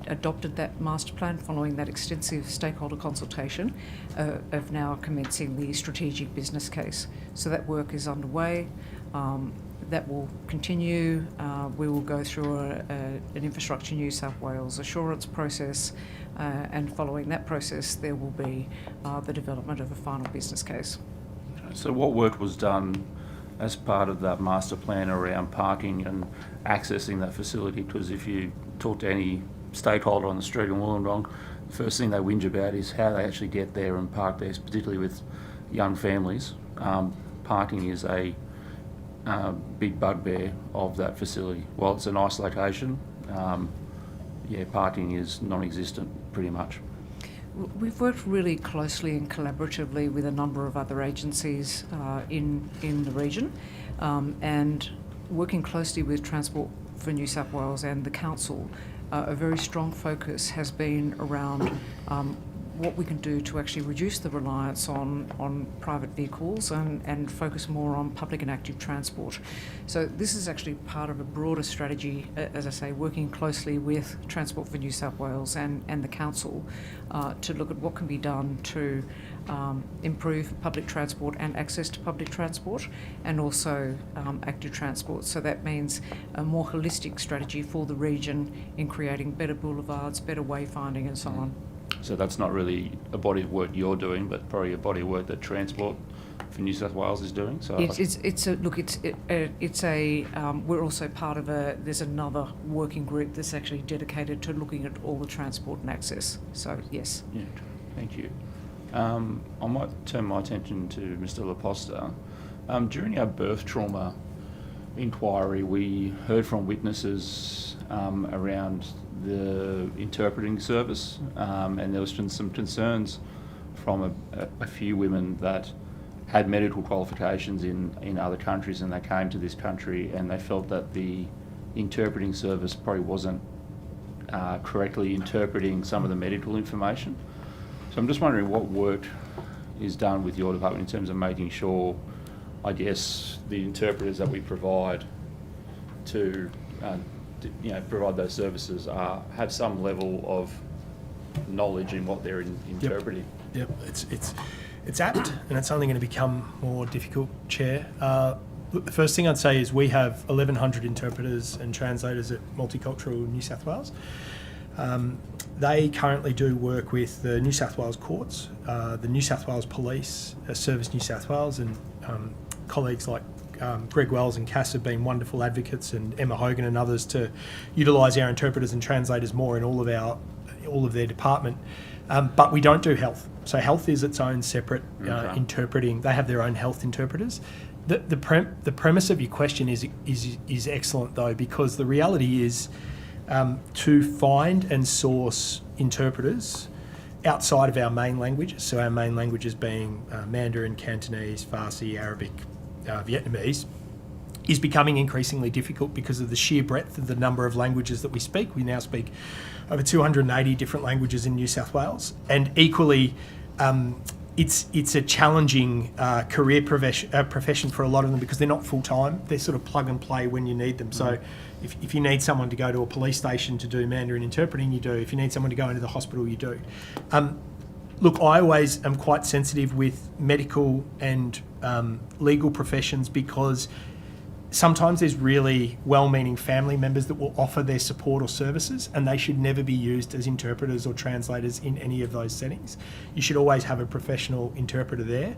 adopted that master plan following that extensive stakeholder consultation, of now commencing the strategic business case. So that work is underway. That will continue. We will go through an Infrastructure New South Wales assurance process, and following that process there will be the development of a final business case. So what work was done as part of that master plan around parking and accessing that facility? Because if you talk to any stakeholder on the street in Wollongong, the first thing they whinge about is how they actually get there and park there, particularly with young families. Parking is a big bugbear of that facility. While it's a nice location, parking is non-existent pretty much. We've worked really closely and collaboratively with a number of other agencies in the region, and working closely with Transport for New South Wales and the Council. A very strong focus has been around what we can do to actually reduce the reliance on private vehicles and focus more on public and active transport. So this is actually part of a broader strategy, as I say, working closely with Transport for New South Wales and the Council to look at what can be done to improve public transport and access to public transport, and also active transport. So that means a more holistic strategy for the region in creating better boulevards, better wayfinding and so on. So that's not really a body of work you're doing, but probably a body of work that Transport for New South Wales is doing. So we're also part of there's another working group that's actually dedicated to looking at all the transport and access. So yes. Yeah, thank you. I might turn my attention to Mr. Laposta. During our birth trauma inquiry, we heard from witnesses around the interpreting service, and there was been some concerns from a few women that had medical qualifications in other countries, and they came to this country and they felt that the interpreting service probably wasn't correctly interpreting some of the medical information. So I'm just wondering what work is done with your department in terms of making sure, I guess, the interpreters that we provide to provide those services have some level of knowledge in what they're interpreting. Yep. It's apt, and it's only going to become more difficult, Chair. Look, the first thing I'd say is we have 1,100 interpreters and translators at Multicultural New South Wales. They currently do work with the New South Wales courts, the New South Wales Police, Service New South Wales, and colleagues like Greg Wells and Cass have been wonderful advocates, and Emma Hogan and others, to utilise our interpreters and translators more in all of their department. But we don't do health. So health is its own separate interpreting. They have their own health interpreters. The premise of your question is excellent though, because the reality is to find and source interpreters outside of our main languages. So our main languages being Mandarin, Cantonese, Farsi, Arabic, Vietnamese, is becoming increasingly difficult because of the sheer breadth of the number of languages that we speak. We now speak over 280 different languages in New South Wales, and equally it's a challenging career profession for a lot of them because they're not full-time. They're sort of plug and play when you need them. So if you need someone to go to a police station to do Mandarin interpreting, you do. If you need someone to go into the hospital, you do. Look, I always am quite sensitive with medical and legal professions because sometimes there's really well-meaning family members that will offer their support or services, and they should never be used as interpreters or translators in any of those settings. You should always have a professional interpreter there.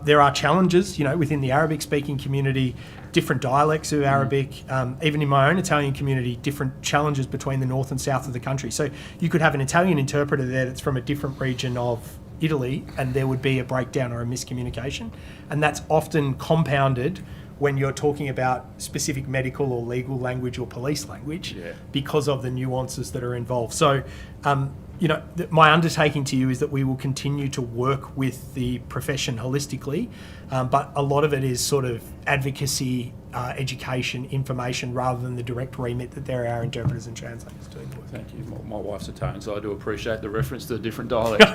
There are challenges, within the Arabic-speaking community, different dialects of Arabic, even in my own Italian community, different challenges between the north and south of the country. So you could have an Italian interpreter there that's from a different region of Italy, and there would be a breakdown or a miscommunication, and that's often compounded when you're talking about specific medical or legal language or police language because of the nuances that are involved. So, my undertaking to you is that we will continue to work with the profession holistically, but a lot of it is sort of advocacy, education, information, rather than the direct remit that there are interpreters and translators doing the work. Thank you. My wife's Italian, so I do appreciate the reference to the different dialects.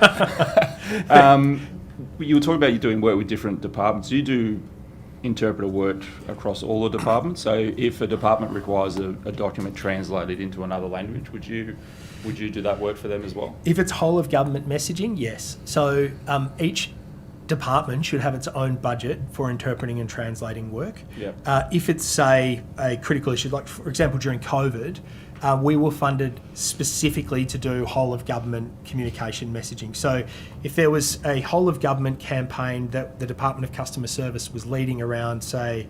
You were talking about you doing work with different departments. Do you do interpreter work across all the departments? So if a department requires a document translated into another language, would you do that work for them as well? If it's whole of government messaging, yes. So each department should have its own budget for interpreting and translating work. Yep. If it's, say, a critical issue, like for example during COVID, we were funded specifically to do whole of government communication messaging. So if there was a whole of government campaign that the Department of Customer Service was leading around, say,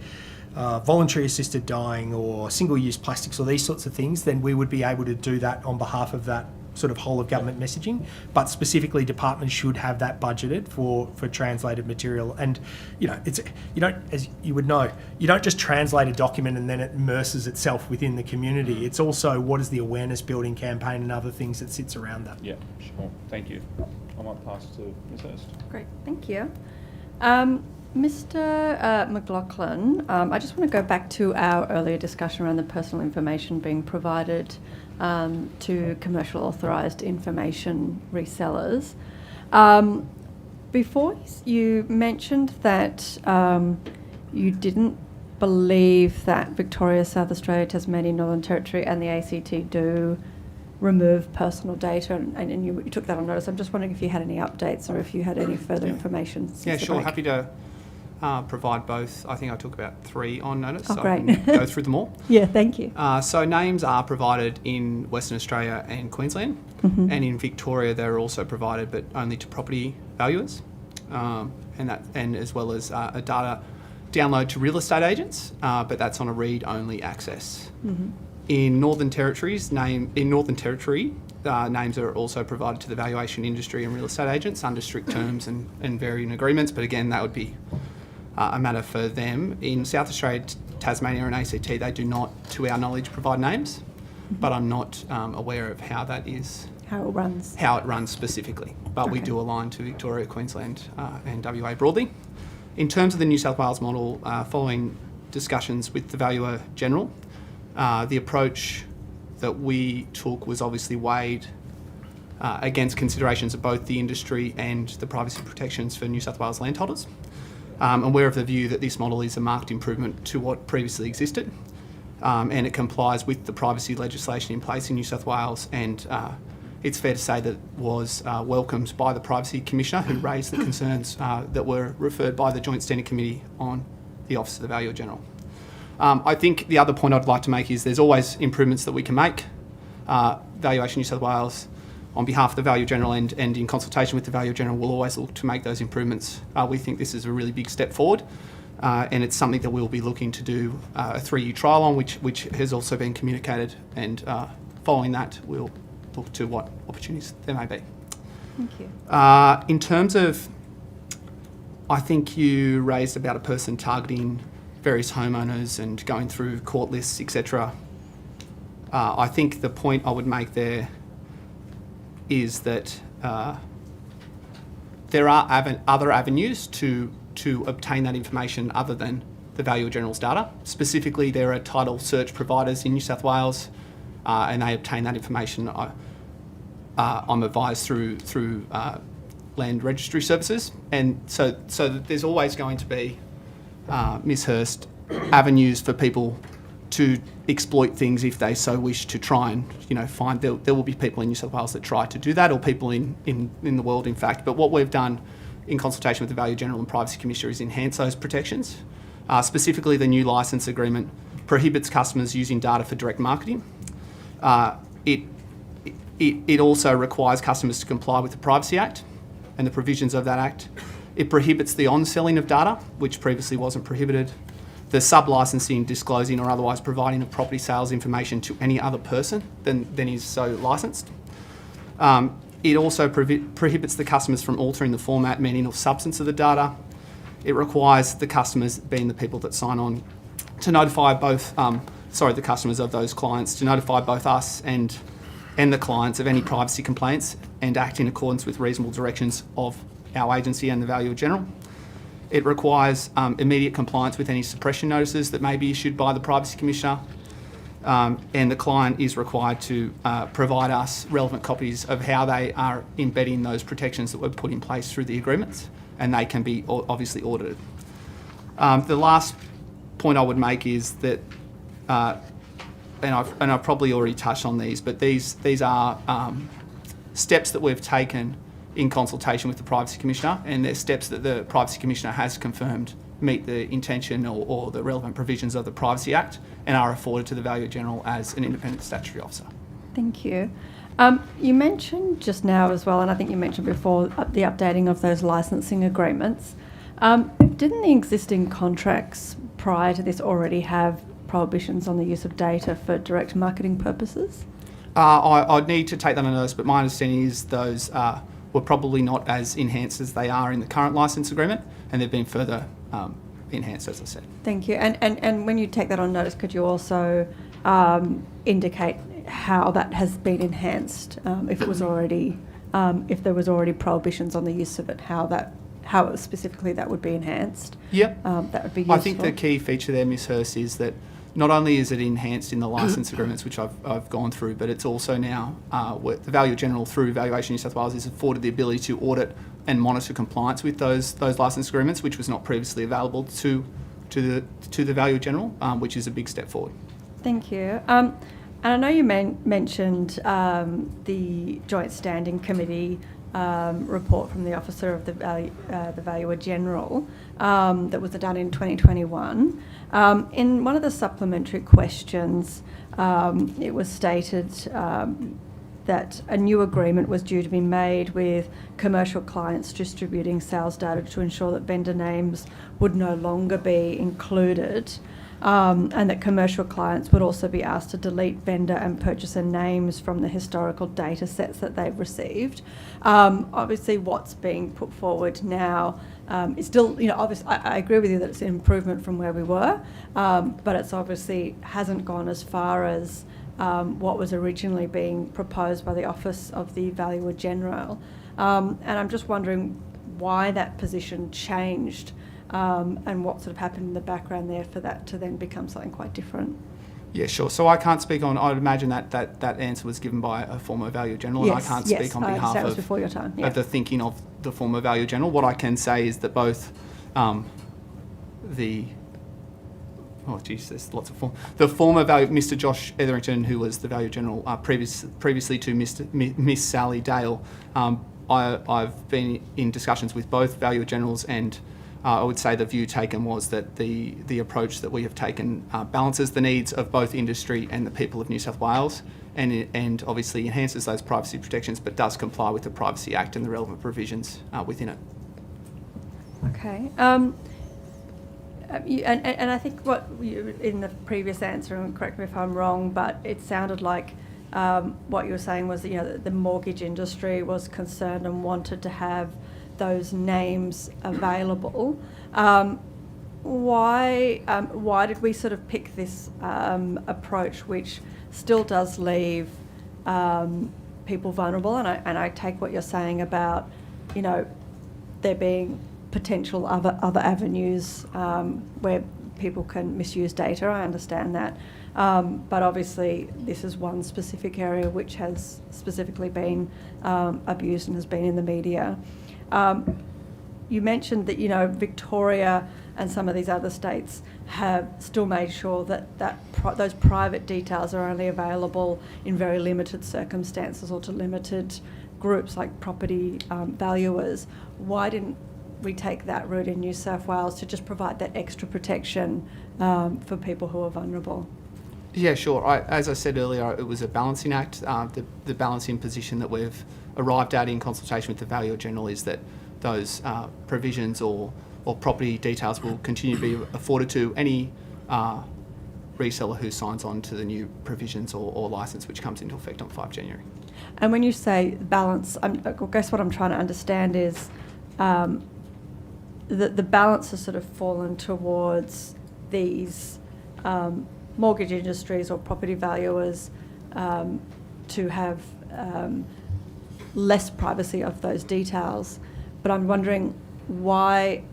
voluntary assisted dying or single-use plastics or these sorts of things, then we would be able to do that on behalf of that sort of whole of government messaging. But specifically, departments should have that budgeted for translated material. And it's as you would know, you don't just translate a document and then it immerses itself within the community. It's also what is the awareness building campaign and other things that sits around that. Yeah, sure. Thank you. I might pass to Ms. Hurst. Great, thank you. Mr. McLaughlin, I just want to go back to our earlier discussion around the personal information being provided to commercial authorised information resellers. Before you mentioned that you didn't believe that Victoria, South Australia, Tasmania, Northern Territory and the ACT do remove personal data, and you took that on notice. I'm just wondering if you had any updates or if you had any further information since Yeah, the sure. break. Happy to provide both. I think I took about 3 on notice, Oh, so great. I can go through them all. Yeah, thank you. So names are provided in Western Australia and Queensland, Mhm. and in Victoria they're also provided, but only to property valuers, and as well as a data download to real estate agents, but that's on a read-only access. Mhm. In Northern Territory, names are also provided to the valuation industry and real estate agents under strict terms and varying agreements, but again, that would be a matter for them. In South Australia, Tasmania and ACT, they do not, to our knowledge, provide names, but I'm not aware of how that is. How it runs. How it runs specifically, but we do align to Victoria, Queensland and WA broadly. In terms of the New South Wales model, following discussions with the Valuer General, the approach that we took was obviously weighed against considerations of both the industry and the privacy protections for New South Wales landholders. And we're of the view that this model is a marked improvement to what previously existed, and it complies with the privacy legislation in place in New South Wales, and it's fair to say that it was welcomed by the Privacy Commissioner, who raised the concerns that were referred by the Joint Standing Committee on the Office of the Valuer General. I think the other point I'd like to make is there's always improvements that we can make. Valuation New South Wales, on behalf of the Valuer General and in consultation with the Valuer General, will always look to make those improvements. We think this is a really big step forward, and it's something that we'll be looking to do a 3-year trial on, which has also been communicated, and following that, we'll look to what opportunities there may be. Thank you. In terms of, I think you raised about a person targeting various homeowners and going through court lists, etc. I think the point I would make there is that there are other avenues to obtain that information other than the Valuer General's data. Specifically, there are title search providers in New South Wales, and they obtain that information, I'm advised, through land registry services. And so there's always going to be, Ms. Hurst, avenues for people to exploit things if they so wish to try and find. There will be people in New South Wales that try to do that, or people in the world, in fact. But what we've done in consultation with the Valuer General and Privacy Commissioner is enhance those protections. Specifically, the new licence agreement prohibits customers using data for direct marketing. It also requires customers to comply with the Privacy Act and the provisions of that Act. It prohibits the on-selling of data, which previously wasn't prohibited. The sub-licensing, disclosing or otherwise providing of property sales information to any other person than is so licensed. It also prohibits the customers from altering the format, meaning or substance of the data. It requires the customers, being the people that sign on, to notify both, the customers of those clients, to notify both us and and the clients of any privacy complaints and act in accordance with reasonable directions of our agency and the Valuer General. It requires immediate compliance with any suppression notices that may be issued by the Privacy Commissioner, and the client is required to provide us relevant copies of how they are embedding those protections that were put in place through the agreements, and they can be obviously audited. The last point I would make is that, and I've probably already touched on these, but these are steps that we've taken in consultation with the Privacy Commissioner, and they're steps that the Privacy Commissioner has confirmed meet the intention or the relevant provisions of the Privacy Act and are afforded to the Valuer General as an independent statutory officer. Thank you. You mentioned just now as well, and I think you mentioned before, the updating of those licensing agreements. Didn't the existing contracts prior to this already have prohibitions on the use of data for direct marketing purposes? I'd need to take that on notice, but my understanding is those were probably not as enhanced as they are in the current licence agreement, and they've been further enhanced, as I said. Thank you. And when you take that on notice, could you also indicate how that has been enhanced, if it was already, if there was already prohibitions on the use of it, how specifically that would be enhanced? Yep. That would be useful. I think the key feature there, Ms Hurst, is that not only is it enhanced in the licence agreements, which I've gone through, but it's also now, the Valuer General through Valuation New South Wales is afforded the ability to audit and monitor compliance with those licence agreements, which was not previously available to the Valuer General, which is a big step forward. Thank you. And I know you mentioned the Joint Standing Committee report from the Officer of the Valuer General that was done in 2021. In one of the supplementary questions, it was stated that a new agreement was due to be made with commercial clients distributing sales data to ensure that vendor names would no longer be included, and that commercial clients would also be asked to delete vendor and purchaser names from the historical data sets that they've received. Obviously, what's being put forward now is still, obviously, I agree with you that it's an improvement from where we were, but it's obviously hasn't gone as far as what was originally being proposed by the Office of the Valuer General. And I'm just wondering why that position changed, and what sort of happened in the background there for that to then become something quite different. Yeah, sure. So I can't speak on, I would imagine that answer was given by a former Valuer General, and I can't speak on behalf that was before your time. Yeah. of the thinking of the former Valuer General. What I can say is that both there's lots of the former Mr. Josh Etherington, who was the Valuer General previously to Miss Sally Dale, I've been in discussions with both Valuer Generals, and I would say the view taken was that the approach that we have taken balances the needs of both industry and the people of New South Wales, and obviously enhances those privacy protections, but does comply with the Privacy Act and the relevant provisions within it. Okay. And I think what you, in the previous answer, and correct me if I'm wrong, but it sounded like what you were saying was that the mortgage industry was concerned and wanted to have those names available. Why did we sort of pick this approach, which still does leave people vulnerable? And I take what you're saying about there being potential other avenues where people can misuse data. I understand that, but obviously this is one specific area which has specifically been abused and has been in the media. You mentioned that Victoria and some of these other states have still made sure that those private details are only available in very limited circumstances or to limited groups like property valuers. Why didn't we take that route in New South Wales to just provide that extra protection for people who are vulnerable? Yeah, sure. As I said earlier, it was a balancing act. The balancing position that we've arrived at in consultation with the Valuer General is that those provisions or property details will continue to be afforded to any reseller who signs on to the new provisions or licence which comes into effect on 5 January. And when you say balance, I guess what I'm trying to understand is the balance has sort of fallen towards these mortgage industries or property valuers to have less privacy of those details. But I'm wondering why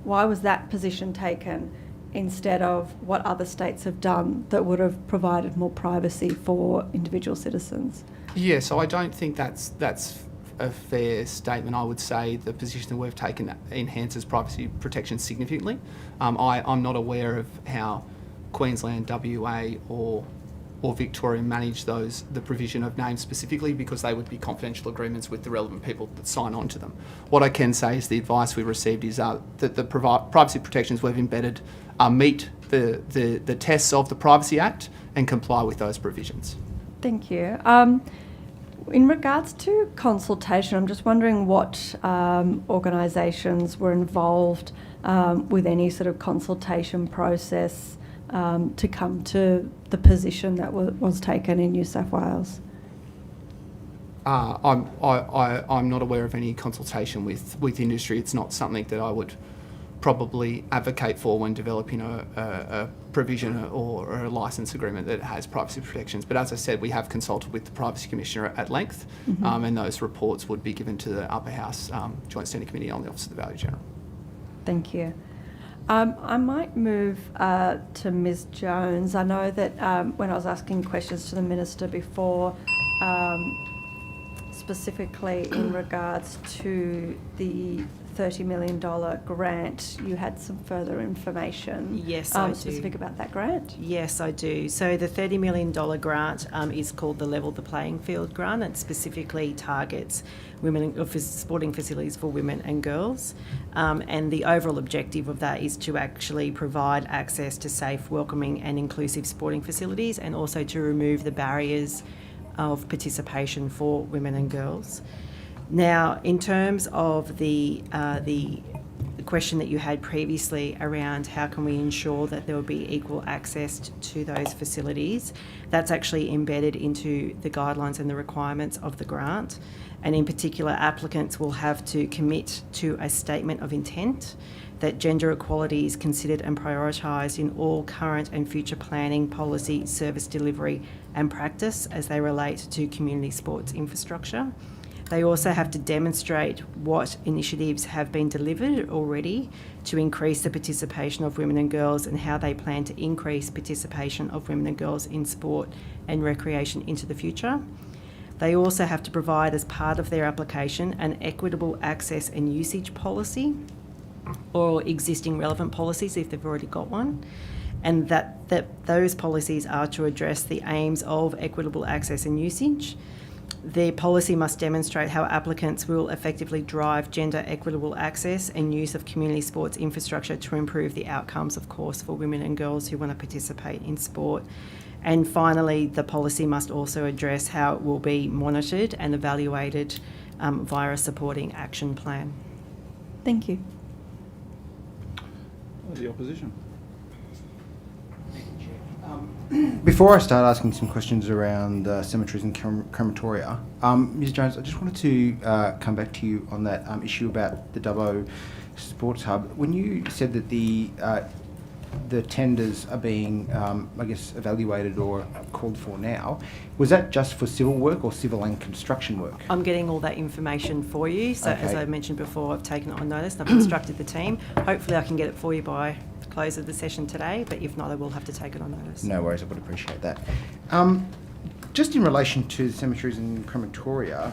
was that position taken instead of what other states have done that would have provided more privacy for individual citizens? Yeah, so I don't think that's a fair statement. I would say the position that we've taken enhances privacy protection significantly. I'm not aware of how Queensland, WA or Victoria manage the provision of names specifically, because they would be confidential agreements with the relevant people that sign on to them. What I can say is the advice we received is that the privacy protections we've embedded meet the tests of the Privacy Act and comply with those provisions. Thank you. In regards to consultation, I'm just wondering what organisations were involved with any sort of consultation process to come to the position that was taken in New South Wales. I'm not aware of any consultation with industry. It's not something that I would probably advocate for when developing a provision or a licence agreement that has privacy protections. But as I said, we have consulted with the Privacy Commissioner at length, and those reports would be given to the Upper House Joint Standing Committee on the Office of the Valuer-General. Thank you. I might move to Ms Jones. I know that when I was asking questions to the Minister before, specifically in regards to the $30 million grant, you had some further information. Yes, I do. Specific about that grant? Yes, I do. So the $30 million grant is called the Level the Playing Field grant. It specifically targets sporting facilities for women and girls. And the overall objective of that is to actually provide access to safe, welcoming and inclusive sporting facilities, and also to remove the barriers of participation for women and girls. Now, in terms of the question that you had previously around how can we ensure that there will be equal access to those facilities, that's actually embedded into the guidelines and the requirements of the grant. And in particular, applicants will have to commit to a statement of intent that gender equality is considered and prioritised in all current and future planning, policy, service delivery and practice as they relate to community sports infrastructure. They also have to demonstrate what initiatives have been delivered already to increase the participation of women and girls, and how they plan to increase participation of women and girls in sport and recreation into the future. They also have to provide, as part of their application, an equitable access and usage policy, or existing relevant policies if they've already got one, and that those policies are to address the aims of equitable access and usage. Their policy must demonstrate how applicants will effectively drive gender equitable access and use of community sports infrastructure to improve the outcomes, of course, for women and girls who want to participate in sport. And finally, the policy must also address how it will be monitored and evaluated via a supporting action plan. Thank you. The opposition. Before I start asking some questions around cemeteries and crematoria, Ms Jones, I just wanted to come back to you on that issue about the Dubbo Sports Hub. When you said that the tenders are being, I guess, evaluated or called for now, was that just for civil work or civil and construction work? I'm getting all that information for you. So Okay. as I mentioned before, I've taken it on notice and I've instructed the team. Hopefully I can get it for you by close of the session today, but if not, I will have to take it on notice. No worries, I would appreciate that. Just in relation to cemeteries and crematoria,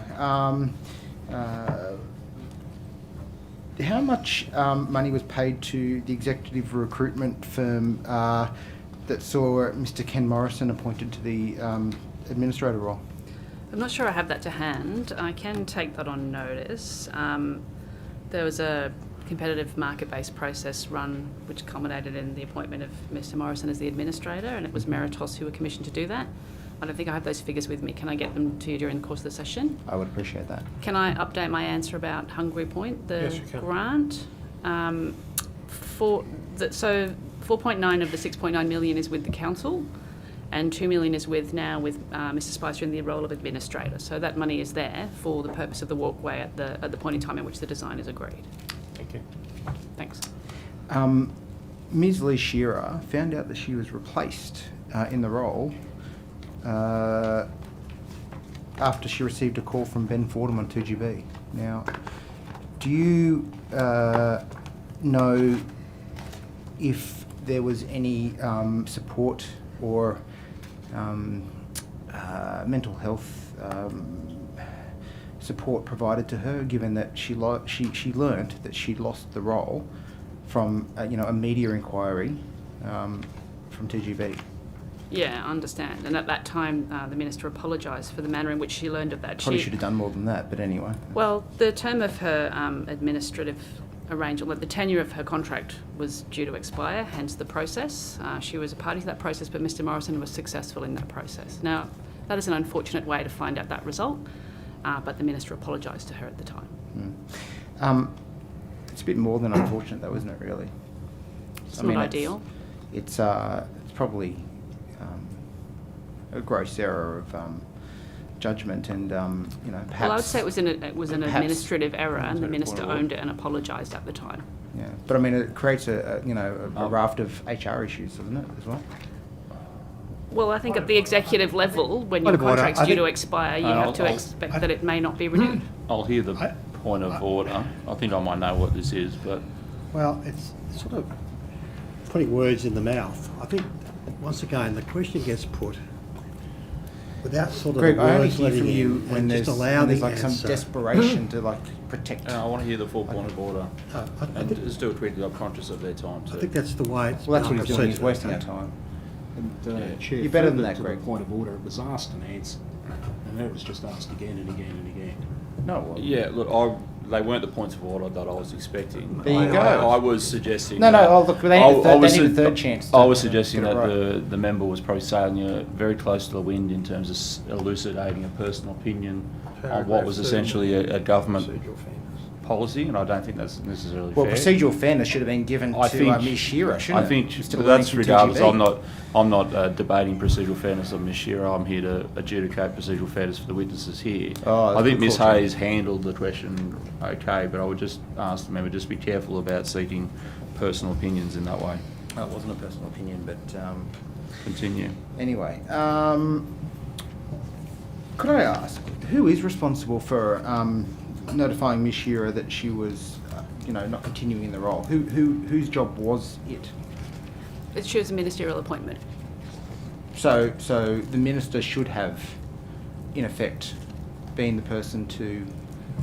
how much money was paid to the executive recruitment firm that saw Mr. Ken Morrison appointed to the administrator role? I'm not sure I have that to hand. I can take that on notice. There was a competitive market-based process run which culminated in the appointment of Mr. Morrison as the administrator, and it was Meritos who were commissioned to do that. I don't think I have those figures with me. Can I get them to you during the course of the session? I would appreciate that. Can I update my answer about Hungry Point, the Yes, you can. grant? So 4.9 of the 6.9 million is with the council, and 2 million is with Mr. Spicer in the role of administrator. So that money is there for the purpose of the walkway at the point in time in which the design is agreed. Thank you. Thanks. Ms. Lee Shearer found out that she was replaced in the role after she received a call from Ben Fordham on 2GB. Now, do you know if there was any support or mental health support provided to her, given that she learnt that she'd lost the role from a media inquiry from 2GB? Yeah, I understand. And at that time, the Minister apologised for the manner in which she learned of that. Probably should have done more than that, but anyway. Well, the term of her administrative arrangement, the tenure of her contract was due to expire, hence the process. She was a party to that process, but Mr Morrison was successful in that process. Now, that is an unfortunate way to find out that result, but the Minister apologised to her at the time. It's a bit more than unfortunate though, isn't it, really? It's not ideal. It's probably a gross error of judgment, and perhaps. Well, I would say it was an perhaps administrative error, and the Minister owned it and apologised at the time. Yeah, but I mean, it creates a raft of HR issues, doesn't it, as well? Well, I think at the executive level, when your contract's due to expire, you have to expect that it may not be renewed. I'll hear the point of order. I think I might know what this is, but... Well, it's sort of putting words in the mouth. I think, once again, the question gets put without sort of Greg, the I only words hear from letting you in, when and there's, just allow the like some answer. desperation to protect. I want to hear the full point of order. I And think- just do it quickly. I'm conscious of their time too. I think that's the way it's Well, that's what he's doing. He's proceeded, wasting our okay. time. And, Chair, You're better than further that, to Greg. the point of order, it was asked and answered, and then it was just asked again and again and again. No, well, Yeah, look, they weren't the points of order that I was expecting. There you go. I was suggesting... No, that- look, they need a third chance. I was suggesting get it that right. the member was probably sailing very close to the wind in terms of elucidating a personal opinion on what was essentially a government policy, and I don't think that's necessarily Well, fair. procedural fairness should have been given to Ms Shearer, shouldn't I think it? Instead of that's learning from regardless. 2GB. I'm not debating procedural fairness of Ms Shearer. I'm here to adjudicate procedural fairness for the witnesses here. Oh, I think good Ms call, Chair. Hayes handled the question okay, but I would just ask the member just be careful about seeking personal opinions in that way. It wasn't a personal opinion, but Continue. anyway. Could I ask, who is responsible for notifying Ms Shearer that she was, not continuing in the role? Whose job was it? She was a ministerial appointment. So the minister should have, in effect, been the person to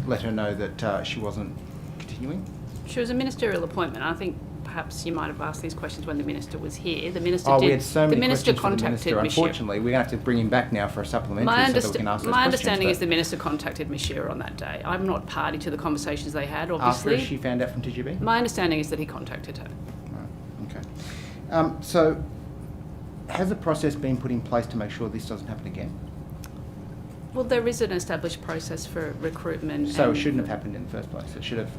let her know that she wasn't continuing? She was a ministerial appointment. I think perhaps you might have asked these questions when the Minister was here. The Minister We had so many the Minister questions for the contacted minister. Ms Shearer. Unfortunately, we're going to have to bring him back now for a supplementary My, so that we can ask those my questions, understanding but is the Minister contacted Ms Shearer on that day. I'm not party to the conversations they had, obviously. After she found out from 2GB? My understanding is that he contacted her. Right, okay. So, has a process been put in place to make sure this doesn't happen again? Well, there is an established process for recruitment. So it and shouldn't have happened in the first place. It should have.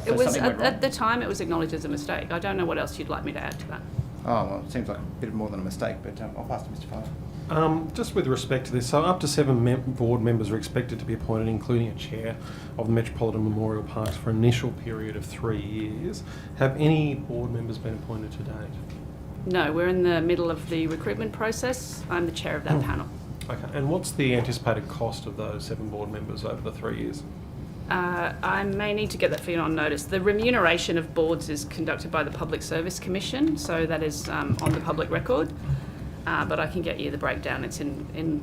It was something went wrong. at the time. It was acknowledged as a mistake. I don't know what else you'd like me to add to that. Oh well, it seems like a bit more than a mistake, but I'll pass to Mr. Fowler. Just with respect to this, so up to 7 board members are expected to be appointed, including a chair of the Metropolitan Memorial Parks for an initial period of 3 years. Have any board members been appointed to date? No, we're in the middle of the recruitment process. I'm the chair of that panel. Okay, and what's the anticipated cost of those 7 board members over the 3 years? I may need to get that for you on notice. The remuneration of boards is conducted by the Public Service Commission, so that is on the public record. But I can get you the breakdown. It's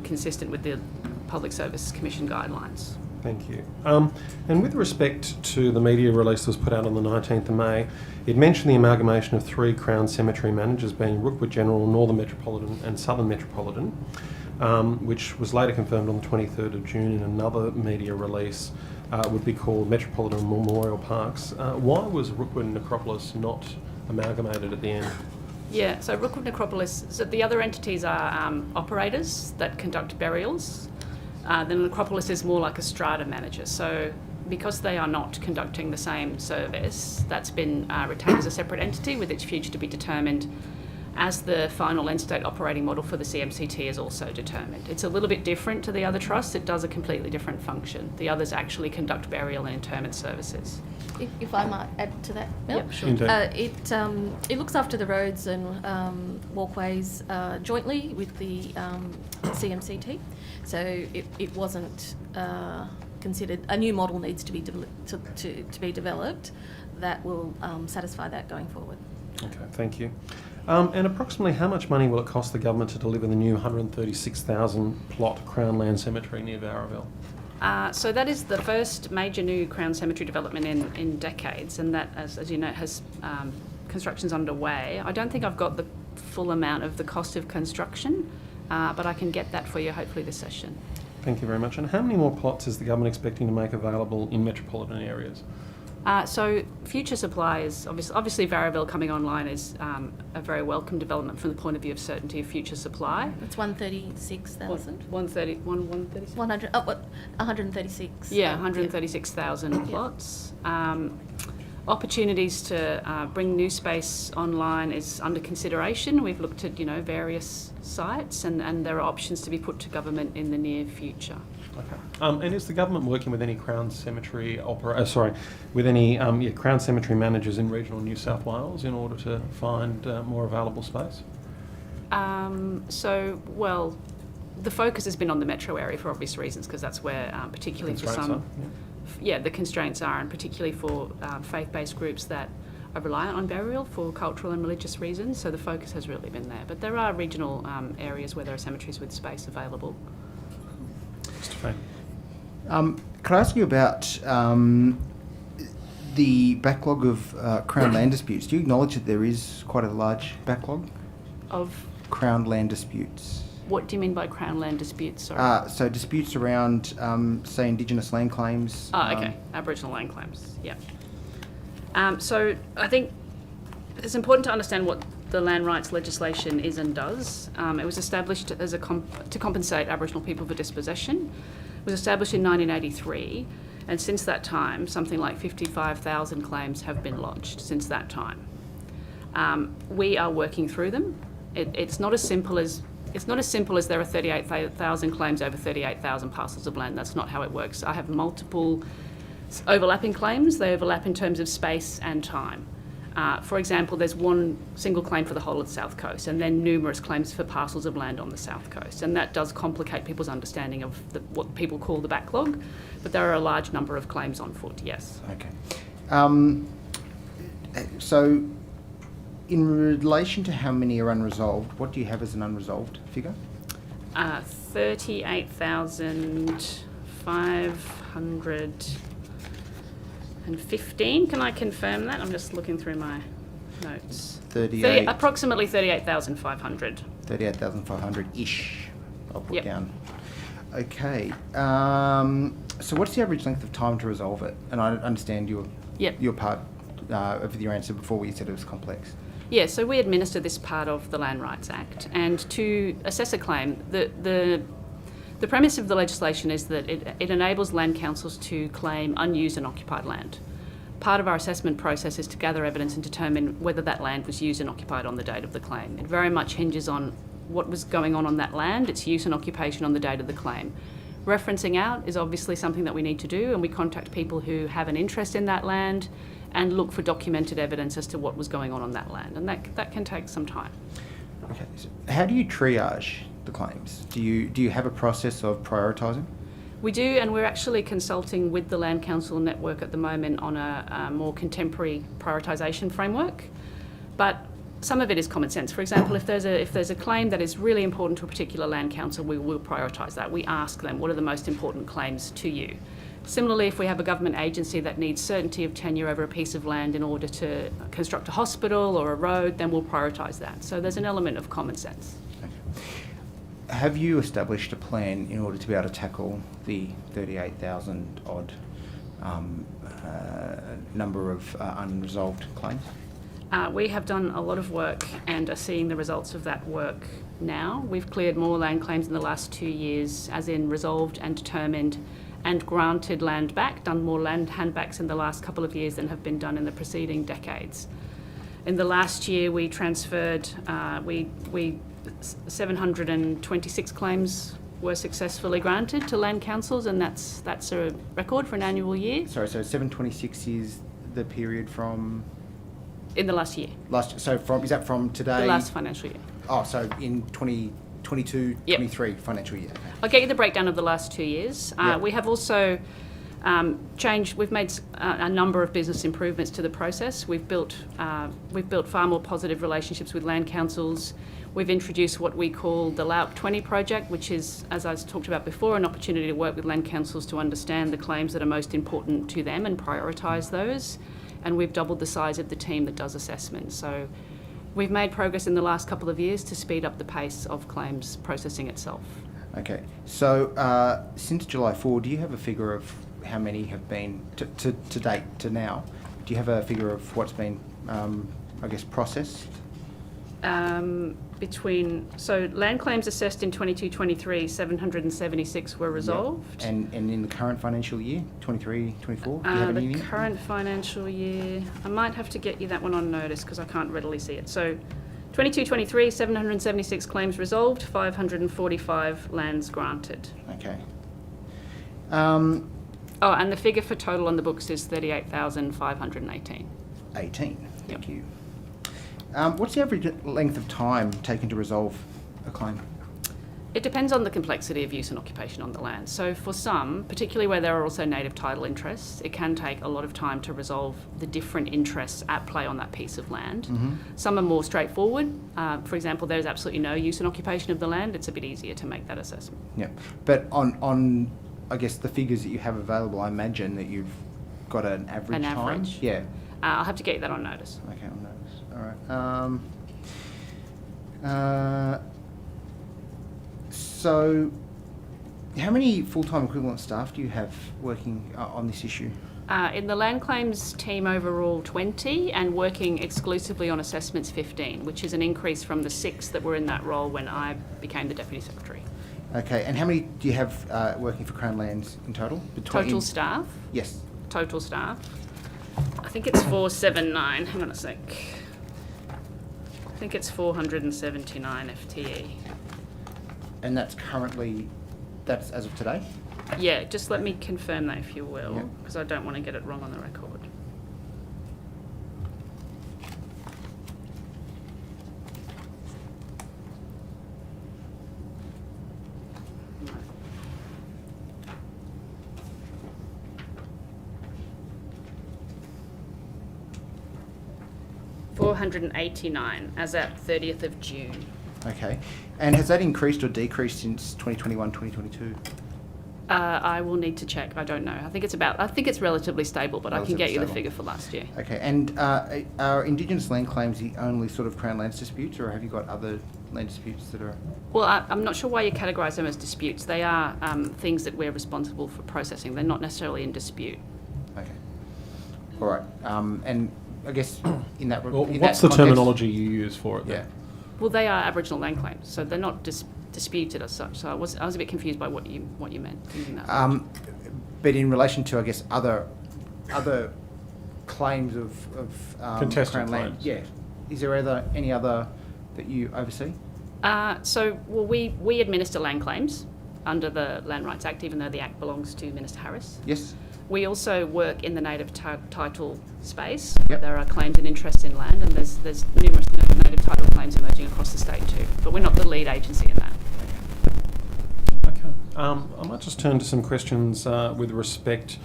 consistent with the Public Service Commission guidelines. Thank you. And with respect to the media release that was put out on the 19th of May, it mentioned the amalgamation of 3 Crown Cemetery managers being Rookwood General, Northern Metropolitan and Southern Metropolitan, which was later confirmed on the 23rd of June in another media release, would be called Metropolitan Memorial Parks. Why was Rookwood and Necropolis not amalgamated at the end? Yeah, so Rookwood Necropolis, so the other entities are operators that conduct burials. The Necropolis is more like a strata manager. So because they are not conducting the same service, that's been retained as a separate entity with its future to be determined as the final end state operating model for the CMCT is also determined. It's a little bit different to the other trusts. It does a completely different function. The others actually conduct burial and interment services. If I might add to that, Mel. Yep, sure. It looks after the roads and walkways jointly with the CMCT. So it wasn't considered. A new model needs to be to be developed that will satisfy that going forward. Okay, thank you. And approximately how much money will it cost the government to deliver the new 136,000 plot Crown Land Cemetery near Bowraville? So that is the first major new Crown Cemetery development in decades, and that, as you know, has construction's underway. I don't think I've got the full amount of the cost of construction, but I can get that for you hopefully this session. Thank you very much. And how many more plots is the government expecting to make available in metropolitan areas? So future supply is obviously Bowraville coming online is a very welcome development from the point of view of certainty of future supply. It's 136,000. 136. Yeah, 136,000 plots. Opportunities to bring new space online is under consideration. We've looked at various sites, and there are options to be put to government in the near future. Okay. And is the government working with any Crown Cemetery Crown Cemetery managers in regional New South Wales in order to find more available space? The focus has been on the metro area for obvious reasons, because that's where, particularly for some, the constraints are, and particularly for faith-based groups that are reliant on burial for cultural and religious reasons. So the focus has really been there. But there are regional areas where there are cemeteries with space available. Could I ask you about the backlog of Crown land disputes? Do you acknowledge that there is quite a large backlog of Crown land disputes? What do you mean by Crown land disputes? Sorry. So disputes around, say, Indigenous land claims. Okay, Aboriginal land claims. Yeah. So I think it's important to understand what the land rights legislation is and does. It was established as to compensate Aboriginal people for dispossession. It was established in 1983, and since that time, something like 55,000 claims have been lodged since that time. We are working through them. It's not as simple as there are 38,000 claims over 38,000 parcels of land. That's not how it works. I have multiple overlapping claims. They overlap in terms of space and time. For example, there's one single claim for the whole of the South Coast, and then numerous claims for parcels of land on the South Coast. And that does complicate people's understanding of what people call the backlog, but there are a large number of claims on foot, yes. Okay. So, in relation to how many are unresolved, what do you have as an unresolved figure? 38,515. Can I confirm that? I'm just looking through my notes. Approximately 38,500. 38,500-ish, I'll put down. Okay. So what's the average length of time to resolve it? And I understand your part of your answer before where you said it was complex. Yeah, so we administer this part of the Land Rights Act, and to assess a claim, the premise of the legislation is that it enables land councils to claim unused and occupied land. Part of our assessment process is to gather evidence and determine whether that land was used and occupied on the date of the claim. It very much hinges on what was going on that land, its use and occupation on the date of the claim. Referencing out is obviously something that we need to do, and we contact people who have an interest in that land and look for documented evidence as to what was going on that land, and that can take some time. Okay. So how do you triage the claims? Do you have a process of prioritising? We do, and we're actually consulting with the Land Council network at the moment on a more contemporary prioritisation framework. But some of it is common sense. For example, if there's a claim that is really important to a particular land council, we will prioritise that. We ask them, what are the most important claims to you? Similarly, if we have a government agency that needs certainty of tenure over a piece of land in order to construct a hospital or a road, then we'll prioritise that. So there's an element of common sense. Okay. Have you established a plan in order to be able to tackle the 38,000 odd number of unresolved claims? We have done a lot of work and are seeing the results of that work now. We've cleared more land claims in the last 2 years, as in resolved and determined and granted land back, done more land handbacks in the last couple of years than have been done in the preceding decades. In the last year, we transferred, 726 claims were successfully granted to land councils, and that's a record for an annual year. Sorry, so 726 is the period from... In the last year. Is that from today? The last financial year. Oh, so in 2022, Yep. 23 financial year. Okay. I'll get you the breakdown of the last 2 years. Yep. We have also we've made a number of business improvements to the process. We've built far more positive relationships with land councils. We've introduced what we call the LAUP 20 project, which is, as I talked about before, an opportunity to work with land councils to understand the claims that are most important to them and prioritise those. And we've doubled the size of the team that does assessments. So we've made progress in the last couple of years to speed up the pace of claims processing itself. Okay. So since July 4, do you have a figure of how many have been, to date, to now, do you have a figure of what's been, processed? So land claims assessed in 22-23, 776 were resolved. Yep. And in the current financial year, 23-24, do you have any? The current financial year, I might have to get you that one on notice because I can't readily see it. So 22-23, 776 claims resolved, 545 lands granted. Okay. And the figure for total on the books is 38,518. 18, thank you. What's the average length of time taken to resolve a claim? It depends on the complexity of use and occupation on the land. So for some, particularly where there are also native title interests, it can take a lot of time to resolve the different interests at play on that piece of land. Mm-hmm. Some are more straightforward. For example, there's absolutely no use and occupation of the land. It's a bit easier to make that assessment. Yeah, but on I guess the figures that you have available, I imagine that you've got an average time? An average? Yeah. I'll have to get you that on notice. Okay, on notice. All right. So, how many full-time equivalent staff do you have working on this issue? In the land claims team overall, 20, and working exclusively on assessments, 15, which is an increase from the 6 that were in that role when I became the Deputy Secretary. Okay, and how many do you have working for Crown Lands in total? Total staff? Yes. Total staff. I think it's 479. Hang on a sec. I think it's 479 FTE. And that's as of today? Yeah, just let me confirm that if you will, because I don't want to get it wrong on the record. $489 as at 30th of June. Okay. And has that increased or decreased since 2021, 2022? I will need to check. I don't know. I think it's relatively stable, but I can get you the figure for last year. Okay. And are Indigenous land claims the only sort of Crown Lands disputes, or have you got other land disputes that are... Well, I'm not sure why you categorise them as disputes. They are things that we're responsible for processing. They're not necessarily in dispute. Okay. All right. And I guess in that... What's the terminology you use for it then? Yeah. Well, they are Aboriginal land claims, so they're not disputed as such. So I was a bit confused by what you meant using that. But in relation to, I guess, other claims of contested Crown claims. Land, yeah. Is there any other that you oversee? We administer land claims under the Land Rights Act, even though the Act belongs to Minister Harris. Yes. We also work in the native title space. Yep. There are claims and interests in land, and there's numerous native title claims emerging across the state too. But we're not the lead agency in that. Okay. I might just turn to some questions with respect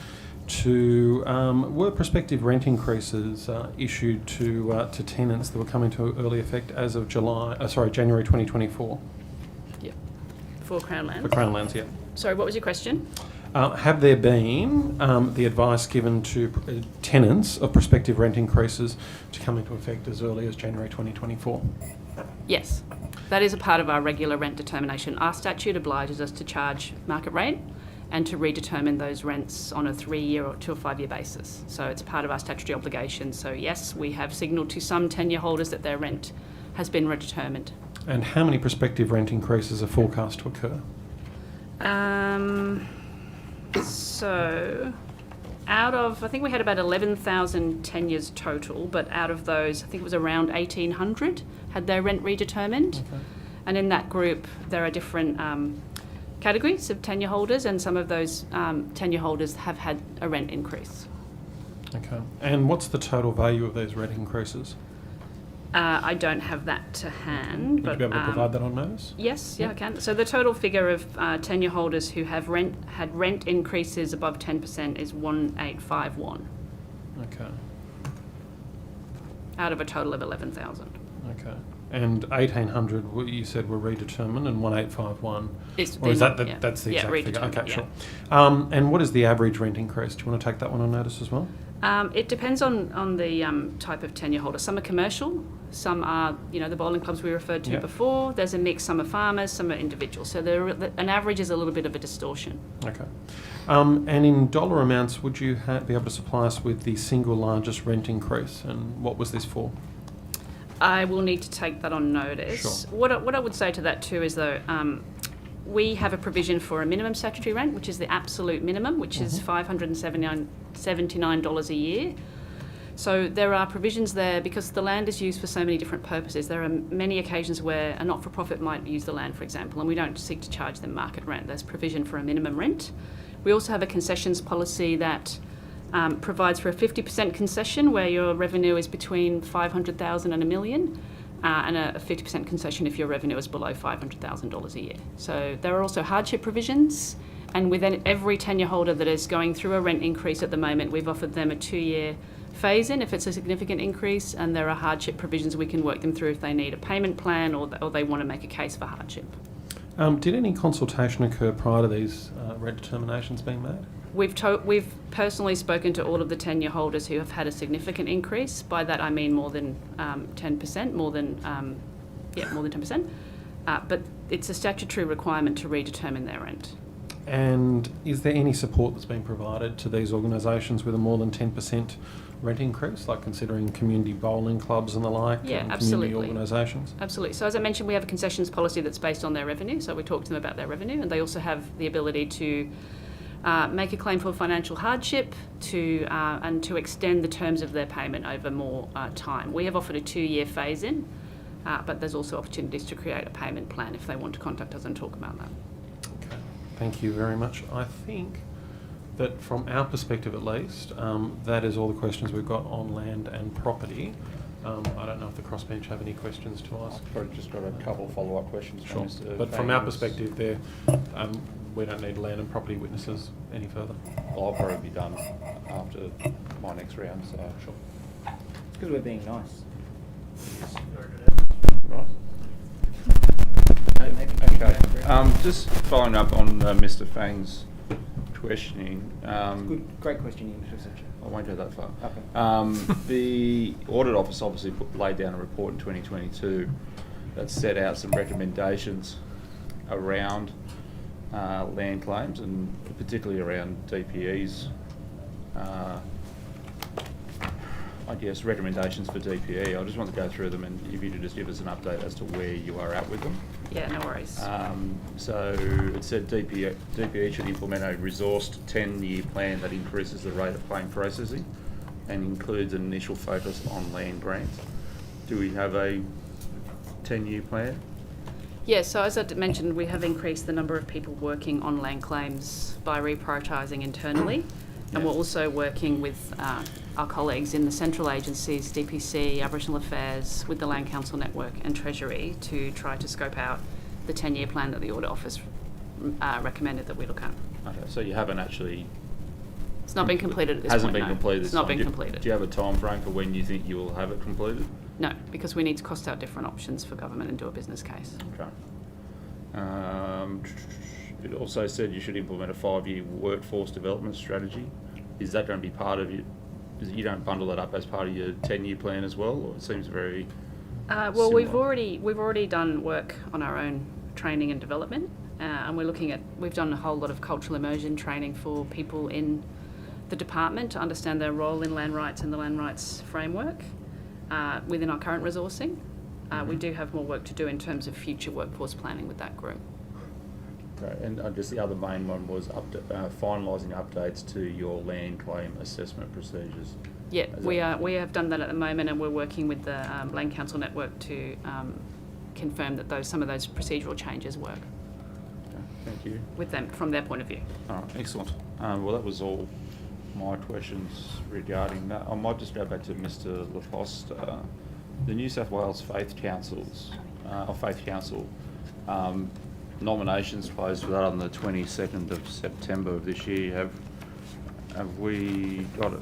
to were prospective rent increases issued to tenants that were coming to early effect as of January 2024? Yep. For Crown Lands. For Crown Lands, yeah. Sorry, what was your question? Have there been the advice given to tenants of prospective rent increases to come into effect as early as January 2024? Yes. That is a part of our regular rent determination. Our statute obliges us to charge market rate and to redetermine those rents on a 3-year or to a 5-year basis. So it's part of our statutory obligation. So yes, we have signalled to some tenure holders that their rent has been redetermined. And how many prospective rent increases are forecast to occur? So out of, I think we had about 11,000 tenures total, but out of those, I think it was around 1,800 had their rent redetermined. Okay. And in that group, there are different categories of tenure holders, and some of those tenure holders have had a rent increase. Okay. And what's the total value of those rent increases? I don't have that to hand. Would but you be able to provide that on notice? Yes, yeah, I can. So the total figure of tenure holders who have had rent increases above 10% is 1,851 Okay. out of a total of 11,000. Okay. And 1,800, what you said were redetermined, and 1,851. It's Or is been- that yeah. that's the Yeah, exact figure? redetermined, Okay, yeah. sure. And what is the average rent increase? Do you want to take that one on notice as well? It depends on the type of tenure holder. Some are commercial, some are, the bowling clubs we referred to Yep. before. There's a mix, some are farmers, some are individuals. So an average is a little bit of a distortion. Okay. And in dollar amounts, would you be able to supply us with the single largest rent increase, and what was this for? I will need to take that on notice. Sure. What I would say to that too is though, we have a provision for a minimum statutory rent, which is the absolute minimum, which is $579 a year. So there are provisions there because the land is used for so many different purposes. There are many occasions where a not-for-profit might use the land, for example, and we don't seek to charge them market rent. There's provision for a minimum rent. We also have a concessions policy that provides for a 50% concession where your revenue is between $500,000 and $1 million, and a 50% concession if your revenue is below $500,000 a year. So there are also hardship provisions, and with every tenure holder that is going through a rent increase at the moment, we've offered them a 2-year phase-in if it's a significant increase, and there are hardship provisions we can work them through if they need a payment plan or they want to make a case for hardship. Did any consultation occur prior to these rent determinations being made? We've personally spoken to all of the tenure holders who have had a significant increase. By that I mean more than 10%, more than 10%. But it's a statutory requirement to redetermine their rent. And is there any support that's been provided to these organisations with a more than 10% rent increase, like considering community bowling clubs and the like, Yeah, and absolutely. community organisations? Absolutely. So as I mentioned, we have a concessions policy that's based on their revenue. So we talk to them about their revenue, and they also have the ability to make a claim for financial hardship and to extend the terms of their payment over more time. We have offered a 2-year phase-in, but there's also opportunities to create a payment plan if they want to contact us and talk about that. Okay, thank you very much. I think that from our perspective at least, that is all the questions we've got on land and property. I don't know if the crossbench have any questions to ask. I've probably just got a couple of follow-up questions. Sure, Mr. but from our Fangs. perspective there, we don't need land and property witnesses any further. Well, I'll probably be done after my next round, so sure. Because we're being nice. Right. Okay. Just following up on Mr. Fang's questioning. Great questioning, Mr. Secretary. I won't go that far. Okay. The Audit Office obviously laid down a report in 2022 that set out some recommendations around land claims, and particularly around DPE's, I guess, recommendations for DPE. I just want to go through them, and if you could just give us an update as to where you are at with them. Yeah, no worries. So it said DPE should implement a resourced 10-year plan that increases the rate of claim processing and includes an initial focus on land grants. Do we have a 10-year plan? Yeah, so as I mentioned, we have increased the number of people working on land claims by reprioritising internally, and we're also working with our colleagues in the central agencies, DPC, Aboriginal Affairs, with the Land Council Network and Treasury to try to scope out the 10-year plan that the Audit Office recommended that we look at. Okay, so you haven't actually... It's not been completed at this Hasn't point, been no. completed. It's not been Do you- completed. Do you have a time frame for when you think you will have it completed? No, because we need to cost out different options for government and do a business case. Okay. It also said you should implement a 5-year workforce development strategy. Is that going to be part of you? You don't bundle that up as part of your 10-year plan as well, or it seems very Well, we've similar? already done work on our own training and development, and we've done a whole lot of cultural immersion training for people in the department to understand their role in land rights and the land rights framework within our current resourcing. We do have more work to do in terms of future workforce planning with that group. Okay, and just the other main one was finalising updates to your land claim assessment procedures. Yeah, we have done that at the moment, and we're working with the Land Council network to confirm that some of those procedural changes work. Okay, thank you. With them, from their point of view. All right, excellent. Well, that was all my questions regarding that. I might just go back to Mr. Laposte. The New South Wales Faith Council nominations closed for that on the 22nd of September of this year. Have we got it?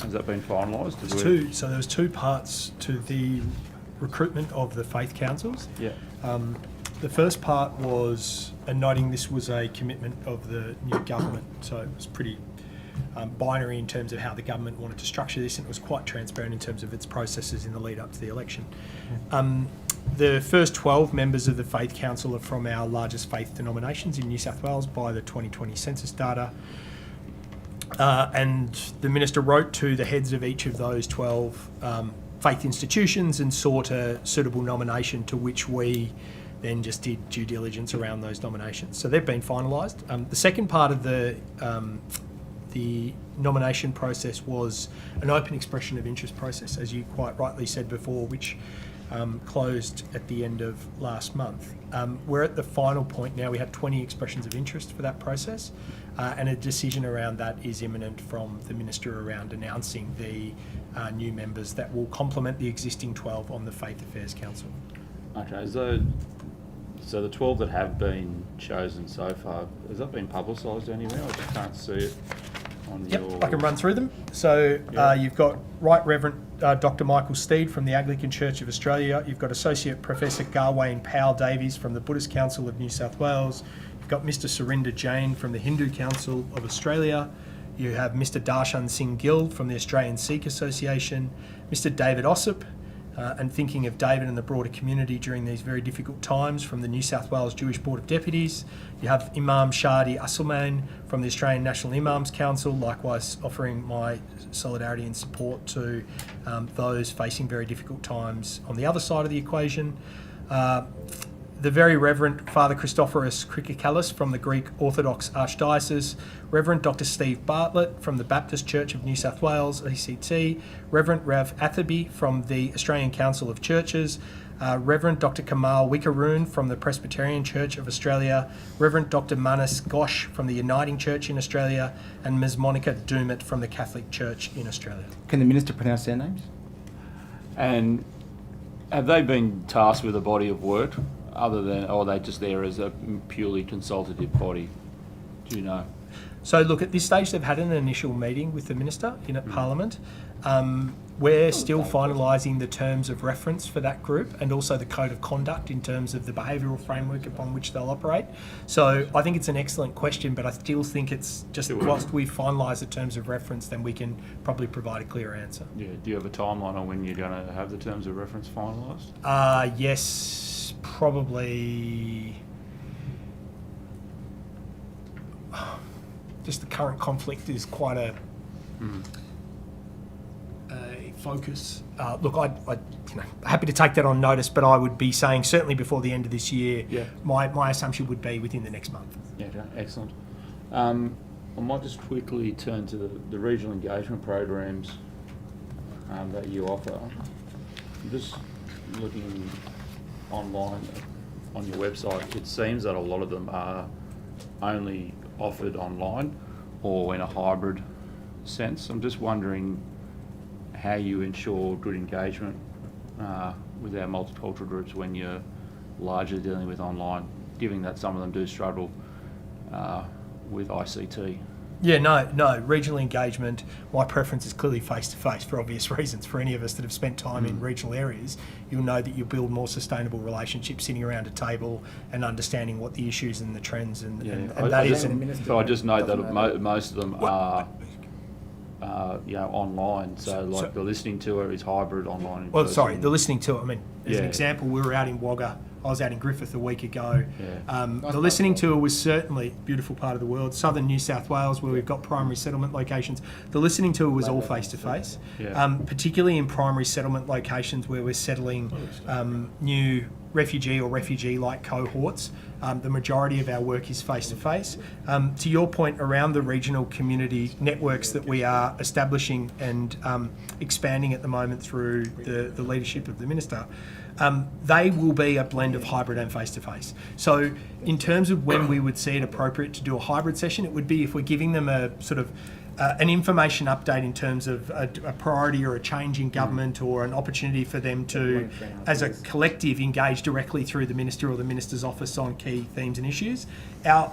Has that been finalised? So there was two parts to the recruitment of the faith councils. Yeah. The first part was, and noting this was a commitment of the new government, so it was pretty binary in terms of how the government wanted to structure this, and it was quite transparent in terms of its processes in the lead up to the election. The first 12 members of the Faith Council are from our largest faith denominations in New South Wales by the 2020 census data. And the Minister wrote to the heads of each of those 12 faith institutions and sought a suitable nomination, to which we then just did due diligence around those nominations. So they've been finalised. The second part of the nomination process was an open expression of interest process, as you quite rightly said before, which closed at the end of last month. We're at the final point now. We have 20 expressions of interest for that process, and a decision around that is imminent from the Minister around announcing the new members that will complement the existing 12 on the Faith Affairs Council. Okay, so the 12 that have been chosen so far, has that been publicised anywhere? I just can't see it on your... I can run through them. So you've got Right Reverend Dr. Michael Steed from the Anglican Church of Australia. You've got Associate Professor Garwayne Powell Davies from the Buddhist Council of New South Wales. You've got Mr. Surinder Jain from the Hindu Council of Australia. You have Mr. Darshan Singh Gill from the Australian Sikh Association. Mr. David Ossip, and thinking of David and the broader community during these very difficult times, from the New South Wales Jewish Board of Deputies. You have Imam Shadi Asselman from the Australian National Imams Council, likewise offering my solidarity and support to those facing very difficult times on the other side of the equation. The Very Reverend Father Christophoros Krikikalis from the Greek Orthodox Archdiocese, Reverend Dr. Steve Bartlett from the Baptist Church of New South Wales, ACT, Reverend Rav Atherby from the Australian Council of Churches, Reverend Dr. Kamal Wickaroon from the Presbyterian Church of Australia, Reverend Dr. Manas Ghosh from the Uniting Church in Australia, and Ms. Monica Dumit from the Catholic Church in Australia. Can the Minister pronounce their names? And have they been tasked with a body of work, other than, or are they just there as a purely consultative body? Do you know? So look, at this stage they've had an initial meeting with the Minister in Parliament. We're still finalising the terms of reference for that group, and also the code of conduct in terms of the behavioural framework upon which they'll operate. So I think it's an excellent question, but I still think it's just, whilst we finalise the terms of reference, then we can probably provide a clear answer. Yeah. Do you have a timeline on when you're going to have the terms of reference finalised? Yes, probably. Just the current conflict is quite a focus. Look, I'm happy to take that on notice, but I would be saying certainly before the end of this year. Yeah. My assumption would be within the next month. Yeah, okay, excellent. I might just quickly turn to the regional engagement programs that you offer. I'm just looking online on your website. It seems that a lot of them are only offered online or in a hybrid sense. I'm just wondering how you ensure good engagement with our multicultural groups when you're largely dealing with online, given that some of them do struggle with ICT. Yeah, no. Regional engagement, my preference is clearly face-to-face for obvious reasons. For any of us that have spent time in regional areas, you'll know that you build more sustainable relationships sitting around a table and understanding what the issues and the trends and that is. So I just know that most of them are online. So the listening tour is hybrid online. Well, sorry, the listening tour. I mean, as an example, we were out in Wagga. I was out in Griffith a week ago. The listening tour was certainly a beautiful part of the world. Southern New South Wales, where we've got primary settlement locations. The listening tour was all face-to-face, particularly in primary settlement locations where we're settling new refugee or refugee-like cohorts. The majority of our work is face-to-face. To your point around the regional community networks that we are establishing and expanding at the moment through the leadership of the Minister, they will be a blend of hybrid and face-to-face. So in terms of when we would see it appropriate to do a hybrid session, it would be if we're giving them a sort of an information update in terms of a priority or a change in government or an opportunity for them to, as a collective, engage directly through the Minister or the Minister's office on key themes and issues.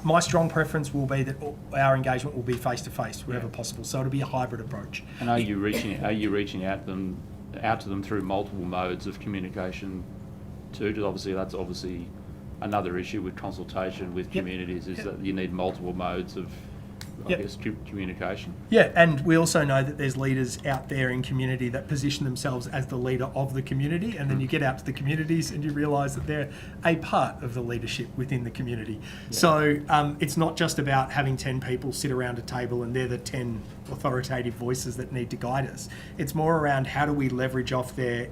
My strong preference will be that our engagement will be face-to-face wherever possible, so it'll be a hybrid approach. And are you reaching out to them through multiple modes of communication too? That's obviously another issue with consultation with communities, is that you need multiple modes of communication. Yeah, and we also know that there's leaders out there in community that position themselves as the leader of the community, and then you get out to the communities and you realise that they're a part of the leadership within the community. Yeah. So it's not just about having 10 people sit around a table and they're the 10 authoritative voices that need to guide us. It's more around how do we leverage off their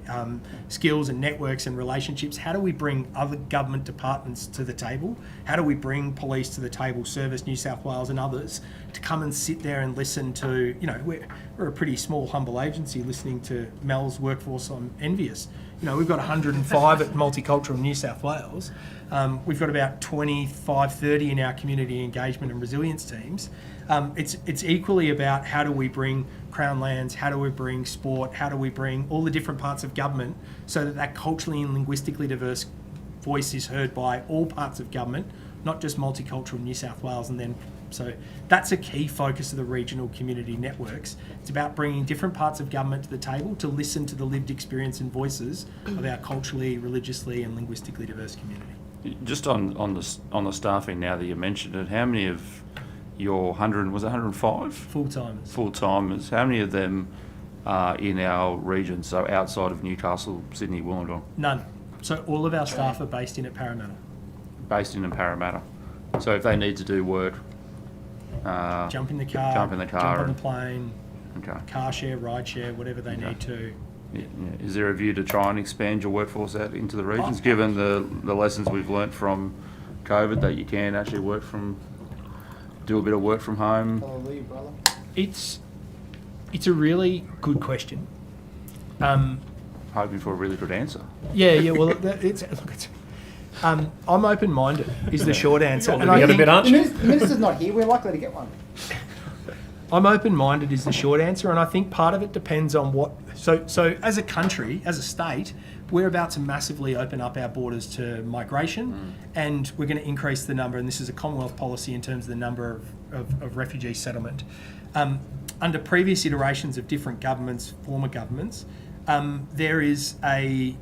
skills and networks and relationships. How do we bring other government departments to the table? How do we bring police to the table, Service New South Wales and others, to come and sit there and listen to, we're a pretty small, humble agency listening to Mel's workforce. I'm envious. We've got 105 at Multicultural New South Wales. We've got about 25, 30 in our community engagement and resilience teams. It's equally about how do we bring Crown Lands, how do we bring sport, how do we bring all the different parts of government so that culturally and linguistically diverse voice is heard by all parts of government, not just Multicultural New South Wales. And then, so that's a key focus of the regional community networks. It's about bringing different parts of government to the table to listen to the lived experience and voices of our culturally, religiously and linguistically diverse community. Just on the staffing now that you mentioned it, how many of your 105? Full-timers. Full-timers. How many of them are in our region, so outside of Newcastle, Sydney, Wollongong? None. So all of our staff are based in at Parramatta. Based in Parramatta. So if they need to do work... jump in the car, jump on the plane, car share, ride share, whatever they need to. Yeah. Is there a view to try and expand your workforce out into the regions, given the lessons we've learnt from COVID, that you can actually do a bit of work from home? It's a really good question. Hoping for a really good answer. Yeah. Well, I'm open-minded is the short answer. And I think the Minister's not here. We're likely to get one. I'm open-minded is the short answer, and I think part of it depends on what... So as a country, as a state, we're about to massively open up our borders to migration, and we're going to increase the number, and this is a Commonwealth policy in terms of the number of refugee settlement. Under previous iterations of different governments, former governments, there was a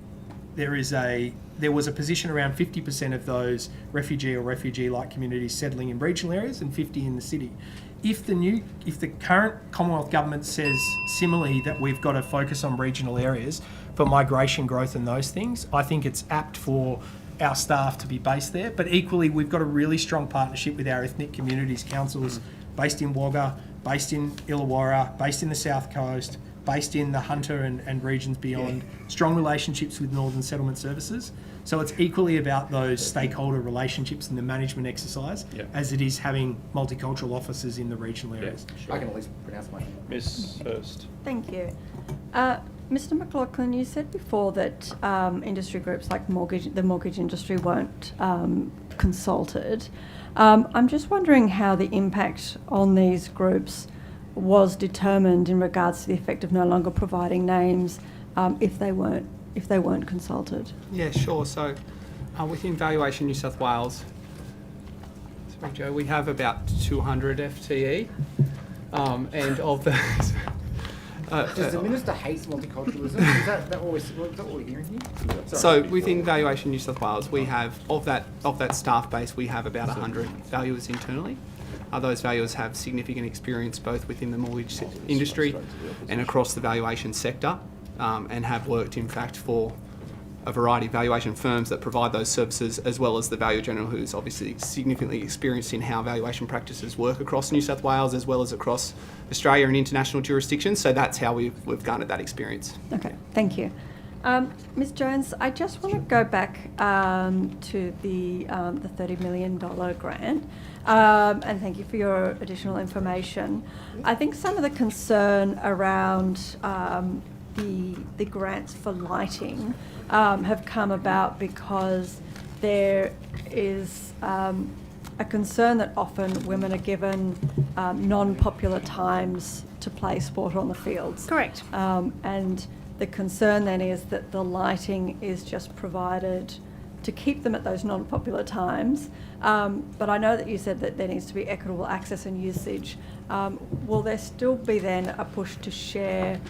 position around 50% of those refugee or refugee-like communities settling in regional areas and 50 in the city. If the current Commonwealth government says similarly that we've got to focus on regional areas for migration growth and those things, I think it's apt for our staff to be based there. But equally, we've got a really strong partnership with our ethnic communities councils based in Wagga, based in Illawarra, based in the South Coast, based in the Hunter and regions beyond, strong relationships with Northern Settlement Services. So it's equally about those stakeholder relationships and the management exercise as it is having multicultural offices in the regional areas. I can at least pronounce my name. Miss Hurst. Thank you. Mr. McLaughlin, you said before that industry groups like the mortgage industry weren't consulted. I'm just wondering how the impact on these groups was determined in regards to the effect of no longer providing names if they weren't consulted. Yeah, sure. So within Valuation New South Wales, sorry Joe, we have about 200 FTE, and of those... Does the Minister hate multiculturalism? Is that what we're hearing here? So within Valuation New South Wales, we have, of that staff base, we have about 100 valuers internally. Those valuers have significant experience both within the mortgage industry and across the valuation sector, and have worked, in fact, for a variety of valuation firms that provide those services, as well as the Valuer General, who's obviously significantly experienced in how valuation practices work across New South Wales, as well as across Australia and international jurisdictions. So that's how we've garnered that experience. Okay, thank you. Ms Jones, I just want to go back to the $30 million grant, and thank you for your additional information. I think some of the concern around the grants for lighting have come about because there is a concern that often women are given non-popular times to play sport on the fields. Correct. And the concern then is that the lighting is just provided to keep them at those non-popular times. But I know that you said that there needs to be equitable access and usage. Will there still be then a push to share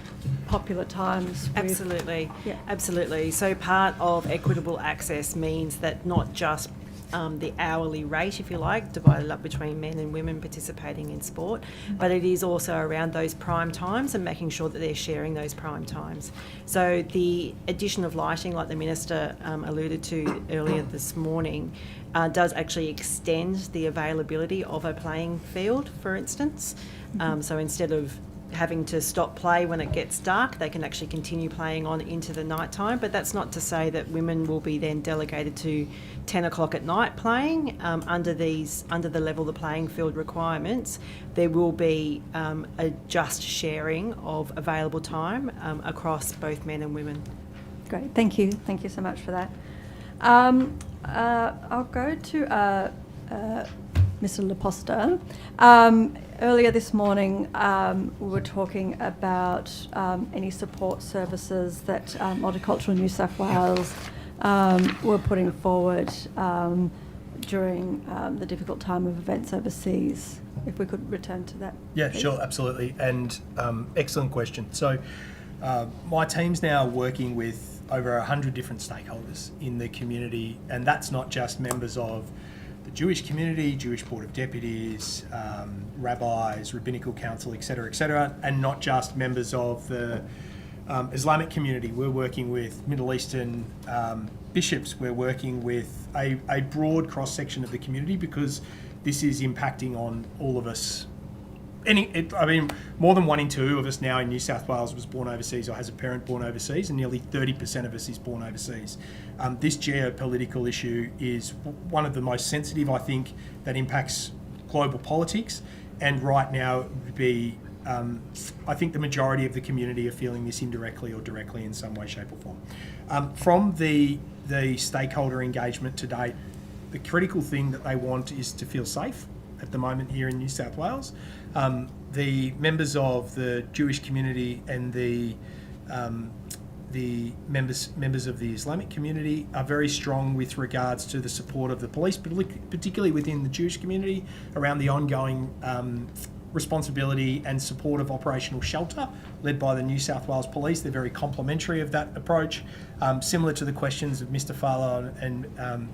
popular times? Absolutely. Yeah. Absolutely. So part of equitable access means that not just the hourly rate, if you like, divided up between men and women participating in sport, but it is also around those prime times and making sure that they're sharing those prime times. So the addition of lighting, like the Minister alluded to earlier this morning, does actually extend the availability of a playing field, for instance. So instead of having to stop play when it gets dark, they can actually continue playing on into the night time. But that's not to say that women will be then delegated to 10 o'clock at night playing. Under the level the playing field requirements, there will be a just sharing of available time across both men and women. Great, thank you so much for that. I'll go to Mr. Leposta. Earlier this morning, we were talking about any support services that Multicultural New South Wales were putting forward during the difficult time of events overseas. If we could return to that. Yeah, please. sure, absolutely. And excellent question. So my team's now working with over 100 different stakeholders in the community, and that's not just members of the Jewish community, Jewish Board of Deputies, rabbis, rabbinical council, etc., and not just members of the Islamic community. We're working with Middle Eastern bishops. We're working with a broad cross-section of the community because this is impacting on all of us. More than 1 in 2 of us now in New South Wales was born overseas or has a parent born overseas, and nearly 30% of us is born overseas. This geopolitical issue is one of the most sensitive, I think, that impacts global politics. And right now, it would be, I think the majority of the community are feeling this indirectly or directly in some way, shape or form. From the stakeholder engagement to date, the critical thing that they want is to feel safe at the moment here in New South Wales. The members of the Jewish community and the members of the Islamic community are very strong with regards to the support of the police, particularly within the Jewish community, around the ongoing responsibility and support of operational shelter led by the New South Wales Police. They're very complimentary of that approach, similar to the questions of Mr. Fowler and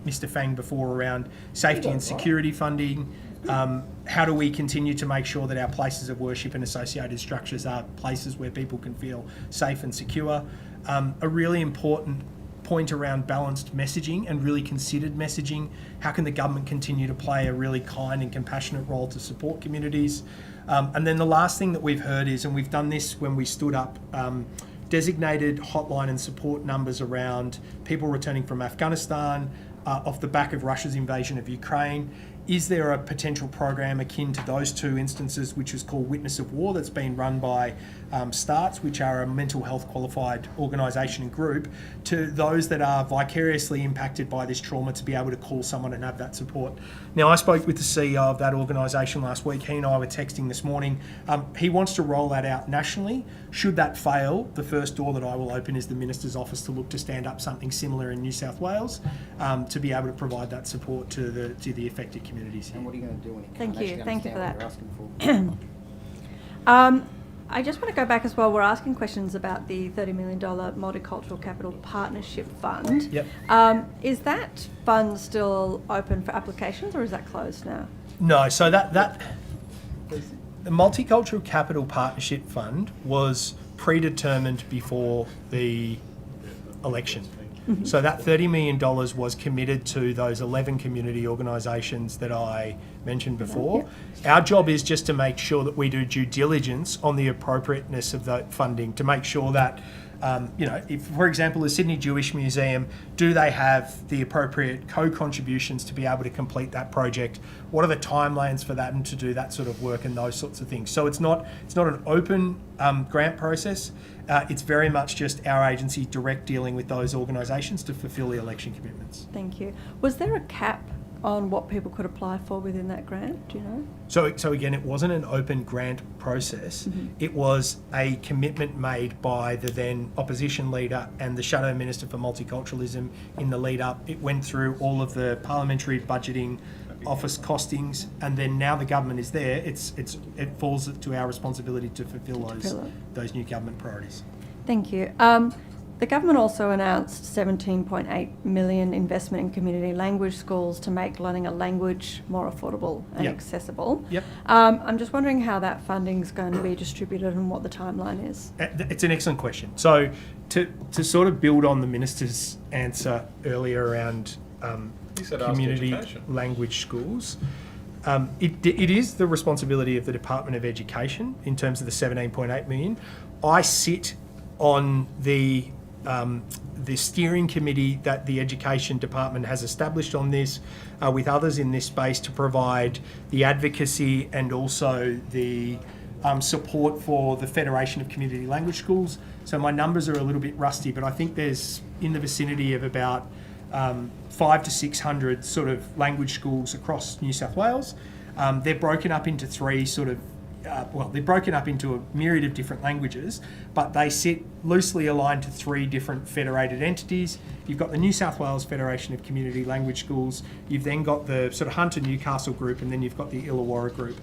Mr. Fang before around safety and security funding. How do we continue to make sure that our places of worship and associated structures are places where people can feel safe and secure? A really important point around balanced messaging and really considered messaging. How can the government continue to play a really kind and compassionate role to support communities? And then the last thing that we've heard is, and we've done this when we stood up, designated hotline and support numbers around people returning from Afghanistan off the back of Russia's invasion of Ukraine. Is there a potential program akin to those two instances, which is called Witness of War, that's been run by STARTS, which are a mental health qualified organisation and group, to those that are vicariously impacted by this trauma to be able to call someone and have that support? Now, I spoke with the CEO of that organisation last week. He and I were texting this morning. He wants to roll that out nationally. Should that fail, the first door that I will open is the Minister's office to look to stand up something similar in New South Wales to be able to provide that support to the affected communities here. And what are you going to do when you Thank can't you. actually Thank you for understand what that. you're asking for? I just want to go back as well. We're asking questions about the $30 million Multicultural Capital Partnership Fund. Yep. Is that fund still open for applications, or is that closed now? No, so the Multicultural Capital Partnership Fund was predetermined before the election. Mm-hmm. So that $30 million was committed to those 11 community organisations that I mentioned before. Our job is just to make sure that we do due diligence on the appropriateness of that funding, to make sure that if, for example, the Sydney Jewish Museum, do they have the appropriate co-contributions to be able to complete that project? What are the timelines for that and to do that sort of work and those sorts of things? So it's not an open grant process. It's very much just our agency direct dealing with those organisations to fulfil the election commitments. Thank you. Was there a cap on what people could apply for within that grant? Do you know? So again, it wasn't an open grant process. It was a commitment made by the then opposition leader and the Shadow Minister for Multiculturalism in the lead up. It went through all of the parliamentary budgeting office costings, and then now the government is there. It falls to our responsibility to fulfil those new government priorities. Thank you. The government also announced $17.8 million investment in community language schools to make learning a language more affordable and accessible. Yep. I'm just wondering how that funding is going to be distributed and what the timeline is. It's an excellent question. So to sort of build on the Minister's answer earlier around community language schools, it is the responsibility of the Department of Education in terms of the $17.8 million. I sit on the steering committee that the Education Department has established on this with others in this space to provide the advocacy and also the support for the Federation of Community Language Schools. So my numbers are a little bit rusty, but I think there's in the vicinity of about 500 to 600 sort of language schools across New South Wales. They're broken up into three sort of they're broken up into a myriad of different languages, but they sit loosely aligned to three different federated entities. You've got the New South Wales Federation of Community Language Schools, you've then got the sort of Hunter Newcastle group, and then you've got the Illawarra group.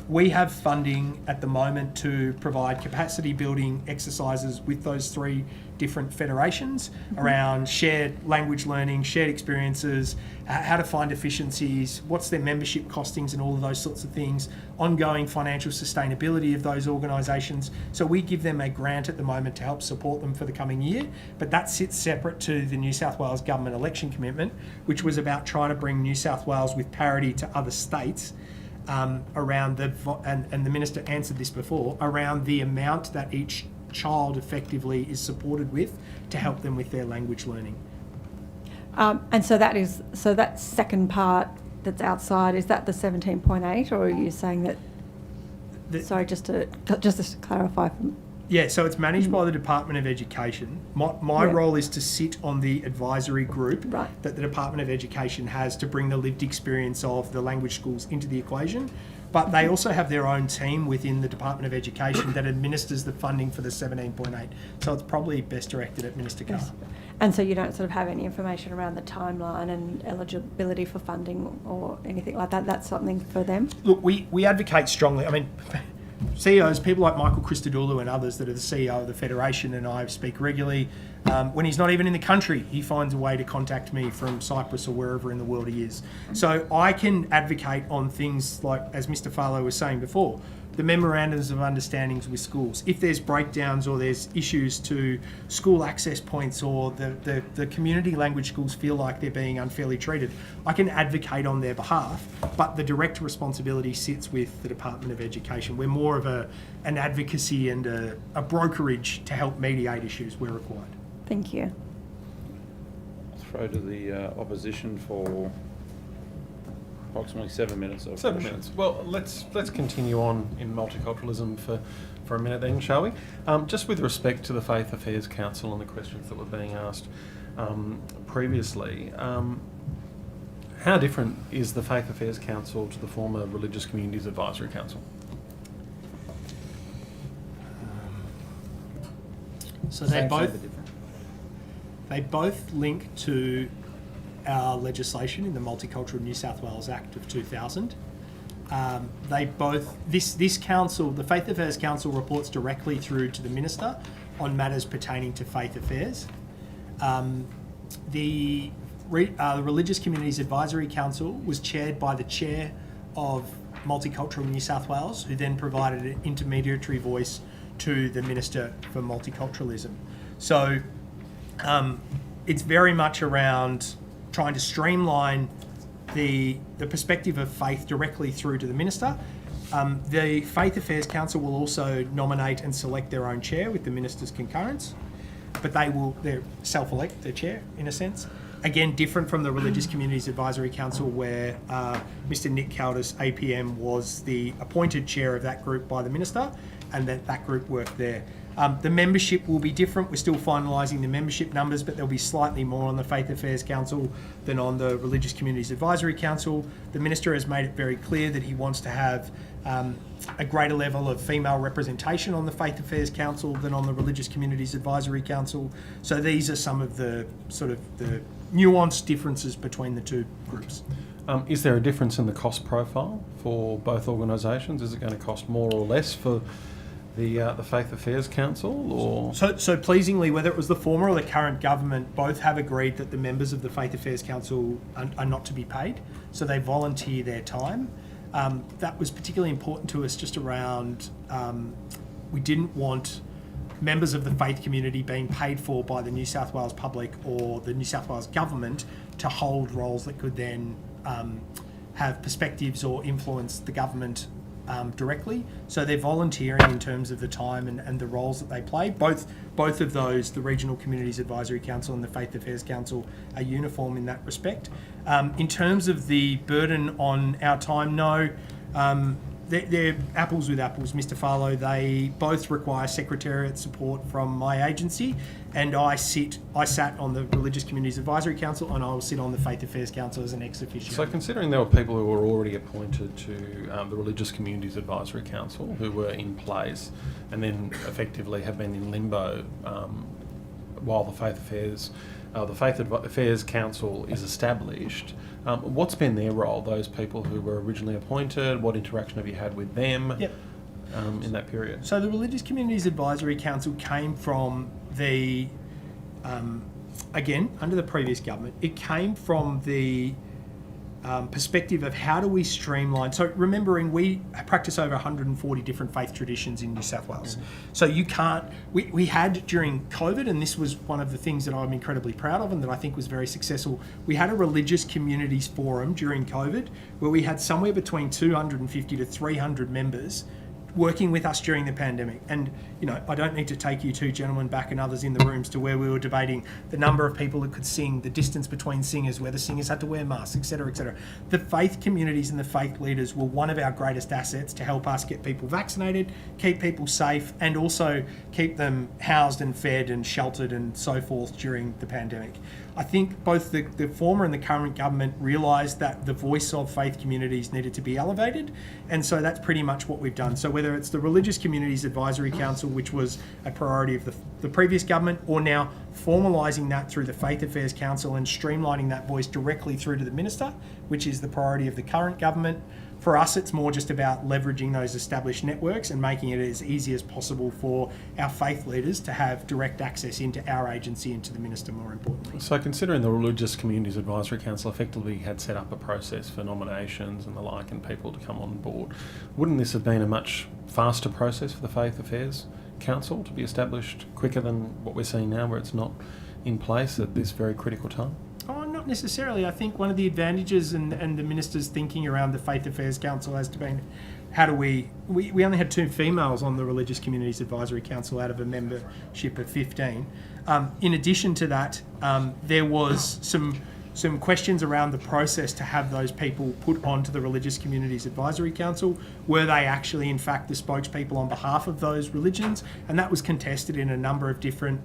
We have funding at the moment to provide capacity building exercises with those three different federations around shared language learning, shared experiences, how to find efficiencies, what's their membership costings and all of those sorts of things, ongoing financial sustainability of those organisations. So we give them a grant at the moment to help support them for the coming year, but that sits separate to the New South Wales government election commitment, which was about trying to bring New South Wales with parity to other states around and the Minister answered this before, around the amount that each child effectively is supported with to help them with their language learning. And so that second part that's outside, is that the 17.8, or are you saying that? Sorry, just to clarify. Yeah, so it's managed by the Department of Education. My role is to sit on the advisory group that the Department of Education has to bring the lived experience of the language schools into the equation. But they also have their own team within the Department of Education that administers the funding for the 17.8. So it's probably best directed at Minister Carr. And so you don't sort of have any information around the timeline and eligibility for funding or anything like that? That's something for them? Look, we advocate strongly. I mean, CEOs, people like Michael Christodoulou and others that are the CEO of the Federation and I speak regularly. When he's not even in the country, he finds a way to contact me from Cyprus or wherever in the world he is. So I can advocate on things like, as Mr. Farlow was saying before, the memorandums of understandings with schools. If there's breakdowns or there's issues to school access points or the community language schools feel like they're being unfairly treated, I can advocate on their behalf, but the direct responsibility sits with the Department of Education. We're more of an advocacy and a brokerage to help mediate issues where required. Thank you. Throw to the opposition for approximately 7 minutes. 7 minutes. Well, let's continue on in multiculturalism for a minute then, shall we? Just with respect to the Faith Affairs Council and the questions that were being asked previously, how different is the Faith Affairs Council to the former Religious Communities Advisory Council? So they both link to our legislation in the Multicultural New South Wales Act of 2000. This council, the Faith Affairs Council, reports directly through to the Minister on matters pertaining to faith affairs. The Religious Communities Advisory Council was chaired by the Chair of Multicultural New South Wales, who then provided an intermediary voice to the Minister for Multiculturalism. So it's very much around trying to streamline the perspective of faith directly through to the Minister. The Faith Affairs Council will also nominate and select their own chair with the Minister's concurrence. but they're self-elect their chair in a sense. Again, different from the Religious Communities Advisory Council, where Mr. Nick Caldis, APM, was the appointed chair of that group by the minister, and that group worked there. The membership will be different. We're still finalising the membership numbers, but there'll be slightly more on the Faith Affairs Council than on the Religious Communities Advisory Council. The minister has made it very clear that he wants to have a greater level of female representation on the Faith Affairs Council than on the Religious Communities Advisory Council. So these are some of the sort of the nuanced differences between the two groups. Is there a difference in the cost profile for both organisations? Is it going to cost more or less for the Faith Affairs Council, or...? So pleasingly, whether it was the former or the current government, both have agreed that the members of the Faith Affairs Council are not to be paid, so they volunteer their time. That was particularly important to us just around, we didn't want members of the faith community being paid for by the New South Wales public or the New South Wales government to hold roles that could then have perspectives or influence the government directly. So they're volunteering in terms of the time and the roles that they play. Both of those, the Regional Communities Advisory Council and the Faith Affairs Council, are uniform in that respect. In terms of the burden on our time, no. They're apples with apples, Mr. Farlow. They both require secretariat support from my agency, and I sat on the Religious Communities Advisory Council, and I will sit on the Faith Affairs Council as an ex officio. So considering there were people who were already appointed to the Religious Communities Advisory Council who were in place and then effectively have been in limbo while the Faith Affairs Council is established, what's been their role, those people who were originally appointed? What interaction have you had with them in that period? So the Religious Communities Advisory Council came from the, again, under the previous government, it came from the perspective of how do we streamline. So remembering we practice over 140 different faith traditions in New South Wales. So you can't, we had during COVID, and this was one of the things that I'm incredibly proud of and that I think was very successful, we had a religious communities forum during COVID where we had somewhere between 250 to 300 members working with us during the pandemic. And, you know, I don't need to take you two gentlemen back and others in the rooms to where we were debating the number of people that could sing, the distance between singers, where the singers had to wear masks, etc., etc. The faith communities and the faith leaders were one of our greatest assets to help us get people vaccinated, keep people safe, and also keep them housed and fed and sheltered and so forth during the pandemic. I think both the former and the current government realised that the voice of faith communities needed to be elevated, and so that's pretty much what we've done. So whether it's the Religious Communities Advisory Council, which was a priority of the previous government, or now formalising that through the Faith Affairs Council and streamlining that voice directly through to the minister, which is the priority of the current government. For us, it's more just about leveraging those established networks and making it as easy as possible for our faith leaders to have direct access into our agency and to the minister, more importantly. So considering the Religious Communities Advisory Council effectively had set up a process for nominations and the like and people to come on board, wouldn't this have been a much faster process for the Faith Affairs Council to be established quicker than what we're seeing now, where it's not in place at this very critical time? Oh, not necessarily. I think one of the advantages and the minister's thinking around the Faith Affairs Council has to be how do we only had 2 females on the Religious Communities Advisory Council out of a membership of 15. In addition to that, there was some questions around the process to have those people put onto the Religious Communities Advisory Council. Were they actually, in fact, the spokespeople on behalf of those religions? And that was contested in a number of different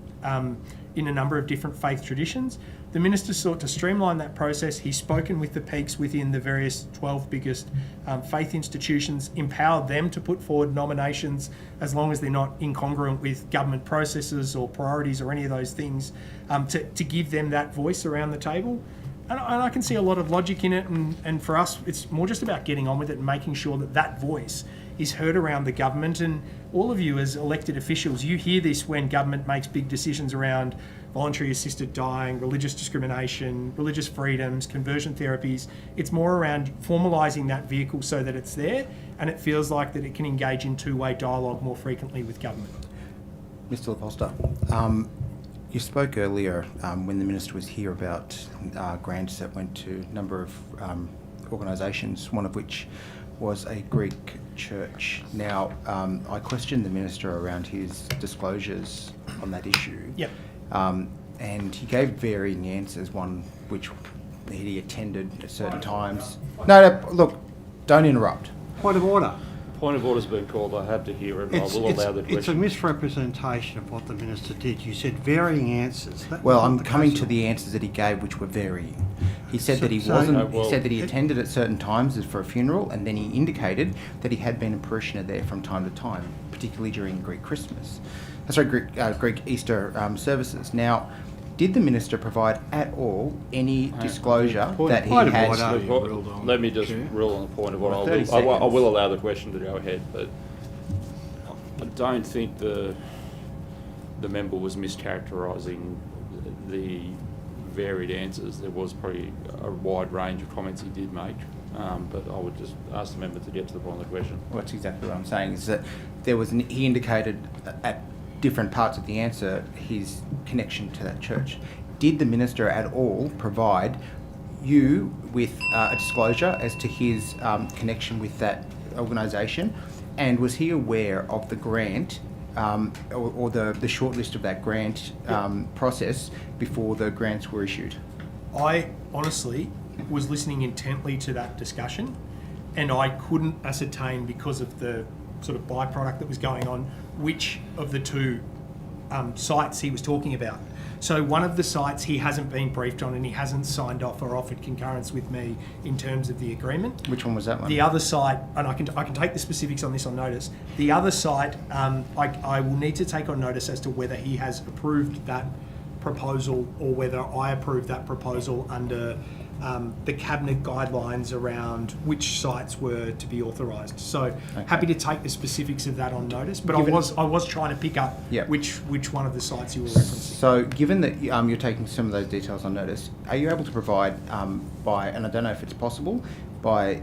faith traditions. The minister sought to streamline that process. He's spoken with the peaks within the various 12 biggest faith institutions, empowered them to put forward nominations as long as they're not incongruent with government processes or priorities or any of those things, to give them that voice around the table. And I can see a lot of logic in it, and for us, it's more just about getting on with it and making sure that that voice is heard around the government. And all of you as elected officials, you hear this when government makes big decisions around voluntary assisted dying, religious discrimination, religious freedoms, conversion therapies. It's more around formalising that vehicle so that it's there and it feels like that it can engage in two-way dialogue more frequently with government. Mr. Laposta, you spoke earlier when the Minister was here about grants that went to a number of organisations, one of which was a Greek church. Now, I questioned the Minister around his disclosures on that issue. Yep. And he gave varying answers, one which he attended at certain times. No, look, don't interrupt. Point of order. Point of order's been called. I have to hear it. I will allow the question. It's a misrepresentation of what the minister did. You said varying answers. Well, I'm coming to the answers that he gave, which were varying. He said that he wasn't. He said that he attended at certain times as for a funeral, and then he indicated that he had been a parishioner there from time to time, particularly during Greek Christmas. Greek Easter services. Now, did the minister provide at all any disclosure that he had? Let me just rule on the point of order. I will allow the question to go ahead, but I don't think the member was mischaracterising the varied answers. There was probably a wide range of comments he did make, but I would just ask the member to get to the point of the question. Well, that's exactly what I'm saying, is that there was he indicated at different parts of the answer his connection to that church. Did the minister at all provide you with a disclosure as to his connection with that organisation, and was he aware of the grant or the short list of that grant process before the grants were issued? I honestly was listening intently to that discussion, and I couldn't ascertain, because of the sort of byproduct that was going on, which of the two sites he was talking about. So one of the sites he hasn't been briefed on, and he hasn't signed off or offered concurrence with me in terms of the agreement. Which one was that one? The other site, and I can take the specifics on this on notice. The other site, I will need to take on notice as to whether he has approved that proposal or whether I approved that proposal under the cabinet guidelines around which sites were to be authorised. So happy to take the specifics of that on notice, but I was trying to pick up which one of the sites you were referencing. So given that you're taking some of those details on notice, are you able to provide by, and I don't know if it's possible, by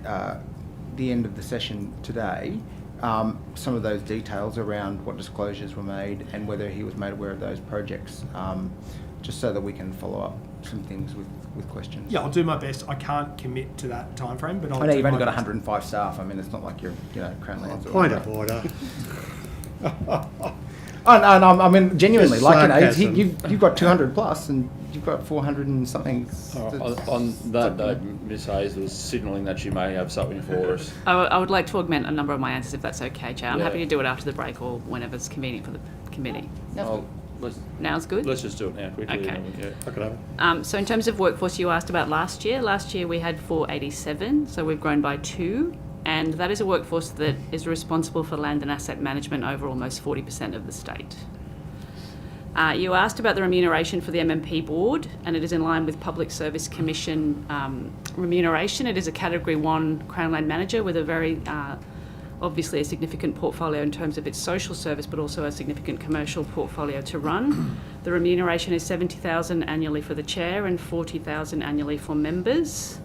the end of the session today, some of those details around what disclosures were made and whether he was made aware of those projects, just so that we can follow up some things with questions? Yeah, I'll do my best. I can't commit to that time frame, but I know you've only got 105 staff. I mean, it's not like you're, Crown Lands. Point of order. I mean, genuinely, It's like, sarcasm. you've got 200 plus, and you've got 400 and something. On that note, Ms Hayes was signalling that she may have something for us. I would like to augment a number of my answers, if that's okay, Chair. I'm Yeah. happy to do it after the break or whenever's convenient for the committee. Now's good? Let's just do it now quickly. Okay. So in terms of workforce, you asked about last year. Last year we had 487, so we've grown by 2. And that is a workforce that is responsible for land and asset management over almost 40% of the state. You asked about the remuneration for the MMP board, and it is in line with Public Service Commission remuneration. It is a Category 1 Crown Land manager with a very, obviously a significant portfolio in terms of its social service, but also a significant commercial portfolio to run. The remuneration is $70,000 annually for the chair and $40,000 annually for members.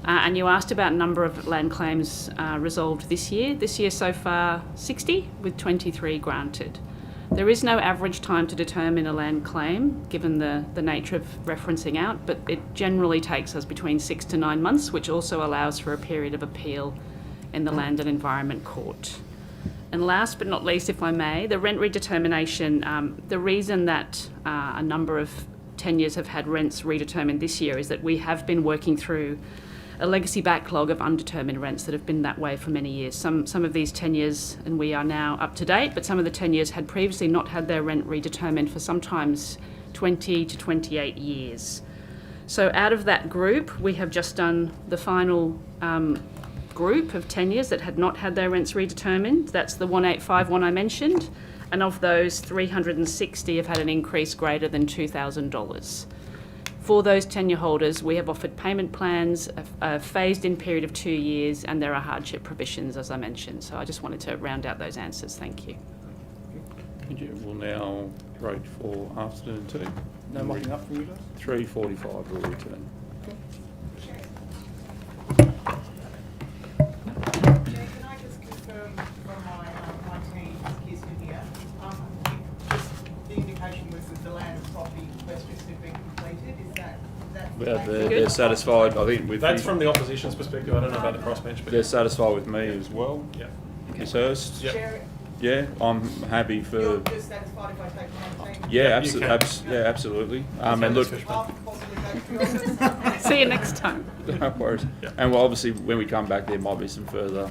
And you asked about number of land claims resolved this year. This year so far 60, with 23 granted. There is no average time to determine a land claim, given the nature of referencing out, but it generally takes us between 6 to 9 months, which also allows for a period of appeal in the Land and Environment Court. And last but not least, if I may, the rent redetermination. The reason that a number of tenures have had rents redetermined this year is that we have been working through a legacy backlog of undetermined rents that have been that way for many years. Some of these tenures, and we are now up to date, but some of the tenures had previously not had their rent redetermined for sometimes 20 to 28 years. So out of that group, we have just done the final group of tenures that had not had their rents redetermined. That's the 1851 I mentioned, and of those, 360 have had an increase greater than $2,000. For those tenure holders, we have offered payment plans, a phased-in period of 2 years, and there are hardship provisions, as I mentioned. So I just wanted to round out those answers. Thank you. We'll now break for afternoon tea. No mocking up from you guys? 3:45 we'll return. Can I just confirm from my team here, the indication was that the land and property questions have been completed. Is that They're satisfied, I think, with... That's from the opposition's perspective. I don't know about the crossbench, but... They're satisfied with me as well. Yeah. Ms Hurst? Chair, Yeah, I'm happy for. You're satisfied if I take my team? Yeah, you can. absolutely. And look, See you next time. no worries. And well, obviously, when we come back, there might be some further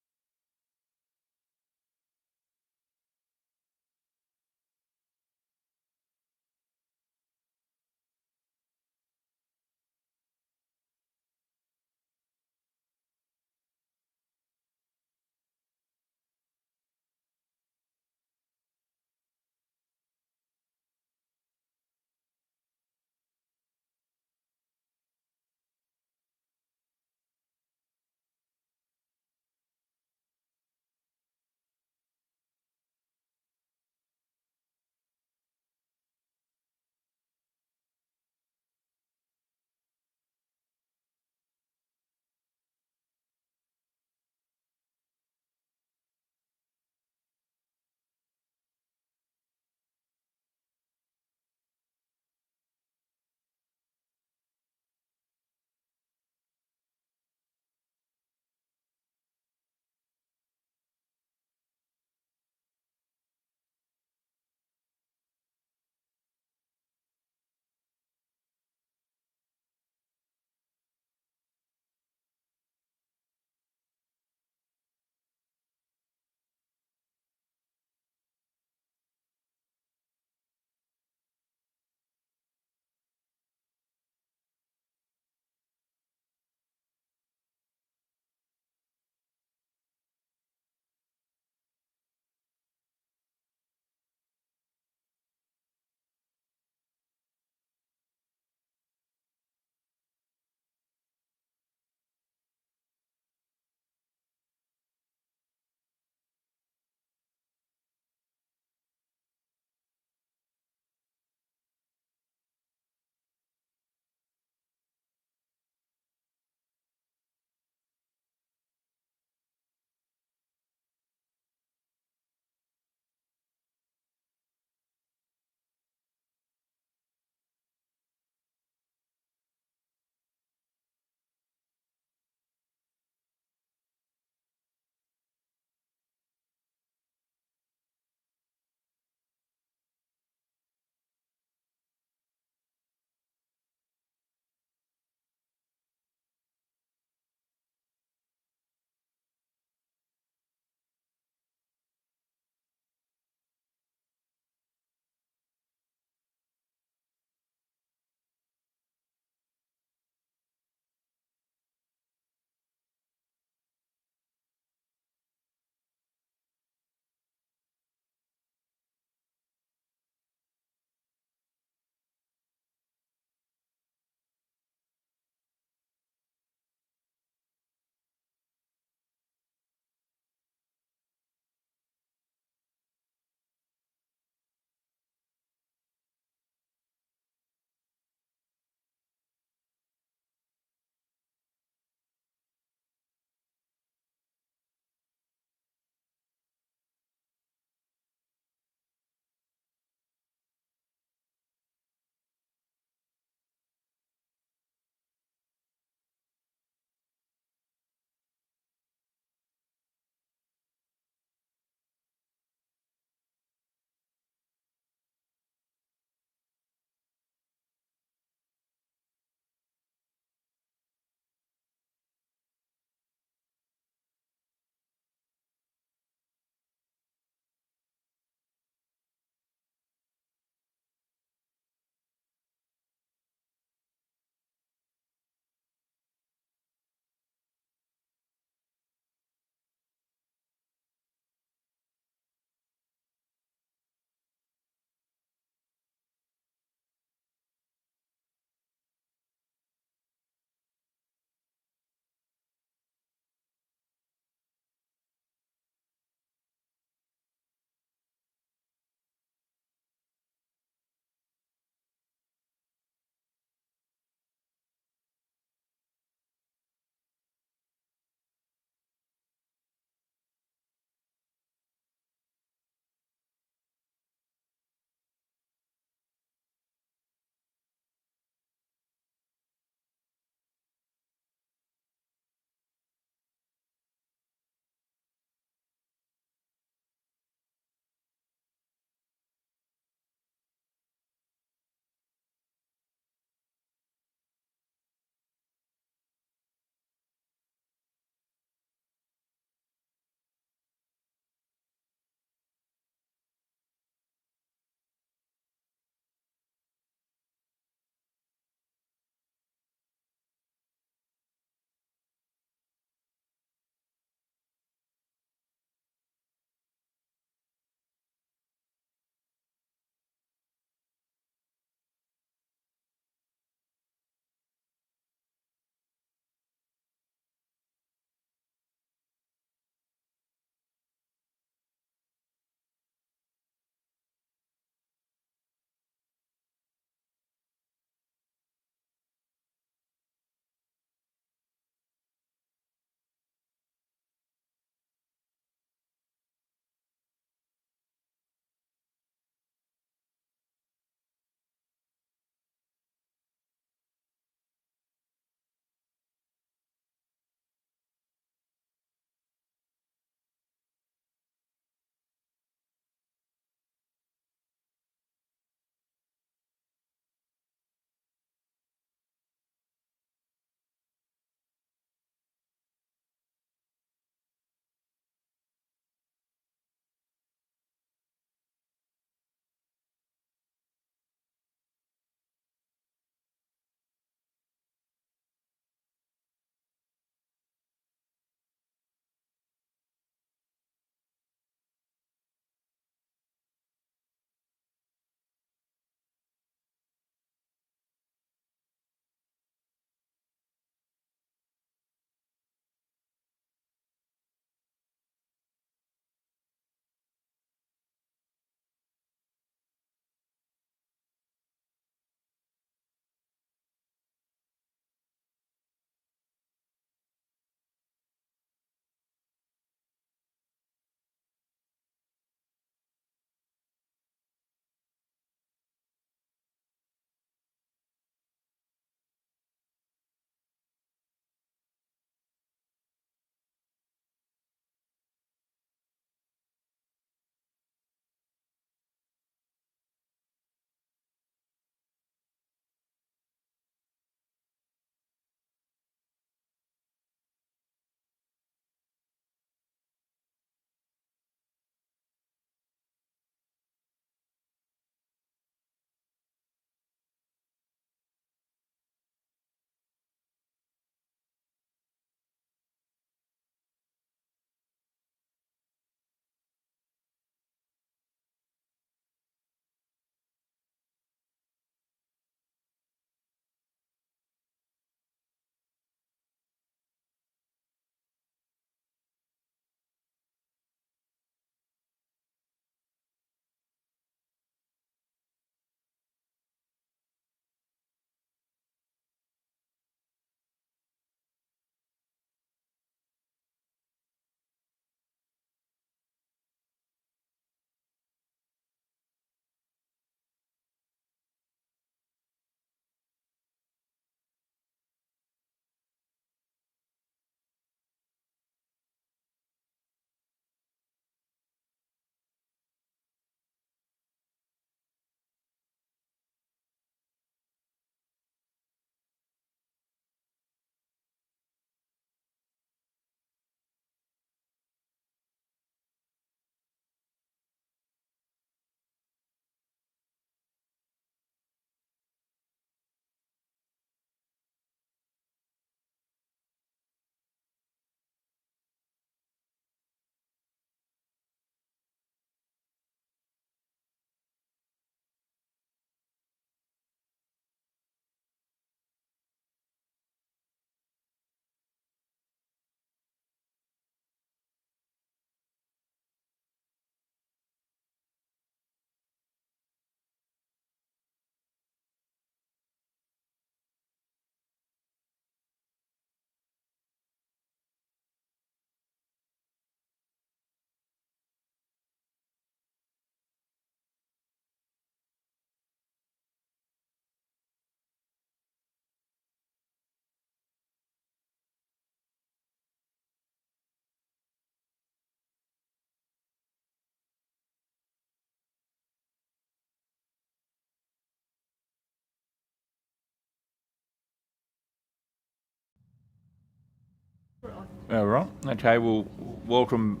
All right. Okay, well, welcome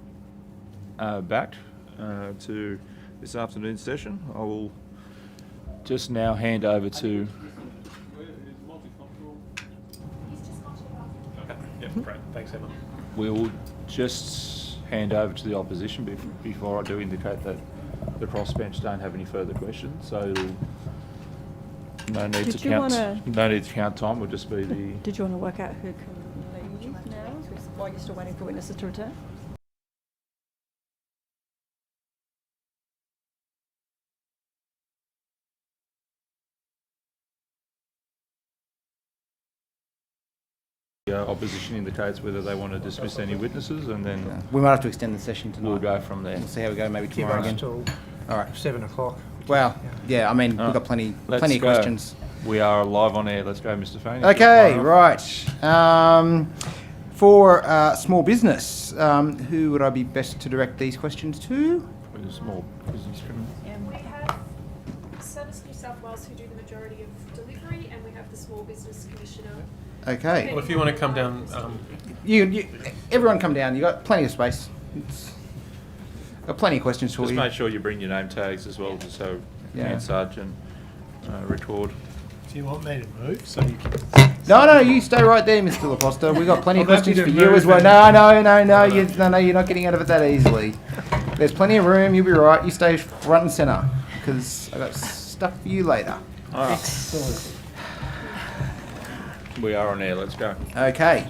back to this afternoon's session. I will just now hand over to... Okay, yeah, great. Thanks, Emma. We'll just hand over to the opposition before I do indicate that the crossbench don't have any further questions. So no need to count time. Will just be the... Did you want to work out who can leave now while you're still waiting for witnesses to return? Opposition indicates whether they want to dismiss any witnesses, and then we might have to extend the session tonight. We'll go from there. We'll see how we go. Maybe tomorrow again. Till All right. 7 o'clock. Well, yeah. I mean, we've got plenty of questions. We are live on air. Let's go, Mr. Fane. Okay, right. For small business, who would I be best to direct these questions to? Small business criminal. And we have Service New South Wales who do the majority of delivery, and we have the Small Business Commissioner. Okay. Well, if you want to come down... everyone come down. You've got plenty of space. Got plenty of questions for Just you. make sure you bring your name tags as well, just so Hansard can record. Do you want me to move so you can... No, you stay right there, Mr. LaPosta. We've got plenty of I'm happy questions to for you move as well. then. No, you're not getting out of it that easily. There's plenty of room. You'll be right. You stay front and centre because I've got stuff for you later. All right. Excellent. We are on air. Let's go. Okay.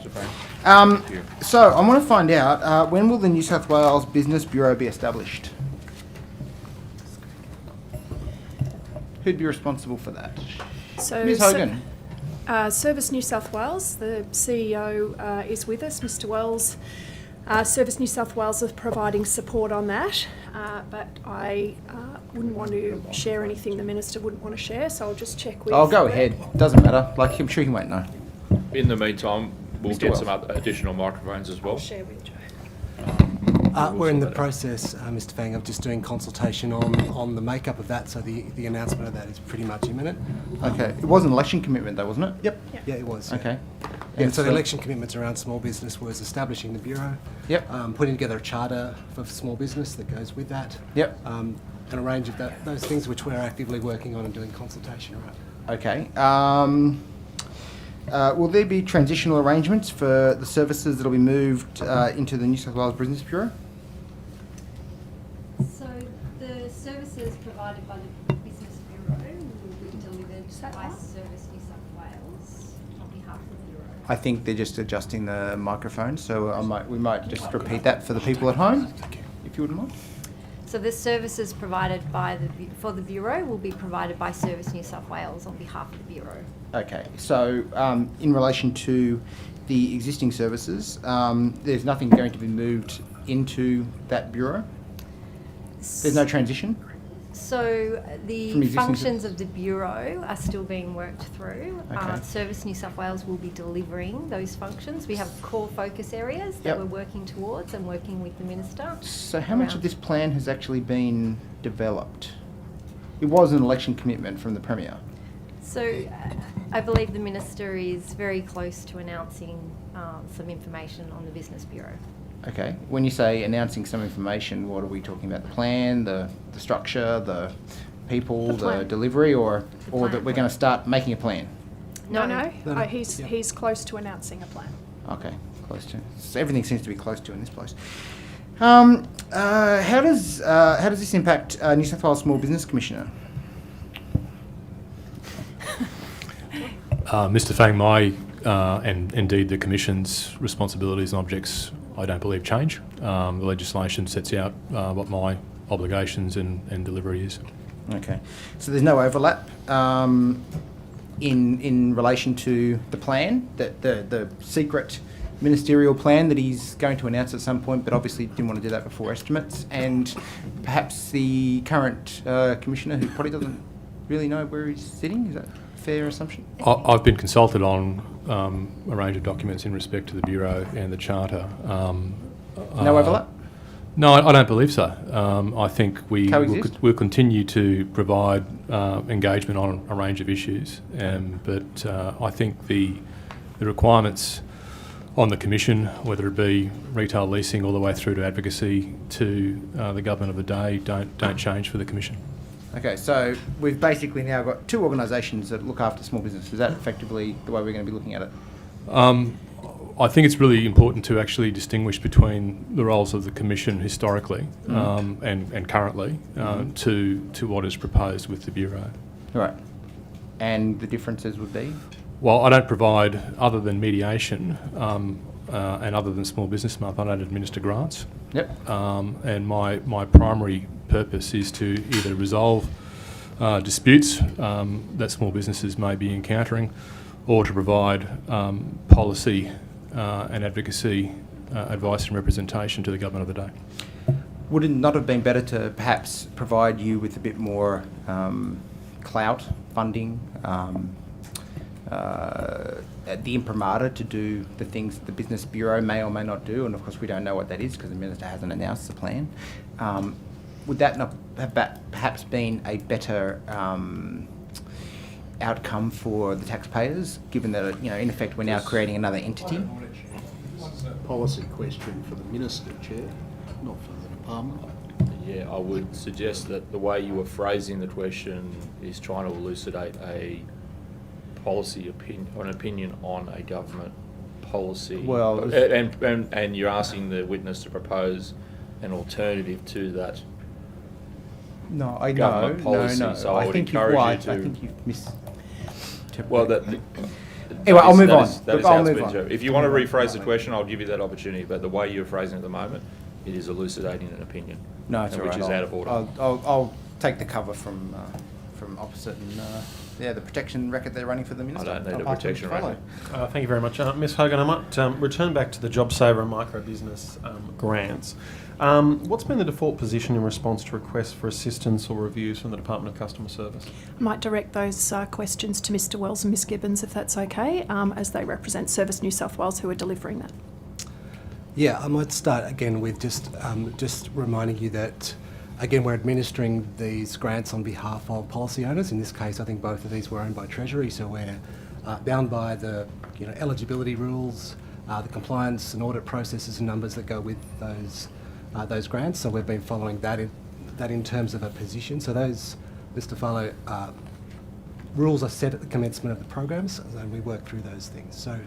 So I want to find out when will the New South Wales Business Bureau be established? Who'd be responsible for that? So Ms. Hogan. Service New South Wales, the CEO is with us, Mr. Wells. Service New South Wales is providing support on that, but I wouldn't want to share anything the Minister wouldn't want to share, so I'll just check with... I'll go ahead. Doesn't matter. Like, I'm sure he won't know. In the meantime, we'll Mr. get Wells. some other additional microphones as well. I'll share with Joe. We're in the process, Mr. Fang, of just doing consultation on the makeup of that, so the announcement of that is pretty much imminent. Okay. It was an election commitment though, wasn't it? Yep. Yeah, it was. Yeah. Okay. Yeah, so the election commitments around small business was establishing the Bureau. Yep. Putting together a charter for small business that goes with that. Yep. And a range of those things which we're actively working on and doing consultation around. Okay. Will there be transitional arrangements for the services that will be moved into the New South Wales Business Bureau? So the services provided by the Business Bureau will be delivered by Service New South Wales on behalf of the Bureau. I think they're just adjusting the microphone, so we might just repeat that for the people at home, if you wouldn't mind. So the services provided for the Bureau will be provided by Service New South Wales on behalf of the Bureau. Okay, so in relation to the existing services, there's nothing going to be moved into that bureau? There's no transition? So the functions of the Bureau are still being worked through. Okay. Service New South Wales will be delivering those functions. We have core focus areas that we're working towards and working with the Minister. So how much of this plan has actually been developed? It was an election commitment from the Premier. So I believe the Minister is very close to announcing some information on the Business Bureau. Okay. When you say announcing some information, what are we talking about? The plan, the structure, the people, the delivery, or that we're going to start making a plan? No. He's close to announcing a plan. Okay, close to. So everything seems to be close to in this place. How does this impact New South Wales Small Business Commissioner? Mr. Fang, my and indeed the Commission's responsibilities and objects, I don't believe change. The legislation sets out what my obligations and delivery is. Okay, so there's no overlap in relation to the plan, the secret ministerial plan that he's going to announce at some point, but obviously didn't want to do that before estimates, and perhaps the current commissioner who probably doesn't really know where he's sitting. Is that a fair assumption? I've been consulted on a range of documents in respect to the Bureau and the Charter. No overlap? No, I don't believe so. I think we'll continue to provide engagement on a range of issues, but I think the requirements on the Commission, whether it be retail leasing all the way through to advocacy to the government of the day, don't change for the Commission. Okay, so we've basically now got two organisations that look after small business. Is that effectively the way we're going to be looking at it? I think it's really important to actually distinguish between the roles of the Commission historically and currently to what is proposed with the Bureau. Right. And the differences would be? Well, I don't provide, other than mediation and other than Small Business Month, I don't administer grants. Yep. And my primary purpose is to either resolve disputes that small businesses may be encountering, or to provide policy and advocacy advice and representation to the government of the day. Would it not have been better to perhaps provide you with a bit more clout, funding, the imprimatur to do the things the Business Bureau may or may not do? And of course we don't know what that is because the Minister hasn't announced the plan. Would that not have perhaps been a better outcome for the taxpayers, given that, you know, in effect we're now creating another entity? Policy question for the Minister, Chair, not for the Department. Yeah, I would suggest that the way you were phrasing the question is trying to elucidate a policy opinion on a government policy. Well, and you're asking the witness to propose an alternative to that. No, I government know. policy. No. So I would think encourage you to. I think you've Well, that. Anyway, I'll move on. That is I'll how it's move been on. interpreted. If you want to rephrase the question, I'll give you that opportunity. But the way you're phrasing it at the moment, it is elucidating an opinion. No, it's all which right. is out of order. I'll take the cover from opposite and the protection record they're running for the Minister. I don't need a I'll pass protection them to record. follow. Thank you very much. Ms Hogan, I might return back to the JobSaver and micro business grants. What's been the default position in response to requests for assistance or reviews from the Department of Customer Service? I might direct those questions to Mr Wells and Ms Gibbons, if that's okay, as they represent Service New South Wales, who are delivering that. Yeah, I might start again with just reminding you that, again, we're administering these grants on behalf of policy owners. In this case, I think both of these were owned by Treasury, so we're bound by the eligibility rules, the compliance and audit processes and numbers that go with those grants. So we've been following that in terms of a position. So those, Mr Farlow, rules are set at the commencement of the programs, and we work through those things. So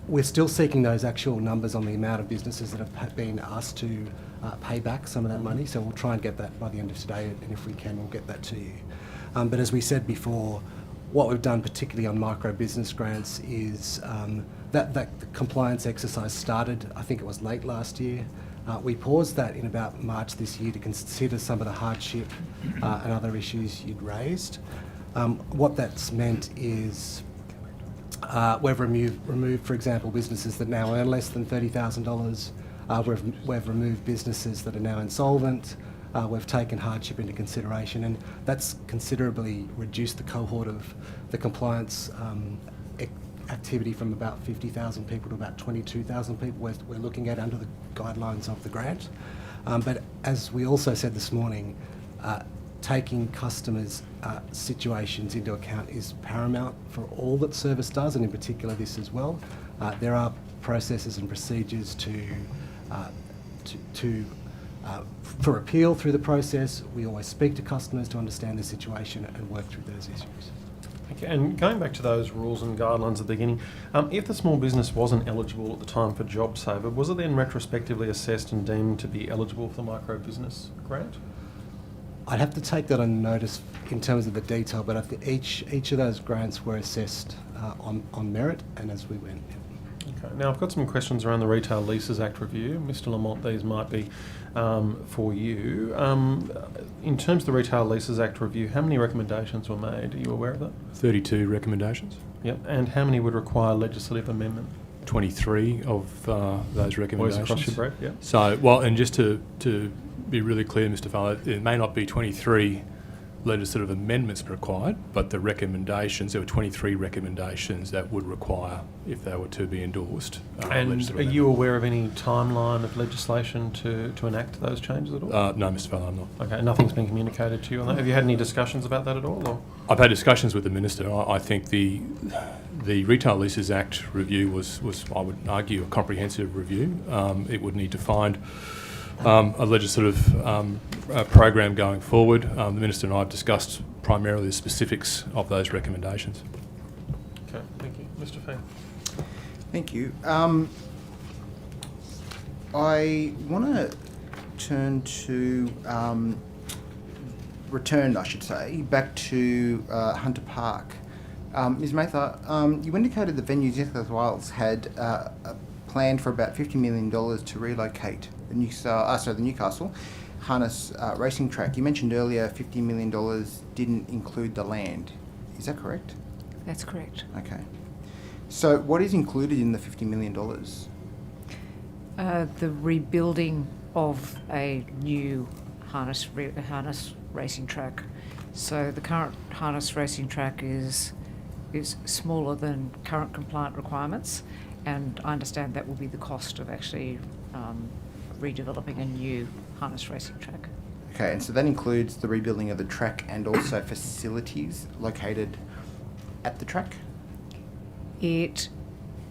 we're still seeking those actual numbers on the amount of businesses that have been asked to pay back some of that money. So we'll try and get that by the end of today, and if we can, we'll get that to you. But as we said before, what we've done particularly on micro business grants is that the compliance exercise started, I think it was late last year. We paused that in about March this year to consider some of the hardship and other issues you'd raised. What that's meant is we've removed, for example, businesses that now earn less than $30,000. We've removed businesses that are now insolvent. We've taken hardship into consideration, and that's considerably reduced the cohort of the compliance activity from about 50,000 people to about 22,000 people we're looking at under the guidelines of the grant. But as we also said this morning, taking customers' situations into account is paramount for all that Service does, and in particular this as well. There are processes and procedures for appeal through the process. We always speak to customers to understand the situation and work through those issues. Okay, and going back to those rules and guidelines at the beginning, if the small business wasn't eligible at the time for JobSaver, was it then retrospectively assessed and deemed to be eligible for the micro business grant? I'd have to take that on notice in terms of the detail, but I think each of those grants were assessed on merit and as we went. Okay. Now I've got some questions around the Retail Leases Act review. Mr Lamont, these might be for you. In terms of the Retail Leases Act review, how many recommendations were made? Are you aware of that? 32 recommendations. Yep. And how many would require legislative amendment? 23 of those recommendations. Boys across your breath, yeah. So, well, and just to be really clear, Mr Farlow, it may not be 23 legislative amendments required, but the recommendations, there were 23 recommendations that would require, if they were to be endorsed. And are you aware of any timeline of legislation to enact those changes at all? No, Mr Farlow, I'm not. Okay, nothing's been communicated to you on that. Have you had any discussions about that at all? Or? I've had discussions with the Minister. I think the The Retail Leases Act review was, I would argue, a comprehensive review. It would need to find a legislative program going forward. The Minister and I have discussed primarily the specifics of those recommendations. Okay, thank you. Mr. Fee. Thank you. I want to turn to, back to Hunter Park. Ms Mather, you indicated that Venues New South Wales had a plan for about $50 million to relocate the Newcastle harness racing track. You mentioned earlier $50 million didn't include the land. Is that correct? That's correct. Okay. So what is included in the $50 million? The rebuilding of a new harness racing track. So the current harness racing track is smaller than current compliant requirements, and I understand that will be the cost of actually redeveloping a new harness racing track. Okay, and so that includes the rebuilding of the track and also facilities located at the track? It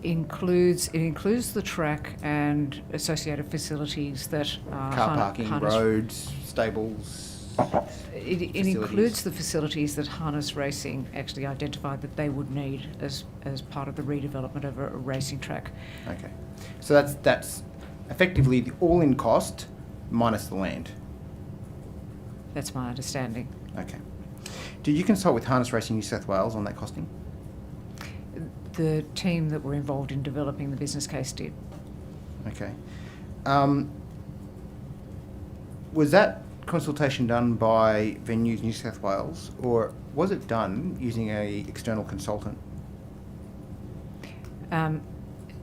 includes the track and associated facilities that car parking, roads, stables. It includes the facilities that Harness Racing actually identified that they would need as part of the redevelopment of a racing track. Okay, so that's effectively the all-in cost minus the land. That's my understanding. Okay. Did you consult with Harness Racing New South Wales on that costing? The team that were involved in developing the business case did. Okay. Was that consultation done by Venues New South Wales, or was it done using an external consultant?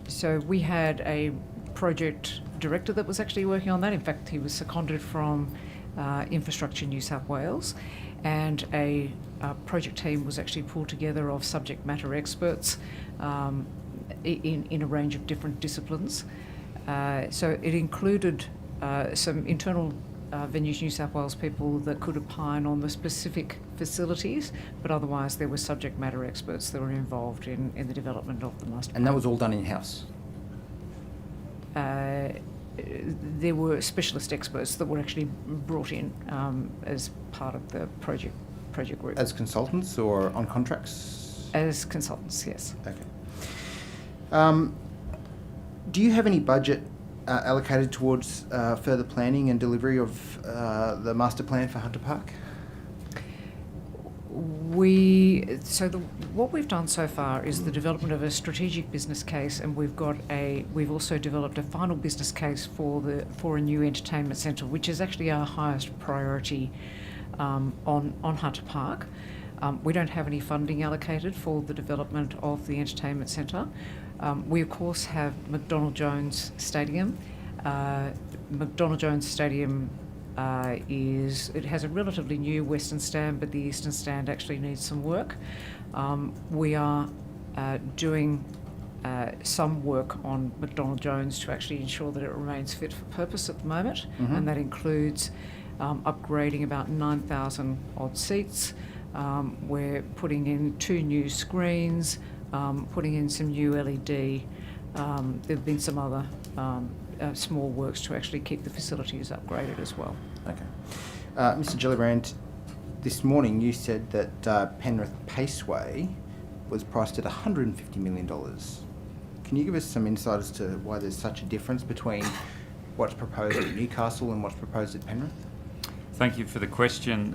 So we had a project director that was actually working on that. In fact, he was seconded from Infrastructure New South Wales, and a project team was actually pulled together of subject matter experts in a range of different disciplines. So it included some internal Venues New South Wales people that could opine on the specific facilities, but otherwise there were subject matter experts that were involved in the development of the master plan. And that was all done in-house? There were specialist experts that were actually brought in as part of the project group. As consultants or on contracts? As consultants, yes. Okay. Do you have any budget allocated towards further planning and delivery of the master plan for Hunter Park? What we've done so far is the development of a strategic business case, and we've also developed a final business case for a new entertainment centre, which is actually our highest priority on Hunter Park. We don't have any funding allocated for the development of the entertainment centre. We of course have McDonald Jones Stadium. McDonald Jones Stadium it has a relatively new western stand, but the eastern stand actually needs some work. We are doing some work on McDonald Jones to actually ensure that it remains fit for purpose at the moment, and that includes upgrading about 9,000 odd seats. We're putting in 2 new screens, putting in some new LED. There have been some other small works to actually keep the facilities upgraded as well. Okay. Mr. Gillibrand, this morning you said that Penrith Paceway was priced at $150 million. Can you give us some insight as to why there's such a difference between what's proposed at Newcastle and what's proposed at Penrith? Thank you for the question.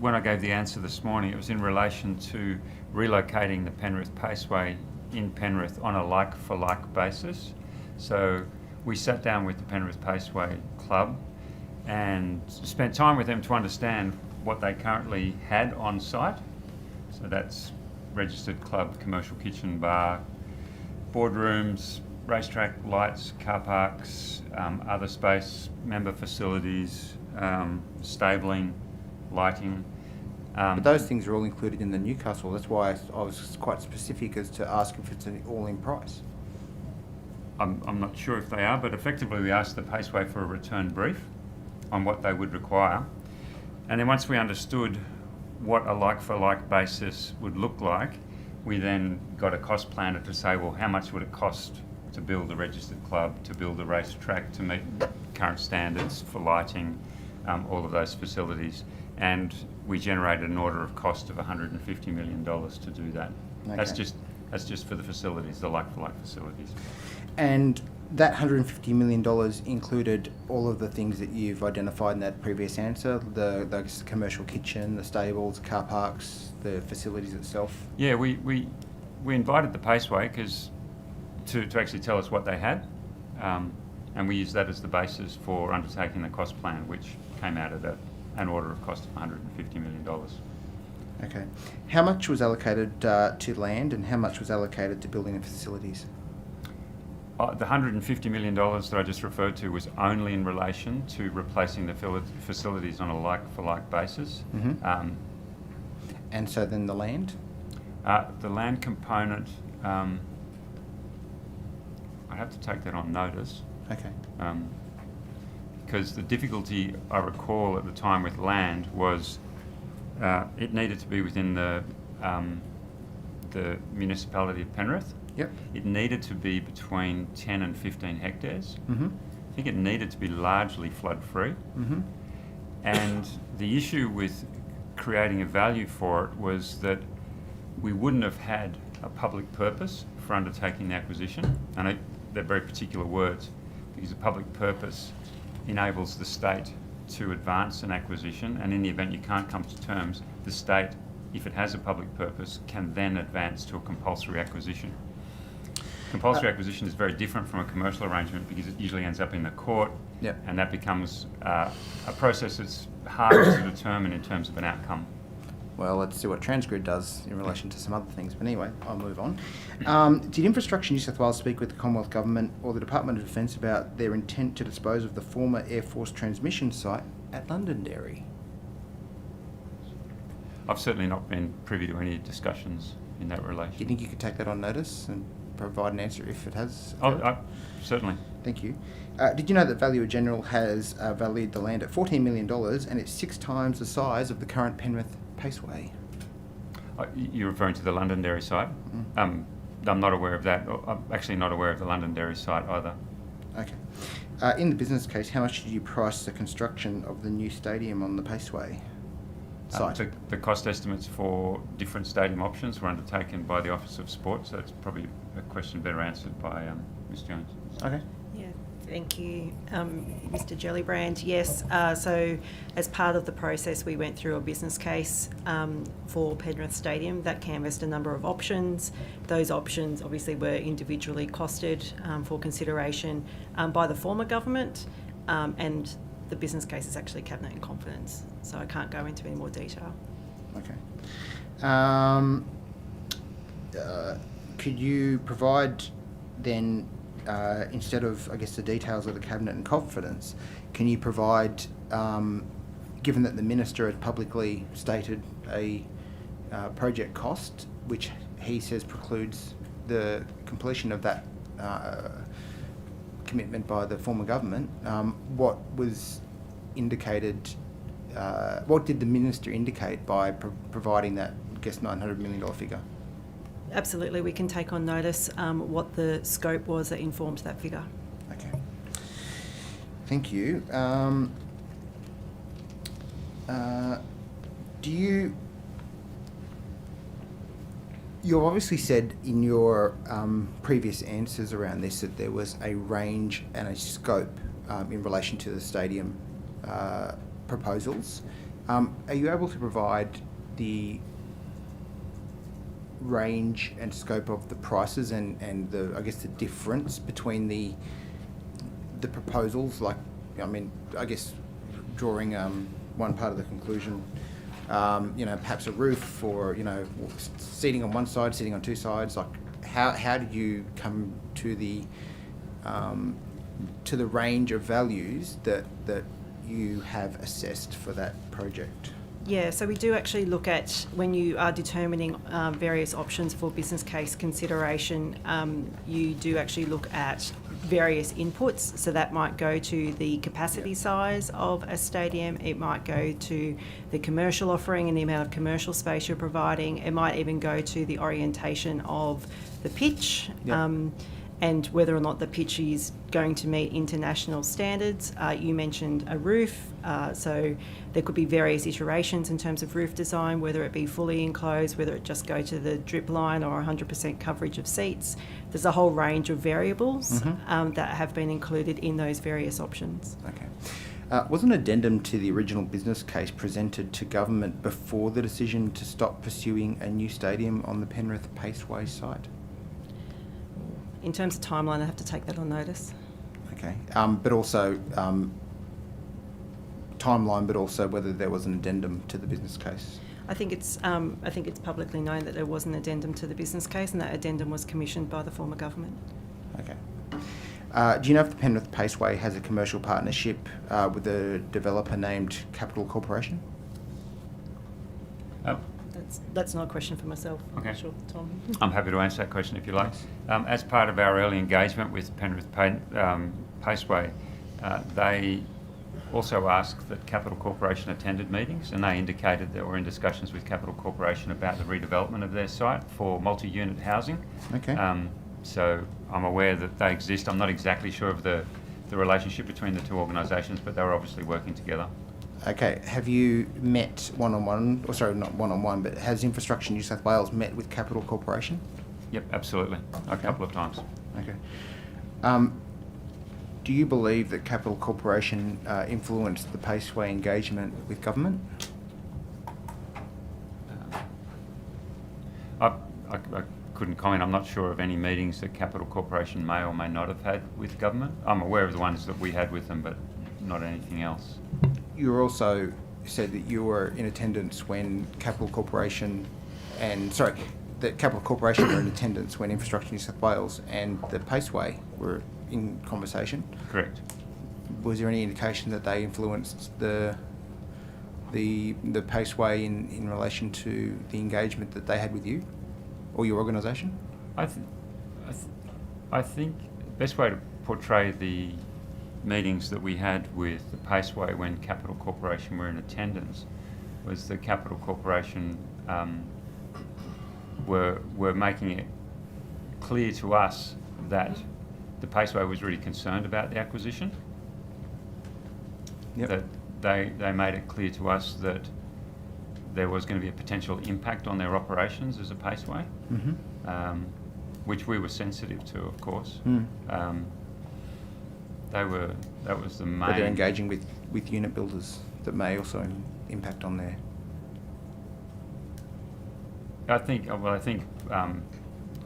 When I gave the answer this morning, it was in relation to relocating the Penrith Paceway in Penrith on a like-for-like basis. So we sat down with the Penrith Paceway Club and spent time with them to understand what they currently had on site. So that's registered club, commercial kitchen, bar, boardrooms, racetrack, lights, car parks, other space, member facilities, stabling, lighting. But those things are all included in the Newcastle. That's why I was quite specific as to ask if it's an all-in price. I'm not sure if they are, but effectively we asked the Paceway for a return brief on what they would require. And then once we understood what a like-for-like basis would look like, We then got a cost planner to say, well, how much would it cost to build a registered club, to build a racetrack, to meet current standards for lighting, all of those facilities. And we generated an order of cost of $150 million to do that. Okay. That's just for the facilities, the like-for-like facilities. And that $150 million included all of the things that you've identified in that previous answer, the commercial kitchen, the stables, car parks, the facilities itself? Yeah, we invited the Paceway to actually tell us what they had, and we used that as the basis for undertaking the cost plan, which came out at an order of cost of $150 million. Okay. How much was allocated to land and how much was allocated to building and facilities? The $150 million that I just referred to was only in relation to replacing the facilities on a like-for-like basis. Mm-hmm. And so then the land? The land component, I'd have to take that on notice. Okay. Because the difficulty I recall at the time with land was it needed to be within the municipality of Penrith. Yep. It needed to be between 10 and 15 hectares. Mm-hmm. I think it needed to be largely flood-free. Mm-hmm. And the issue with creating a value for it was that we wouldn't have had a public purpose for undertaking the acquisition. And they're very particular words, because a public purpose enables the state to advance an acquisition, and in the event you can't come to terms, the state, if it has a public purpose, can then advance to a compulsory acquisition. Compulsory acquisition is very different from a commercial arrangement because it usually ends up in the court, yep. And that becomes a process that's harder to determine in terms of an outcome. Well, let's see what Transgrid does in relation to some other things. But anyway, I'll move on. Did Infrastructure New South Wales speak with the Commonwealth Government or the Department of Defence about their intent to dispose of the former Air Force transmission site at Londonderry? I've certainly not been privy to any discussions in that relation. Do you think you could take that on notice and provide an answer if it has? Certainly. Thank you. Did you know that Valuer General has valued the land at $14 million and it's 6 times the size of the current Penrith Paceway? You're referring to the Londonderry site? Mm-hmm. I'm not aware of that. I'm actually not aware of the Londonderry site either. Okay. In the business case, how much did you price the construction of the new stadium on the Paceway site? The cost estimates for different stadium options were undertaken by the Office of Sport, so it's probably a question better answered by Ms Jones. Okay. Yeah, thank you, Mr Gellibrand. Yes, so as part of the process, we went through a business case for Penrith Stadium that canvassed a number of options. Those options obviously were individually costed for consideration by the former government, and the business case is actually cabinet in confidence, so I can't go into any more detail. Okay. Could you provide then, instead of, I guess, the details of the cabinet in confidence, can you provide, given that the Minister has publicly stated a project cost, which he says precludes the completion of that commitment by the former government, what was indicated, what did the Minister indicate by providing that, I guess, $900 million figure? Absolutely, we can take on notice what the scope was that informed that figure. Okay. Thank you. You've obviously said in your previous answers around this that there was a range and a scope in relation to the stadium proposals. Are you able to provide the range and scope of the prices and the, I guess, the difference between the proposals? Like, I mean, I guess drawing one part of the conclusion, perhaps a roof, or seating on one side, seating on two sides. Like, how did you come to the range of values that you have assessed for that project? Yeah, so we do actually look at, when you are determining various options for business case consideration, you do actually look at various inputs. So that might go to the capacity size of a stadium, it might go to the commercial offering and the amount of commercial space you're providing, it might even go to the orientation of the pitch. And whether or not the pitch is going to meet international standards. You mentioned a roof, so there could be various iterations in terms of roof design, whether it be fully enclosed, whether it just go to the drip line or 100% coverage of seats. There's a whole range of variables that have been included in those various options. Okay. Was an addendum to the original business case presented to government before the decision to stop pursuing a new stadium on the Penrith Paceway site? In terms of timeline, I have to take that on notice. Okay, but also timeline, but also whether there was an addendum to the business case. I think it's publicly known that there was an addendum to the business case, and that addendum was commissioned by the former government. Okay. Do you know if the Penrith Paceway has a commercial partnership with a developer named Capital Corporation? That's not a question for myself. Okay. Sure, Tom. I'm happy to answer that question if you like. As part of our early engagement with Penrith Paceway, they also asked that Capital Corporation attended meetings, and they indicated that we're in discussions with Capital Corporation about the redevelopment of their site for multi-unit housing. Okay. So I'm aware that they exist. I'm not exactly sure of the relationship between the two organisations, but they were obviously working together. Okay, have you met one-on-one, or sorry, not one-on-one, but has Infrastructure New South Wales met with Capital Corporation? Yep, absolutely. A couple of times. Okay. Do you believe that Capital Corporation influenced the Paceway engagement with government? I couldn't comment. I'm not sure of any meetings that Capital Corporation may or may not have had with government. I'm aware of the ones that we had with them, but not anything else. You also said that you were in attendance when Capital Corporation that Capital Corporation were in attendance when Infrastructure New South Wales and the Paceway were in conversation. Correct. Was there any indication that they influenced the Paceway in relation to the engagement that they had with you or your organisation? I think the best way to portray the meetings that we had with the Paceway when Capital Corporation were in attendance was that Capital Corporation were making it clear to us that the Paceway was really concerned about the acquisition. Yep. That they made it clear to us that there was going to be a potential impact on their operations as a Paceway, which we were sensitive to, of course. That was the main... But they're engaging with unit builders that may also impact on their... I think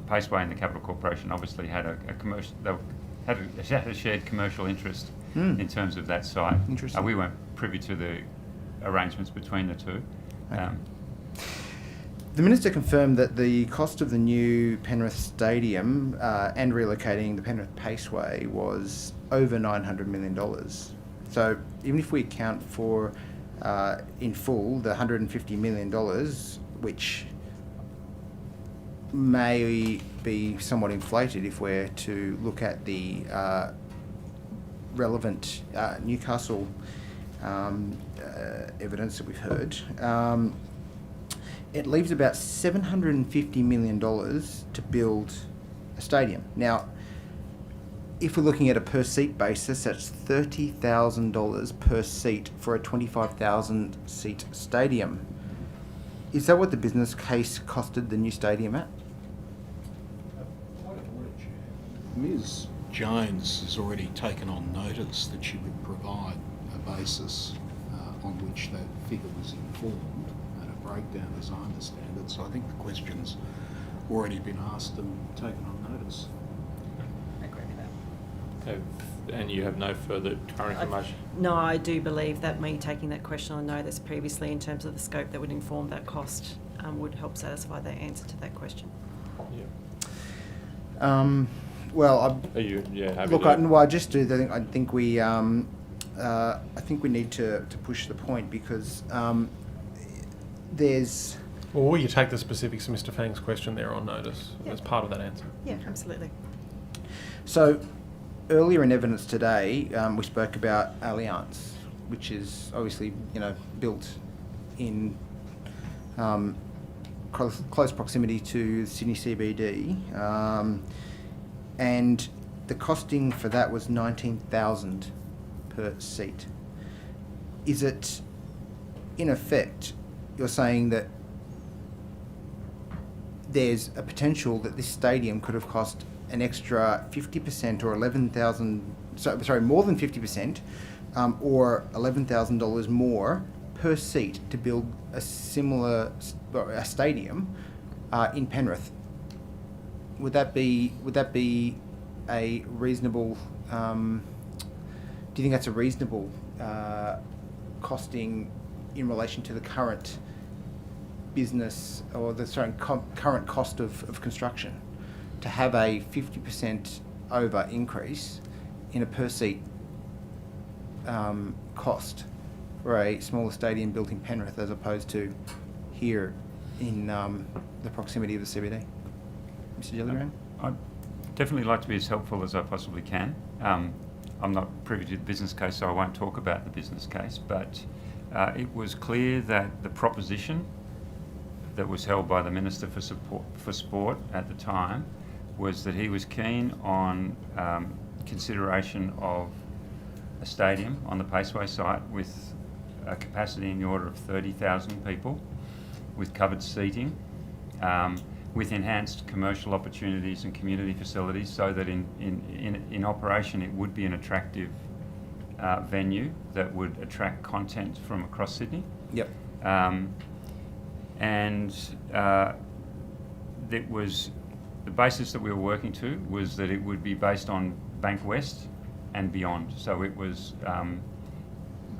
Paceway and the Capital Corporation obviously had a commercial... They had a shared commercial interest in terms of that site. Interesting. We weren't privy to the arrangements between the two. Okay. The Minister confirmed that the cost of the new Penrith Stadium and relocating the Penrith Paceway was over $900 million. So even if we account for, in full, the $150 million, which may be somewhat inflated if we're to look at the relevant Newcastle evidence that we've heard, it leaves about $750 million to build a stadium. Now, if we're looking at a per seat basis, that's $30,000 per seat for a 25,000 seat stadium. Is that what the business case costed the new stadium at? Ms. Jones has already taken on notice that she would provide a basis on which that figure was informed and a breakdown as I understand it. So I think the question's already been asked and taken on notice. I agree with that. And you have no further current information? No, I do believe that me taking that question on notice previously in terms of the scope that would inform that cost would help satisfy the answer to that question. Yeah. Well, are you happy look, to... I just do. I think we need to push the point because there's... Well, will you take the specifics of Mr. Fang's question there on notice as part of that answer? Yeah, absolutely. So, earlier in evidence today, we spoke about Allianz, which is obviously, built in close proximity to Sydney CBD, and the costing for that was $19,000 per seat. Is it, in effect, you're saying that there's a potential that this stadium could have cost an extra 50% or more than 50%, or $11,000 more per seat to build a similar stadium in Penrith? Would that be a reasonable? Do you think that's a reasonable costing in relation to the current business or the current cost of construction, to have a 50% over increase in a per seat cost for a smaller stadium built in Penrith as opposed to here in the proximity of the CBD? Mr. Gillibrand? I'd definitely like to be as helpful as I possibly can. I'm not privy to the business case, so I won't talk about the business case, but it was clear that the proposition that was held by the Minister for Sport at the time was that he was keen on consideration of a stadium on the Paceway site with a capacity in the order of 30,000 people, with covered seating, with enhanced commercial opportunities and community facilities, so that in operation it would be an attractive venue that would attract content from across Sydney. Yep. And it was the basis that we were working to was that it would be based on Bank West and beyond. So it was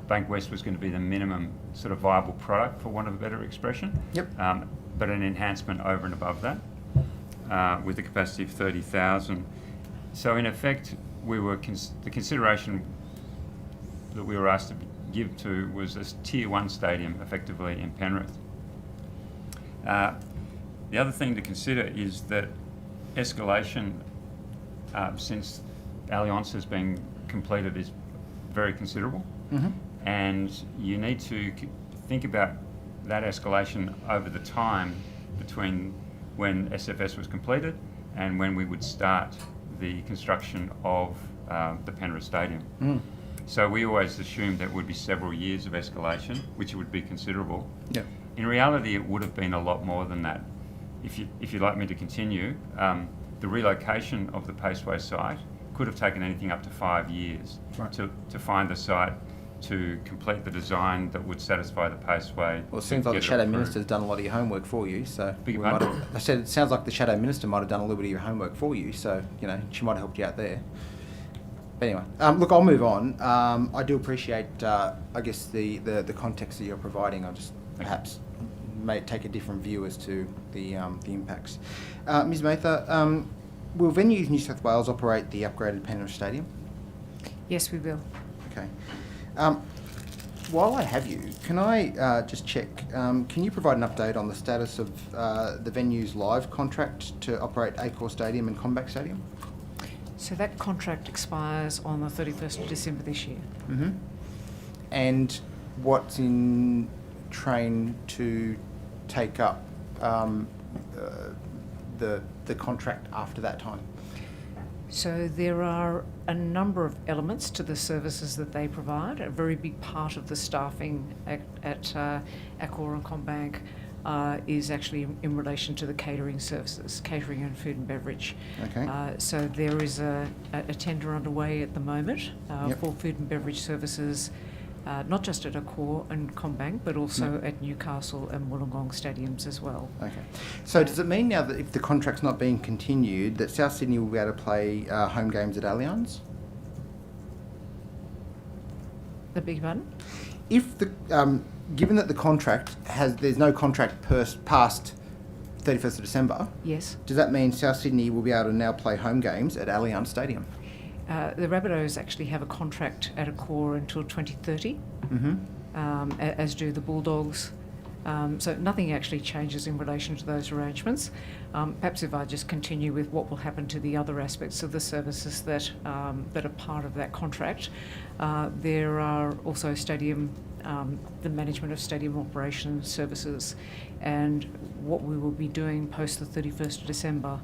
Bank West was going to be the minimum sort of viable product, for want of a better expression. Yep. But an enhancement over and above that, with a capacity of 30,000. So in effect, we were the consideration that we were asked to give to was a Tier 1 stadium, effectively, in Penrith. The other thing to consider is that escalation since Allianz has been completed is very considerable. Mm-hmm. And you need to think about that escalation over the time between when SFS was completed and when we would start the construction of the Penrith Stadium. Mm. So we always assumed that it would be several years of escalation, which would be considerable. Yep. In reality, it would have been a lot more than that. If you'd like me to continue, the relocation of the Paceway site could have taken anything up to 5 years to find the site, to complete the design that would satisfy the Paceway. Well, it seems like the Shadow Minister's done a lot of your homework for you, so... I said it sounds like the Shadow Minister might have done a little bit of your homework for you, so, she might have helped you out there. But anyway, look, I'll move on. I do appreciate, I guess, the context that you're providing. I just perhaps may take a different view as to the impacts. Ms. Mather, will Venues New South Wales operate the upgraded Penrith Stadium? Yes, we will. Okay. While I have you, can I just check, can you provide an update on the status of the Venues Live contract to operate Accor Stadium and Combank Stadium? So that contract expires on the 31st of December this year. Mm-hmm. And what's in train to take up the contract after that time? So there are a number of elements to the services that they provide. A very big part of the staffing at Accor and Combank is actually in relation to the catering services, catering and food and beverage. Okay. So there is a tender underway at the moment for food and beverage services, not just at Accor and Combank, but also at Newcastle and Wollongong stadiums as well. Okay. So does it mean now that if the contract's not being continued, that South Sydney will be able to play home games at Allianz? The big one? If the given that the contract there's no contract past 31st of December. Yes. Does that mean South Sydney will be able to now play home games at Allianz Stadium? The Rabbitohs actually have a contract at Accor until 2030, mm-hmm. As do the Bulldogs, So nothing actually changes in relation to those arrangements. Perhaps if I just continue with what will happen to the other aspects of the services that are part of that contract. There are also the management of stadium operation services, and what we will be doing post the 31st of December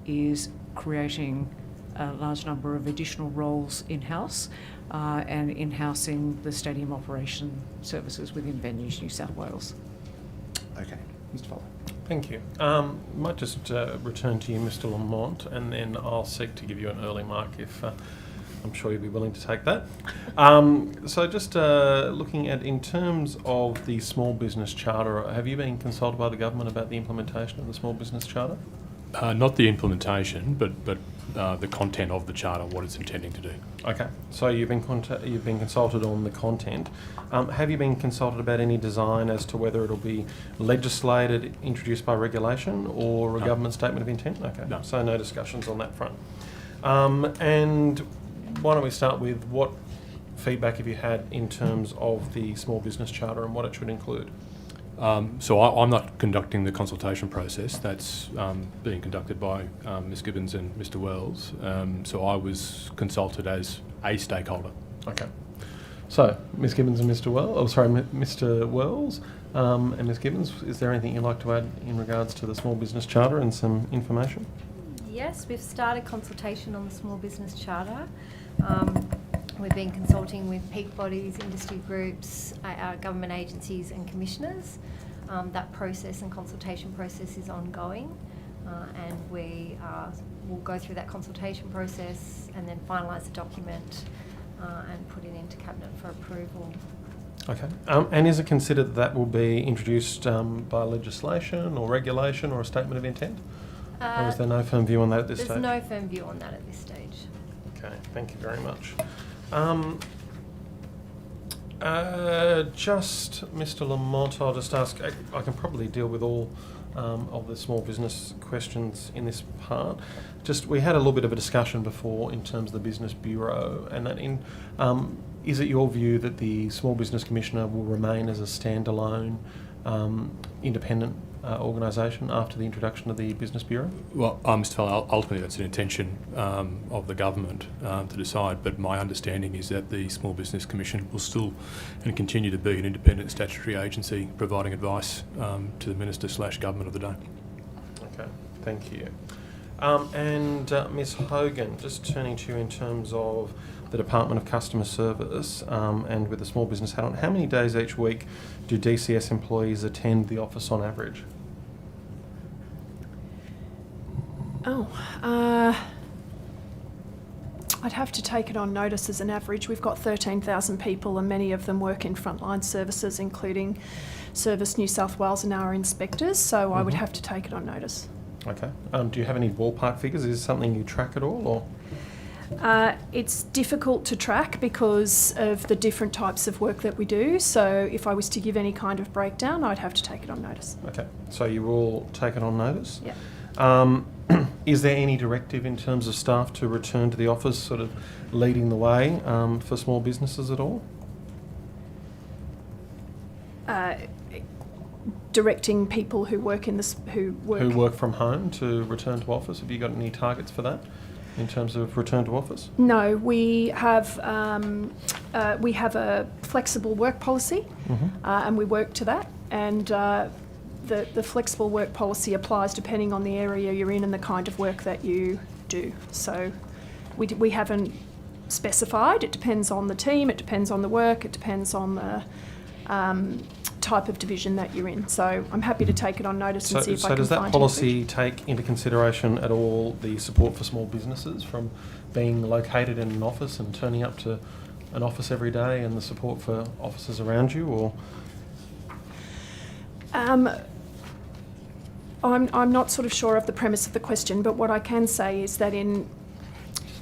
is creating a large number of additional roles in-house and in-housing the stadium operation services within Venues New South Wales. Okay, Mr. Fowler. Thank you. Might just return to you, Mr. Lamont, and then I'll seek to give you an early mark if I'm sure you'll be willing to take that. So just looking at, in terms of the small business charter, have you been consulted by the government about the implementation of the small business charter? Not the implementation, but the content of the charter, what it's intending to do. Okay, so you've been consulted on the content. Have you been consulted about any design as to whether it'll be legislated, introduced by regulation, or a government statement of intent? Okay, No. So no discussions on that front. And why don't we start with what feedback have you had in terms of the small business charter and what it should include? So I'm not conducting the consultation process. That's being conducted by Ms Gibbons and Mr Wells. So I was consulted as a stakeholder. Okay. So, Ms Gibbons and Mr Wells, Mr Wells and Ms Gibbons, is there anything you'd like to add in regards to the small business charter and some information? Yes, we've started consultation on the small business charter. We've been consulting with peak bodies, industry groups, our government agencies and commissioners. That process and consultation process is ongoing, and we will go through that consultation process and then finalise the document and put it into Cabinet for approval. Okay. And is it considered that will be introduced by legislation or regulation or a statement of intent? Or is there no firm view on that at this stage? There's no firm view on that at this stage. Okay, thank you very much. Just Mr Lamont, I'll just ask, I can probably deal with all of the small business questions in this part. Just, we had a little bit of a discussion before in terms of the Business Bureau, and that is it your view that the Small Business Commissioner will remain as a standalone independent organisation after the introduction of the Business Bureau? Well, Mr Fowler, ultimately that's an intention of the government to decide, but my understanding is that the Small Business Commission will still and continue to be an independent statutory agency providing advice to the Minister/Government of the day. Okay, thank you. And Ms Hogan, just turning to you in terms of the Department of Customer Service and with the small business hat on, how many days each week do DCS employees attend the office on average? I'd have to take it on notice as an average. We've got 13,000 people and many of them work in frontline services, including Service New South Wales and our inspectors, so I would have to take it on notice. Okay. Do you have any ballpark figures? Is this something you track at all, or...? It's difficult to track because of the different types of work that we do, so if I was to give any kind of breakdown, I'd have to take it on notice. Okay, so you will take it on notice? Yeah. Is there any directive in terms of staff to return to the office, sort of leading the way for small businesses at all? Directing people who work in this, who work from home to return to office. Have you got any targets for that in terms of return to office? No, we have a flexible work policy, and we work to that. And the flexible work policy applies depending on the area you're in and the kind of work that you do. So we haven't specified. It depends on the team. It depends on the work. It depends on the type of division that you're in. So I'm happy to take it on notice and see if I can find So does that policy take into consideration at all the support for small businesses from being located in an office and turning up to an office every day, and the support for offices around you, or...? I'm not sort of sure of the premise of the question, but what I can say is that in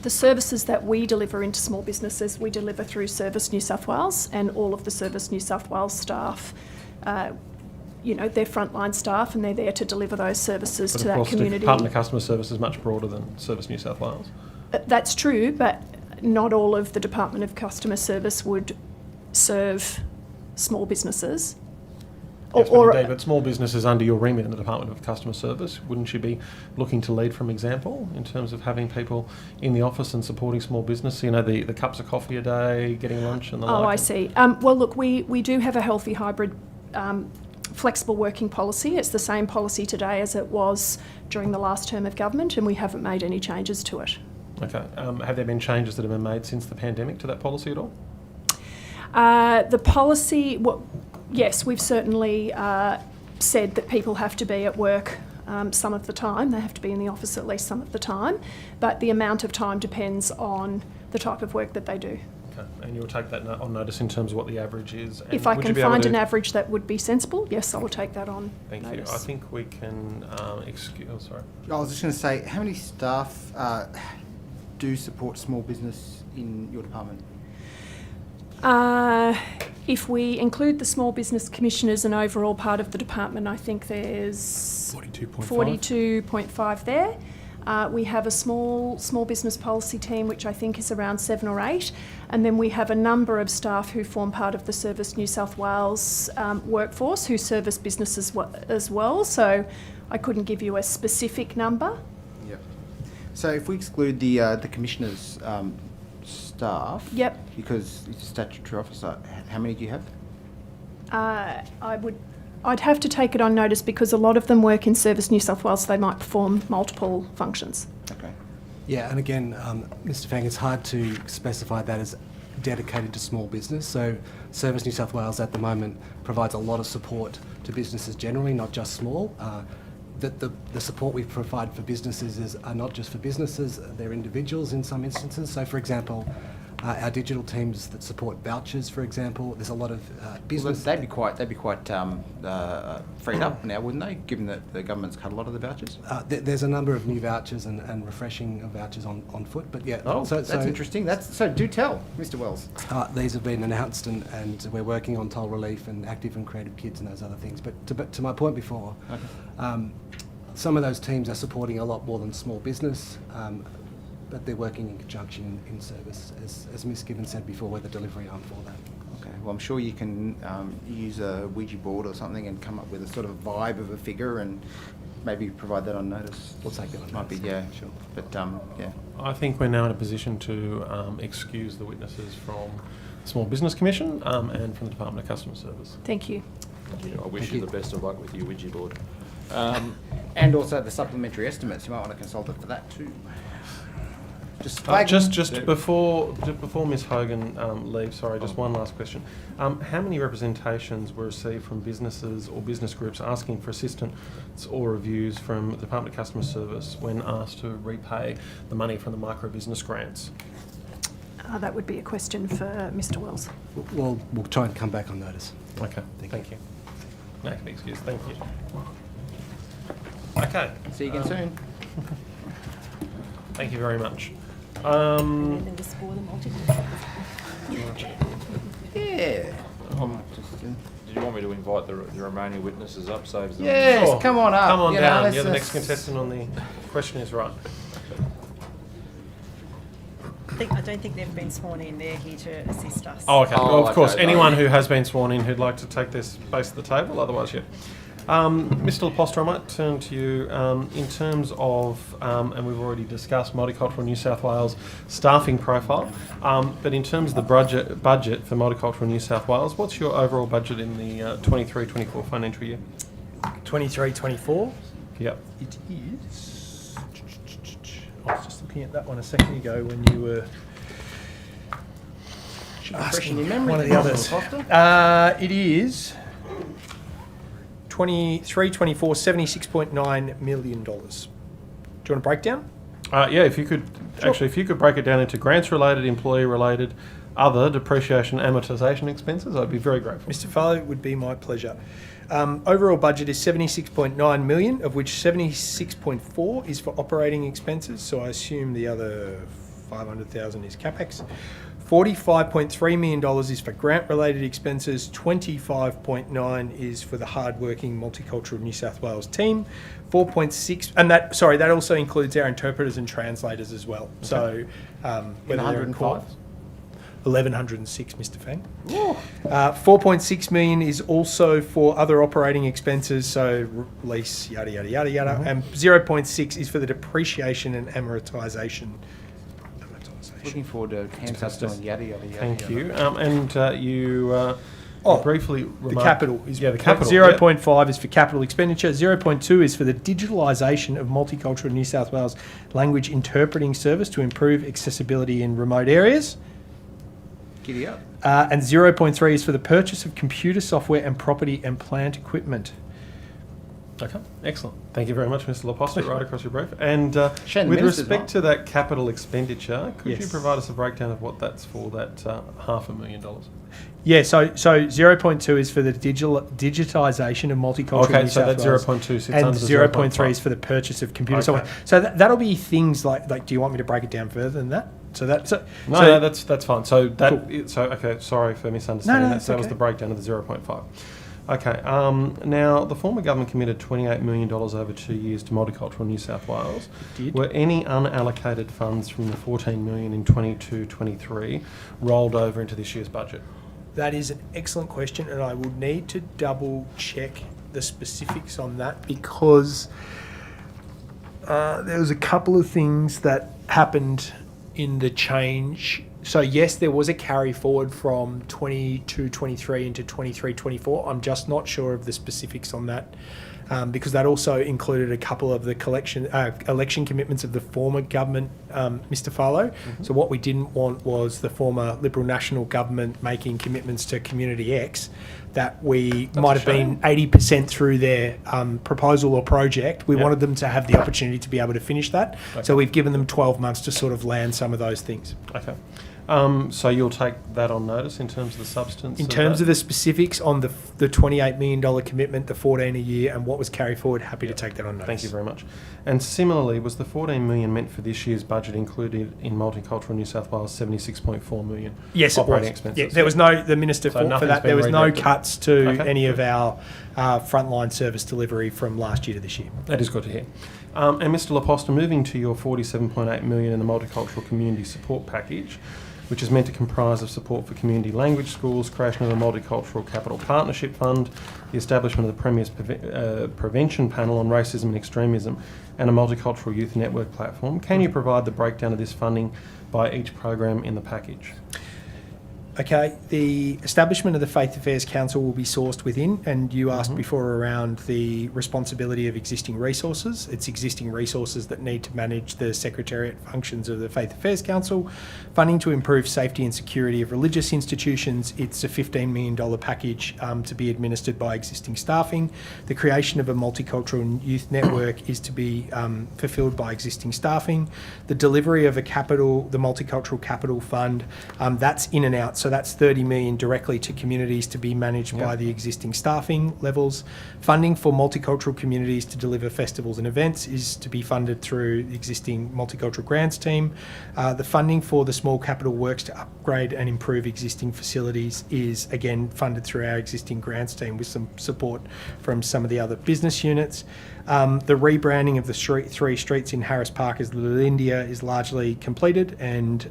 the services that we deliver into small businesses, we deliver through Service New South Wales, and all of the Service New South Wales staff, they're frontline staff and they're there to deliver those services to that community. The Department of Customer Service is much broader than Service New South Wales. That's true, but not all of the Department of Customer Service would serve small businesses. Yes, but indeed, but small businesses under your remit in the Department of Customer Service, wouldn't you be looking to lead from example in terms of having people in the office and supporting small business? You know, the cups of coffee a day, getting lunch and the like. Oh, I see. Well, look, we do have a healthy hybrid flexible working policy. It's the same policy today as it was during the last term of government, and we haven't made any changes to it. Okay. Have there been changes that have been made since the pandemic to that policy at all? The policy, yes, we've certainly said that people have to be at work some of the time. They have to be in the office at least some of the time, but the amount of time depends on the type of work that they do. Okay. And you'll take that on notice in terms of what the average is? And if I can find an average that would be sensible, yes, I will take that on notice. Thank you. I think we can excuse... Oh, sorry. I was just going to say, how many staff do support small business in your department? If we include the small business commissioners and overall part of the department, I think there's 42.5 there. We have a small business policy team, which I think is around 7 or 8, and then we have a number of staff who form part of the Service New South Wales workforce who service businesses as well. So I couldn't give you a specific number. Yep. So if we exclude the commissioners' staff, yep, because it's a statutory officer, how many do you have? I'd have to take it on notice because a lot of them work in Service New South Wales, so they might perform multiple functions. Okay. Yeah, and again, Mr. Fang, it's hard to specify that as dedicated to small business. So Service New South Wales at the moment provides a lot of support to businesses generally, not just small. The support we provide for businesses are not just for businesses, they're individuals in some instances. So for example, our digital teams that support vouchers, for example, there's a lot of business... Well, they'd be quite freed up now, wouldn't they, given that the government's cut a lot of the vouchers? There's a number of new vouchers and refreshing of vouchers on foot, but yeah... Oh, that's interesting. So do tell, Mr. Wells. These have been announced and we're working on toll relief and active and creative kids and those other things. But to my point before, okay. Some of those teams are supporting a lot more than small business, but they're working in conjunction in service, as Ms. Gibbons said before, we're the delivery arm for that. Okay, well I'm sure you can use a Ouija board or something and come up with a sort of vibe of a figure and maybe provide that on notice. We'll take that on Might notice. be, yeah, Sure. But yeah. I think we're now in a position to excuse the witnesses from the Small Business Commission and from the Department of Customer Service. Thank you. Thank you. I wish you the best of luck with your Ouija board. And also the supplementary estimates, you might want to consult it for that too. Just before Ms Hogan leaves, sorry, just one last question. How many representations were received from businesses or business groups asking for assistance or reviews from the Department of Customer Service when asked to repay the money from the micro business grants? That would be a question for Mr. Wells. We'll try and come back on notice. Okay, thank you. No, can be excused, thank you. Okay. See you again soon. Thank you very much. Yeah. Did you want me to invite the remaining witnesses up? Saves them. Yes, sure. Come on up. Come on down. You're the next contestant on the question is right. I don't think they've been sworn in. They're here to assist us. Oh, okay. Well, of course, anyone who has been sworn in who'd like to take this space at the table, otherwise, yeah. Mr. Laposter, I might turn to you in terms of, and we've already discussed Multicultural New South Wales staffing profile, but in terms of the budget for Multicultural New South Wales, what's your overall budget in the 23-24 financial year? 23-24? Yep. It is... I was just looking at that one a second ago when you were asking one of the others. It is 23-24, $76.9 million. Do you want a breakdown? Yeah, if you could, sure. Actually, if you could break it down into grants-related, employee-related, other depreciation, amortisation expenses, I'd be very grateful. Mr. Farlow, it would be my pleasure. Overall budget is $76.9 million, of which $76.4 is for operating expenses, so I assume the other $500,000 is CapEx. $45.3 million is for grant-related expenses, $25.9 is for the hard-working Multicultural New South Wales team, 4.6, and that also includes our interpreters and translators as well. Okay. So, whether they're in court, 1,106, Mr. Fang. 4.6 million is also for other operating expenses, so lease, yada, yada, yada, yada. And 0.6 is for the depreciation and amortisation. Looking forward to hands up on yada, yada, yada. Thank you. Oh, briefly the remarked... capital is... Yeah, the capital. 0.5 is for capital expenditure. 0.2 is for the digitalisation of Multicultural New South Wales language interpreting service to improve accessibility in remote areas. Giddy up. And 0.3 is for the purchase of computer software and property and plant equipment. Okay, excellent. Thank you very much, Mr. Laposta, right across your brief. And Shane, with Minister's respect right. to that capital expenditure, could you Yes. provide us a breakdown of what that's for, that $500,000? Yeah, so 0.2 is for the digitisation of Multicultural Okay, New so South that's Wales. 0.2 sits and under the 0.3 is 0.5. for the purchase of computer Okay. software. So that'll be things like, do you want me to break it down further than that? No, that's fine. So Cool. okay, sorry for misunderstanding. No, that. that's So that was okay. the breakdown of the 0.5. Okay. Now, the former government committed $28 million over 2 years to Multicultural New South Wales. It did. Were any unallocated funds from the $14 million in 22-23 rolled over into this year's budget? That is an excellent question, and I will need to double check the specifics on that because there was a couple of things that happened in the change. So yes, there was a carry forward from 22-23 into 23-24. I'm just not sure of the specifics on that because that also included a couple of the election commitments of the former government, Mr. Farlow. Mm-hmm. So what we didn't want was the former Liberal National government making commitments to Community X that we might have been 80% through their proposal or project. We wanted them to have the opportunity to be able to finish that. Okay. So we've given them 12 months to sort of land some of those things. Okay. So you'll take that on notice in terms of the substance? In terms of the specifics on the $28 million commitment, the 14 a year, and what was carried forward, happy to take that on notice. Thank you very much. And similarly, was the $14 million meant for this year's budget included in Multicultural New South Wales $76.4 million Yes, operating it was. expenses? Yeah, there was no, the Minister So for nothing's that, been there was no redirected. cuts to Okay, any of good. our frontline service delivery from last year to this year. That is good to hear. And Mr. Laposta, moving to your $47.8 million in the Multicultural Community Support Package, which is meant to comprise of support for community language schools, creation of a Multicultural Capital Partnership Fund, the establishment of the Premier's Prevention Panel on Racism and Extremism, and a Multicultural Youth Network platform. Can you provide the breakdown of this funding by each program in the package? Okay, the establishment of the Faith Affairs Council will be sourced within, and you asked before around the responsibility of existing resources. It's existing resources that need to manage the secretariat functions of the Faith Affairs Council. Funding to improve safety and security of religious institutions, it's a $15 million package to be administered by existing staffing. The creation of a multicultural youth network is to be fulfilled by existing staffing. The delivery of the Multicultural Capital Fund, that's in and out. So that's $30 million directly to communities to be managed by the existing staffing levels. Funding for multicultural communities to deliver festivals and events is to be funded through the existing multicultural grants team. The funding for the small capital works to upgrade and improve existing facilities is again funded through our existing grants team with some support from some of the other business units. The rebranding of the three streets in Harris Park as Lindia is largely completed and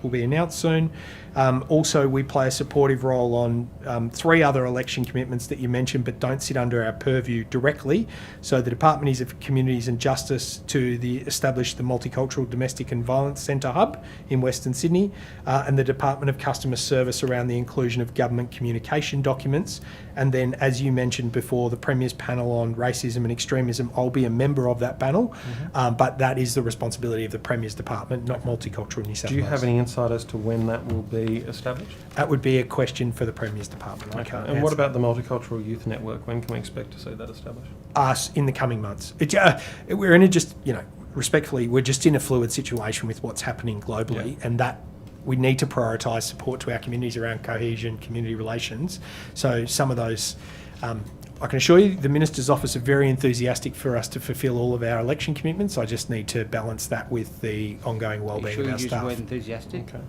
will be announced soon. Also, we play a supportive role on 3 other election commitments that you mentioned but don't sit under our purview directly. So the Department of Communities and Justice to establish the Multicultural Domestic and Violence Centre Hub in Western Sydney, and the Department of Customer Service around the inclusion of government communication documents. And then, as you mentioned before, the Premier's panel on racism and extremism, I'll be a member of that panel, but that is the responsibility of the Premier's department, not Multicultural New South Wales. Do you have any insight as to when that will be established? That would be a question for the Premier's department. I can't And what answer. about the Multicultural Youth Network? When can we expect to see that established? Us in the coming months. We're in respectfully, we're just in a fluid situation with what's happening globally, and that we need to prioritise support to our communities around cohesion, community relations. So some of those, I can assure you, the Minister's office are very enthusiastic for us to fulfil all of our election commitments. I just need to balance that with the ongoing wellbeing of our Use the staff. word enthusiastic? Okay.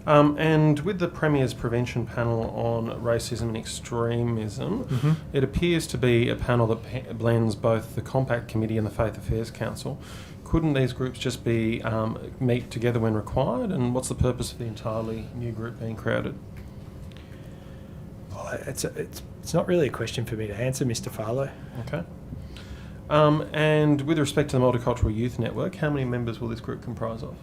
And with the Premier's Prevention Panel on Racism and Extremism, it appears to be a panel that blends both the Compact Committee and the Faith Affairs Council. couldn't these groups just be meet together when required? And what's the purpose of the entirely new group being created? Well, it's not really a question for me to answer, Mr. Farlow. Okay. And with respect to the Multicultural Youth Network, how many members will this group comprise of?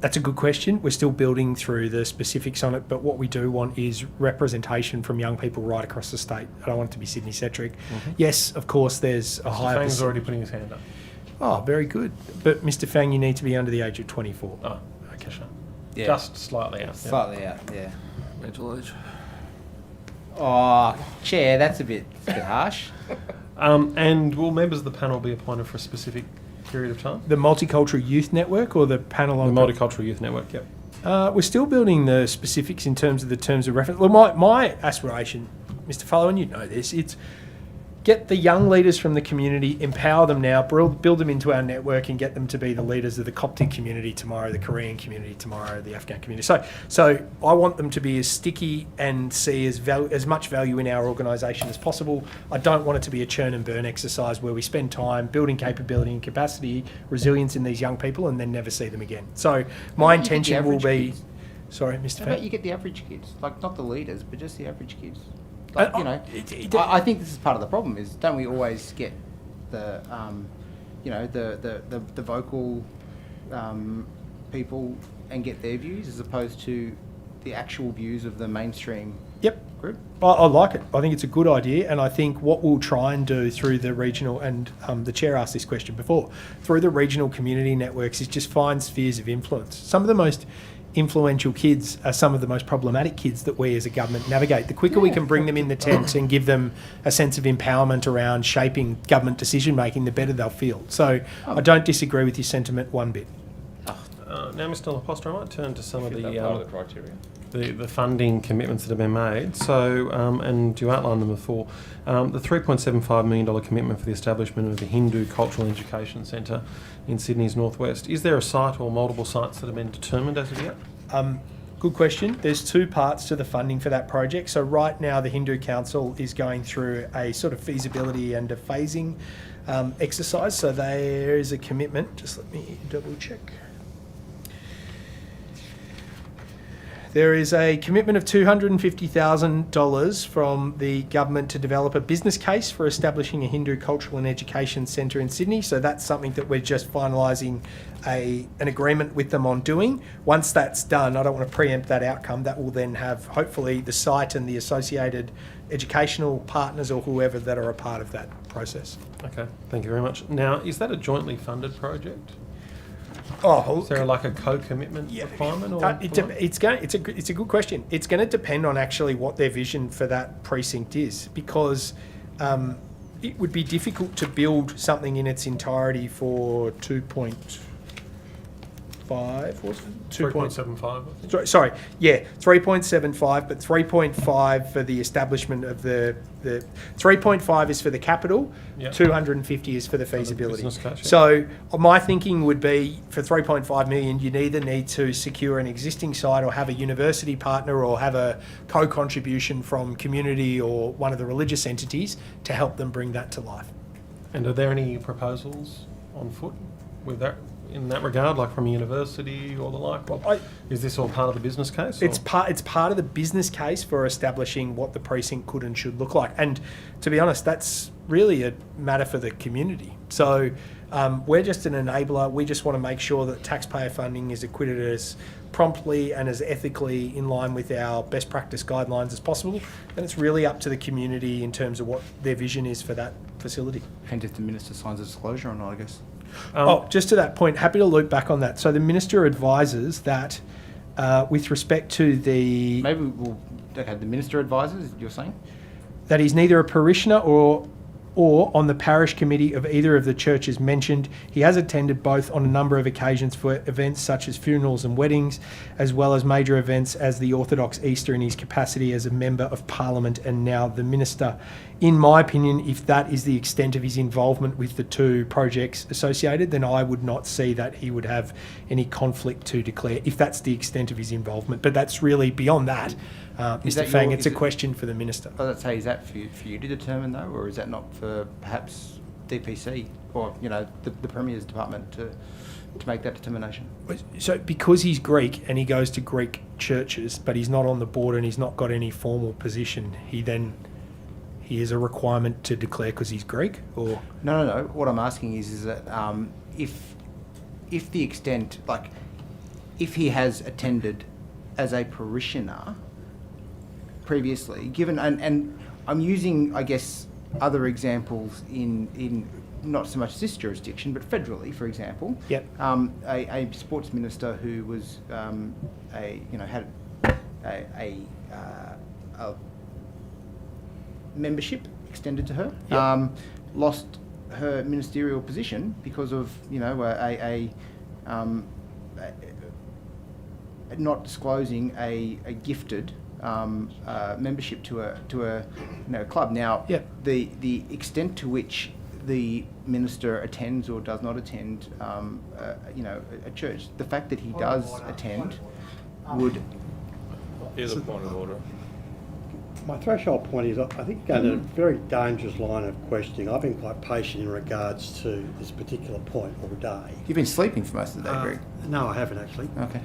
That's a good question. We're still building through the specifics on it, but what we do want is representation from young people right across the state. I don't want it to be Sydney-centric. Yes, of course, there's a higher... Mr. Fang's percent- already putting his hand up. Oh, very good. But Mr. Fang, you need to be under the age of 24. Oh, okay. Sure. Yeah. Just slightly out. Slightly out, yeah. Mental age. Oh, Chair, that's a bit harsh. And will members of the panel be appointed for a specific period of time? The Multicultural Youth Network or the panel on... The Multicultural Youth Network, yep. We're still building the specifics in terms of the terms of reference. Well, my aspiration, Mr. Farlow, and you know this, it's get the young leaders from the community, empower them now, build them into our network and get them to be the leaders of the Coptic community tomorrow, the Korean community tomorrow, the Afghan community. So I want them to be as sticky and see as much value in our organisation as possible. I don't want it to be a churn and burn exercise where we spend time building capability and capacity, resilience in these young people and then never see them again. So my intention will be... Kids? Sorry, Mr. How Fang? about you get the average kids? Like, not the leaders, but just the average kids. Uh, Like, I think this is part of the problem. Is don't we always get the, the vocal people and get their views as opposed to the actual views of the mainstream group? I like it. I think it's a good idea, and I think what we'll try and do through the regional, and the chair asked this question before, through the regional community networks is just find spheres of influence. Some of the most influential kids are some of the most problematic kids that we as a government navigate. The quicker we can bring them in the tent and give them a sense of empowerment around shaping government decision making, the better they'll feel. So I don't disagree with your sentiment one bit. Now, Mr. LaPosta, I might turn to some of Fit that part of the criteria. the funding commitments that have been made. So, and you outlined them before. The $3.75 million commitment for the establishment of the Hindu Cultural Education Centre in Sydney's northwest. Is there a site or multiple sites that have been determined as of yet? Good question. There's two parts to the funding for that project. So right now the Hindu Council is going through a sort of feasibility and a phasing exercise. So there is a commitment. Just let me double check. There is a commitment of $250,000 from the government to develop a business case for establishing a Hindu Cultural and Education Centre in Sydney. So that's something that we're just finalising an agreement with them on doing. Once that's done, I don't want to preempt that outcome. That will then have hopefully the site and the associated educational partners or whoever that are a part of that process. Okay, thank you very much. Now, is that a jointly funded project? Oh, is there like a co-commitment requirement? Or it's a good question. It's going to depend on actually what their vision for that precinct is, because it would be difficult to build something in its entirety for 2.5. Was it 3.75? I think. Sorry, 3.75, but 3.5 for the establishment of the 3.5 is for the capital, 250 is for the feasibility. business case, So my thinking would be for 3.5 million, you'd either need to secure an existing site or have a university partner or have a co-contribution from community or one of the religious entities to help them bring that to life. And are there any proposals on foot with that? In that regard, like from a university or the like? Is this all part of the business case? It's part of the business case for establishing what the precinct could and should look like. And to be honest, that's really a matter for the community. So we're just an enabler. We just want to make sure that taxpayer funding is acquitted as promptly and as ethically in line with our best practice guidelines as possible. And it's really up to the community in terms of what their vision is for that facility. And if the Minister signs a disclosure or not, I guess. Just to that point, happy to loop back on that. So the Minister advises that with respect to the... the Minister advises, you're saying? That he's neither a parishioner or on the parish committee of either of the churches mentioned. He has attended both on a number of occasions for events such as funerals and weddings, as well as major events as the Orthodox Easter in his capacity as a Member of Parliament and now the Minister. In my opinion, if that is the extent of his involvement with the two projects associated, then I would not see that he would have any conflict to declare, if that's the extent of his involvement. But that's really beyond that. Mr. Fang, it's a question for the Minister. Let's say, is that for you to determine though, or is that not for perhaps DPC or, the Premier's department to make that determination. So because he's Greek and he goes to Greek churches, but he's not on the board and he's not got any formal position, he has a requirement to declare because he's Greek, or? No. What I'm asking is that if the extent, if he has attended as a parishioner previously, given, and I'm using, I guess, other examples in not so much this jurisdiction, but federally, for example. Yep. A sports minister who was had a membership extended to her, Yep. lost her ministerial position because of not disclosing a gifted membership to a club. Now, Yep. the extent to which the minister attends or does not attend a church, the fact that he does attend would. Here's a point of order. My threshold point is, I think you're going to a very dangerous line of questioning. I've been quite patient in regards to this particular point all day. You've been sleeping for most of the day, Greg. No, I haven't actually. Okay.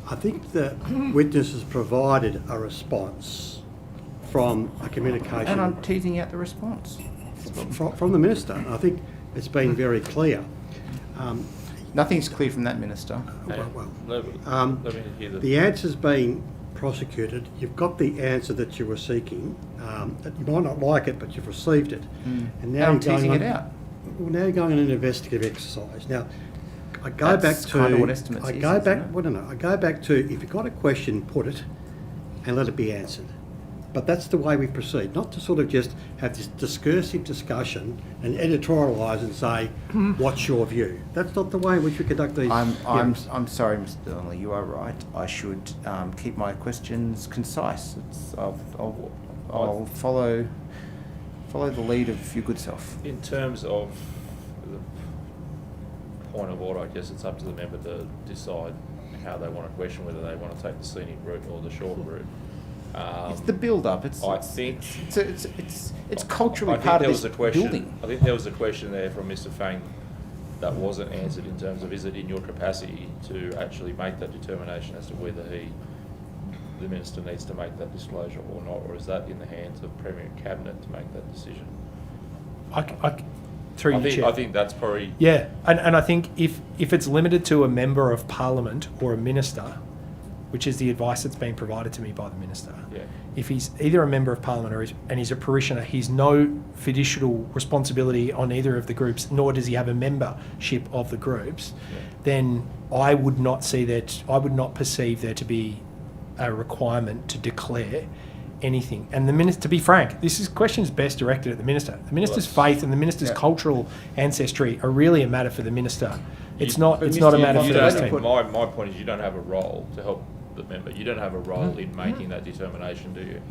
I think the witness has provided a response from a communication. And I'm teasing out the response. From the minister. I think it's been very clear. Nothing's clear from that minister. Let me hear the answer's been prosecuted. You've got the answer that you were seeking. That you might not like it, but you've received it. And now I'm teasing it out. Well, now you're going on an investigative exercise. Now, I go That's back to. kind of what estimates is, I go back to if you've got a question, put it, and let it be answered. But that's the way we proceed, not to sort of just have this discursive discussion and editorialise and say, what's your view? That's not the way in which we conduct these hearings. I'm sorry, Mr. Donnelly, you are right. I should keep my questions concise. I'll follow the lead of your good self. In terms of the point of order, I guess it's up to the member to decide how they want to question, whether they want to take the scenic route or the short route. It's the build-up. It's culturally part of this building. I think there was a question there from Mr. Fang that wasn't answered in terms of, is it in your capacity to actually make that determination as to whether the minister needs to make that disclosure or not, or is that in the hands of Premier and Cabinet to make that decision? I think that's probably... Yeah, and I think if it's limited to a member of Parliament or a minister, which is the advice that's been provided to me by the minister. Yeah. If he's either a member of Parliament and he's a parishioner, he's no fiducial responsibility on either of the groups, nor does he have a membership of the groups, then I would not perceive there to be a requirement to declare anything. And the minister, to be frank, this question is best directed at the minister. The minister's faith and the minister's cultural ancestry are really a matter for the minister. It's not a matter for the team. My point is, you don't have a role to help the member. You don't have a role in making that determination, do you?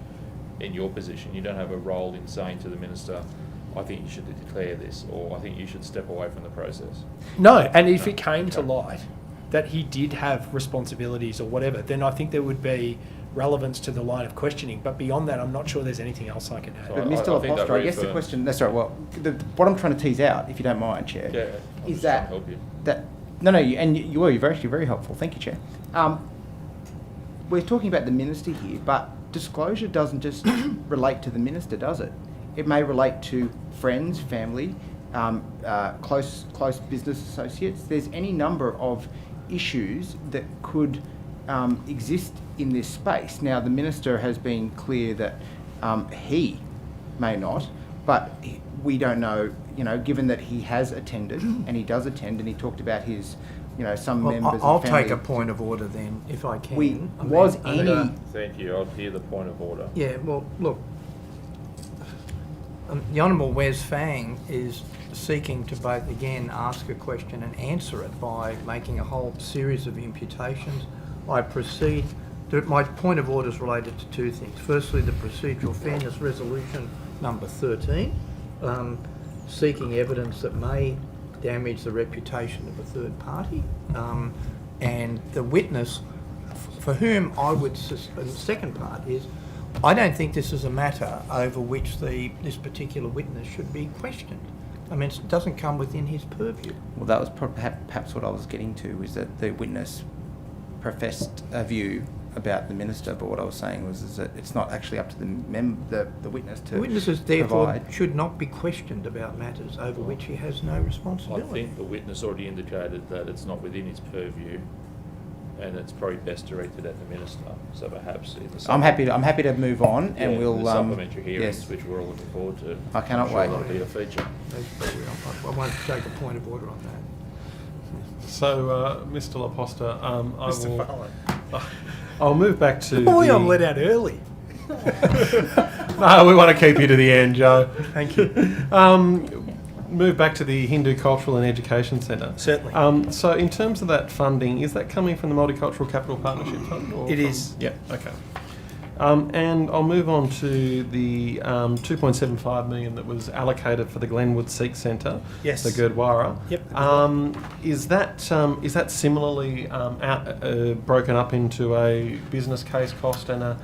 In your position, you don't have a role in saying to the minister, I think you should declare this, or I think you should step away from the process. No, and if it came to light that he did have responsibilities or whatever, then I think there would be relevance to the line of questioning. But beyond that, I'm not sure there's anything else I can add. But Mr. Leposter, I guess the question... That's right. Well, what I'm trying to tease out, if you don't mind, Chair, is that... You're actually very helpful. Thank you, Chair. We're talking about the minister here, but disclosure doesn't just relate to the minister, does it? It may relate to friends, family, close business associates. There's any number of issues that could exist in this space. Now, the minister has been clear that he may not, but we don't know, given that he has attended, and he does attend, and he talked about his, some members I'll of family. take a point of order then, if I can. Thank you. I'll hear the point of order. Yeah, well, look, the Honourable Wes Fang is seeking to both, again, ask a question and answer it by making a whole series of imputations. My point of order is related to two things. Firstly, the procedural fairness resolution number 13, seeking evidence that may damage the reputation of a third party, and the witness for whom I would, and the second part is, I don't think this is a matter over which this particular witness should be questioned. I mean, it doesn't come within his purview. Well, that was perhaps what I was getting to, is that the witness professed a view about the minister, but what I was saying was that it's not actually up to the witness to Witnesses, therefore, provide. should not be questioned about matters over which he has no I responsibility. think the witness already indicated that it's not within his purview, and it's probably best directed at the minister. So perhaps in the I'm happy to move on, and yeah, we'll the supplementary hearings, yes. which we're all looking forward to. I cannot I'm sure wait. That'll be a feature. I won't take a point of order on that. So, Mr. Laposta, I'll move back to. Boy, I'm let out early. No, we want to keep you to the end, Joe. Thank you. Move back to the Hindu Cultural and Education Centre. Certainly. So, in terms of that funding, is that coming from the Multicultural Capital Partnership Fund? Or It is. Yeah. Okay. And I'll move on to the 2.75 million that was allocated for the Glenwood Sikh Centre, Yes. the Gurdwara. Yep. Is that similarly broken up into a business case cost and a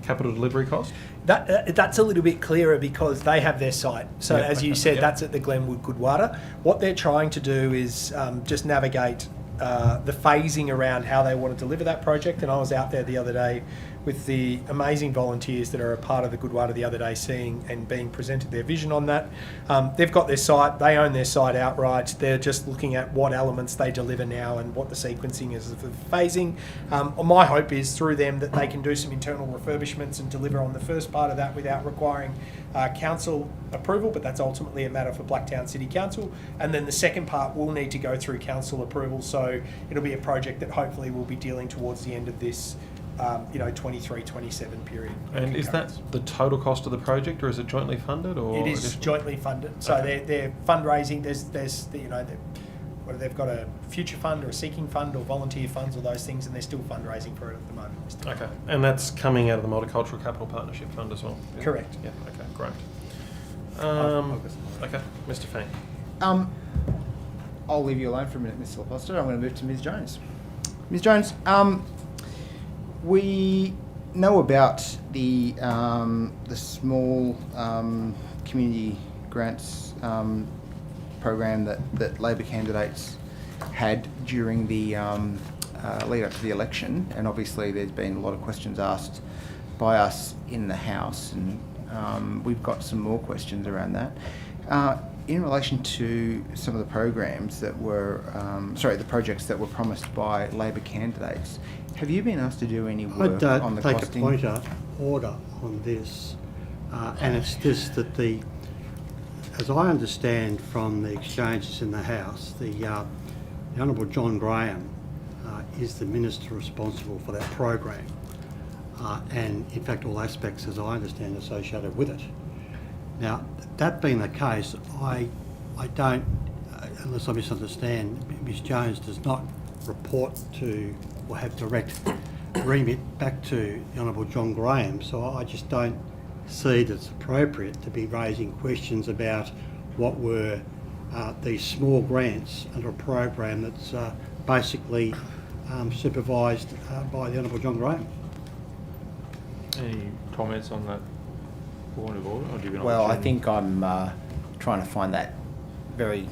capital delivery cost? That's a little bit clearer because they have their site. So Yep, as you okay, said, yep. that's at the Glenwood Gurdwara. What they're trying to do is just navigate the phasing around how they want to deliver that project. And I was out there the other day with the amazing volunteers that are a part of the Gurdwara the other day, seeing and being presented their vision on that. They've got their site, they own their site outright. They're just looking at what elements they deliver now and what the sequencing is for the phasing. My hope is through them that they can do some internal refurbishments and deliver on the first part of that without requiring council approval, but that's ultimately a matter for Blacktown City Council. And then the second part will need to go through council approval, so it'll be a project that hopefully we'll be dealing towards the end of this 23-27 period. And is that the total cost of the project, or is it jointly funded? Or It is additional? jointly funded. So Okay. they're fundraising. Whether they've got a future fund or a seeking fund or volunteer funds or those things, and they're still fundraising for it at the moment. Okay, and that's coming out of the Multicultural Capital Partnership Fund as well? is it? Correct. Yeah, okay, great. Okay, Mr. Fang. I'll leave you alone for a minute, Mr. Laposta. I'm going to move to Ms. Jones. Ms. Jones, we know about the small community grants program that Labor candidates had during the lead up to the election, and obviously there's been a lot of questions asked by us in the House, and we've got some more questions around that. In relation to some of the programs that were, the projects that were promised by Labor candidates, have you been asked to do any work on the take costing? a point of order on this, and it's this, that as I understand from the exchanges in the House, the Honourable John Graham is the Minister responsible for that program, and in fact all aspects, as I understand, associated with it. Now, that being the case, I don't, unless I misunderstand, Ms Jones does not report to or have direct remit back to the Honourable John Graham, so I just don't see that it's appropriate to be raising questions about what were these small grants under a program that's basically supervised by the Honourable John Graham. Any comments on that point of order? Or do you have an Well, I opportunity? think I'm trying to find that very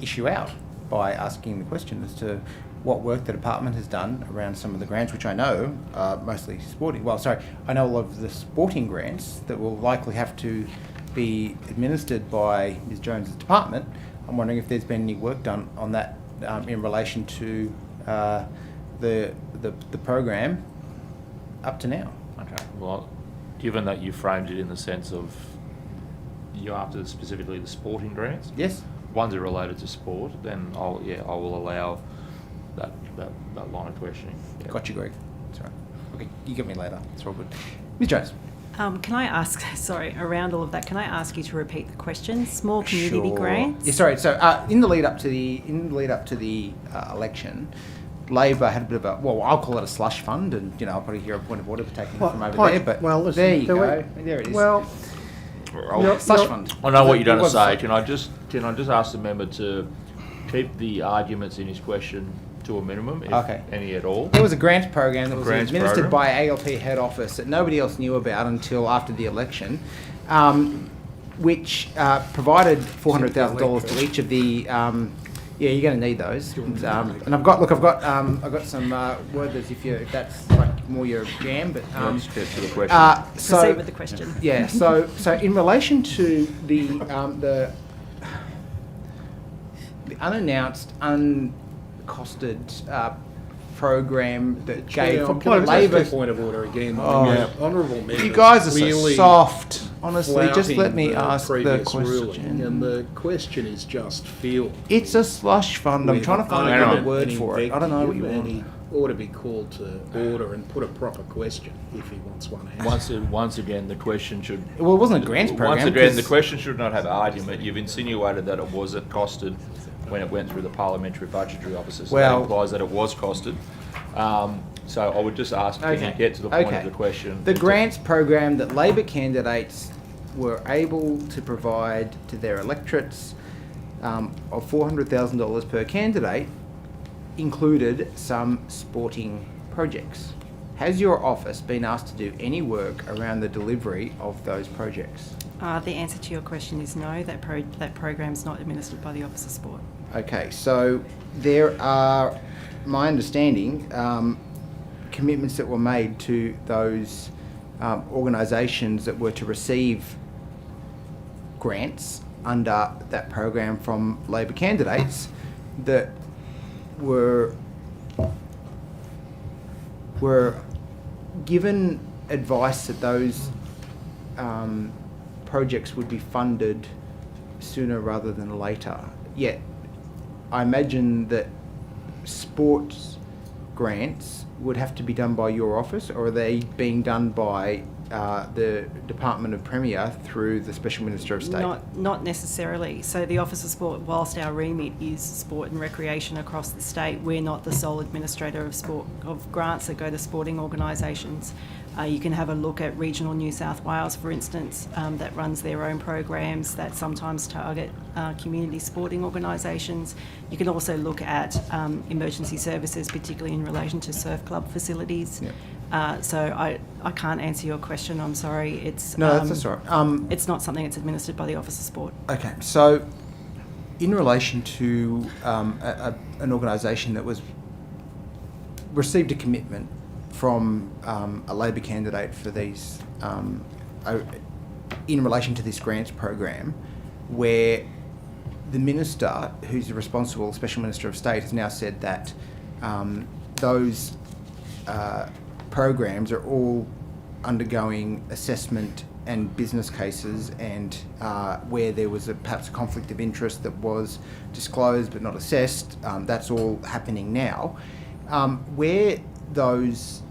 issue out by asking the question as to what work the department has done around some of the grants, which I know are mostly sporting. Well, sorry, I know all of the sporting grants that will likely have to be administered by Ms Jones's department. I'm wondering if there's been any work done on that in relation to the program up to now. Okay, well, given that you framed it in the sense of you're after specifically the sporting grants? Yes. Ones that are related to sport, then I will allow that line of questioning. Yeah. Got you, Greg. That's right. Okay, you get me later. It's all good. Ms Jones. Can I ask, around all of that, can I ask you to repeat the question? Small community grants? Yeah, sorry. So in the lead up to the election, Labor had a bit of a, well, I'll call it a slush fund, and I'll probably hear a point of order for taking it from over there. But listen, there you go. There it is. Well, slush fund. I know what you're going to It was say. slush. Can I just ask the member to keep the arguments in his question to a minimum, if Okay. any at all. There was a grants program that was Grants administered program. by ALP head office that nobody else knew about until after the election, which provided $400,000 to each of the. Yeah, you're going to need those. And I've got some worders if that's like more your jam. But Let's get to the question. Proceed with the question. Yeah. So in relation to the unannounced, uncosted program that gave Labor. Point of order again. Oh. Honourable members. You guys are so really soft. Honestly, just flouting let me the ask the previous question. ruling, and the question is just field. It's a slush fund. I'm trying to find a good word for it. I don't know what you And he want. ought to be called to order and put a proper question if he wants one answered. Once again, the question should. Well, it wasn't a grants program. Once again, 'cause- the question should not have argument. You've insinuated that it wasn't costed when it went through the parliamentary budgetary offices. So Well- that implies that it was costed. So I would just ask, can you get to the point of the question? The grants program that Labor candidates were able to provide to their electorates of $400,000 per candidate included some sporting projects. Has your office been asked to do any work around the delivery of those projects? The answer to your question is no. That program's not administered by the Office of Sport. Okay, so there are, my understanding, commitments that were made to those organisations that were to receive grants under that program from Labor candidates that were given advice that those projects would be funded sooner rather than later. Yet, I imagine that sports grants would have to be done by your office, or are they being done by the Department of Premier through the Special Minister of State? Not necessarily. So the Office of Sport, whilst our remit is sport and recreation across the state, we're not the sole administrator of grants that go to sporting organisations. You can have a look at Regional New South Wales, for instance, that runs their own programs that sometimes target community sporting organisations. You can also look at emergency services, particularly in relation to surf club facilities. Yep. So I can't answer your question, I'm sorry. It's No, that's all right. it's not something that's administered by the Office of Sport. Okay, so in relation to an organisation that received a commitment from a Labor candidate for these, in relation to this grants program, where the Minister, who's the responsible Special Minister of State, has now said that those programs are all undergoing assessment and business cases, and where there was perhaps a conflict of interest that was disclosed but not assessed, that's all happening now. Where those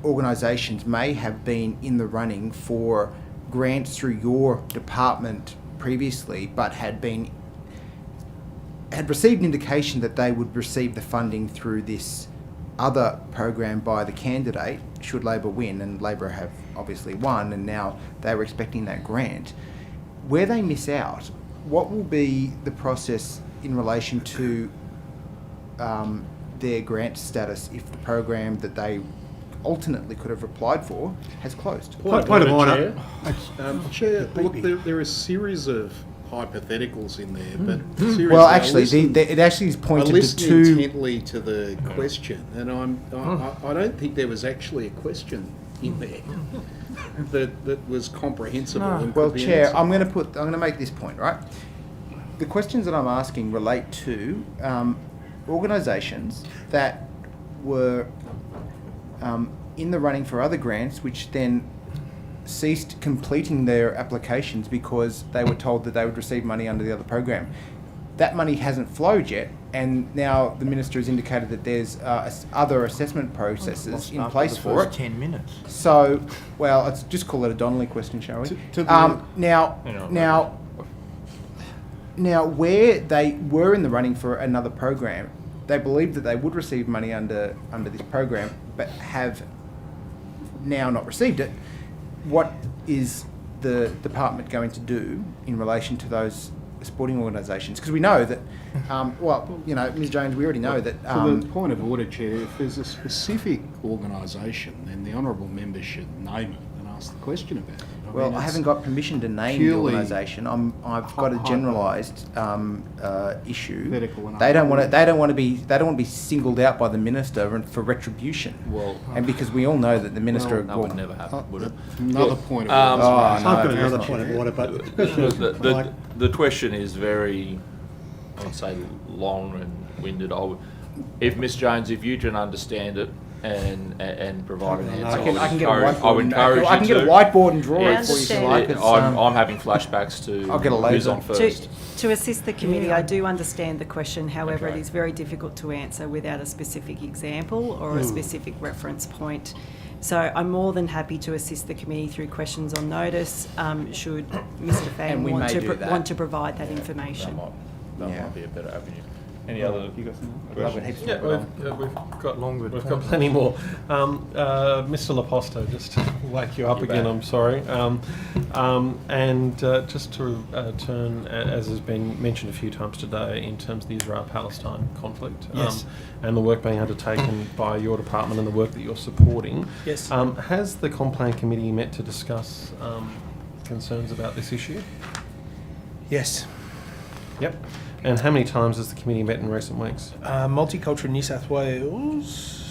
organisations may have been in the running for grants through your department previously, but had received indication that they would receive the funding through this other program by the candidate, should Labor win, and Labor have obviously won, and now they were expecting that grant. Where they miss out, what will be the process in relation to their grant status if the program that they alternately could have applied for has closed? Point of order, Chair. Look, there are a series of hypotheticals in there, but seriously, well, actually, it actually is pointed to two. Intently to the question, and I don't think there was actually a question in there that was comprehensible. And Well, could be Chair, answered. I'm going to make this point, right? The questions that I'm asking relate to organisations that were in the running for other grants, which then ceased completing their applications because they were told that they would receive money under the other program. That money hasn't flowed yet, and now the Minister has indicated that there's other assessment processes in place for it. 10 minutes. So, well, let's just call it a Donnelly question, shall we? Now, where they were in the running for another program, they believed that they would receive money under this program, but have now not received it. What is the department going to do in relation to those sporting organisations? Because we know that, Ms Jones, we already know that... For the point of order, Chair, if there's a specific organisation, then the honourable member should name it and ask the question about it. I haven't got permission to name the organisation. I've got a generalised issue. They don't want to be singled out by the minister for retribution. And because we all know that the minister that would never happen, would it? Another point of order. I've got another point of order, but the question is very, I would say, long and winded. If Ms Jones, if you can understand it and provide an answer, I can get a whiteboard. I would encourage you I can get a whiteboard and draw it for you if you like. I'm having flashbacks to I'll get a who's laser. on first. To assist the committee, I do understand the question. However, it is very difficult to answer without a specific example or a specific reference point. So I'm more than happy to assist the committee through questions on notice, should Mr Fang want to provide that information. That might be a better avenue. Any other? You got some? We've got longer. We've got plenty more. Mr Laposto, just to wake you up again. I'm sorry. Just to turn, as has been mentioned a few times today, in terms of the Israel-Palestine conflict, and the work being undertaken by your department and the work that you're supporting. Yes. Has the Complan Committee met to discuss concerns about this issue? Yes. Yep. And how many times has the committee met in recent weeks? Multicultural New South Wales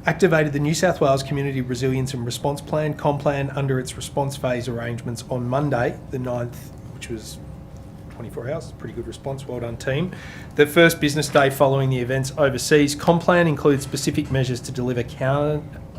activated the New South Wales Community Resilience and Response Plan, ComPlan, under its response phase arrangements on Monday, the 9th, which was 24 hours. Pretty good response. Well done, team. The first business day following the events overseas. ComPlan includes specific measures to deliver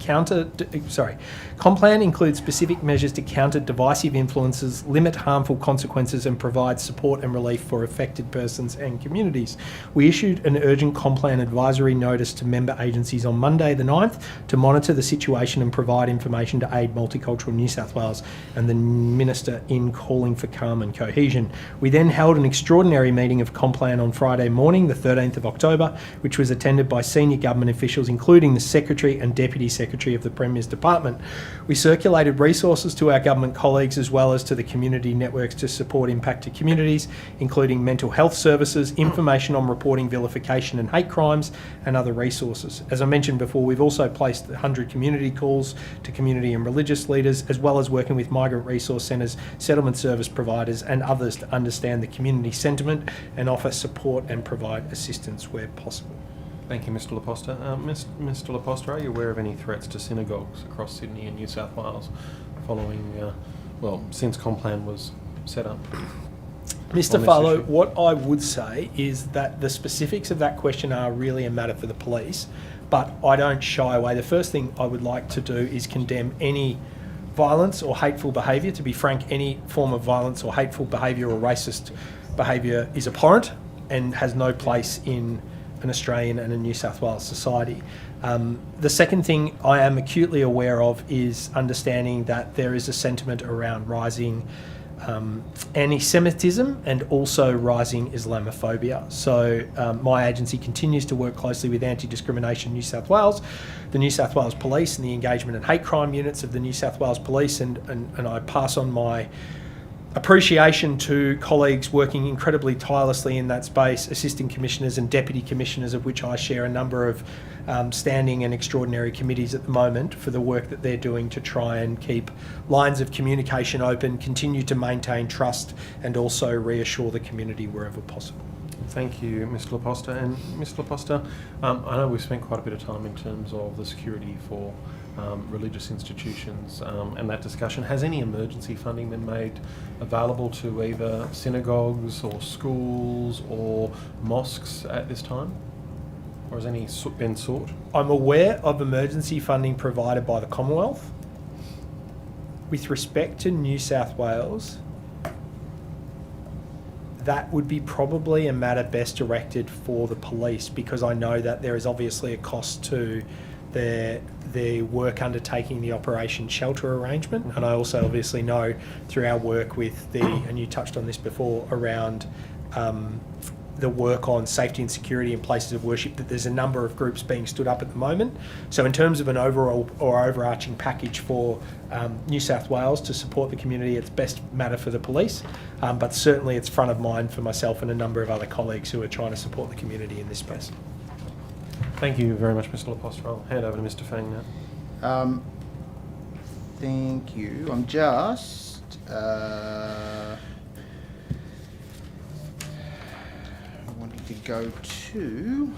ComPlan includes specific measures to counter divisive influences, limit harmful consequences, and provide support and relief for affected persons and communities. We issued an urgent ComPlan advisory notice to member agencies on Monday the 9th to monitor the situation and provide information to aid Multicultural New South Wales and the Minister in calling for calm and cohesion. We then held an extraordinary meeting of ComPlan on Friday morning, the 13th of October, which was attended by senior government officials, including the Secretary and Deputy Secretary of the Premier's Department. We circulated resources to our government colleagues as well as to the community networks to support impacted communities, including mental health services, information on reporting vilification and hate crimes, and other resources. As I mentioned before, we've also placed 100 community calls to community and religious leaders, as well as working with migrant resource centres, settlement service providers, and others to understand the community sentiment and offer support and provide assistance where possible. Thank you, Mr Laposta. Mr Laposta, are you aware of any threats to synagogues across Sydney and New South Wales following, since ComPlan was set up? Mr Farlow, what I would say is that the specifics of that question are really a matter for the police, but I don't shy away. The first thing I would like to do is condemn any violence or hateful behaviour. To be frank, any form of violence or hateful behaviour or racist behaviour is abhorrent and has no place in an Australian and a New South Wales society. The second thing I am acutely aware of is understanding that there is a sentiment around rising anti-Semitism and also rising Islamophobia. So my agency continues to work closely with Anti-Discrimination New South Wales, the New South Wales Police and the engagement and hate crime units of the New South Wales Police, and I pass on my appreciation to colleagues working incredibly tirelessly in that space, assistant commissioners and deputy commissioners, of which I share a number of standing and extraordinary committees at the moment, for the work that they're doing to try and keep lines of communication open, continue to maintain trust, and also reassure the community wherever possible. Thank you, Mr Laposta. And Mr Laposta, I know we've spent quite a bit of time in terms of the security for religious institutions and that discussion. Has any emergency funding been made available to either synagogues or schools or mosques at this time? Or has any been sought? I'm aware of emergency funding provided by the Commonwealth. With respect to New South Wales, that would be probably a matter best directed for the police, because I know that there is obviously a cost to their work undertaking the Operation Shelter arrangement. And I also obviously know through our work with and you touched on this before, around the work on safety and security in places of worship, that there's a number of groups being stood up at the moment. So in terms of an overall or overarching package for New South Wales to support the community, it's best matter for the police, but certainly it's front of mind for myself and a number of other colleagues who are trying to support the community in this space. Thank you very much, Mr. Laposte. I'll hand over to Mr. Fang now. Thank you. I'm just... wanting to go to...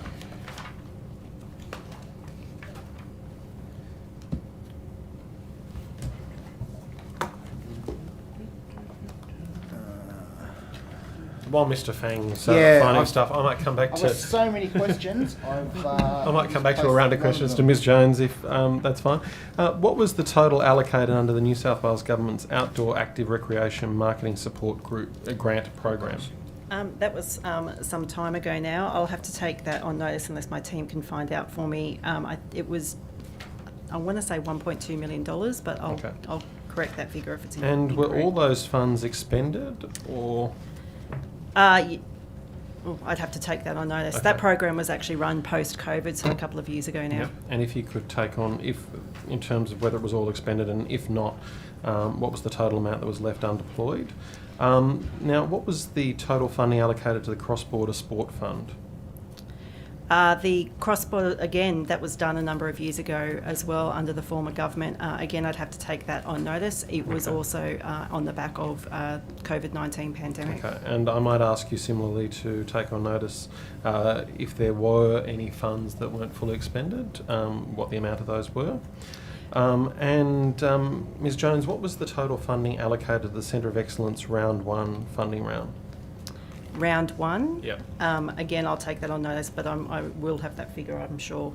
While Mr. Fang's Yeah, finding stuff, I might come back I've to... got so many questions. I might come back to a round of questions to Ms. Jones if that's fine. What was the total allocated under the New South Wales Government's Outdoor Active Recreation Marketing Support Group grant program? That was some time ago now. I'll have to take that on notice unless my team can find out for me. It was, I want to say $1.2 million, but I'll correct that figure if it's incorrect. And were all those funds expended, or...? I'd have to take that on notice. Okay. That program was actually run post-COVID, so a couple of years ago now. Yep. And if you could take on, in terms of whether it was all expended, and if not, what was the total amount that was left undeployed? Now, what was the total funding allocated to the Cross-Border Sport Fund? The cross-border, again, that was done a number of years ago as well under the former government. Again, I'd have to take that on notice. It was also on the back of COVID-19 pandemic. Okay, and I might ask you similarly to take on notice if there were any funds that weren't fully expended, what the amount of those were. Ms. Jones, what was the total funding allocated to the Centre of Excellence Round 1 funding round? Round 1? Yep. Again, I'll take that on notice, but I will have that figure, I'm sure,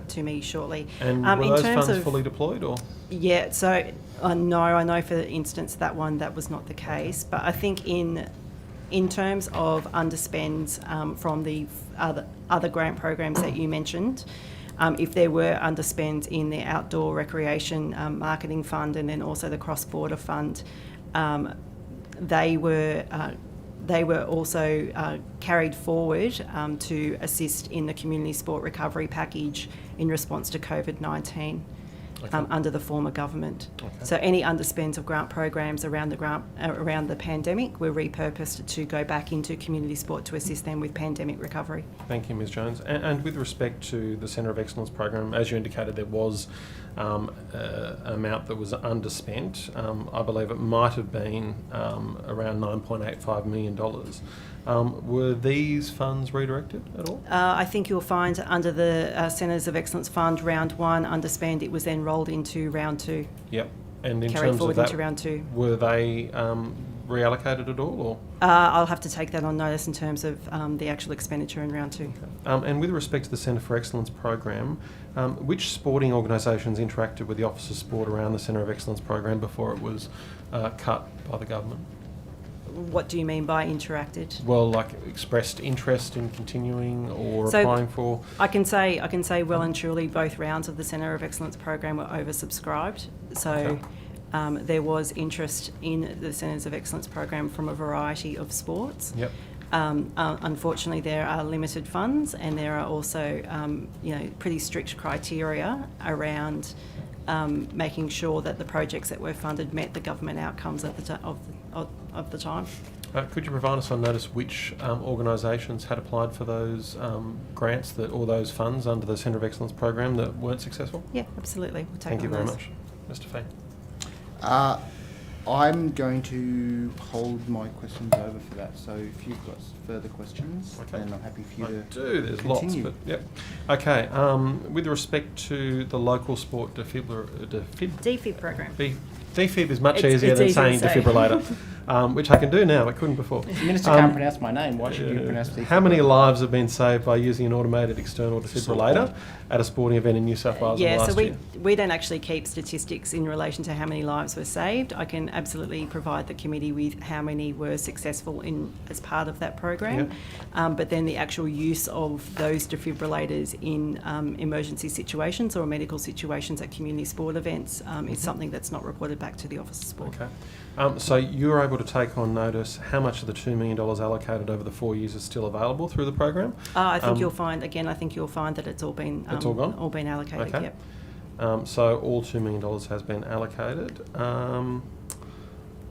to me shortly. And were those funds fully deployed, or? Yeah, so no, I know for instance that was not the case, but I think in terms of underspends from the other grant programs that you mentioned, if there were underspends in the Outdoor Recreation Marketing Fund and then also the Cross-Border Fund, they were also carried forward to assist in the community sport recovery package in response to COVID-19 under the former government. Okay. So any underspends of grant programs around the pandemic were repurposed to go back into community sport to assist them with pandemic recovery. Thank you, Ms. Jones. And with respect to the Centre of Excellence program, as you indicated, there was an amount that was underspent. I believe it might have been around $9.85 million. Were these funds redirected at all? I think you'll find under the Centres of Excellence Fund, Round 1 underspend, it was then rolled into Round 2. Yep. And in carried terms forward of that, into Round 2. Were they reallocated at all, or? I'll have to take that on notice in terms of the actual expenditure in Round 2. Okay. And with respect to the Centre for Excellence program, which sporting organisations interacted with the Office of Sport around the Centre of Excellence program before it was cut by the government? What do you mean by interacted? Well, like expressed interest in continuing or applying for? I can say well and truly both rounds of the Centre of Excellence program were oversubscribed. So there was interest in the Centres of Excellence program from a variety of sports. Yep. Unfortunately, there are limited funds, and there are also pretty strict criteria around making sure that the projects that were funded met the government outcomes of the time. Could you provide us on notice which organisations had applied for those grants or those funds under the Centre of Excellence program that weren't successful? Yeah, absolutely. We'll take Thank you very those. much. Mr. Fang. I'm going to hold my questions over for that. So if you've got further questions, then I'm happy for you to do. There's continue. lots, but yep. Okay. With respect to the local sport defib program. Defib is much easier than saying defibrillator, which I can do now, but couldn't before. The Minister can't pronounce my name. Why should you pronounce defibrillator? How many lives have been saved by using an automated external defibrillator at a sporting event in New South Wales last year? We don't actually keep statistics in relation to how many lives were saved. I can absolutely provide the committee with how many were successful as part of that program. Yep. But then the actual use of those defibrillators in emergency situations or medical situations at community sport events is something that's not reported back to the Office of Sport. Okay. So you were able to take on notice how much of the $2 million allocated over the 4 years is still available through the program? I think you'll find that it's all been it's all gone? all been allocated. Okay. Yep. So all $2 million has been allocated.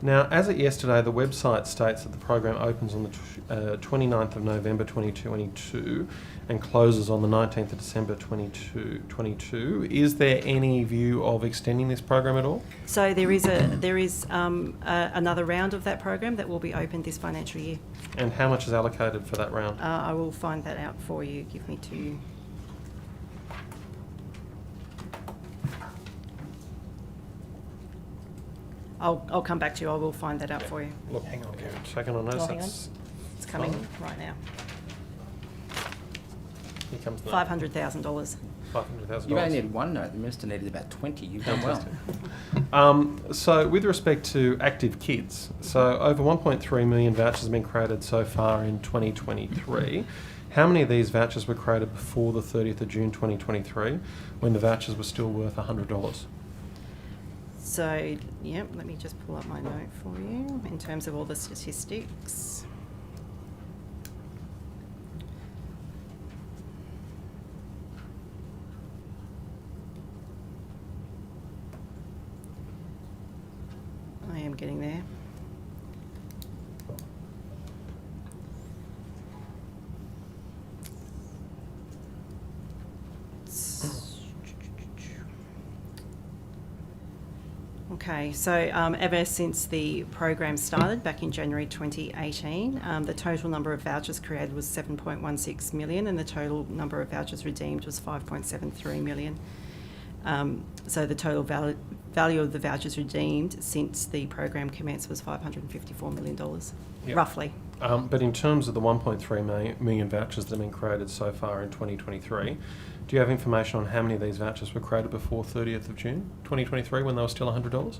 Now, as of yesterday, the website states that the program opens on the 29th of November 2022 and closes on the 19th of December 2022. Is there any view of extending this program at all? So there is another round of that program that will be opened this financial year. And how much is allocated for that round? I will find that out for you. Give me two. I'll come back to you. I will find that out for you. Look, hang on, Karen. Second on notice. Oh, hang on. It's coming right now. Here comes the $500,000. $500,000. You only needed one note. The minister needed about 20. You've done well. So with respect to active kids, so over 1.3 million vouchers have been created so far in 2023. How many of these vouchers were created before the 30th of June 2023 when the vouchers were still worth $100? So, yeah, let me just pull up my note for you in terms of all the statistics. I am getting there. Okay, so ever since the program started back in January 2018, the total number of vouchers created was 7.16 million and the total number of vouchers redeemed was 5.73 million. So the total value of the vouchers redeemed since the program commenced was $554 million, Yep. roughly. But in terms of the 1.3 million vouchers that have been created so far in 2023, do you have information on how many of these vouchers were created before 30th of June 2023 when they were still $100?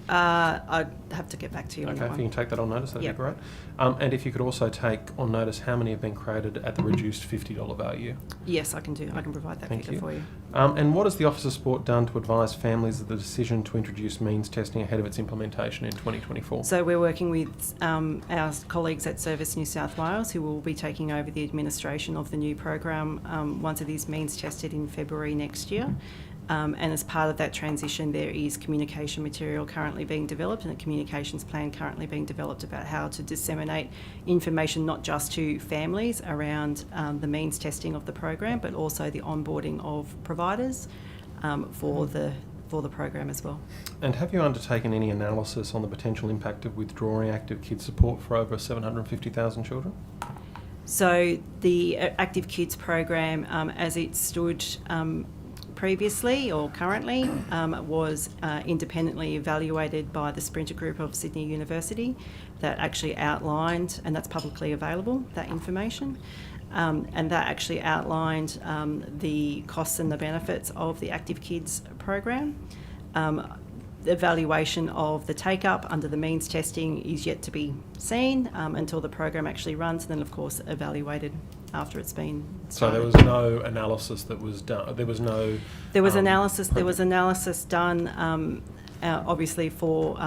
I'd have to get back to you on that Okay, if one. you can take that on notice, that'd Yep. be great. And if you could also take on notice how many have been created at the reduced $50 value. Yes, I can do. I can provide that Thank figure you. for you. And what has the Office of Sport done to advise families of the decision to introduce means testing ahead of its implementation in 2024? So we're working with our colleagues at Service New South Wales who will be taking over the administration of the new program once it is means tested in February next year. And as part of that transition, there is communication material currently being developed and a communications plan currently being developed about how to disseminate information not just to families around the means testing of the program, but also the onboarding of providers for the program as well. And have you undertaken any analysis on the potential impact of withdrawing active kids support for over 750,000 children? So the Active Kids program, as it stood previously or currently, was independently evaluated by the Sprinter Group of Sydney University that actually outlined, and that's publicly available, that information, and that actually outlined the costs and the benefits of the Active Kids program. The evaluation of the take-up under the means testing is yet to be seen until the program actually runs, and then of course evaluated after it's been started. So there was no analysis that was done. There was no. There was analysis. There was analysis done, obviously for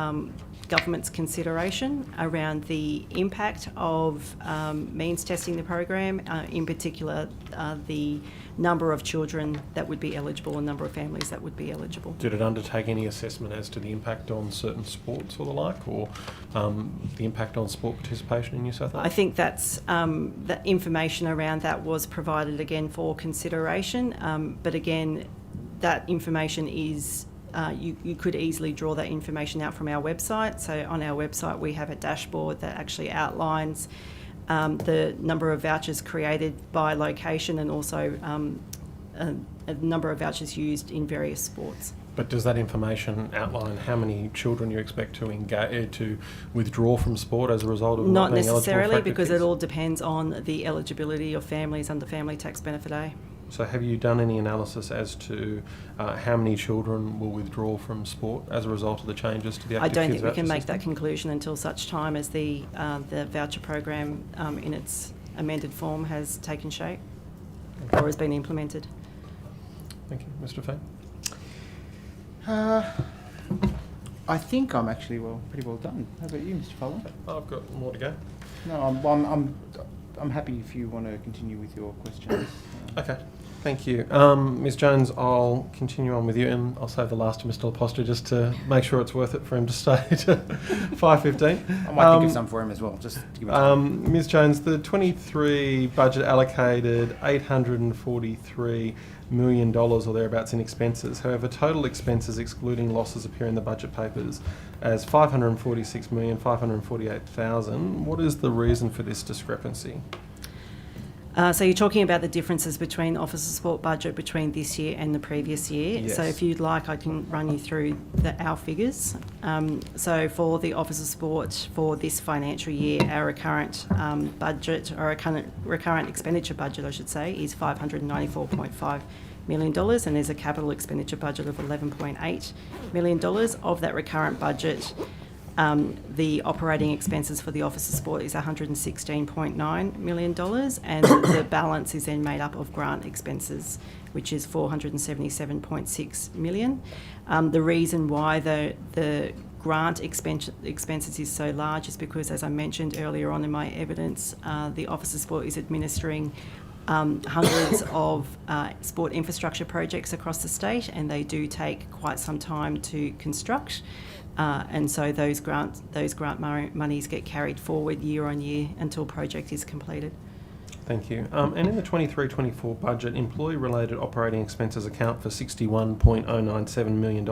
government's consideration around the impact of means testing the program, in particular the number of children that would be eligible and number of families that would be eligible. Did it undertake any assessment as to the impact on certain sports or the like, or the impact on sport participation in New South Wales? I think that's that information around that was provided again for consideration, but again, that information is you could easily draw that information out from our website. So on our website we have a dashboard that actually outlines the number of vouchers created by location and also a number of vouchers used in various sports. But does that information outline how many children you expect to withdraw from sport as a result of not being eligible for necessarily, active because kids? it all depends on the eligibility of families under Family Tax Benefit A. So have you done any analysis as to how many children will withdraw from sport as a result of the changes to the I active don't kids think we can voucher make system? that conclusion until such time as the voucher program in its amended form has taken shape or has been implemented. Thank you. Mr. Fane? I think I'm actually pretty well done. How about you, Mr. Fowler? I've got more to go. No, I'm happy if you want to continue with your questions. Okay, thank you. Ms Jones, I'll continue on with you, and I'll save the last to Mr Laposta just to make sure it's worth it for him to stay to 5:15. I might think of some for him as well, just to give him time. Ms Jones, the 23 budget allocated $843 million or thereabouts in expenses. However, total expenses excluding losses appear in the budget papers as $546,548,000. What is the reason for this discrepancy? So you're talking about the differences between the Office of Sport budget between this year and the previous year. Yes. So if you'd like, I can run you through our figures. So for the Office of Sport for this financial year, our recurrent budget, or our recurrent expenditure budget, I should say, is $594.5 million, and there's a capital expenditure budget of $11.8 million. Of that recurrent budget, the operating expenses for the Office of Sport is $116.9 million, and the balance is then made up of grant expenses, which is $477.6 million. The reason why the grant expenses is so large is because, as I mentioned earlier on in my evidence, the Office of Sport is administering hundreds of sport infrastructure projects across the state, and they do take quite some time to construct. And so those grant monies get carried forward year on year until project is completed. Thank you. And in the 23-24 budget, employee-related operating expenses account for $61.097 million.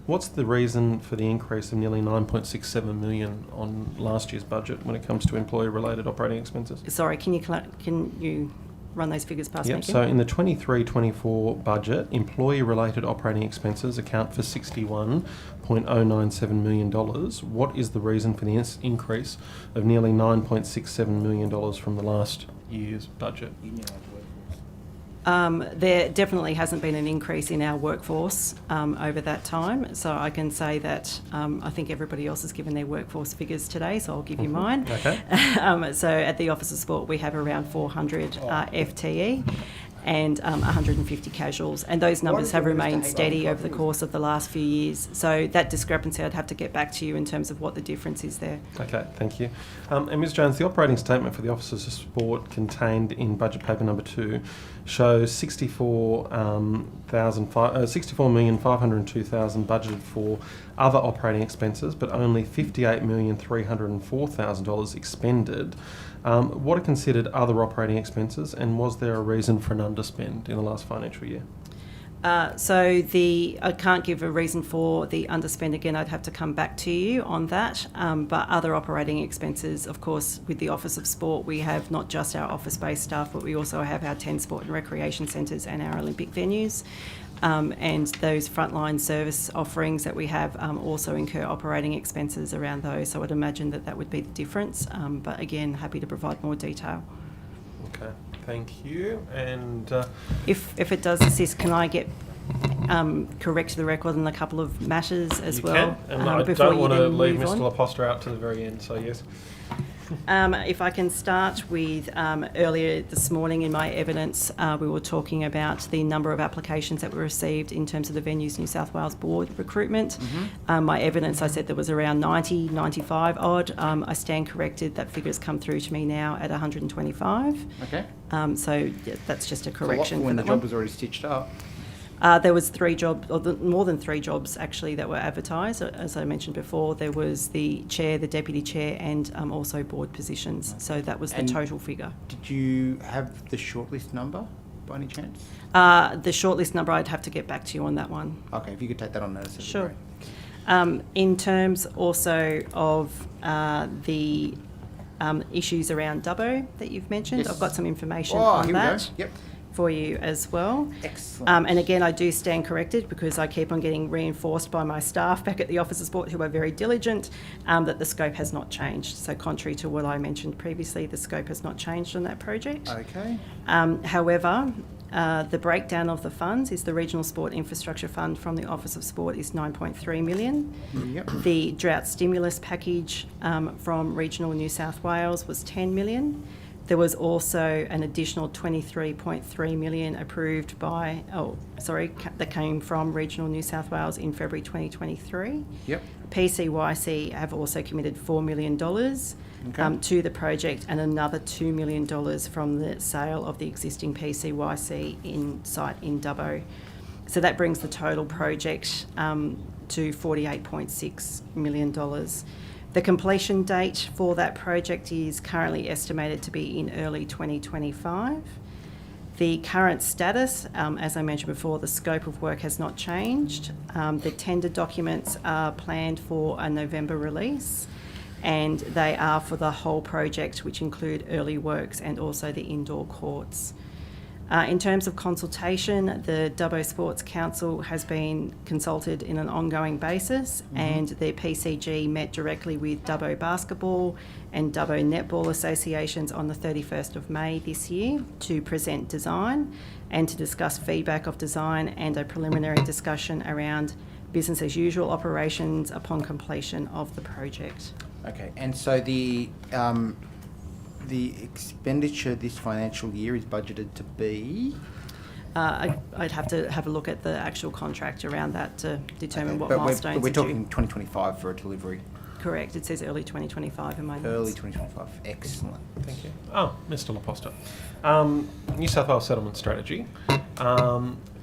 What's the reason for the increase of nearly $9.67 million on last year's budget when it comes to employee-related operating expenses? Sorry, can you run those figures past me again? So in the 23-24 budget, employee-related operating expenses account for $61.097 million. What is the reason for the increase of nearly $9.67 million from the last year's budget? There definitely hasn't been an increase in our workforce over that time. So I can say that I think everybody else has given their workforce figures today, so I'll give you mine. Okay. So at the Office of Sport, we have around 400 FTE and 150 casuals, and those numbers have remained steady over the course of the last few years. So that discrepancy, I'd have to get back to you in terms of what the difference is there. Okay, thank you. And Ms Jones, the operating statement for the Offices of Sport contained in budget paper number 2 shows $64,502,000 budgeted for other operating expenses, but only $58,304,000 expended. What are considered other operating expenses, and was there a reason for an underspend in the last financial year? So I can't give a reason for the underspend. Again, I'd have to come back to you on that. But other operating expenses, of course, with the Office of Sport, we have not just our office-based staff, but we also have our 10 sport and recreation centres and our Olympic venues. And those frontline service offerings that we have also incur operating expenses around those. So I'd imagine that would be the difference. But again, happy to provide more detail. Okay, thank you. And if it does assist, can I get correct the record on a couple of matters as well? And I don't want to leave Mr Laposta out to the very end, so yes. If I can start with earlier this morning in my evidence, we were talking about the number of applications that were received in terms of the Venues New South Wales Board recruitment. My evidence, I said there was around 90, 95 odd. I stand corrected. That figure has come through to me now at 125. Okay. So that's just a correction. When the job was already stitched up. There was 3 jobs, or more than 3 jobs actually, that were advertised. As I mentioned before, there was the chair, the deputy chair, and also board positions. So that was the total figure. Did you have the shortlist number by any chance? The shortlist number, I'd have to get back to you on that one. Okay, if you could take that on notice. Sure. In terms also of the issues around Dubbo that you've mentioned, I've got some information on that. Yep. For you as well. Excellent. And again, I do stand corrected because I keep on getting reinforced by my staff back at the Office of Sport, who are very diligent, that the scope has not changed. So contrary to what I mentioned previously, the scope has not changed on that project. Okay. However, the breakdown of the funds is the Regional Sport Infrastructure Fund from the Office of Sport is $9.3 million. Yep. The drought stimulus package from Regional New South Wales was $10 million. There was also an additional $23.3 million approved by, that came from Regional New South Wales in February 2023. Yep. PCYC have also committed $4 million to the project, and another $2 million from the sale of the existing PCYC site in Dubbo. So that brings the total project to $48.6 million. The completion date for that project is currently estimated to be in early 2025. The current status, as I mentioned before, the scope of work has not changed. The tender documents are planned for a November release, and they are for the whole project, which include early works and also the indoor courts. In terms of consultation, the Dubbo Sports Council has been consulted in an ongoing basis, and the PCG met directly with Dubbo Basketball and Dubbo Netball Associations on the 31st of May this year to present design and to discuss feedback of design and a preliminary discussion around business as usual operations upon completion of the project. Okay, and so the expenditure this financial year is budgeted to be? I'd have to have a look at the actual contract around that to determine what milestones But we're are due. talking 2025 for a delivery. Correct. It says early 2025 in my notes. Early 2025. Excellent. Thank you. Oh, Mr. Laposta. New South Wales settlement strategy.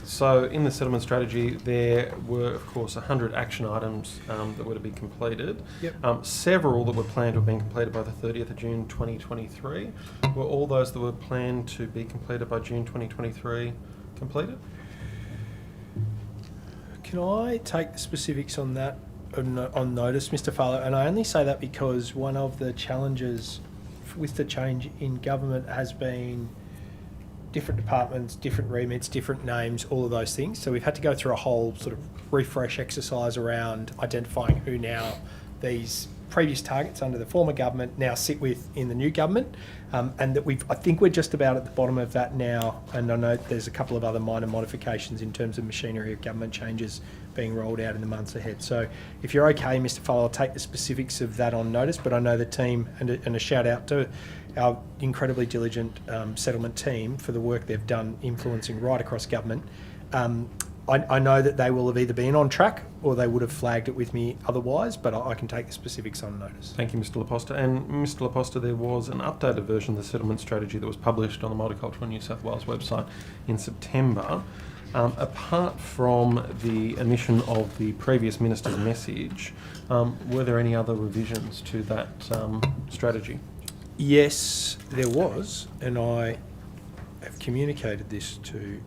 So in the settlement strategy, there were, of course, 100 action items that were to be completed. Yep. Several that were planned to have been completed by the 30th of June 2023. Were all those that were planned to be completed by June 2023 completed? Can I take the specifics on that on notice, Mr. Farlow? And I only say that because one of the challenges with the change in government has been different departments, different remits, different names, all of those things. So we've had to go through a whole sort of refresh exercise around identifying who now these previous targets under the former government now sit with in the new government, and that I think we're just about at the bottom of that now, and I know there's a couple of other minor modifications in terms of machinery of government changes being rolled out in the months ahead. So if you're okay, Mr. Farlow, I'll take the specifics of that on notice, but I know the team, and a shout out to our incredibly diligent settlement team for the work they've done influencing right across government. I know that they will have either been on track or they would have flagged it with me otherwise, but I can take the specifics on notice. Thank you, Mr. Laposta. And Mr. Laposta, there was an updated version of the settlement strategy that was published on the Multicultural New South Wales website in September. Apart from the omission of the previous minister's message, were there any other revisions to that strategy? Yes, there was, and I have communicated this to...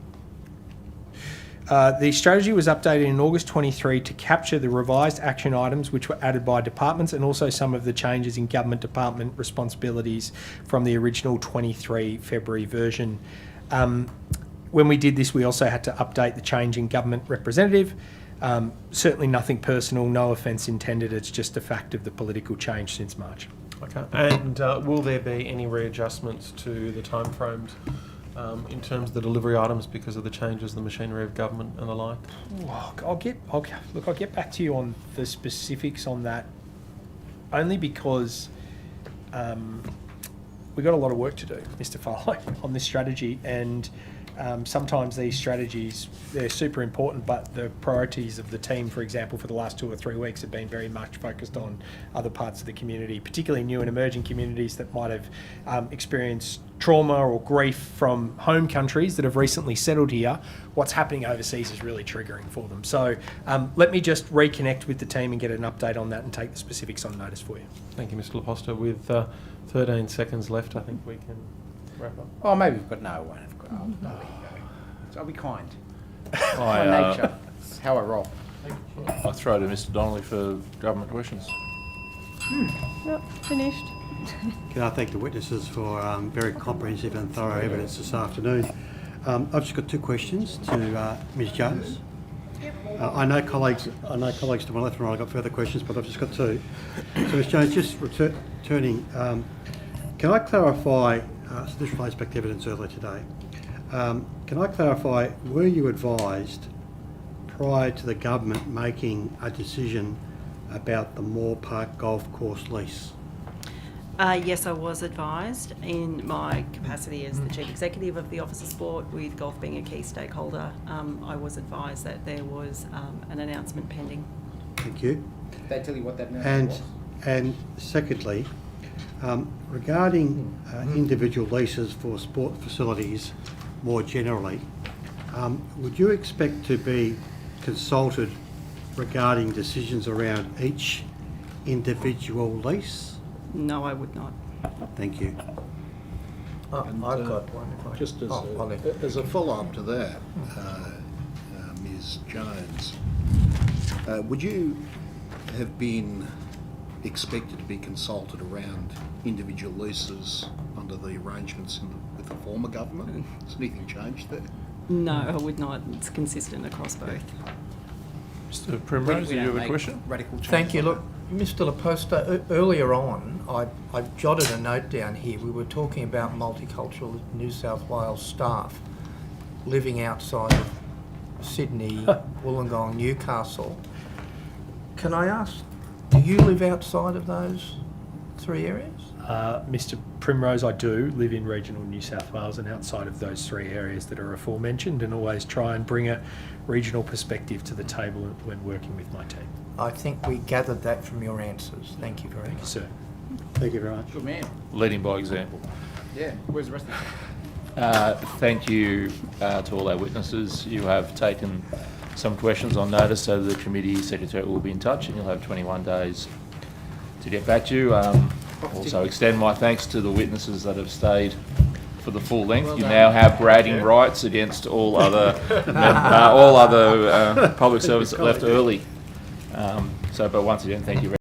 the strategy was updated in August 23 to capture the revised action items which were added by departments, and also some of the changes in government department responsibilities from the original 23 February version. When we did this, we also had to update the change in government representative. Certainly nothing personal, no offence intended, it's just a fact of the political change since March. Okay, and will there be any readjustments to the timeframes in terms of the delivery items because of the changes, the machinery of government and the like? I'll get back to you on the specifics on that, only because we've got a lot of work to do, Mr. Farlow, on this strategy, and sometimes these strategies, they're super important, but the priorities of the team, for example, for the last 2 or 3 weeks have been very much focused on other parts of the community, particularly new and emerging communities that might have experienced trauma or grief from home countries that have recently settled here. What's happening overseas is really triggering for them. So let me just reconnect with the team and get an update on that and take the specifics on notice for you. Thank you, Mr. Laposta. With 13 seconds left, I think we can wrap up. Oh, maybe we've got no one. I'll be kind. I, My nature. It's how I roll. I throw to Mr. Donnelly for government questions. Yep, finished. Can I thank the witnesses for very comprehensive and thorough evidence this afternoon. I've just got 2 questions to Ms. Jones. I know colleagues to my left and right have got further questions, but I've just got 2. So Ms. Jones, just returning, can I clarify, so this relates back to evidence earlier today, can I clarify, were you advised prior to the government making a decision about the Moore Park Golf Course lease? Yes, I was advised in my capacity as the Chief Executive of the Office of Sport, with golf being a key stakeholder. I was advised that there was an announcement pending. Thank you. Did they tell you what that announcement was? And secondly, regarding individual leases for sport facilities more generally, would you expect to be consulted regarding decisions around each individual lease? No, I would not. Thank you. I've got one. If I... Just as a follow-up to that, Ms. Jones, would you have been expected to be consulted around individual leases under the arrangements with the former government? Has anything changed there? No, I would not. It's consistent across both. Mr. Primrose, do you have a question? Thank you. Look, Mr. Laposta, earlier on, I've jotted a note down here. We were talking about multicultural New South Wales staff living outside of Sydney, Wollongong, Newcastle. Can I ask, do you live outside of those three areas? Mr. Primrose, I do live in regional New South Wales and outside of those three areas that are aforementioned, and always try and bring a regional perspective to the table when working with my team. I think we gathered that from your answers. Thank you very much. Sir. Thank you very much. Good man. Leading by example. Yeah. Where's the rest of the Thank you to all our witnesses. You have taken some questions on notice, so the committee secretary will be in touch, and you'll have 21 days to get back to you. Also extend my thanks to the witnesses that have stayed for the full length. Well you done. now have bragging rights against all other public service that left early. But once again, thank you very